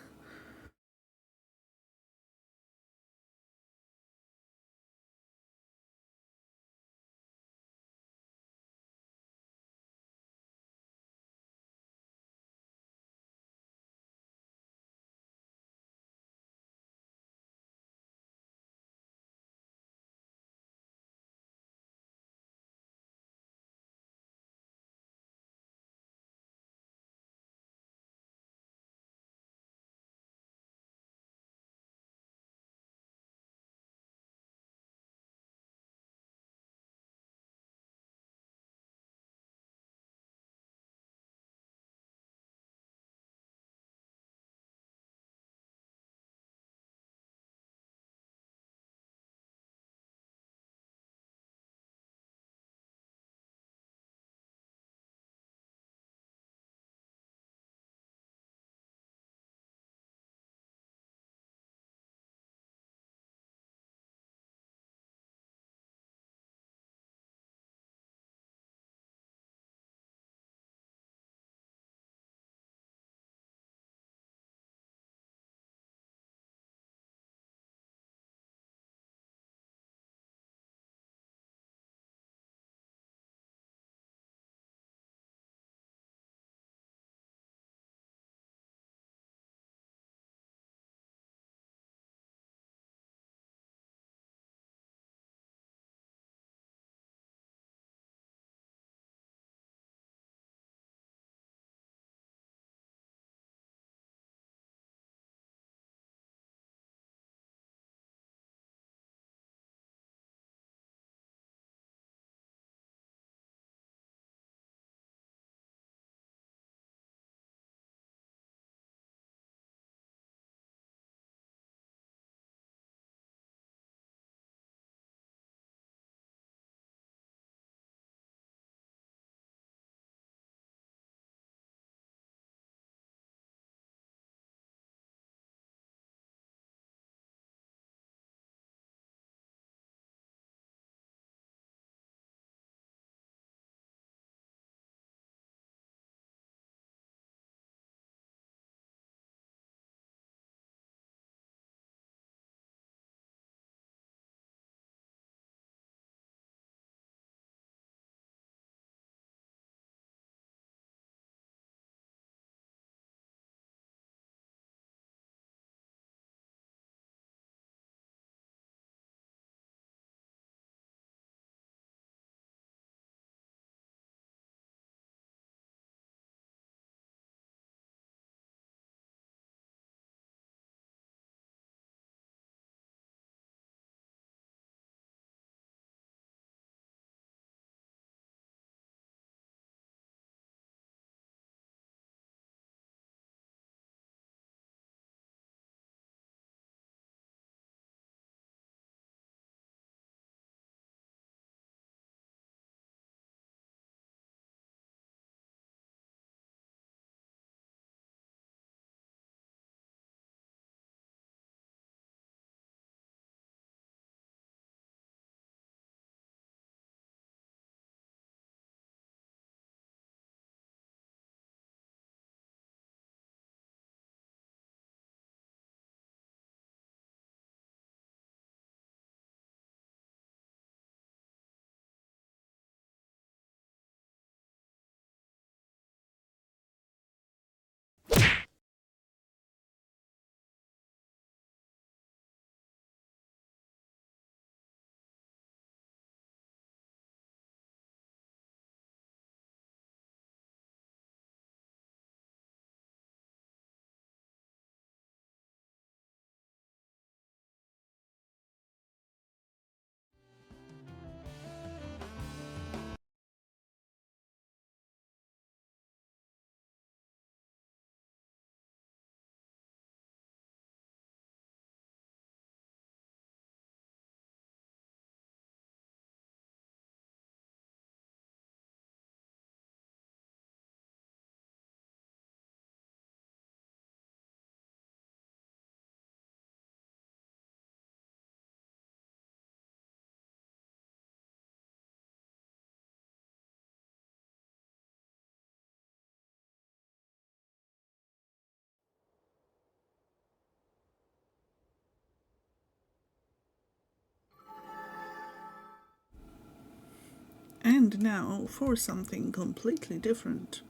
And now for something completely different.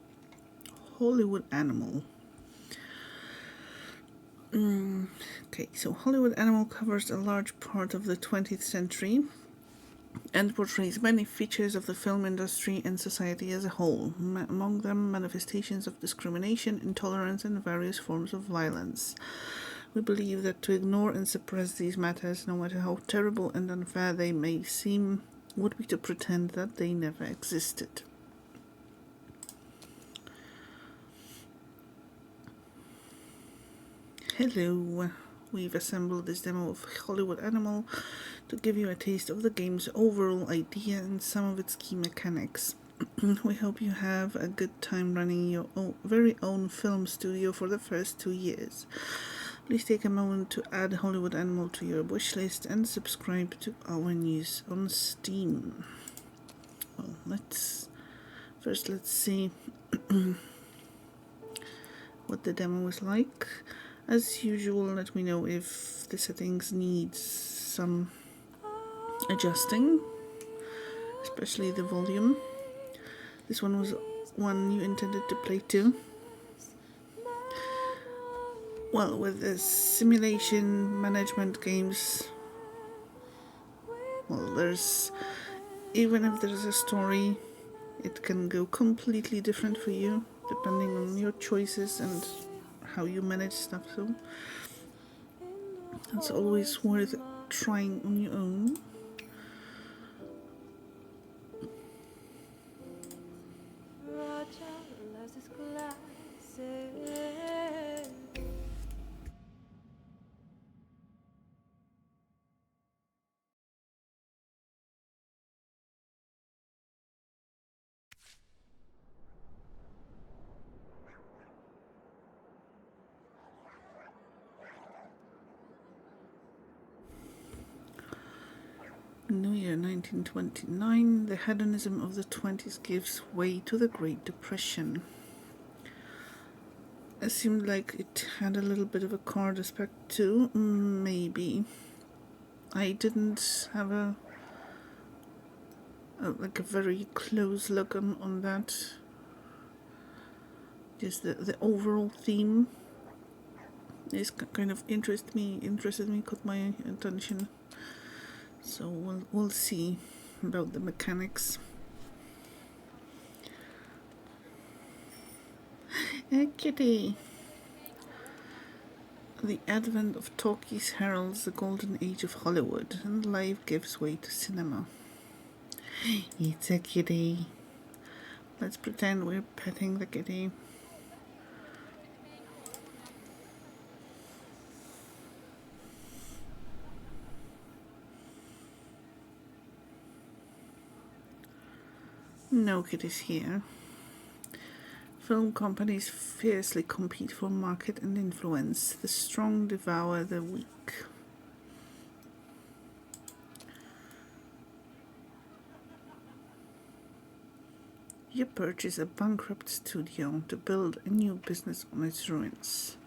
Hollywood Animal. Okay, so Hollywood Animal covers a large part of the 20th century and portrays many features of the film industry and society as a whole, among them manifestations of discrimination, intolerance, and various forms of violence. We believe that to ignore and suppress these matters, no matter how terrible and unfair they may seem, would be to pretend that they never existed. Hello, we've assembled this demo of Hollywood Animal to give you a taste of the game's overall idea and some of its key mechanics. We hope you have a good time running your very own film studio for the first 2 years. Please take a moment to add Hollywood Animal to your wishlist and subscribe to our news on Steam. Well, let's see what the demo is like. As usual, let me know if the settings need some adjusting, especially the volume. This one was one you intended to play to. Well, with the simulation management games, well, even if there's a story, it can go completely different for you, depending on your choices and how you manage stuff, so it's always worth trying on your own. New Year 1929, the hedonism of the 20s gives way to the Great Depression. It seemed like it had a little bit of a card aspect too, maybe. I didn't have a very close look on that. Just the overall theme is kind of interested me, caught my attention. So we'll see about the mechanics. A kitty! The advent of talkies heralds the golden age of Hollywood, and life gives way to cinema. It's a kitty. Let's pretend we're petting the kitty. No kitties here. Film companies fiercely compete for market and influence. The strong devour the weak. You purchase a bankrupt studio to build a new business on its ruins.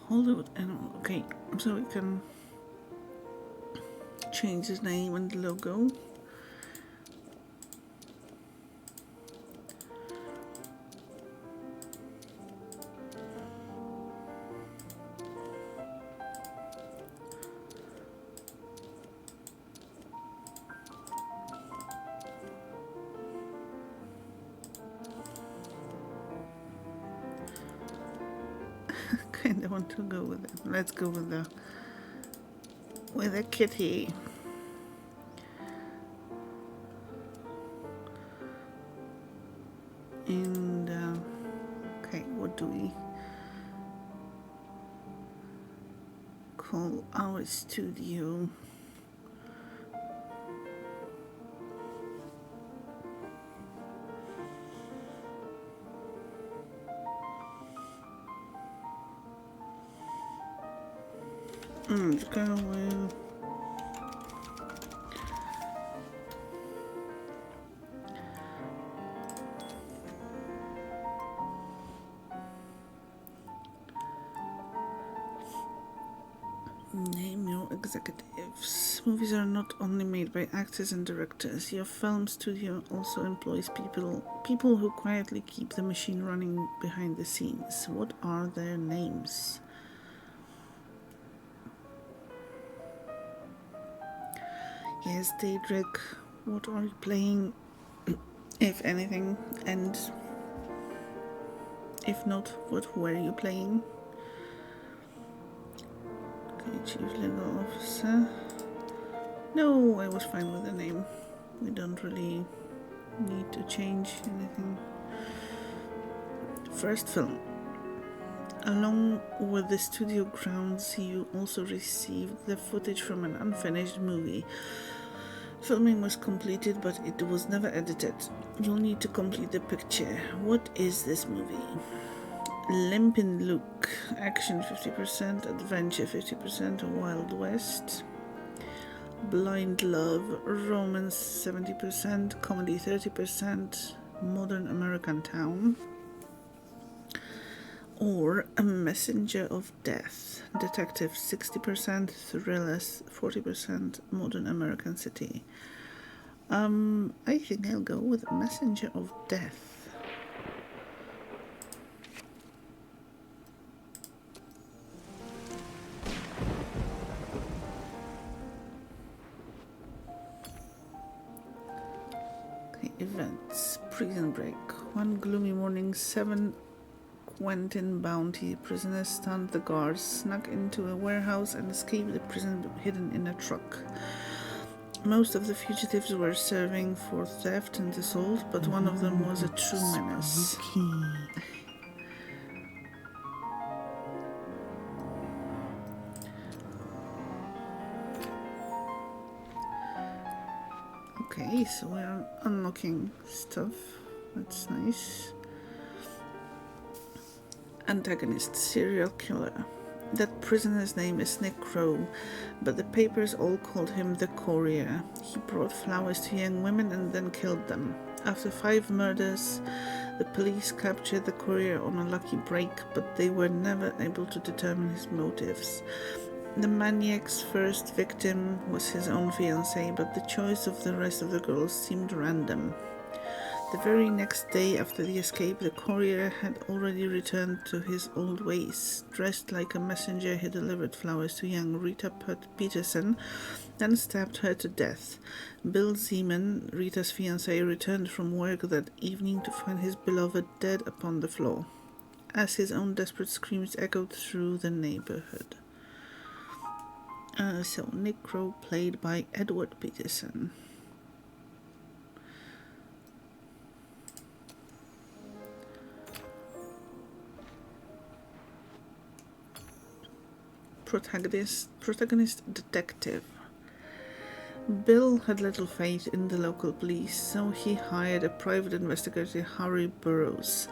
Hollywood Animal. Okay, so we can change his name and the logo. Kinda want to go with it. Let's go with a kitty. And okay, what do we call our studio? Let's go with Name your executives. Movies are not only made by actors and directors. Your film studio also employs people who quietly keep the machine running behind the scenes. What are their names? Yes, Daedric, what are you playing, if anything? And if not, what were you playing? Okay, Chief Legal Officer. No, I was fine with the name. We don't really need to change anything. First film. Along with the studio grounds, you also received the footage from an unfinished movie. Filming was completed, but it was never edited. You'll need to complete the picture. What is this movie? Limpin' Luke. Action 50%, adventure 50%, Wild West. Blind Love. Romance 70%, comedy 30%, Modern American Town. Or A Messenger of Death. Detective 60%, thrillers 40%, Modern American City. I think I'll go with A Messenger of Death. Okay, events. Prison break. One gloomy morning, 7 Quentin Bounty prisoners stunned the guards, snuck into a warehouse, and escaped the prison hidden in a truck. Most of the fugitives were serving for theft and assault, but one of them was a true menace. Okay, so we're unlocking stuff. That's nice. Antagonist, serial killer. That prisoner's name is Nick Crow, but the papers all called him the Courier. He brought flowers to young women and then killed them. After 5 murders, the police captured the Courier on a lucky break, but they were never able to determine his motives. The maniac's first victim was his own fiancée, but the choice of the rest of the girls seemed random. The very next day after the escape, the Courier had already returned to his old ways. Dressed like a messenger, he delivered flowers to young Rita Peterson, then stabbed her to death. Bill Zeman, Rita's fiancé, returned from work that evening to find his beloved dead upon the floor, as his own desperate screams echoed through the neighborhood. So Nick Crow, played by Edward Peterson. Protagonist detective. Bill had little faith in the local police, so he hired a private investigator, Harry Burroughs.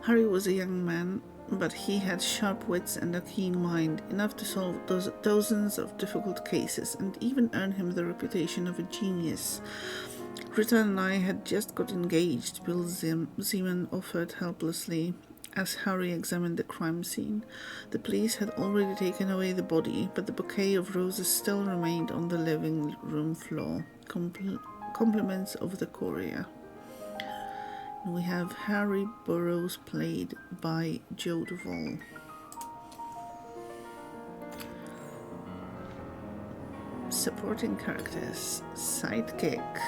Harry was a young man, but he had sharp wits and a keen mind, enough to solve dozens of difficult cases and even earn him the reputation of a genius. Rita and I had just got engaged, Bill Zeman offered helplessly as Harry examined the crime scene. The police had already taken away the body, but the bouquet of roses still remained on the living room floor. Compliments of the Courier. And we have Harry Burroughs, played by Joe Duvall. Supporting characters. Sidekick.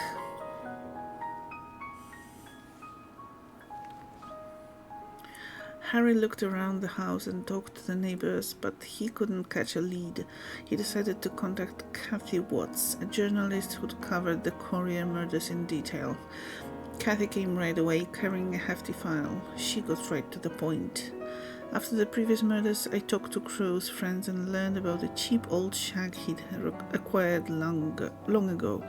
Harry looked around the house and talked to the neighbors, but he couldn't catch a lead. He decided to contact Kathy Watts, a journalist who'd covered the Courier murders in detail. Kathy came right away, carrying a hefty file. She got right to the point. After the previous murders, I talked to Crow's friends and learned about a cheap old shack he'd acquired long ago.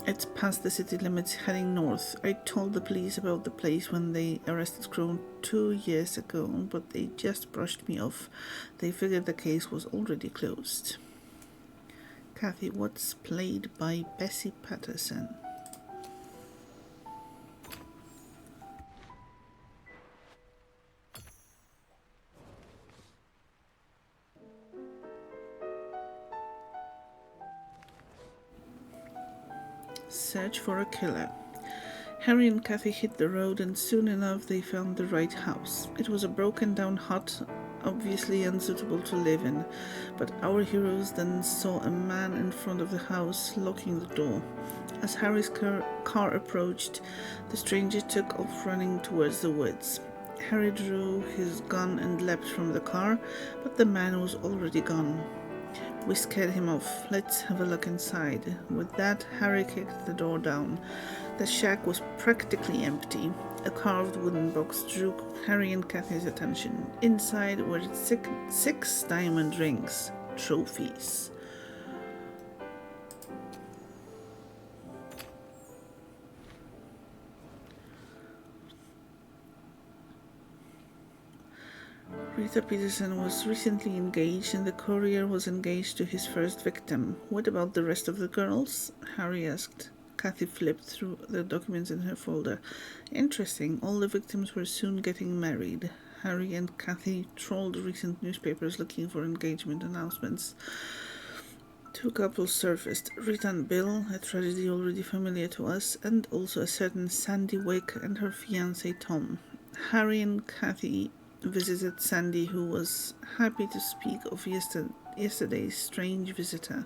It's past the city limits, heading north. I told the police about the place when they arrested Crow 2 years ago, but they just brushed me off. They figured the case was already closed. Kathy Watts, played by Bessie Patterson. Search for a killer. Harry and Kathy hit the road, and soon enough they found the right house. It was a broken-down hut, obviously unsuitable to live in, but our heroes then saw a man in front of the house locking the door. As Harry's car approached, the stranger took off running towards the woods. Harry drew his gun and leapt from the car, but the man was already gone. We scared him off. Let's have a look inside. With that, Harry kicked the door down. The shack was practically empty. A carved wooden box drew Harry and Kathy's attention. Inside were six diamond rings, trophies. Rita Peterson was recently engaged, and the courier was engaged to his first victim. What about the rest of the girls? Harry asked. Kathy flipped through the documents in her folder. Interesting, all the victims were soon getting married. Harry and Kathy trawled recent newspapers looking for engagement announcements. Two couples surfaced, Rita and Bill, a tragedy already familiar to us, and also a certain Sandy Wick and her fiancé Tom. Harry and Kathy visited Sandy, who was happy to speak of yesterday's strange visitor.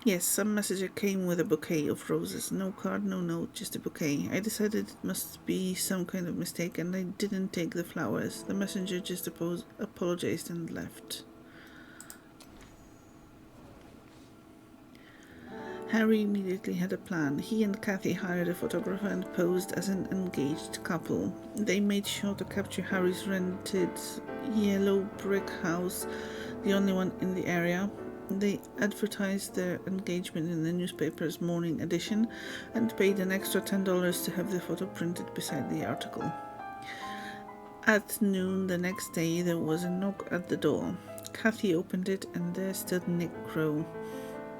Yes, some messenger came with a bouquet of roses. No card, no note, just a bouquet. I decided it must be some kind of mistake, and I didn't take the flowers. The messenger just apologized and left. Harry immediately had a plan. He and Kathy hired a photographer and posed as an engaged couple. They made sure to capture Harry's rented yellow brick house, the only one in the area. They advertised their engagement in the newspaper's morning edition and paid an extra $10 to have the photo printed beside the article. At noon the next day there was a knock at the door. Kathy opened it, and there stood Nick Crow,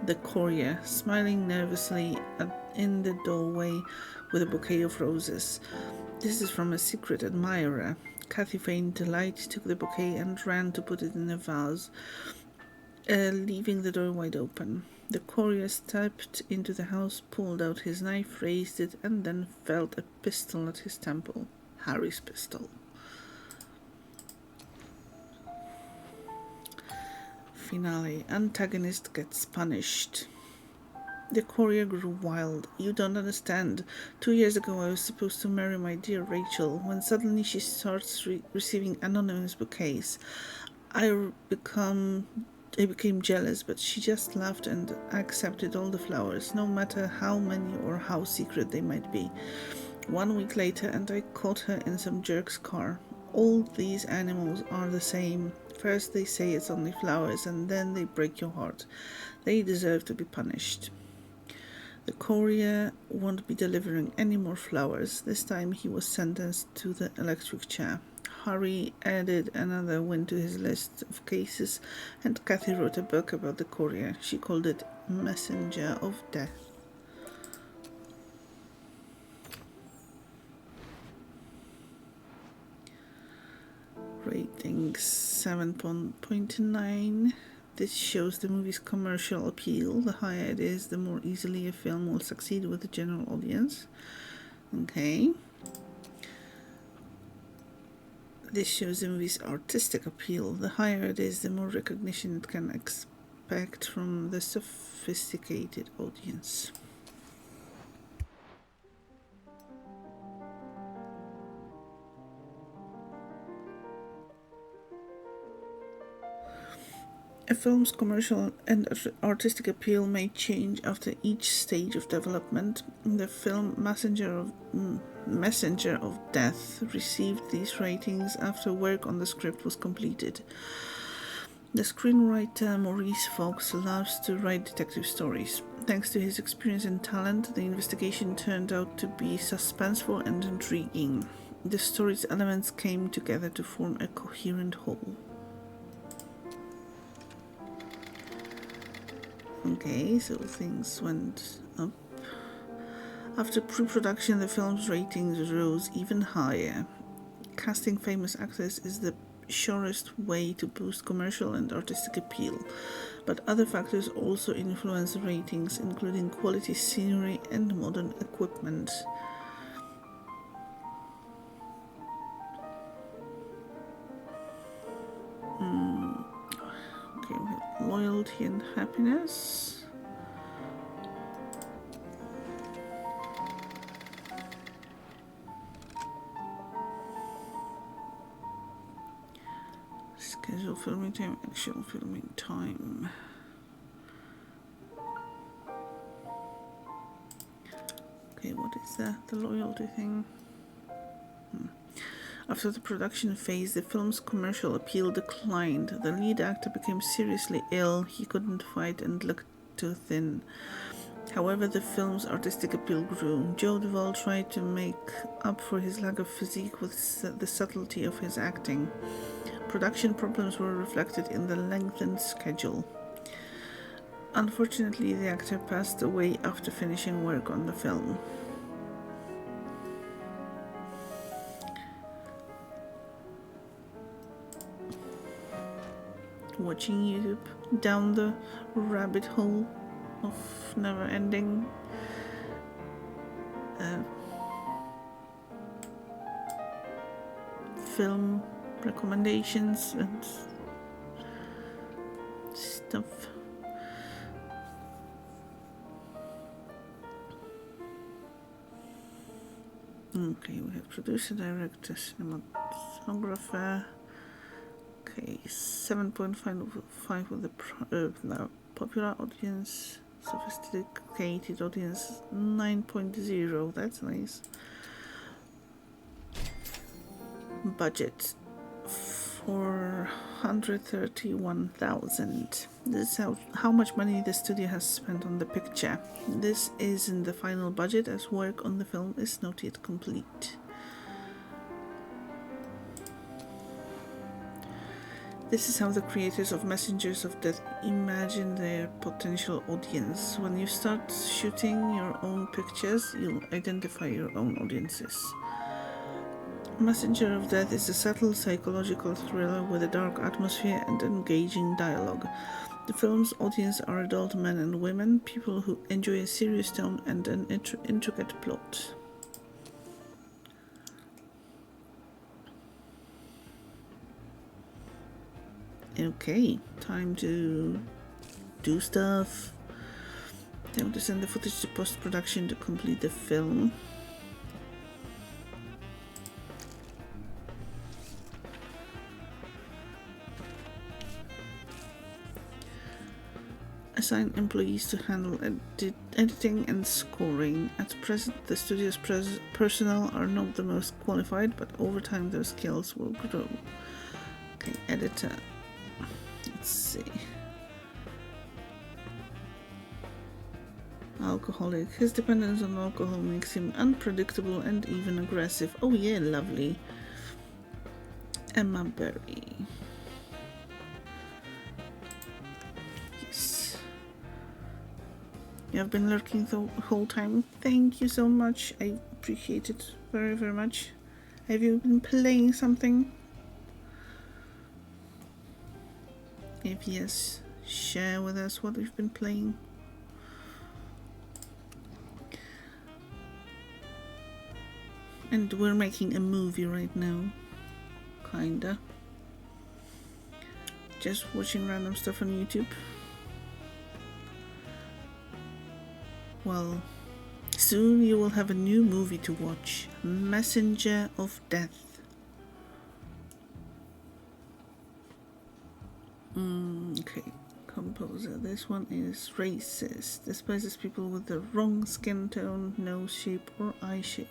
the courier, smiling nervously in the doorway with a bouquet of roses. This is from a secret admirer. Kathy feigned delight, took the bouquet and ran to put it in a vase, leaving the door wide open. The courier stepped into the house, pulled out his knife, raised it, and then felt a pistol at his temple. Harry's pistol. Finale. Antagonist gets punished. The courier grew wild. You don't understand. 2 years ago I was supposed to marry my dear Rachel, when suddenly she starts receiving anonymous bouquets. I became jealous, but she just laughed and accepted all the flowers, no matter how many or how secret they might be. 1 week later, and I caught her in some jerk's car. All these animals are the same. First they say it's only flowers, and then they break your heart. They deserve to be punished. The courier won't be delivering any more flowers. This time he was sentenced to the electric chair. Harry added another win to his list of cases, and Kathy wrote a book about the courier. She called it Messenger of Death. Ratings 7.9. This shows the movie's commercial appeal. The higher it is, the more easily a film will succeed with the general audience. Okay. This shows the movie's artistic appeal. The higher it is, the more recognition it can expect from the sophisticated audience. A film's commercial and artistic appeal may change after each stage of development. The film Messenger of Death received these ratings after work on the script was completed. The screenwriter Maurice Fox loves to write detective stories. Thanks to his experience and talent, the investigation turned out to be suspenseful and intriguing. The story's elements came together to form a coherent whole. Okay, so things went up. After pre-production, the film's ratings rose even higher. Casting famous actors is surest way to boost commercial and artistic appeal, but other factors also influence ratings, including quality scenery and modern equipment. Okay, we have loyalty and happiness. Schedule filming time, actual filming time. Okay, what is that? The loyalty thing? After the production phase, the film's commercial appeal declined. The lead actor became seriously ill, he couldn't fight and looked too thin. However, the film's artistic appeal grew. Joe Duvall tried to make up for his lack of physique with the subtlety of his acting. Production problems were reflected in the lengthened schedule. Unfortunately, the actor passed away after finishing work on the film. Watching YouTube down the rabbit hole of never-ending film recommendations and stuff. Okay, we have producer, director, cinematographer. Okay, 7.5 with the popular audience, sophisticated audience 9.0. That's nice. Budget 431,000. This is how much money the studio has spent on the picture. This is in the final budget, as work on the film is not yet complete. This is how the creators of Messengers of Death imagine their potential audience. When you start shooting your own pictures, you'll identify your own audiences. Messenger of Death is a subtle psychological thriller with a dark atmosphere and engaging dialogue. The film's audience are adult men and women, people who enjoy a serious tone and an intricate plot. Okay, time to do stuff. Time to send the footage to post-production to complete the film. Assign employees to handle editing and scoring. At present, the studio's personnel are not the most qualified, but over time their skills will grow. Okay, editor. Let's see. Alcoholic. His dependence on alcohol makes him unpredictable and even aggressive. Oh yeah, lovely. Emma Berry. Yes. You have been lurking the whole time. Thank you so much. I appreciate it very, very much. Have you been playing something? If yes, share with us what you've been playing. And we're making a movie right now. Kinda. Just watching random stuff on YouTube. Well, soon you will have a new movie to watch. Messenger of Death. Okay, composer. This one is racist. Despises people with the wrong skin tone, nose shape, or eye shape.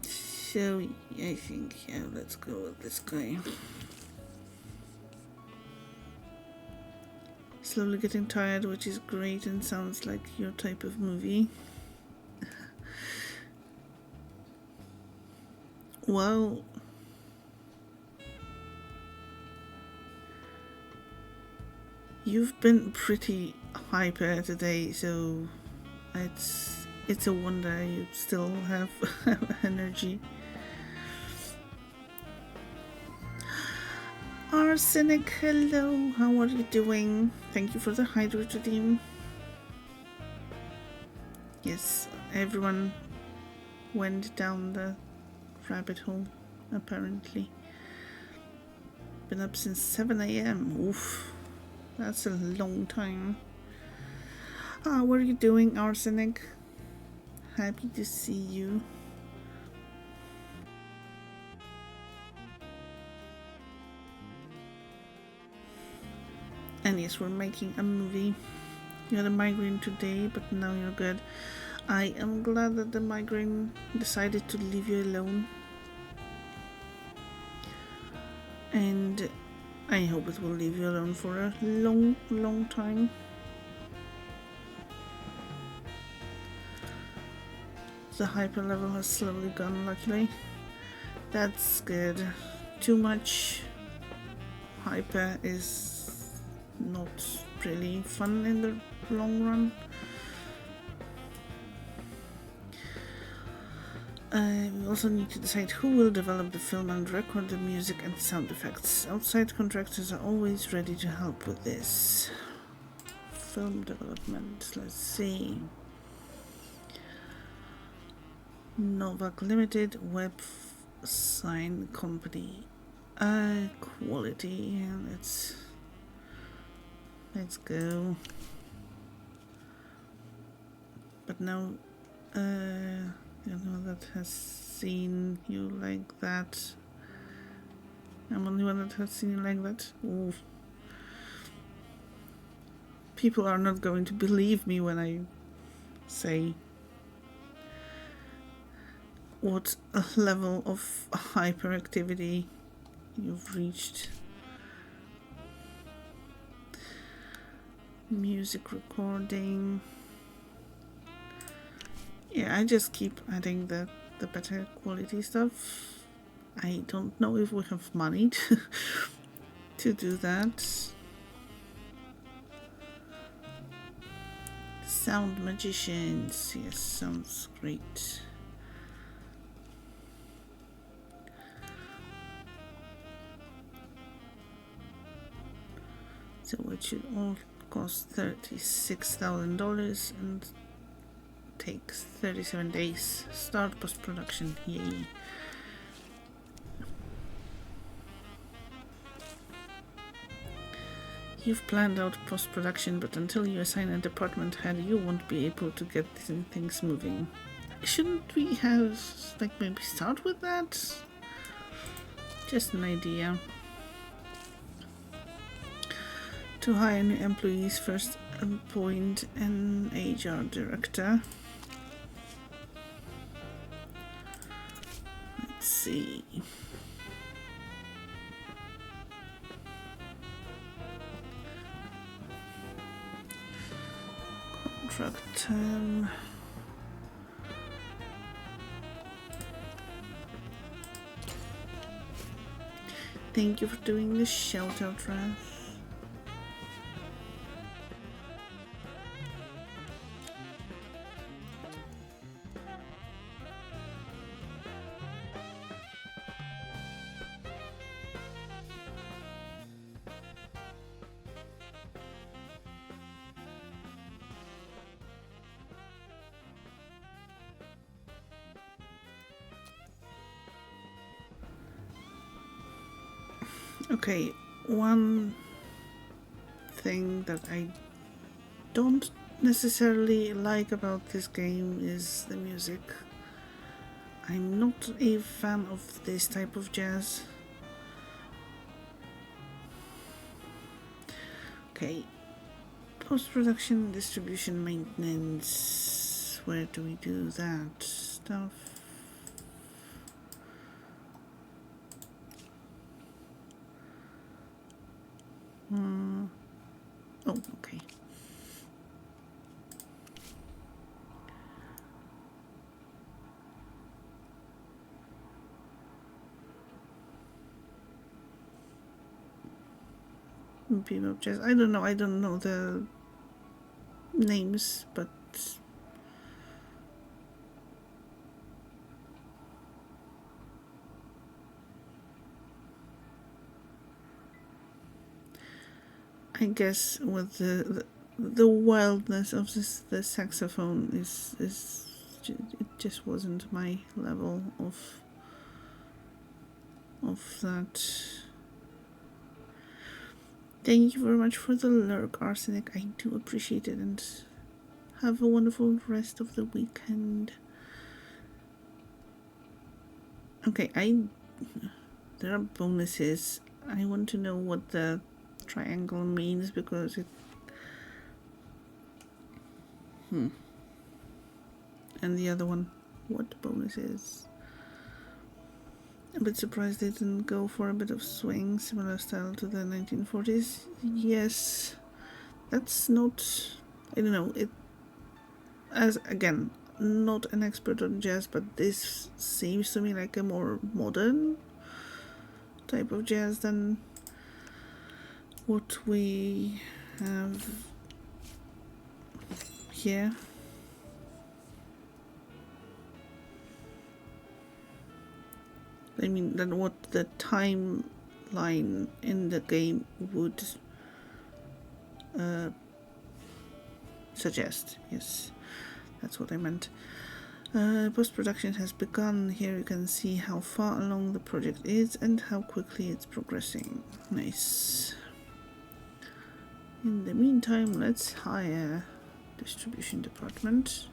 So I think, yeah, let's go with this guy. Slowly getting tired, which is great and sounds like your type of movie. Well, you've been pretty hyper today, so it's a wonder you still have energy. Arsenic, hello, how are you doing? Thank you for the hydrate redeem. Yes, everyone went down the rabbit hole, apparently. Been up since 7 a.m. Oof, that's a long time. How are you doing, Arsenic? Happy to see you. And yes, we're making a movie. You had a migraine today, but now you're good. I am glad that the migraine decided to leave you alone. And I hope it will leave you alone for a long, long time. The hyper level has slowly gone, luckily. That's good. Too much hyper is not really fun in the long run. We also need to decide who will develop the film and record the music and sound effects. Outside contractors are always ready to help with this. Film development, let's see. Novak Limited Web Sign Company. Quality. Let's go. But now, you know that has seen you like that. I'm the only one that has seen you like that. Ooh. People are not going to believe me when I say what a level of hyperactivity you've reached. Music recording. Yeah, I just keep adding the better quality stuff. I don't know if we have money to do that. Sound magicians. Yes, sounds great. So it should all cost $36,000 and takes 37 days. Start post-production. Yay. You've planned out post-production, but until you assign a department head, you won't be able to get things moving. Shouldn't we have, maybe start with that? Just an idea. To hire new employees, first appoint an HR director. Let's see. Contract term. Thank you for doing the shout out, Raph. Okay, one thing that I don't necessarily like about this game is the music. I'm not a fan of this type of jazz. Okay, post-production, distribution, maintenance. Where do we do that stuff? Oh, okay. Bebop jazz. I don't know the names, but I guess with the wildness of the saxophone is it just wasn't my level of that. Thank you very much for the lurk, Arsenic. I do appreciate it, and have a wonderful rest of the weekend. Okay, there are bonuses. I want to know what the triangle means because it. And the other one, what bonuses? A bit surprised they didn't go for a bit of swing, similar style to the 1940s. Yes, that's not. I don't know. It, as again, not an expert on jazz, but this seems to me like a more modern type of jazz than what we have here. I mean, than what the timeline in the game would suggest. Yes, that's what I meant. Post-production has begun. Here you can see how far along the project is and how quickly it's progressing. Nice. In the meantime, let's hire distribution department.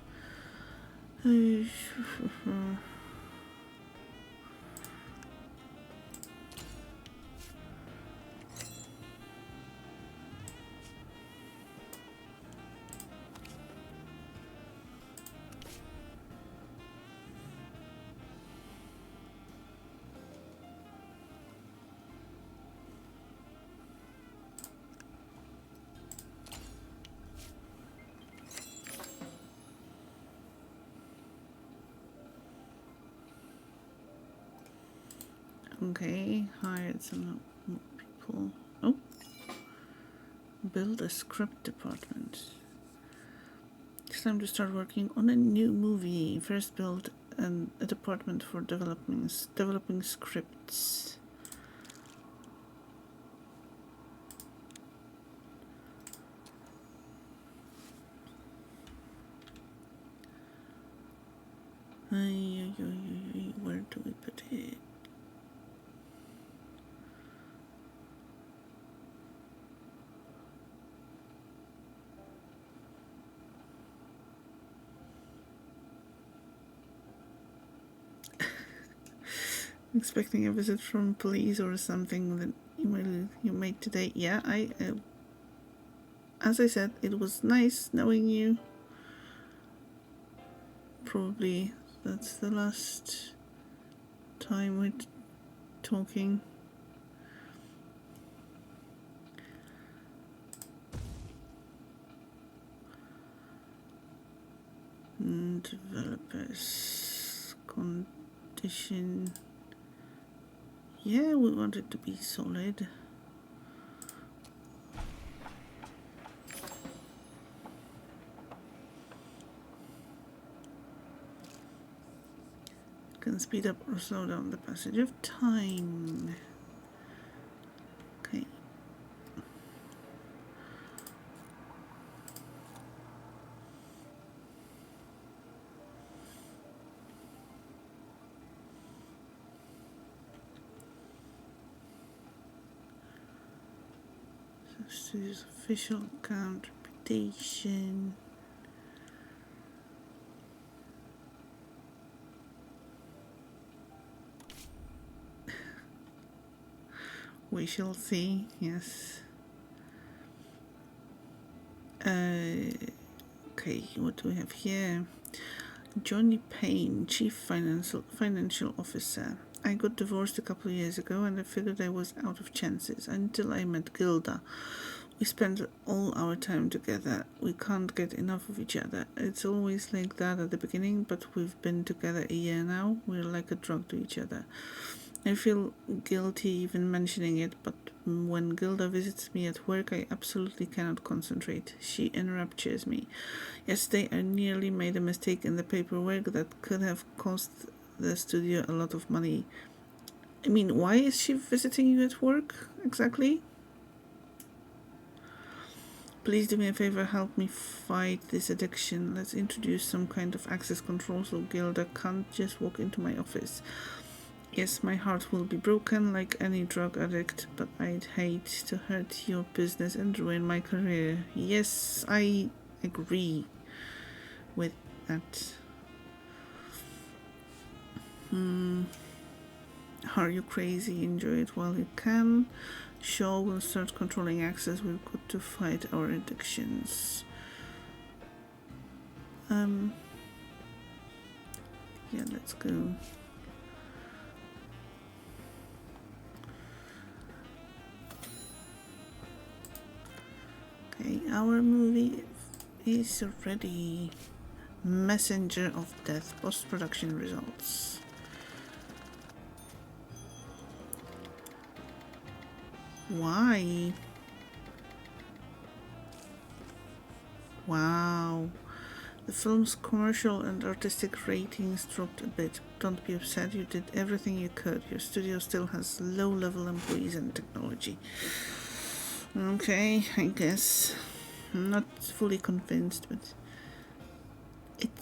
Okay, hired some more people. Oh, build a script department. It's time to start working on a new movie. First, build a department for developing scripts. Where do we put it? Expecting a visit from police or something with an email you made today. Yeah, as I said, it was nice knowing you. Probably that's the last time we're talking. Developers condition. Yeah, we want it to be solid. Can speed up or slow down the passage of time. Okay. Studio's official account, reputation. We shall see, yes. Okay, what do we have here? Johnny Payne, Chief Financial Officer. I got divorced a couple of years ago and I figured I was out of chances until I met Gilda. We spent all our time together. We can't get enough of each other. It's always like that at the beginning, but we've been together a year now. We're like a drug to each other. I feel guilty even mentioning it, but when Gilda visits me at work, I absolutely cannot concentrate. She enraptures me. Yesterday, I nearly made a mistake in the paperwork that could have cost the studio a lot of money. I mean, why is she visiting you at work, exactly? Please do me a favor, help me fight this addiction. Let's introduce some kind of access control so Gilda can't just walk into my office. Yes, my heart will be broken like any drug addict, but I'd hate to hurt your business and ruin my career. Yes, I agree with that. Are you crazy? Enjoy it while you can. Shaw will start controlling access. We've got to fight our addictions. Yeah, let's go. Okay, our movie is ready. Messenger of Death, post-production results. Why? Wow. The film's commercial and artistic ratings dropped a bit. Don't be upset, you did everything you could. Your studio still has low-level employees and technology. Okay, I guess. I'm not fully convinced, but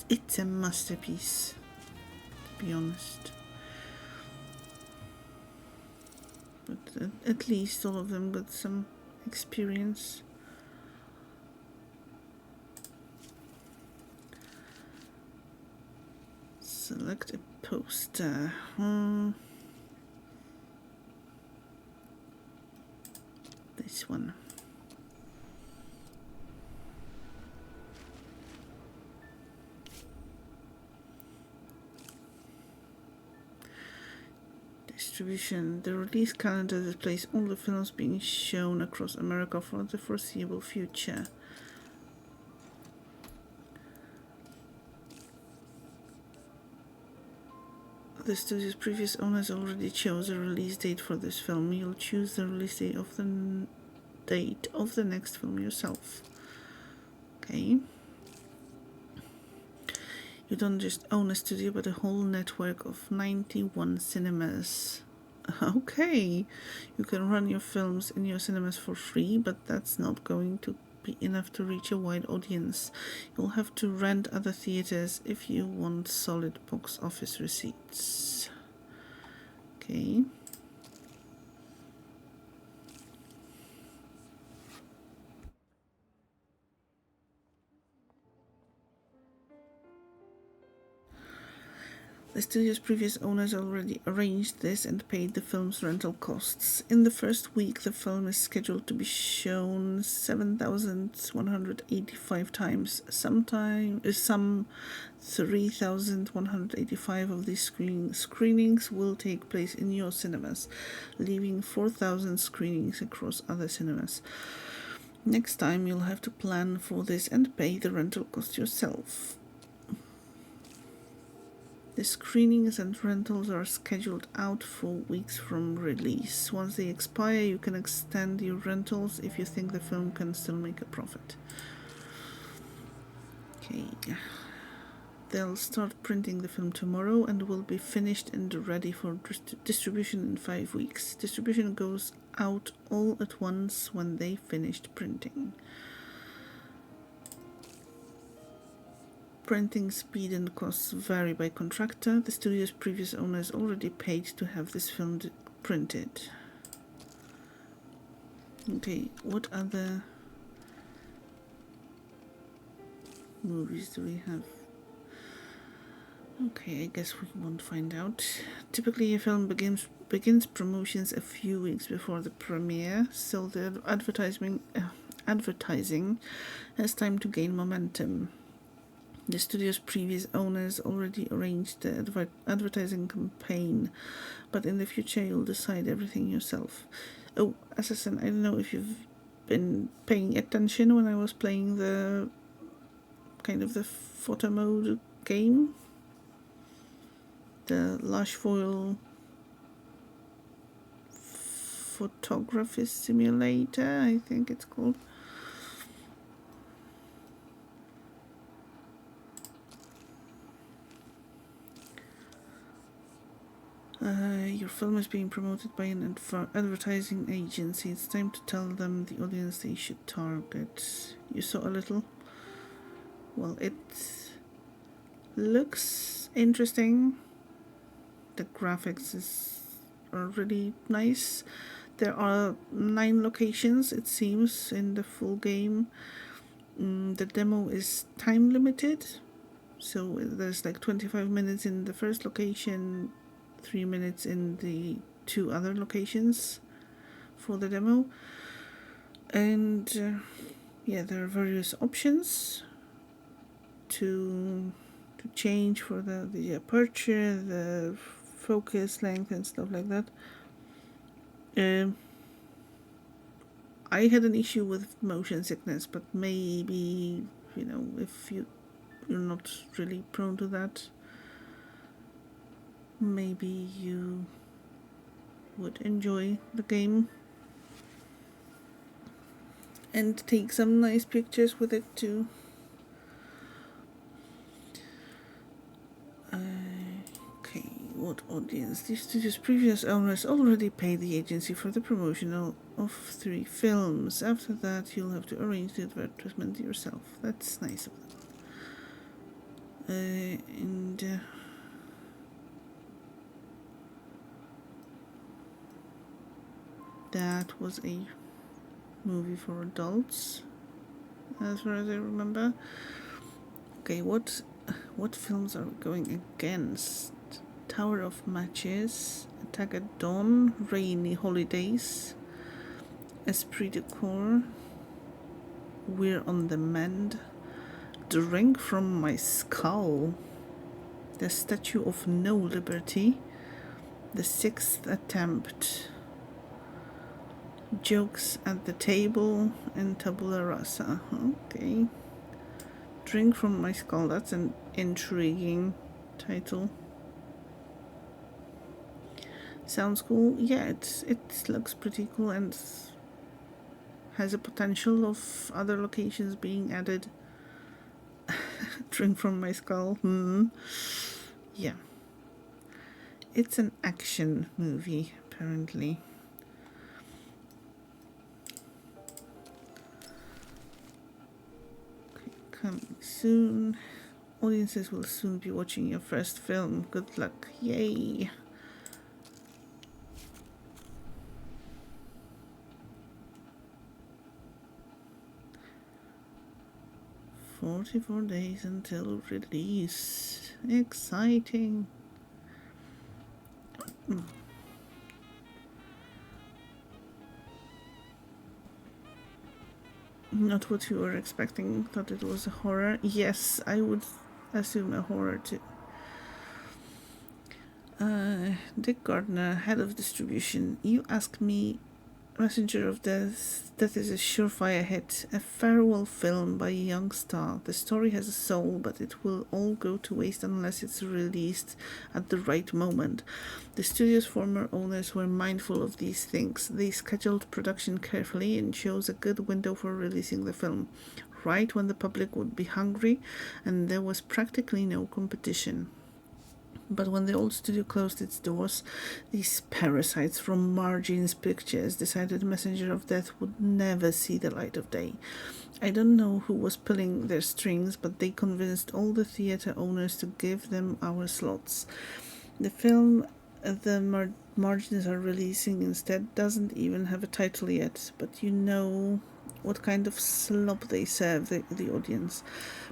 it's a masterpiece, to be honest. But at least all of them got some experience. Select a poster. This one. Distribution. The release calendar displays all the films being shown across America for the foreseeable future. The studio's previous owners already chose a release date for this film. You'll choose the release date of the next film yourself. Okay. You don't just own a studio, but a whole network of 91 cinemas. Okay. You can run your films in your cinemas for free, but that's not going to be enough to reach a wide audience. You'll have to rent other theaters if you want solid box office receipts. Okay. The studio's previous owners already arranged this and paid the film's rental costs. In the first week, the film is scheduled to be shown 7,185 times. Some 3,185 of these screenings will take place in your cinemas, leaving 4,000 screenings across other cinemas. Next time, you'll have to plan for this and pay the rental cost yourself. The screenings and rentals are scheduled out 4 weeks from release. Once they expire, you can extend your rentals if you think the film can still make a profit. Okay. They'll start printing the film tomorrow and will be finished and ready for distribution in 5 weeks. Distribution goes out all at once when they finished printing. Printing speed and costs vary by contractor. The studio's previous owners already paid to have this film printed. Okay, what other movies do we have? Okay, I guess we won't find out. Typically, a film begins promotions a few weeks before the premiere, so the advertising has time to gain momentum. The studio's previous owners already arranged the advertising campaign, but in the future you'll decide everything yourself. Oh, Assassin, I don't know if you've been paying attention when I was playing the photo mode game. The Lushfoil Photography Simulator, I think it's called. Your film is being promoted by an advertising agency. It's time to tell them the audience they should target. You saw a little? Well, it looks interesting. The graphics are really nice. There are 9 locations, it seems, in the full game. The demo is time limited, so there's like 25 minutes in the first location, 3 minutes in the 2 other locations for the demo. And yeah, there are various options to change for the aperture, the focus length and stuff like that. I had an issue with motion sickness, but maybe, if you're not really prone to that, maybe you would enjoy the game and take some nice pictures with it too. Okay, what audience? The studio's previous owners already paid the agency for the promotion of 3 films. After that, you'll have to arrange the advertisement yourself. That's nice of them. That was a movie for adults, as far as I remember. Okay, what films are we going against? Tower of Matches, Attack at Dawn, Rainy Holidays, Esprit de Corps, We're on the Mend, Drink from My Skull, The Statue of No Liberty, The Sixth Attempt, Jokes at the Table, and Tabula Rasa. Okay. Drink from My Skull, that's an intriguing title. Sounds cool. Yeah, it looks pretty cool and has a potential of other locations being added. Drink from My Skull. Yeah. It's an action movie, apparently. Okay, coming soon. Audiences will soon be watching your first film. Good luck. Yay. "44 days until release." Exciting. Not what you were expecting. Thought it was a horror. Yes, I would assume a horror too. Dick Gardner, head of distribution. You ask me, Messenger of Death, that is a surefire hit. A farewell film by a young star. The story has a soul, but it will all go to waste unless it's released at the right moment. The studio's former owners were mindful of these things. They scheduled production carefully and chose a good window for releasing the film, right when the public would be hungry and there was practically no competition. But when the old studio closed its doors, these parasites from Margins Pictures decided Messenger of Death would never see the light of day. I don't know who was pulling their strings, but they convinced all the theater owners to give them our slots. The film the Margins are releasing instead doesn't even have a title yet, but you know what kind of slop they serve the audience.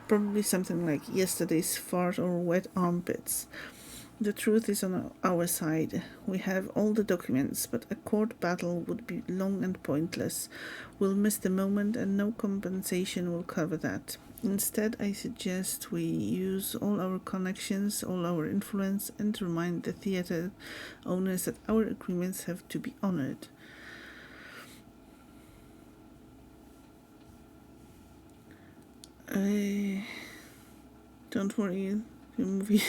Probably something like Yesterday's Fart or Wet Armpits. The truth is on our side. We have all the documents, but a court battle would be long and pointless. We'll miss the moment and no compensation will cover that. Instead, I suggest we use all our connections, all our influence, and remind the theater owners that our agreements have to be honored. Don't worry. The movie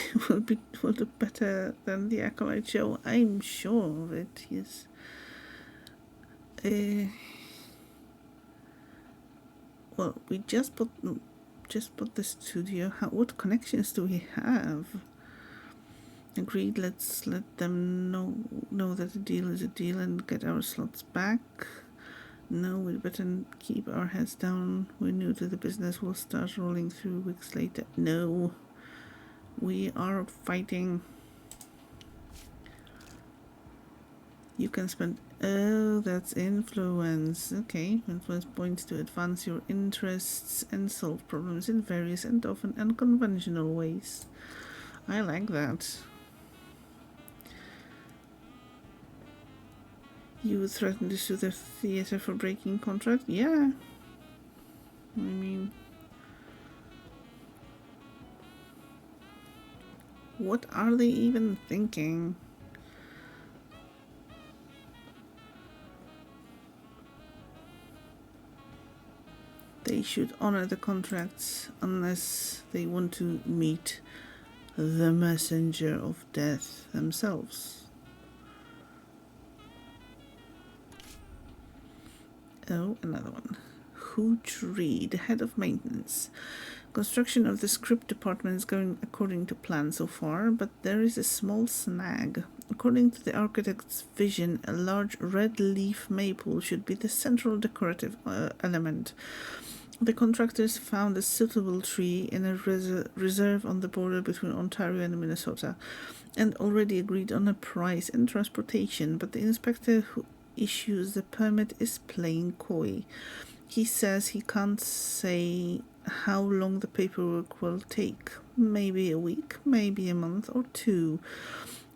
will do better than the Acolyte show. I'm sure of it, yes. Well, we just bought the studio. What connections do we have? Agreed, let's let them know that a deal is a deal and get our slots back. No, we'd better keep our heads down. We're new to the business. We'll start rolling through weeks later. No, we are fighting. You can spend... Oh, that's influence. Okay, influence points to advance your interests and solve problems in various and often unconventional ways. I like that. You would threaten to sue the theater for breaking contract? Yeah. I mean... What are they even thinking? They should honor the contracts unless they want to meet the messenger of death themselves. Oh, another one. Hooch Reed, head of maintenance. Construction of the script department is going according to plan so far, but there is a small snag. According to the architect's vision, a large red leaf maple should be the central decorative element. The contractors found a suitable tree in a reserve on the border between Ontario and Minnesota and already agreed on a price and transportation, but the inspector who issues the permit is playing coy. He says he can't say how long the paperwork will take. Maybe a week, maybe a month or two.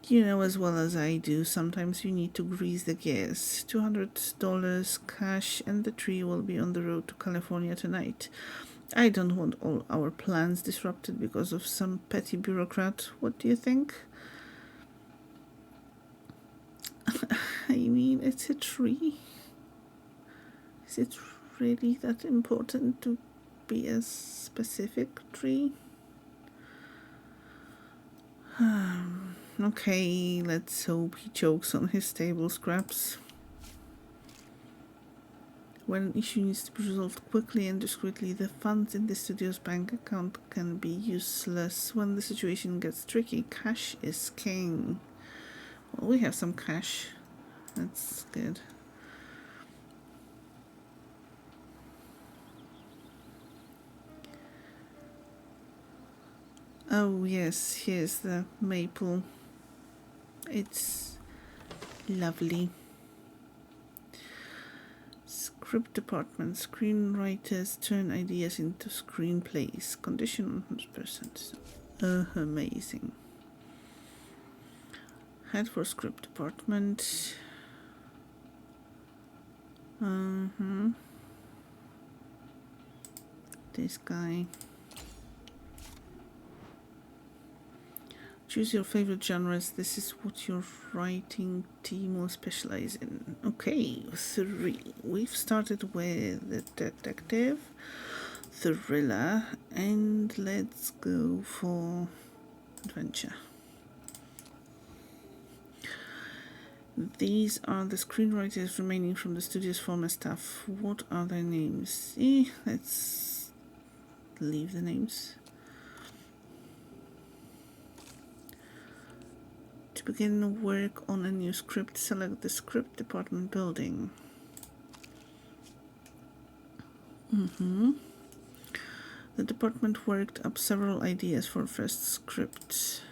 You know as well as I do, sometimes you need to grease the gears. $200 cash and the tree will be on the road to California tonight. I don't want all our plans disrupted because of some petty bureaucrat. What do you think? I mean, it's a tree. Is it really that important to be a specific tree? Okay, let's hope he chokes on his table scraps. When an issue needs to be resolved quickly and discreetly, the funds in the studio's bank account can be useless. When the situation gets tricky, cash is king. Well, we have some cash. That's good. Oh yes, here's the maple. It's lovely. Script department. Screenwriters turn ideas into screenplays. Condition 100%. Amazing. Head for script department. This guy. Choose your favorite genres. This is what your writing team will specialize in. Okay, 3. We've started with the detective, thriller, and let's go for adventure. These are the screenwriters remaining from the studio's former staff. What are their names? Let's leave the names. To begin work on a new script, select the script department building. The department worked up several ideas for first script.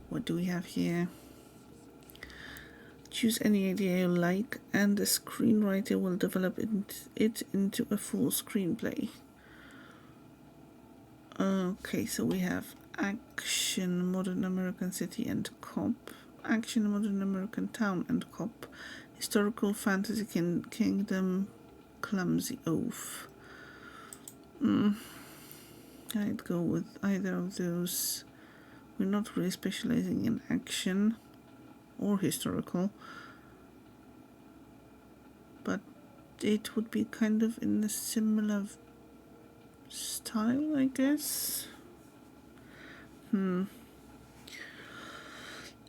What do we have here? Choose any idea you like and the screenwriter will develop it into a full screenplay. Okay, so we have action, modern American city and cop, action, modern American town and cop, historical fantasy kingdom, clumsy oaf. I'd go with either of those. We're not really specializing in action or historical, but it would be kind of in a similar style, I guess.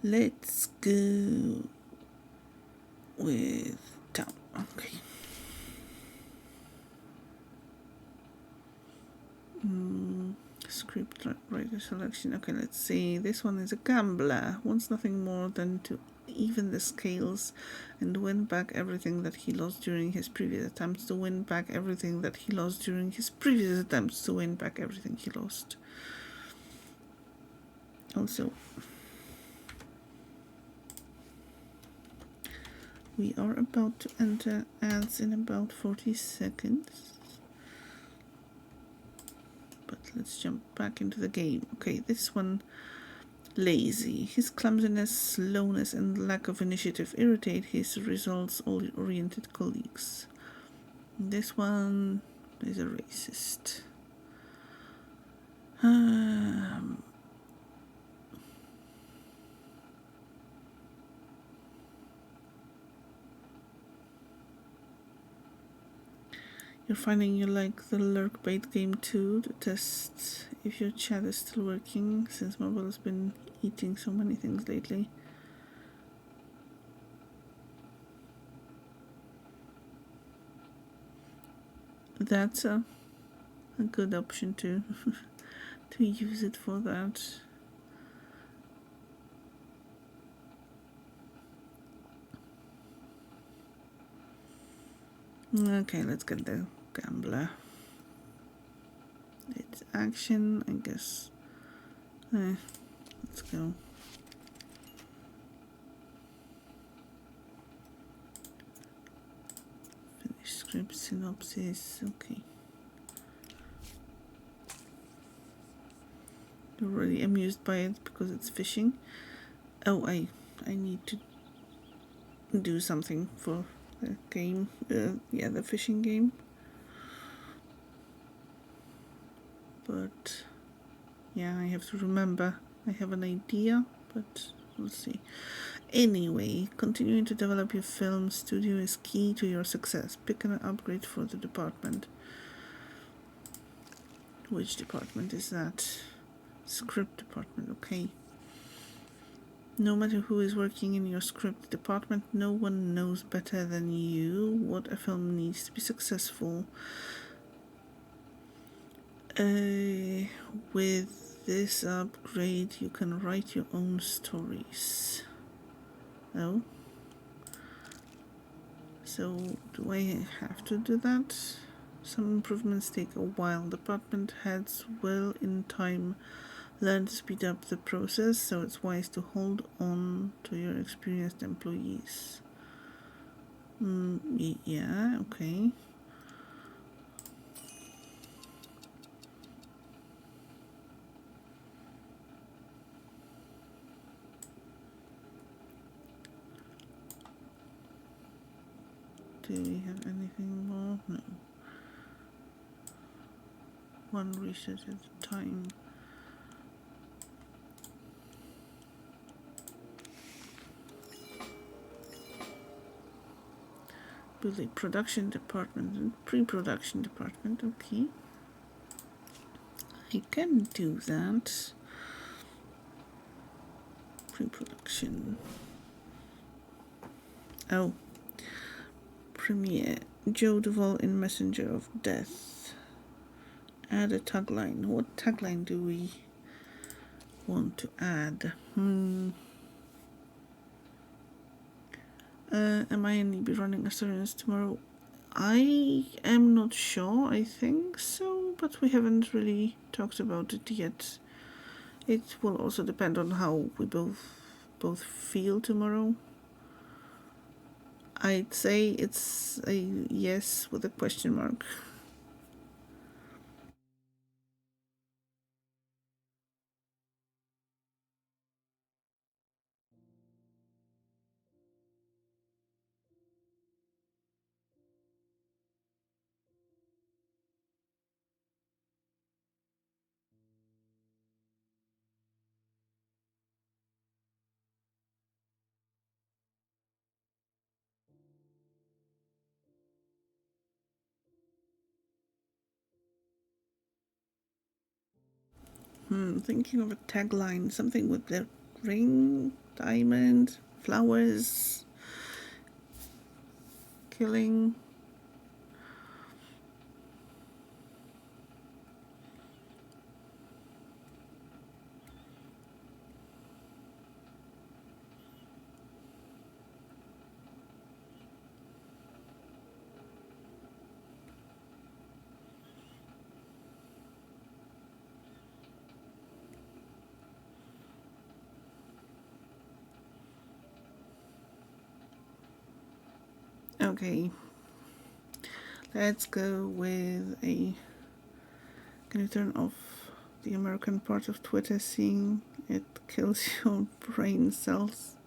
Let's go with town. Okay. Script writer selection. Okay, let's see. This one is a gambler. Wants nothing more than to even the scales and win back everything that he lost during his previous attempts to win back everything that he lost during his previous attempts to win back everything he lost. Also, we are about to enter ads in about 40 seconds. But let's jump back into the game. Okay, this one, lazy. His clumsiness, slowness, and lack of initiative irritate his results-oriented colleagues. This one is a racist. You're finding you like the lurk bait game too, to test if your chat is still working, since mobile has been eating so many things lately. That's a good option to to use it for that. Okay, let's get the gambler. It's action, I guess. Let's go. Finish script synopsis. Okay. You're really amused by it because it's fishing. Oh, I need to do something for the game. Yeah, the fishing game. But yeah, I have to remember. I have an idea, but we'll see. Anyway, continuing to develop your film studio is key to your success. Pick an upgrade for the department. Which department is that? Script department, okay. No matter who is working in your script department, no one knows better than you what a film needs to be successful. With this upgrade, you can write your own stories. Oh? So, do I have to do that? Some improvements take a while. Department heads will, in time, learn to speed up the process, so it's wise to hold on to your experienced employees. Yeah, okay. Do we have anything more? No. One research at a time. Build a production department and pre-production department. Okay. I can do that. Pre-production. Oh. Premiere. Joe Duvall in Messenger of Death. Add a tagline. What tagline do we want to add? Am I going to be running assurance tomorrow? I am not sure. I think so, but we haven't really talked about it yet. It will also depend on how we both feel tomorrow. I'd say it's a yes with a question mark. Thinking of a tagline, something with the ring, diamond, flowers, killing. Okay. Let's go with a... Can you turn off the American part of Twitter, seeing it kills your brain cells?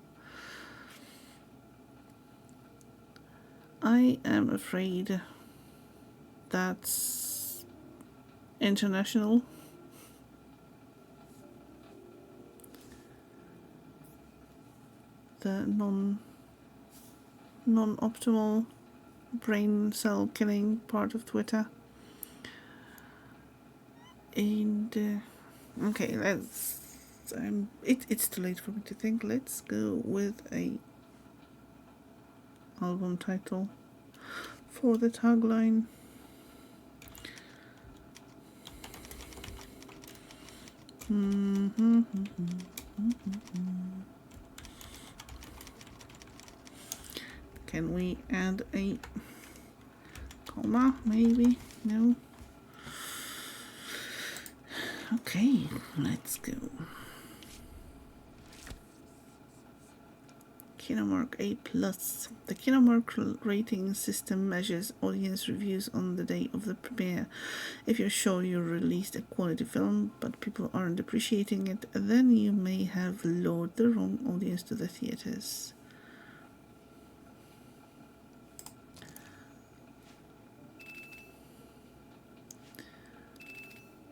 I am afraid that's international. The non-optimal brain cell killing part of Twitter. And okay, let's... it's too late for me to think. Let's go with a album title for the tagline. Can we add a comma, maybe? No? Okay, let's go. Kinomark A+. The Kinomark rating system measures audience reviews on the day of the premiere. If you're sure you released a quality film, but people aren't appreciating it, then you may have lured the wrong audience to the theaters.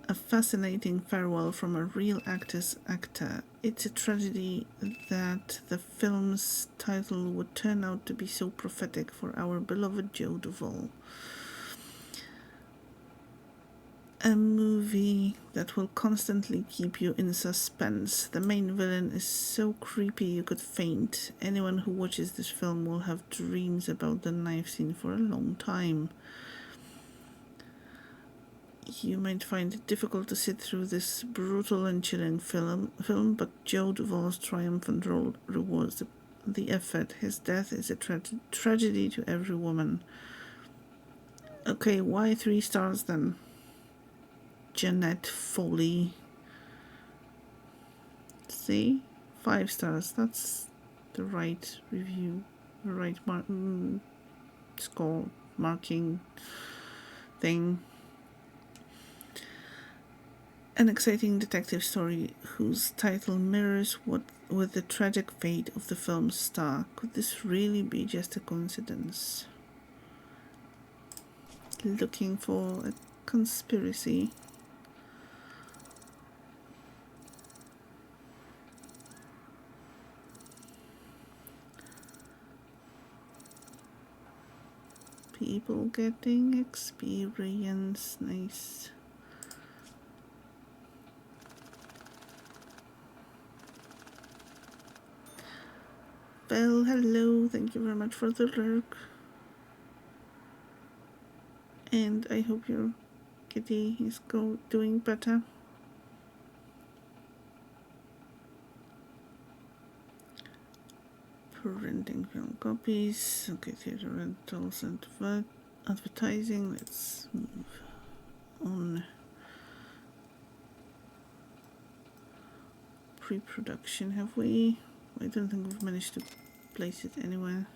A fascinating farewell from a real actor's actor. It's a tragedy that the film's title would turn out to be so prophetic for our beloved Joe Duvall. A movie that will constantly keep you in suspense. The main villain is so creepy you could faint. Anyone who watches this film will have dreams about the knife scene for a long time. You might find it difficult to sit through this brutal and chilling film, but Joe Duvall's triumphant role rewards the effort. His death is a tragedy to every woman. Okay, why 3 stars then? Jeanette Foley. See? 5 stars. That's the right review, the right score marking thing. An exciting detective story whose title mirrors with the tragic fate of the film's star. Could this really be just a coincidence? Looking for a conspiracy. People getting experience. Nice. Well, hello, thank you very much for the lurk. And I hope your kitty is doing better. For renting film copies. Okay, theater rentals and advertising. Let's move on. Pre-production, have we? I don't think we've managed to place it anywhere.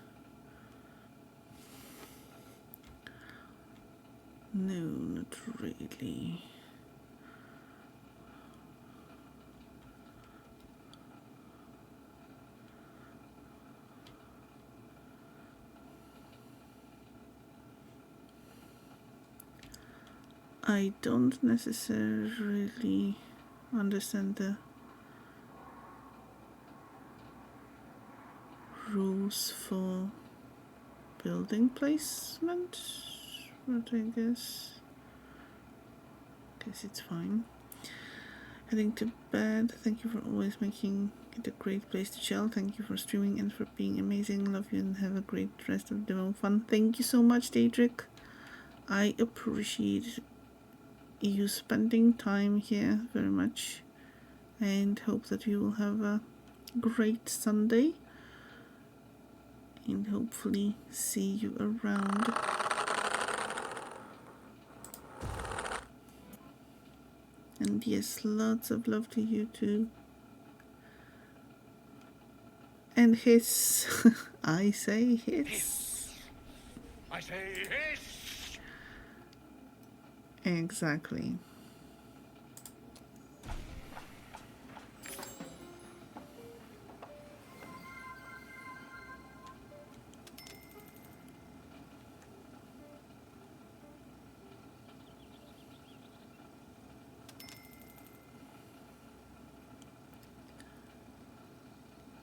No, not really. I don't necessarily understand the rules for building placement, but I guess it's fine. Heading to bed. Thank you for always making it a great place to chill. Thank you for streaming and for being amazing. Love you and have a great rest of demo fun. Thank you so much, Daedric. I appreciate you spending time here very much and hope that you will have a great Sunday and hopefully see you around. And yes, lots of love to you too. And hiss. I say hiss. I say hiss! Exactly.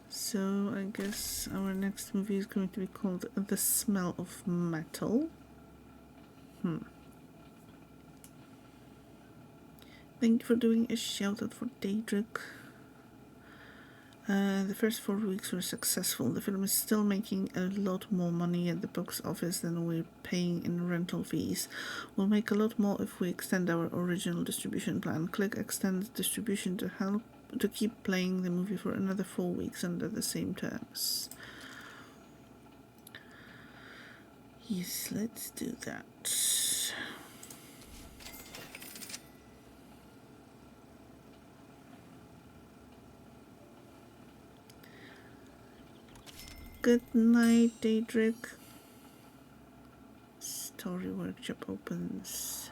So I guess our next movie is going to be called The Smell of Metal. Thank you for doing a shout out for Daedric. The first 4 weeks were successful. The film is still making a lot more money at the box office than we're paying in rental fees. We'll make a lot more if we extend our original distribution plan. Click extend distribution to help to keep playing the movie for another 4 weeks under the same terms. Yes, let's do that. Good night, Daedric. Story workshop opens.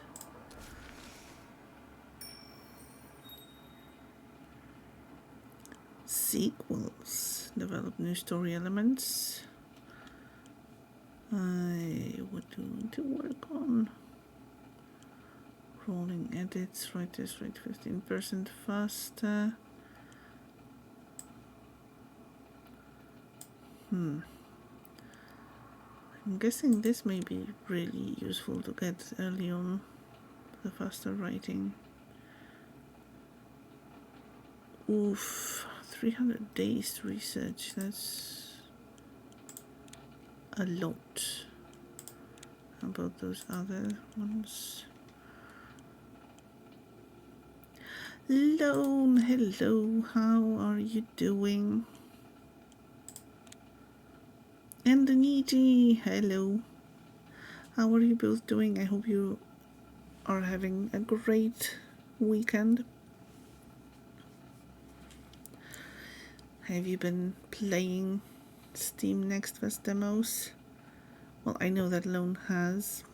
Sequels. Develop new story elements. What do we need to work on? Rolling edits. Write this rate 15% faster. I'm guessing this may be really useful to get early on, the faster writing. Oof, 300 days to research, that's a lot. How about those other ones? Lone, hello, how are you doing? And Niji, hello. How are you both doing? I hope you are having a great weekend. Have you been playing Steam Next Fest demos? Well, I know that Lone has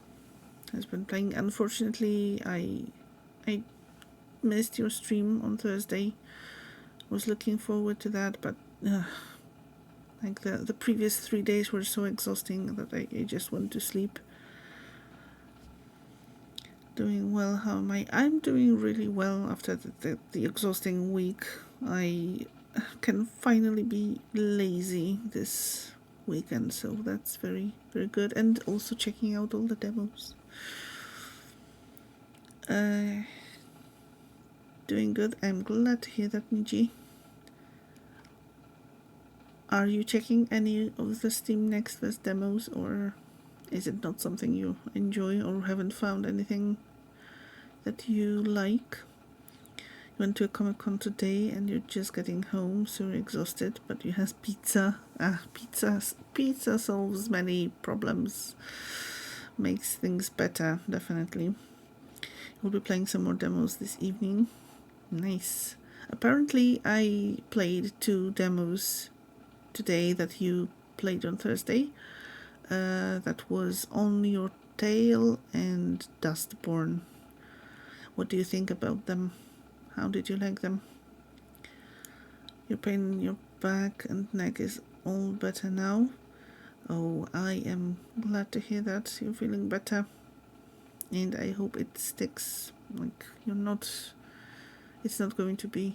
been playing. Unfortunately, I missed your stream on Thursday. Was looking forward to that, but like the previous 3 days were so exhausting that I just went to sleep. Doing well, how am I? I'm doing really well after the exhausting week. I can finally be lazy this weekend, so that's very, very good. And also checking out all the demos. Doing good. I'm glad to hear that, Niji. Are you checking any of the Steam Next Fest demos, or is it not something you enjoy, or haven't found anything that you like? You went to a Comic-Con today and you're just getting home, so you're exhausted, but you have pizza. Pizza solves many problems. Makes things better, definitely. We'll be playing some more demos this evening. Nice. Apparently I played 2 demos today that you played on Thursday. That was On Your Tail and Dustborn. What do you think about them? How did you like them? Your pain in your back and neck is all better now? Oh, I am glad to hear that you're feeling better. And I hope it sticks. Like, it's not going to be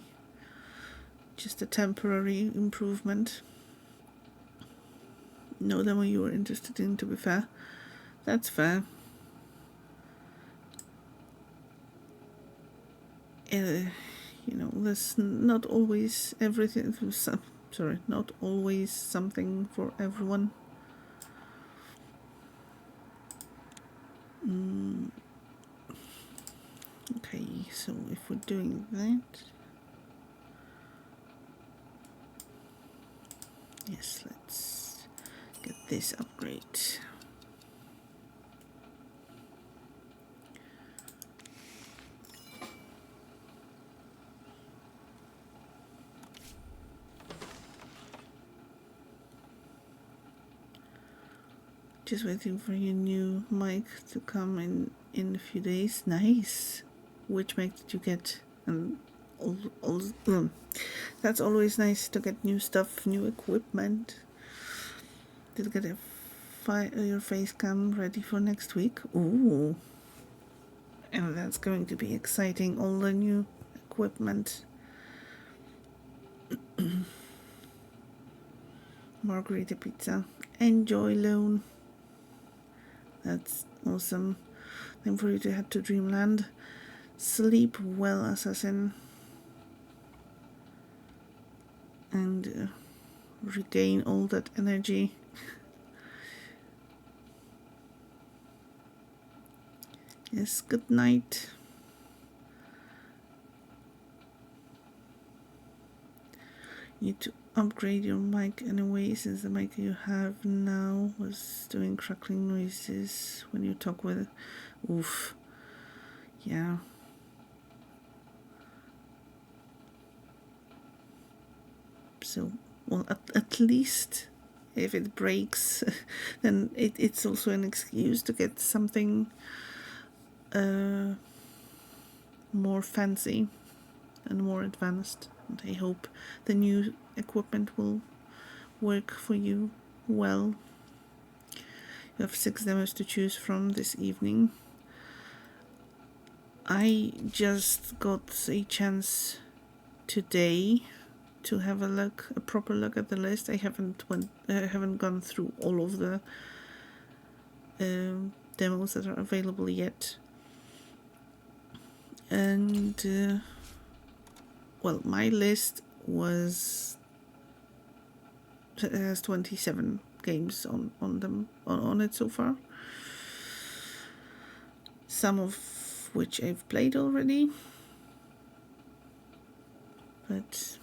just a temporary improvement. No demo you were interested in, to be fair. That's fair. There's not always everything. Not always something for everyone. Okay, so if we're doing that, yes, let's get this upgrade. Just waiting for your new mic to come in a few days. Nice. Which mic did you get? And that's always nice to get new stuff, new equipment. Did get your face cam ready for next week? Ooh. And that's going to be exciting. All the new equipment. Margarita pizza. Enjoy, Lone. That's awesome. Time for you to head to Dreamland. Sleep well, Assassin. And regain all that energy. Yes, good night. You need to upgrade your mic anyway, since the mic you have now was doing crackling noises when you talk with it. Oof. Yeah. So, well, at least if it breaks, then it's also an excuse to get something more fancy and more advanced. And I hope the new equipment will work for you well. You have 6 demos to choose from this evening. I just got a chance today to have a proper look at the list. I haven't gone through all of the demos that are available yet. And well, my list has 27 games on it so far. Some of which I've played already. But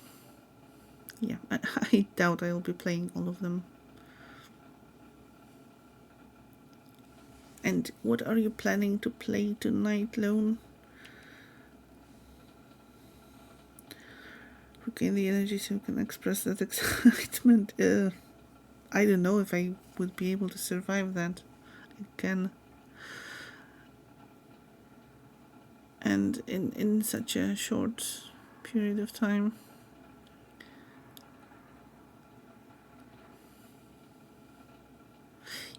yeah, I doubt I'll be playing all of them. And what are you planning to play tonight, Lone? Regain the energy so you can express that excitement. I don't know if I would be able to survive that. Again. And in such a short period of time.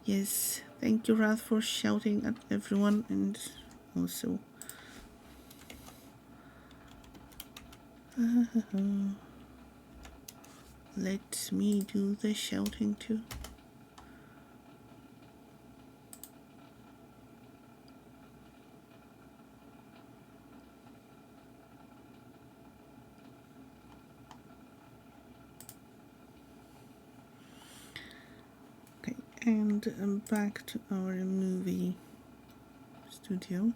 Yes, thank you, Wrath, for shouting at everyone, and also let me do the shouting too. Okay, and back to our movie studio.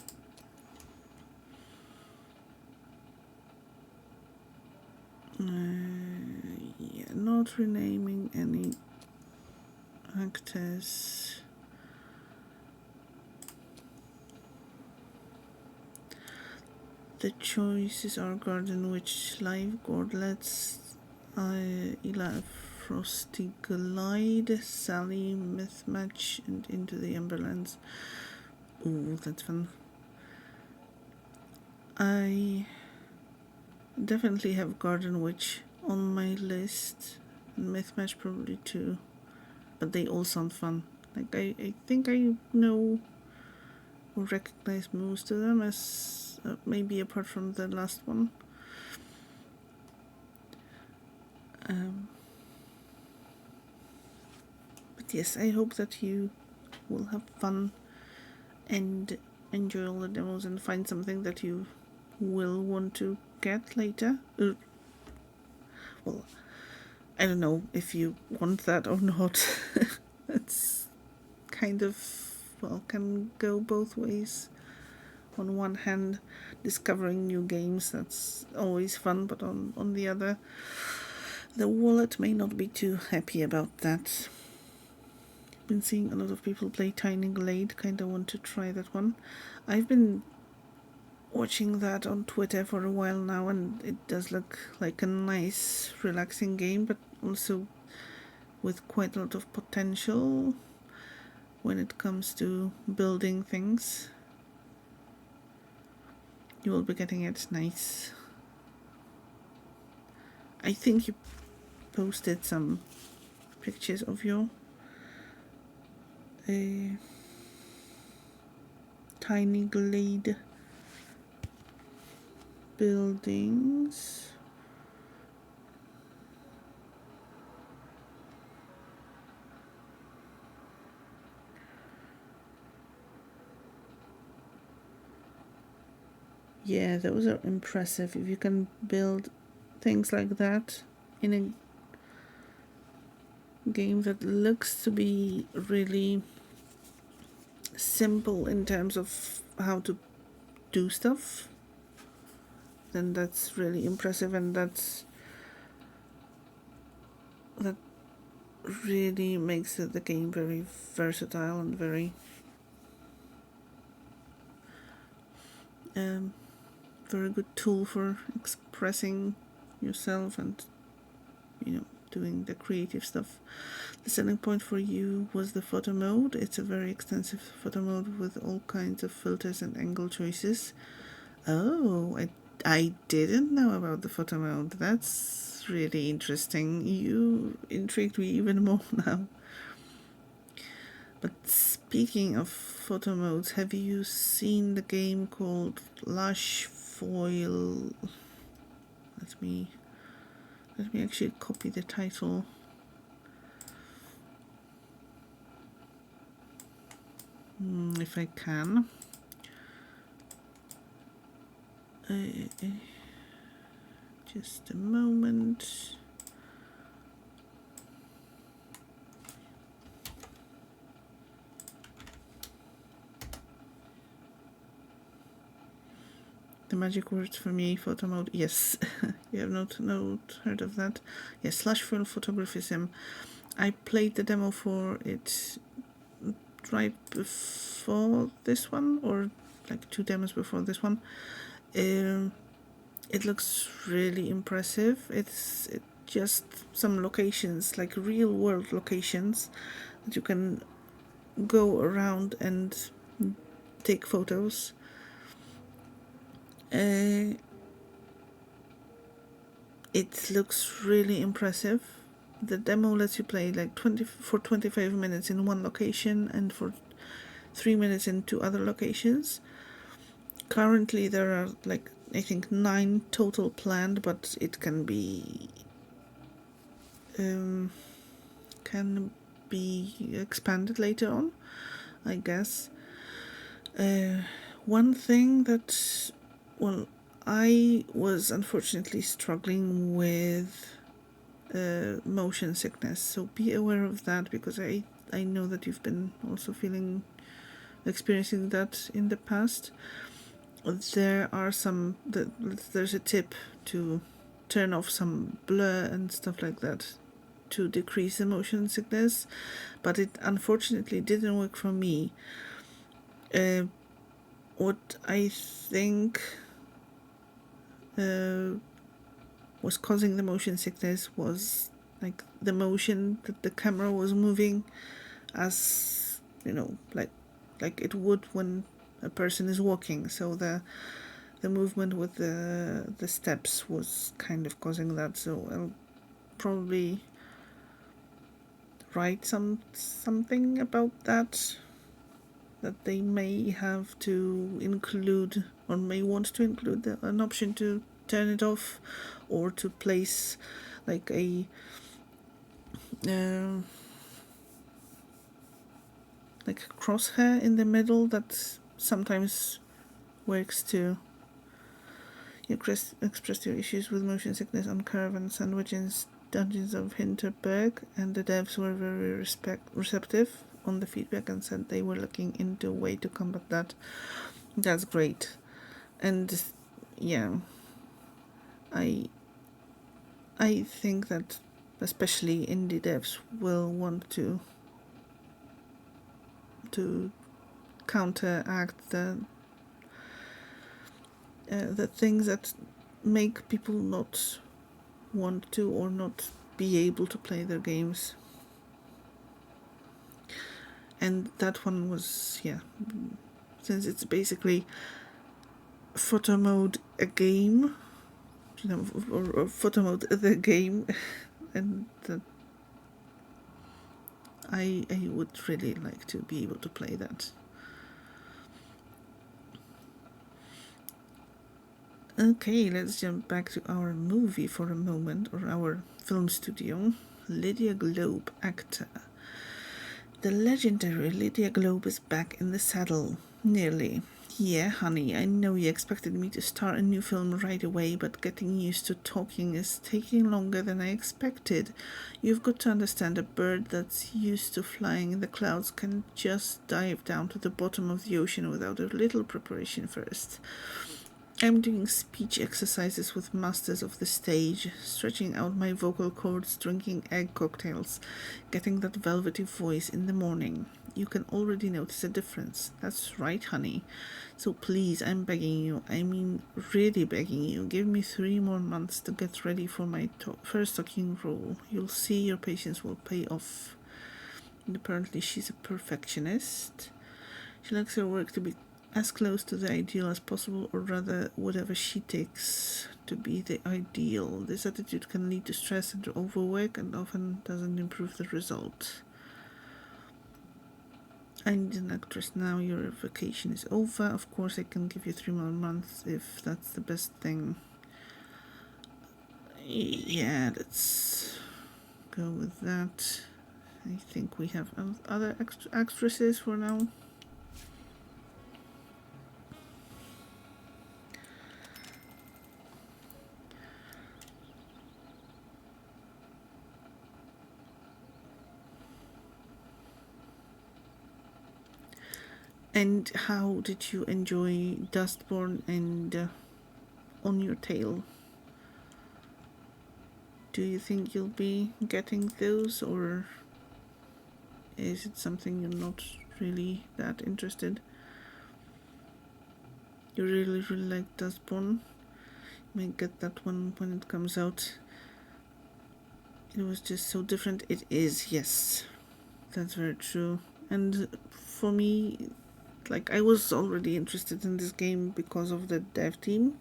Yeah, not renaming any actors. The choices are Garden Witch, Live Gordlets, Ila Frosty Glide, Sally, Myth Match, and Into the Emberlands. Ooh, that's fun. I definitely have Garden Witch on my list, and Myth Match probably too, but they all sound fun. Like, I think I know or recognize most of them, as maybe apart from the last one. But yes, I hope that you will have fun and enjoy all the demos and find something that you will want to get later. Well, I don't know if you want that or not. It's kind of, well, can go both ways. On one hand, discovering new games, that's always fun, but on the other, the wallet may not be too happy about that. Been seeing a lot of people play Tiny Glade, kinda want to try that one. I've been watching that on Twitter for a while now, and it does look like a nice, relaxing game, but also with quite a lot of potential. when it comes to building things. You will be getting it nice. I think you posted some pictures of your tiny glade buildings. Yeah, those are impressive. If you can build things like that in a game that looks to be really simple in terms of how to do stuff, then that's really impressive, and that really makes the game very versatile and very very good tool for expressing yourself and, you know, doing the creative stuff. The selling point for you was the photo mode. It's a very extensive photo mode with all kinds of filters and angle choices. Oh, I didn't know about the photo mode. That's really interesting. You intrigued me even more now. But speaking of photo modes, have you seen the game called Lushfoil? Let me actually copy the title. If I can. Just a moment. The magic words for me, photo mode. Yes, you have not heard of that. Yes, Lushfoil Photography Sim. I played the demo for it right before this one, or like 2 demos before this one. It looks really impressive. It's just some locations, like real world locations, that you can go around and take photos. It looks really impressive. The demo lets you play like 25 minutes in one location and for 3 minutes in 2 other locations. Currently there are like, I think, 9 total planned, but it can be expanded later on, I guess. One thing that, well, I was unfortunately struggling with motion sickness, so be aware of that, because I know that you've been also experiencing that in the past. There are there's a tip to turn off some blur and stuff like that to decrease the motion sickness, but it unfortunately didn't work for me. What I think was causing the motion sickness was like the motion that the camera was moving, as you know, like it would when a person is walking. So the movement with the steps was kind of causing that. So I'll probably write something about that they may have to include, or may want to include, an option to turn it off, or to place like a crosshair in the middle that sometimes works to express your issues with motion sickness on Caravan Sandwich in Dungeons of Hinterberg, and the devs were very receptive on the feedback and said they were looking into a way to combat that. That's great. And yeah, I think that especially indie devs will want to counteract the things that make people not want to or not be able to play their games. And that one was, yeah, since it's basically photo mode a game, you know, or photo mode the game, and that I would really like to be able to play that. Okay, let's jump back to our movie for a moment, or our film studio. Lydia Globe, actor. The legendary Lydia Globe is back in the saddle. Nearly. Yeah, honey, I know you expected me to start a new film right away, but getting used to talking is taking longer than I expected. You've got to understand a bird that's used to flying in the clouds can just dive down to the bottom of the ocean without a little preparation first. I'm doing speech exercises with masters of the stage, stretching out my vocal cords, drinking egg cocktails, getting that velvety voice in the morning. You can already notice a difference. That's right, honey. So please, I'm begging you, I mean really begging you, give me 3 more months to get ready for my first talking role. You'll see your patience will pay off. And apparently she's a perfectionist. She likes her work to be as close to the ideal as possible, or rather whatever she takes to be the ideal. This attitude can lead to stress and to overwork and often doesn't improve the result. I need an actress now. Your vacation is over. Of course I can give you 3 more months if that's the best thing. Yeah, let's go with that. I think we have other actresses for now. And how did you enjoy Dustborn and On Your Tail? Do you think you'll be getting those, or is it something you're not really that interested? You really like Dustborn? You might get that one when it comes out. It was just so different. It is, yes. That's very true. And for me, like, I was already interested in this game because of the dev team.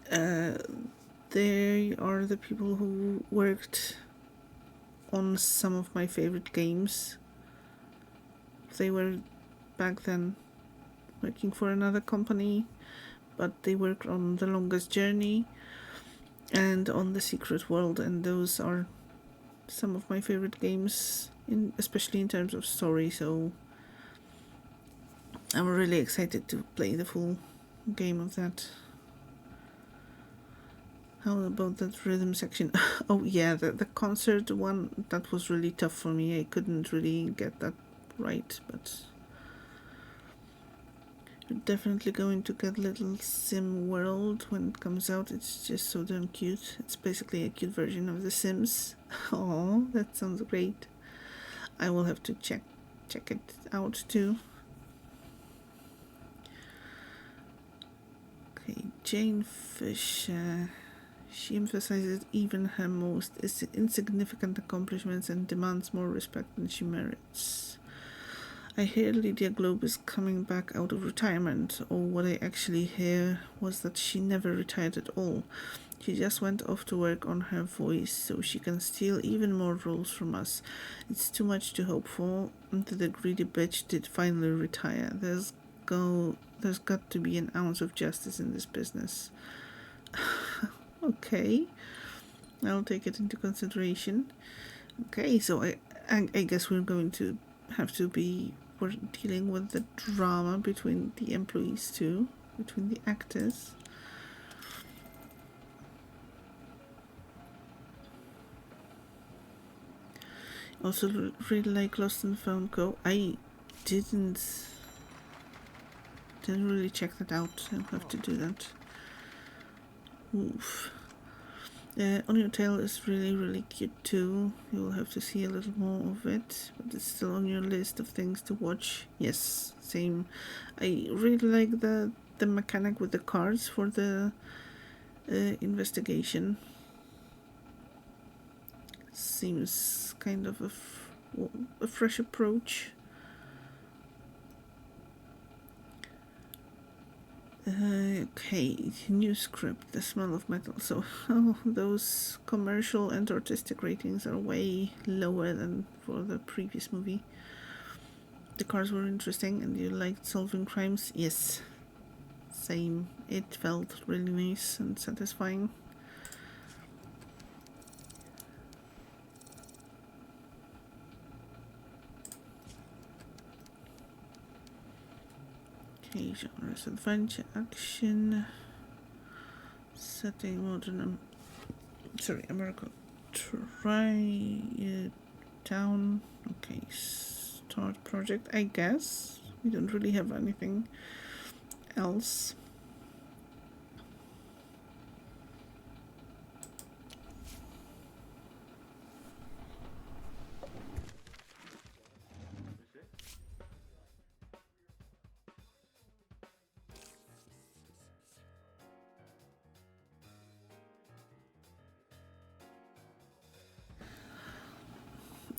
They are the people who worked on some of my favorite games. They were back then working for another company, but they worked on The Longest Journey and on The Secret World, and those are some of my favorite games, especially in terms of story, so I'm really excited to play the full game of that. How about that rhythm section? Oh yeah, the concert one, that was really tough for me. I couldn't really get that right, but you're definitely going to get Little Sim World when it comes out. It's just so damn cute. It's basically a cute version of The Sims. Oh, that sounds great. I will have to check it out too. Okay, Jane Fisher. She emphasizes even her most insignificant accomplishments and demands more respect than she merits. I hear Lydia Globe is coming back out of retirement, or what I actually hear was that she never retired at all. She just went off to work on her voice so she can steal even more roles from us. It's too much to hope for that the greedy bitch did finally retire. There's got to be an ounce of justice in this business. Okay, I'll take it into consideration. Okay, so I guess we're going to have to be dealing with the drama between the employees too, between the actors. Also really like Lost and Found Co. I didn't really check that out. I'll have to do that. Oof. On Your Tail is really cute too. You'll have to see a little more of it, but it's still on your list of things to watch. Yes, same. I really like the mechanic with the cards for the investigation. Seems kind of a fresh approach. Okay, new script, The Smell of Metal. So those commercial and artistic ratings are way lower than for the previous movie. The cars were interesting and you liked solving crimes? Yes, same. It felt really nice and satisfying. Okay, genres: adventure, action, setting, modern, America. Try it down. Okay, start project, I guess. We don't really have anything else.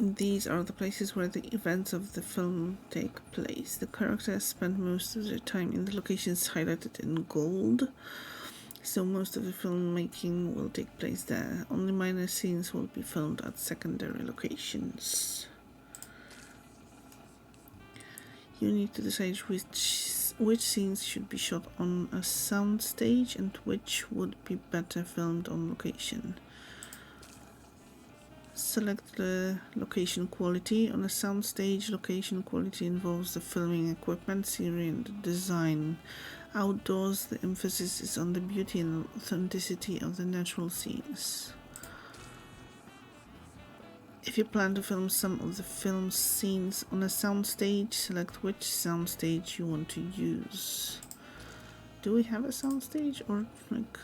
These are the places where the events of the film take place. The characters spend most of their time in the locations highlighted in gold, so most of the filmmaking will take place there. Only minor scenes will be filmed at secondary locations. You need to decide which scenes should be shot on a sound stage and which would be better filmed on location. Select the location quality. On a soundstage, location quality involves the filming equipment, scenery, and the design. Outdoors, the emphasis is on the beauty and authenticity of the natural scenes. If you plan to film some of the film scenes on a soundstage, select which soundstage you want to use. Do we have a soundstage or like...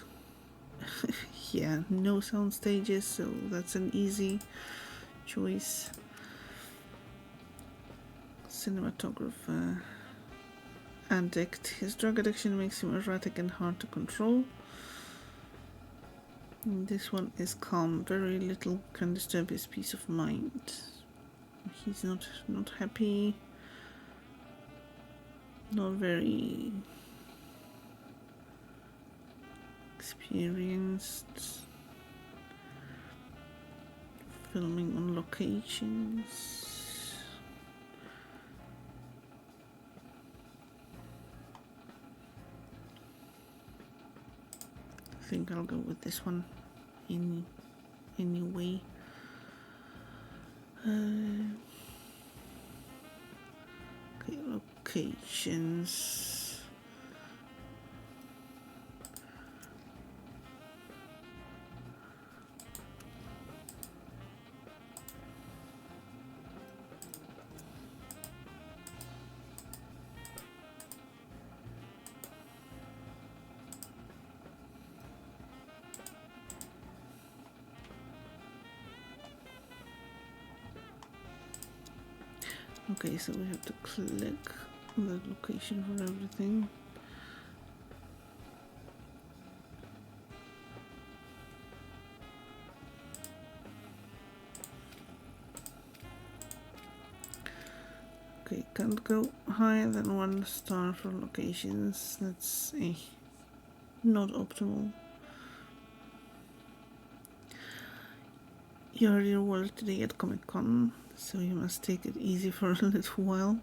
yeah, no sound stages, so that's an easy choice. Cinematographer. Addict. His drug addiction makes him erratic and hard to control. And this one is calm. Very little can disturb his peace of mind. He's not happy. Not very experienced. Filming on locations. I think I'll go with this one anyway. Okay, locations. Okay, so we have to click on the location for everything. Okay, can't go higher than 1 star for locations. That's not optimal. You heard your word today at Comic-Con, so you must take it easy for a little while.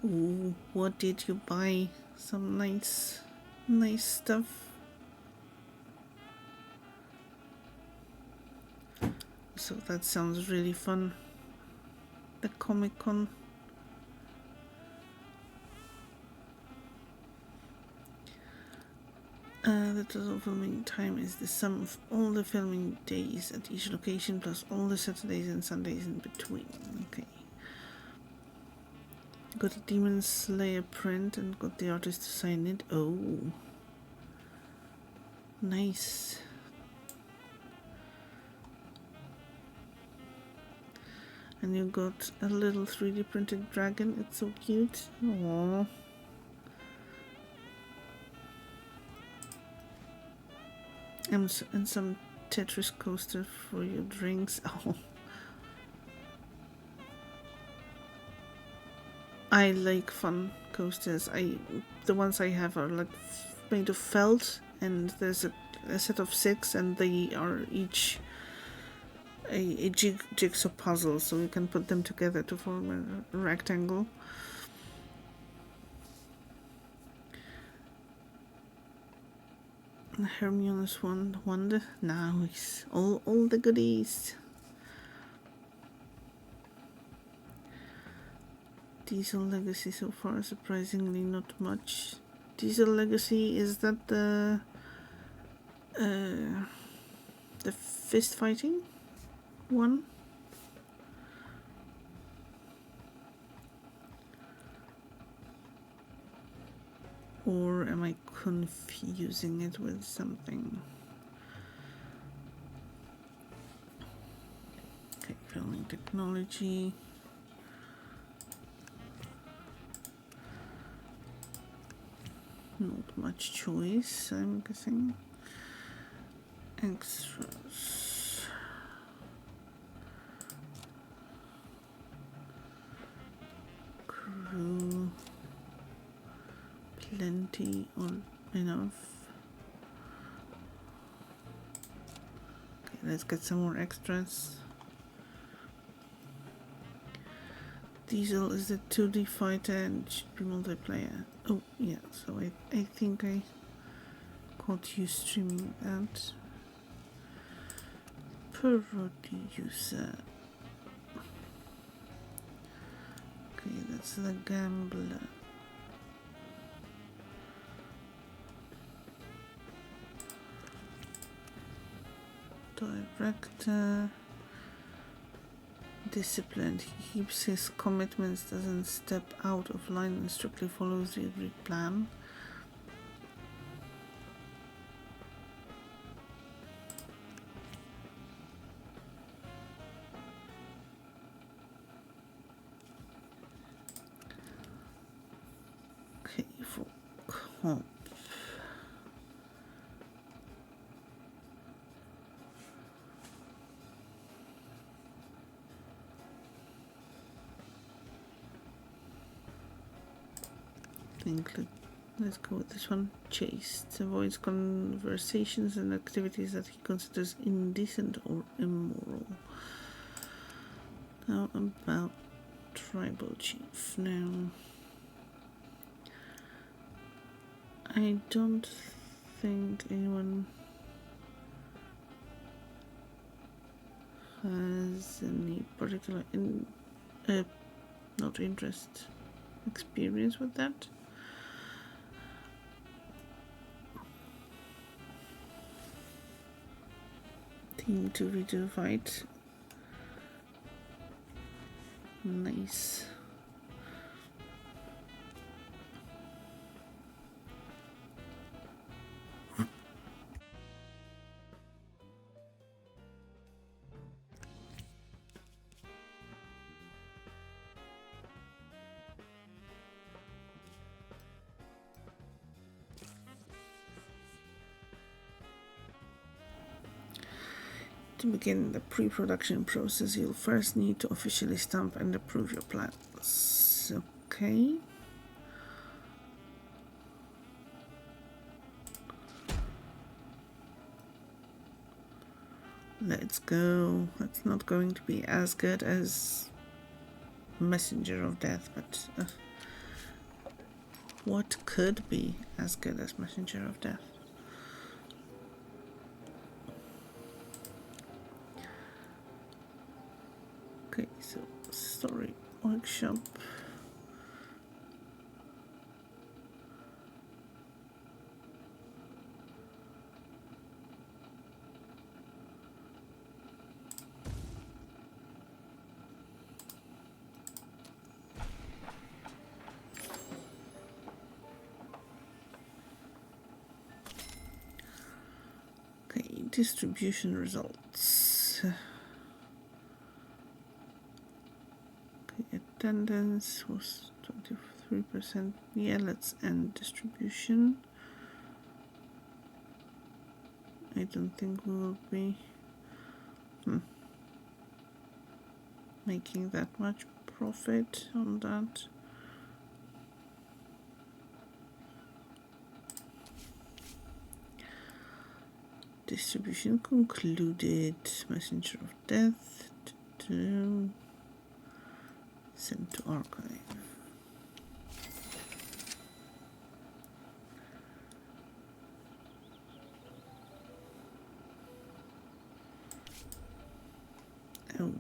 Ooh, what did you buy? Some nice stuff. So that sounds really fun. The Comic-Con. The total filming time is the sum of all the filming days at each location plus all the Saturdays and Sundays in between. Okay. Got a Demon Slayer print and got the artist to sign it. Oh. Nice. And you got a little 3D printed dragon. It's so cute. Aww. And some Tetris coaster for your drinks. Oh. I like fun coasters. The ones I have are like made of felt, and there's a set of 6, and they are each a jigsaw puzzle, so you can put them together to form a rectangle. Hermione's wand. Nice. All the goodies. Diesel Legacy so far, surprisingly not much. Diesel Legacy, is that the fist fighting one? Or am I confusing it with something? Okay, filming technology. Not much choice, I'm guessing. Extras. Crew. Plenty or enough. Okay, let's get some more extras. Diesel is the 2D fighter and should be multiplayer. Oh yeah, so I think I caught you streaming that. Producer. Okay, that's the gambler. Director. Disciplined. He keeps his commitments, doesn't step out of line, and strictly follows the agreed plan. Okay, for comp. Let's go with this one. Chaste. Avoids conversations and activities that he considers indecent or immoral. How about tribal chief? Now, I don't think anyone has any particular not interest, experience with that. Team to redo fight. Nice. To begin the pre-production process, you'll first need to officially stamp and approve your plans. Okay. Let's go. That's not going to be as good as Messenger of Death, but what could be as good as Messenger of Death? Okay, so story workshop. Okay, distribution results. Attendance was 23%. Yeah, let's end distribution. I don't think we will be making that much profit on that. Distribution concluded. Messenger of Death. Sent to archive. Oh.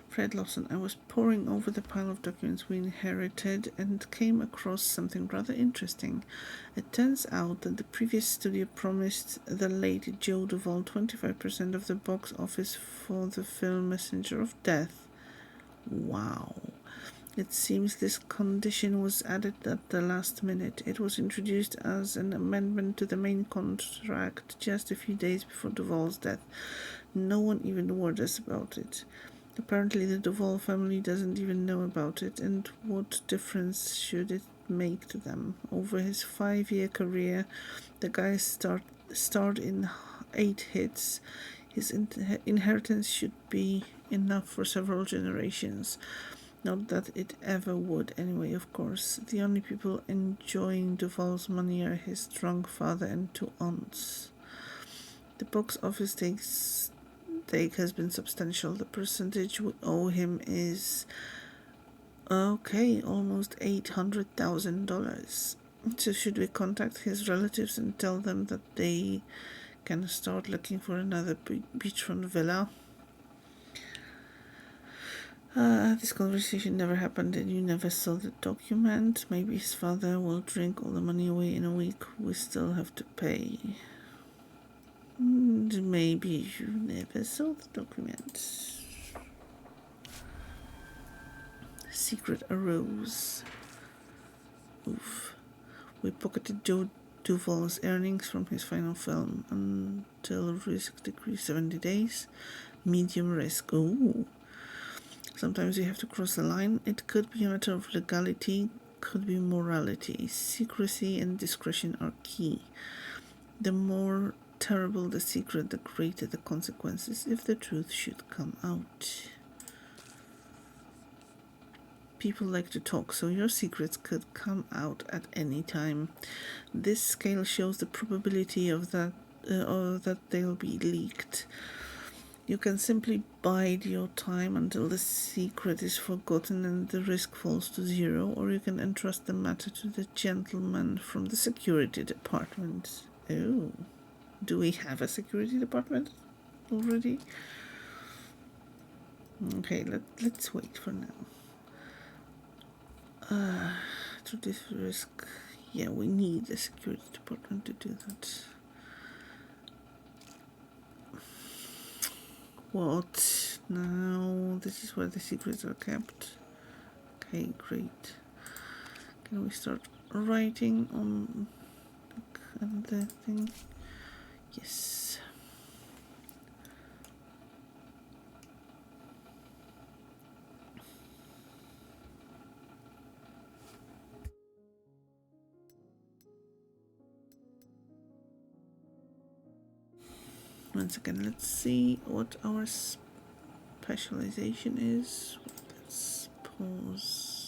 Fred Lawson, I was poring over the pile of documents we inherited and came across something rather interesting. It turns out that the previous studio promised the late Joe Duvall 25% of the box office for the film Messenger of Death. Wow. It seems this condition was added at the last minute. It was introduced as an amendment to the main contract just a few days before Duvall's death. No one even warned us about it. Apparently the Duvall family doesn't even know about it, and what difference should it make to them? Over his 5-year career, the guy starred in 8 hits. His inheritance should be enough for several generations. Not that it ever would anyway, of course. The only people enjoying Duvall's money are his drunk father and 2 aunts. The box office take has been substantial. The percentage we owe him is almost $800,000. So should we contact his relatives and tell them that they can start looking for another beachfront villa? This conversation never happened and you never saw the document. Maybe his father will drink all the money away in a week we still have to pay. Maybe you never saw the document. Secret arose. Oof. We pocketed Joe Duvall's earnings from his final film until risk decrease 70 days. Medium risk. Ooh. Sometimes you have to cross the line. It could be a matter of legality, could be morality. Secrecy and discretion are key. The more terrible the secret, the greater the consequences if the truth should come out. People like to talk, so your secrets could come out at any time. This scale shows the probability of that they'll be leaked. You can simply bide your time until the secret is forgotten and the risk falls to 0, or you can entrust the matter to the gentleman from the security department. Oh. Do we have a security department already? Okay, let's wait for now. To this risk, yeah, we need a security department to do that. What? Now, this is where the secrets are kept. Okay, great. Can we start writing on the thing? Yes. Once again, let's see what our specialization is. Let's pause.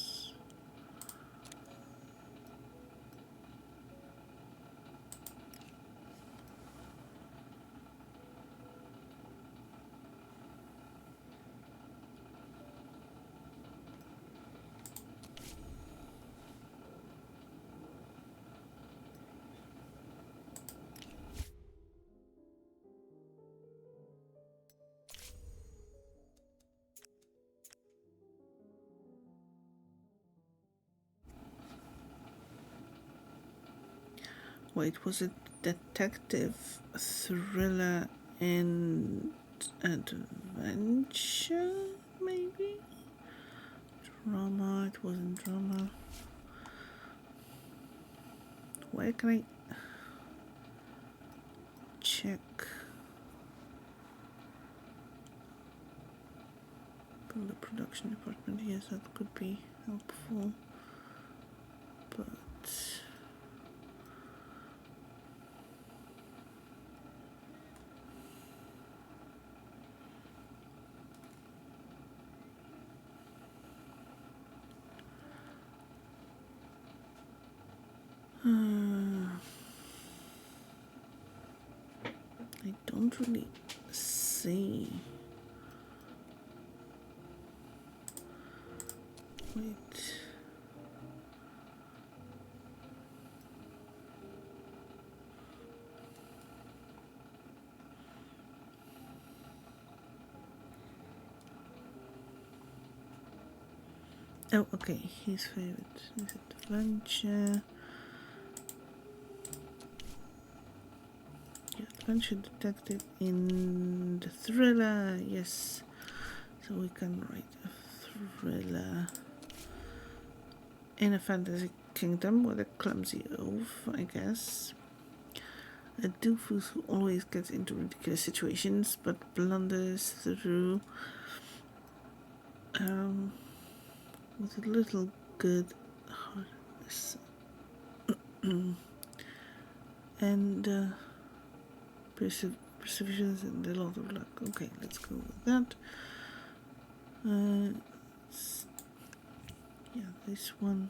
Wait, was it detective, thriller, and adventure, maybe? Drama, it wasn't drama. Where can I check? From the production department, yes, that could be helpful. But don't really see. Wait. Oh, okay, his favorite is adventure. Yeah, adventure detective in the thriller, yes. So we can write a thriller in a fantasy kingdom with a clumsy oaf, I guess. A doofus who always gets into ridiculous situations but blunders through with a little good hardness and perseverance and a lot of luck. Okay, let's go with that. Yeah, this one.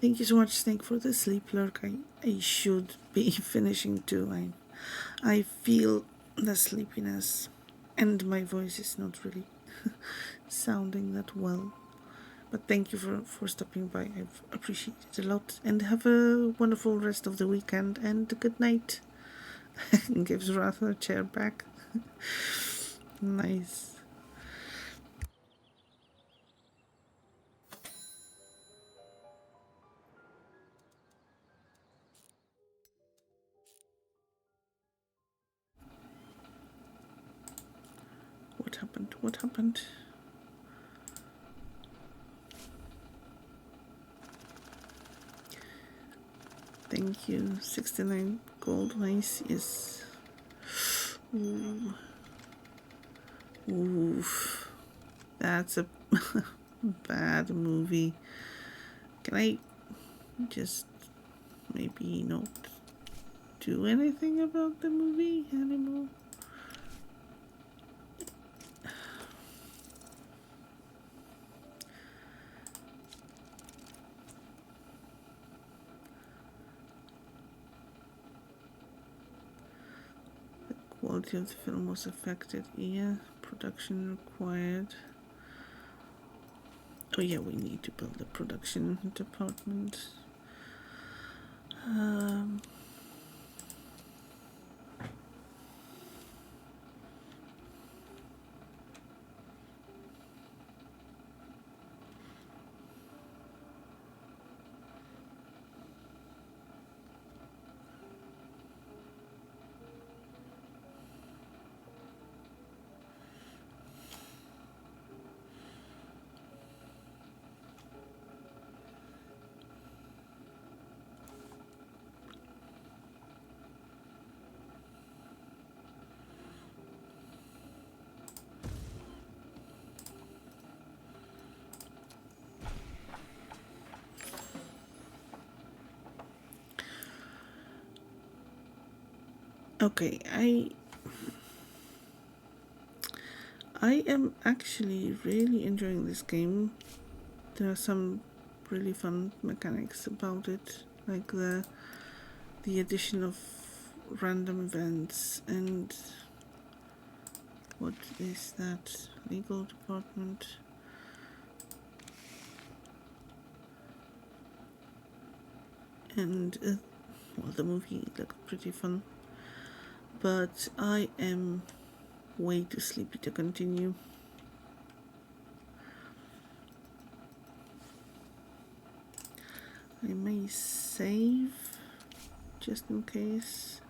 Thank you so much, Snake, for the sleep lurk. I should be finishing too. I feel the sleepiness and my voice is not really sounding that well. But thank you for stopping by. I've appreciated it a lot. And have a wonderful rest of the weekend and good night. Gives Ratha a chair back. Nice. What happened? What happened? Thank you. 69 gold. Nice. Yes. Ooh. Oof. That's a bad movie. Can I just maybe not do anything about the movie anymore? Quality of the film was affected. Yeah, production required. Oh yeah, we need to build a production department. Okay, I am actually really enjoying this game. There are some really fun mechanics about it, like the addition of random events and what is that? Legal department. And well, the movie looked pretty fun, but I am way too sleepy to continue. I may save just in case.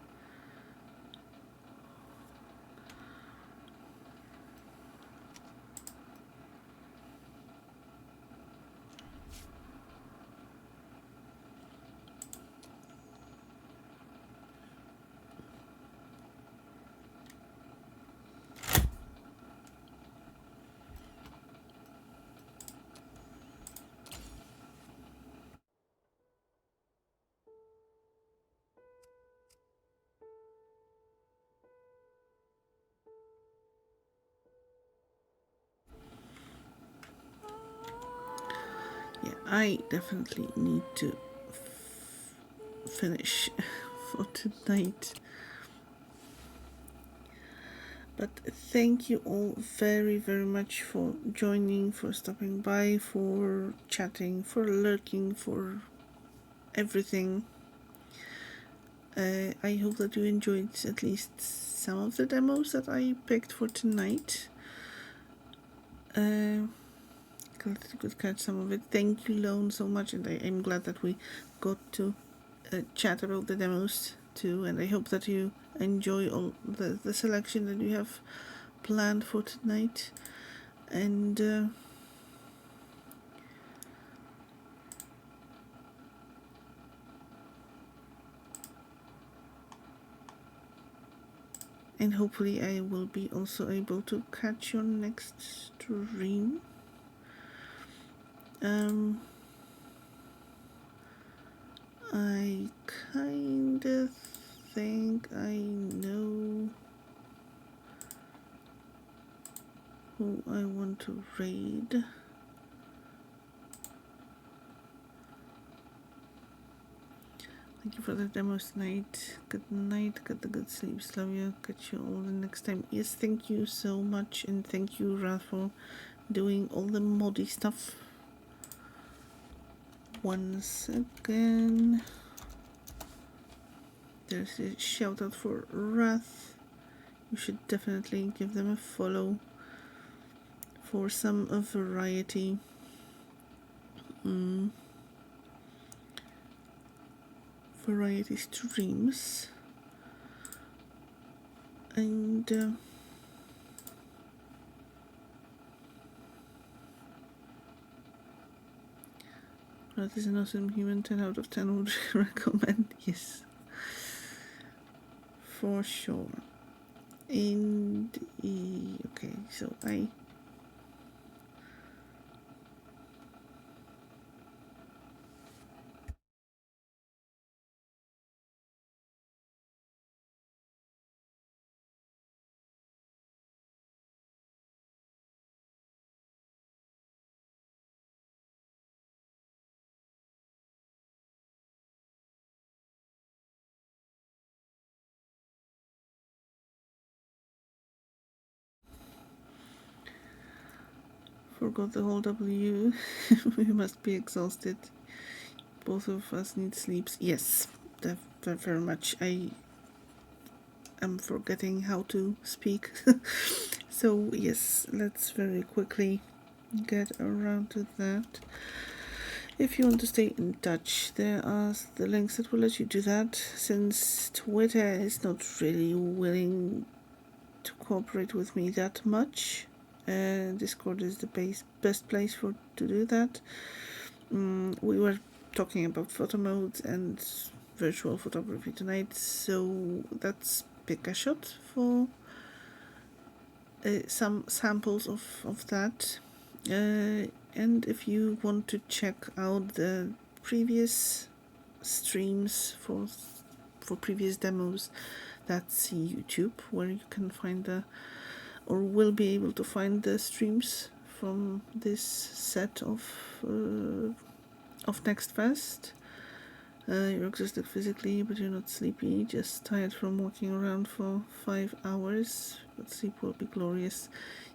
I definitely need to finish for tonight. But thank you all very, very much for joining, for stopping by, for chatting, for lurking, for everything. I hope that you enjoyed at least some of the demos that I picked for tonight. Glad that you could catch some of it. Thank you, Lone, so much, and I'm glad that we got to chat about the demos too, and I hope that you enjoy all the selection that you have planned for tonight. And hopefully I will be also able to catch your next stream. I kind of think I know who I want to raid. Thank you for the demos tonight. Good night, get the good sleeps. Love you. Catch you all the next time. Yes, thank you so much, and thank you, Ralph, for doing all the moddy stuff. Once again, there's a shout out for Wrath. You should definitely give them a follow for some variety. Variety streams. And that is an awesome human. 10 out of 10 would recommend. Yes, for sure. And okay, so I forgot the whole W. We must be exhausted. Both of us need sleeps. Yes, very much. I am forgetting how to speak. So yes, let's very quickly get around to that. If you want to stay in touch, there are the links that will let you do that, since Twitter is not really willing to cooperate with me that much. Discord is the best place to do that. We were talking about photo modes and virtual photography tonight, so that's pick a shot for some samples of that. And if you want to check out the previous streams for previous demos, that's YouTube, where you can find or will be able to find the streams from this set of Next Fest. You're exhausted physically, but you're not sleepy, just tired from walking around for 5 hours, but sleep will be glorious.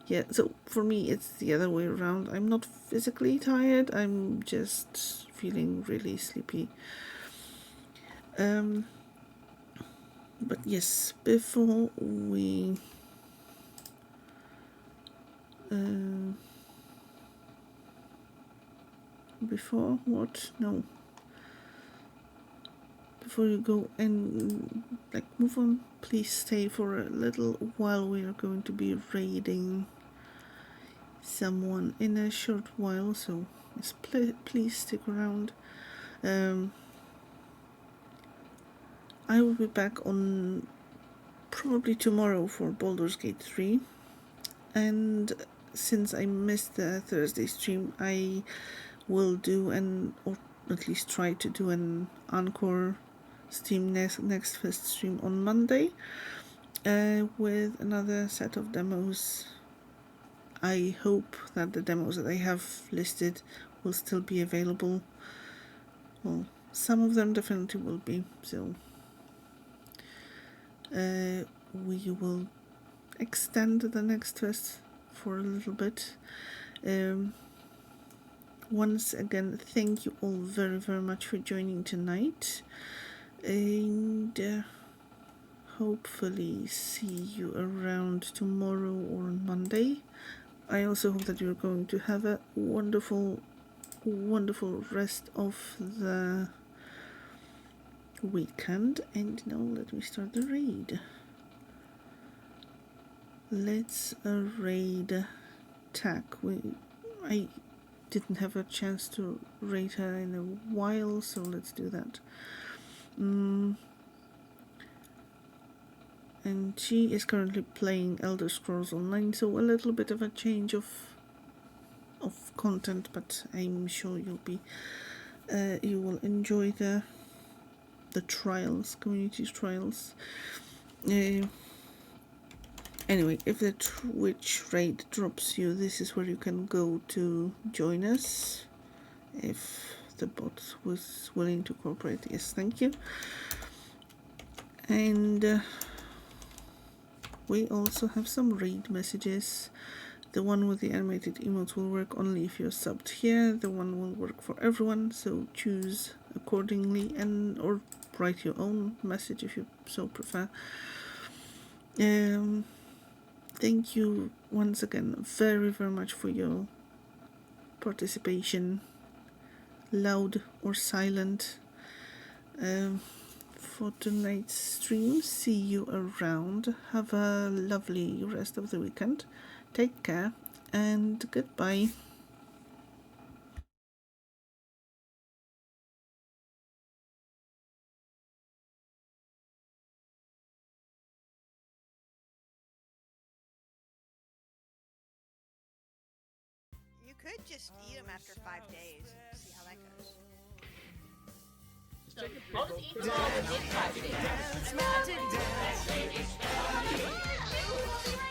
Yeah, so for me it's the other way around. I'm not physically tired, I'm just feeling really sleepy. But yes, before we before what? No. Before you go and move on, please stay for a little while. We are going to be raiding someone in a short while, so yes, please stick around. I will be back on probably tomorrow for Baldur's Gate 3, and since I missed the Thursday stream, I will do or at least try to do an encore stream next Fest stream on Monday with another set of demos. I hope that the demos that I have listed will still be available. Well, some of them definitely will be, so we will extend the next test for a little bit. Once again, thank you all very, very much for joining tonight, and hopefully see you around tomorrow or on Monday. I also hope that you're going to have a wonderful, wonderful rest of the weekend. And now let me start the raid. Let's raid Tack. I didn't have a chance to raid her in a while, so let's do that. And she is currently playing Elder Scrolls Online, so a little bit of a change of content, but I'm sure you will enjoy the trials, community trials. Anyway, if the Twitch raid drops you, this is where you can go to join us. If the bot was willing to cooperate, yes, thank you. And we also have some raid messages. The one with the animated emotes will work only if you're subbed here. The one will work for everyone, so choose accordingly, and or write your own message if you so prefer. Thank you once again very, very much for your participation, loud or silent, for tonight's stream. See you around. Have a lovely rest of the weekend. Take care and goodbye. You could just eat them after 5 days. See how that goes. So both eat them all within 5 days.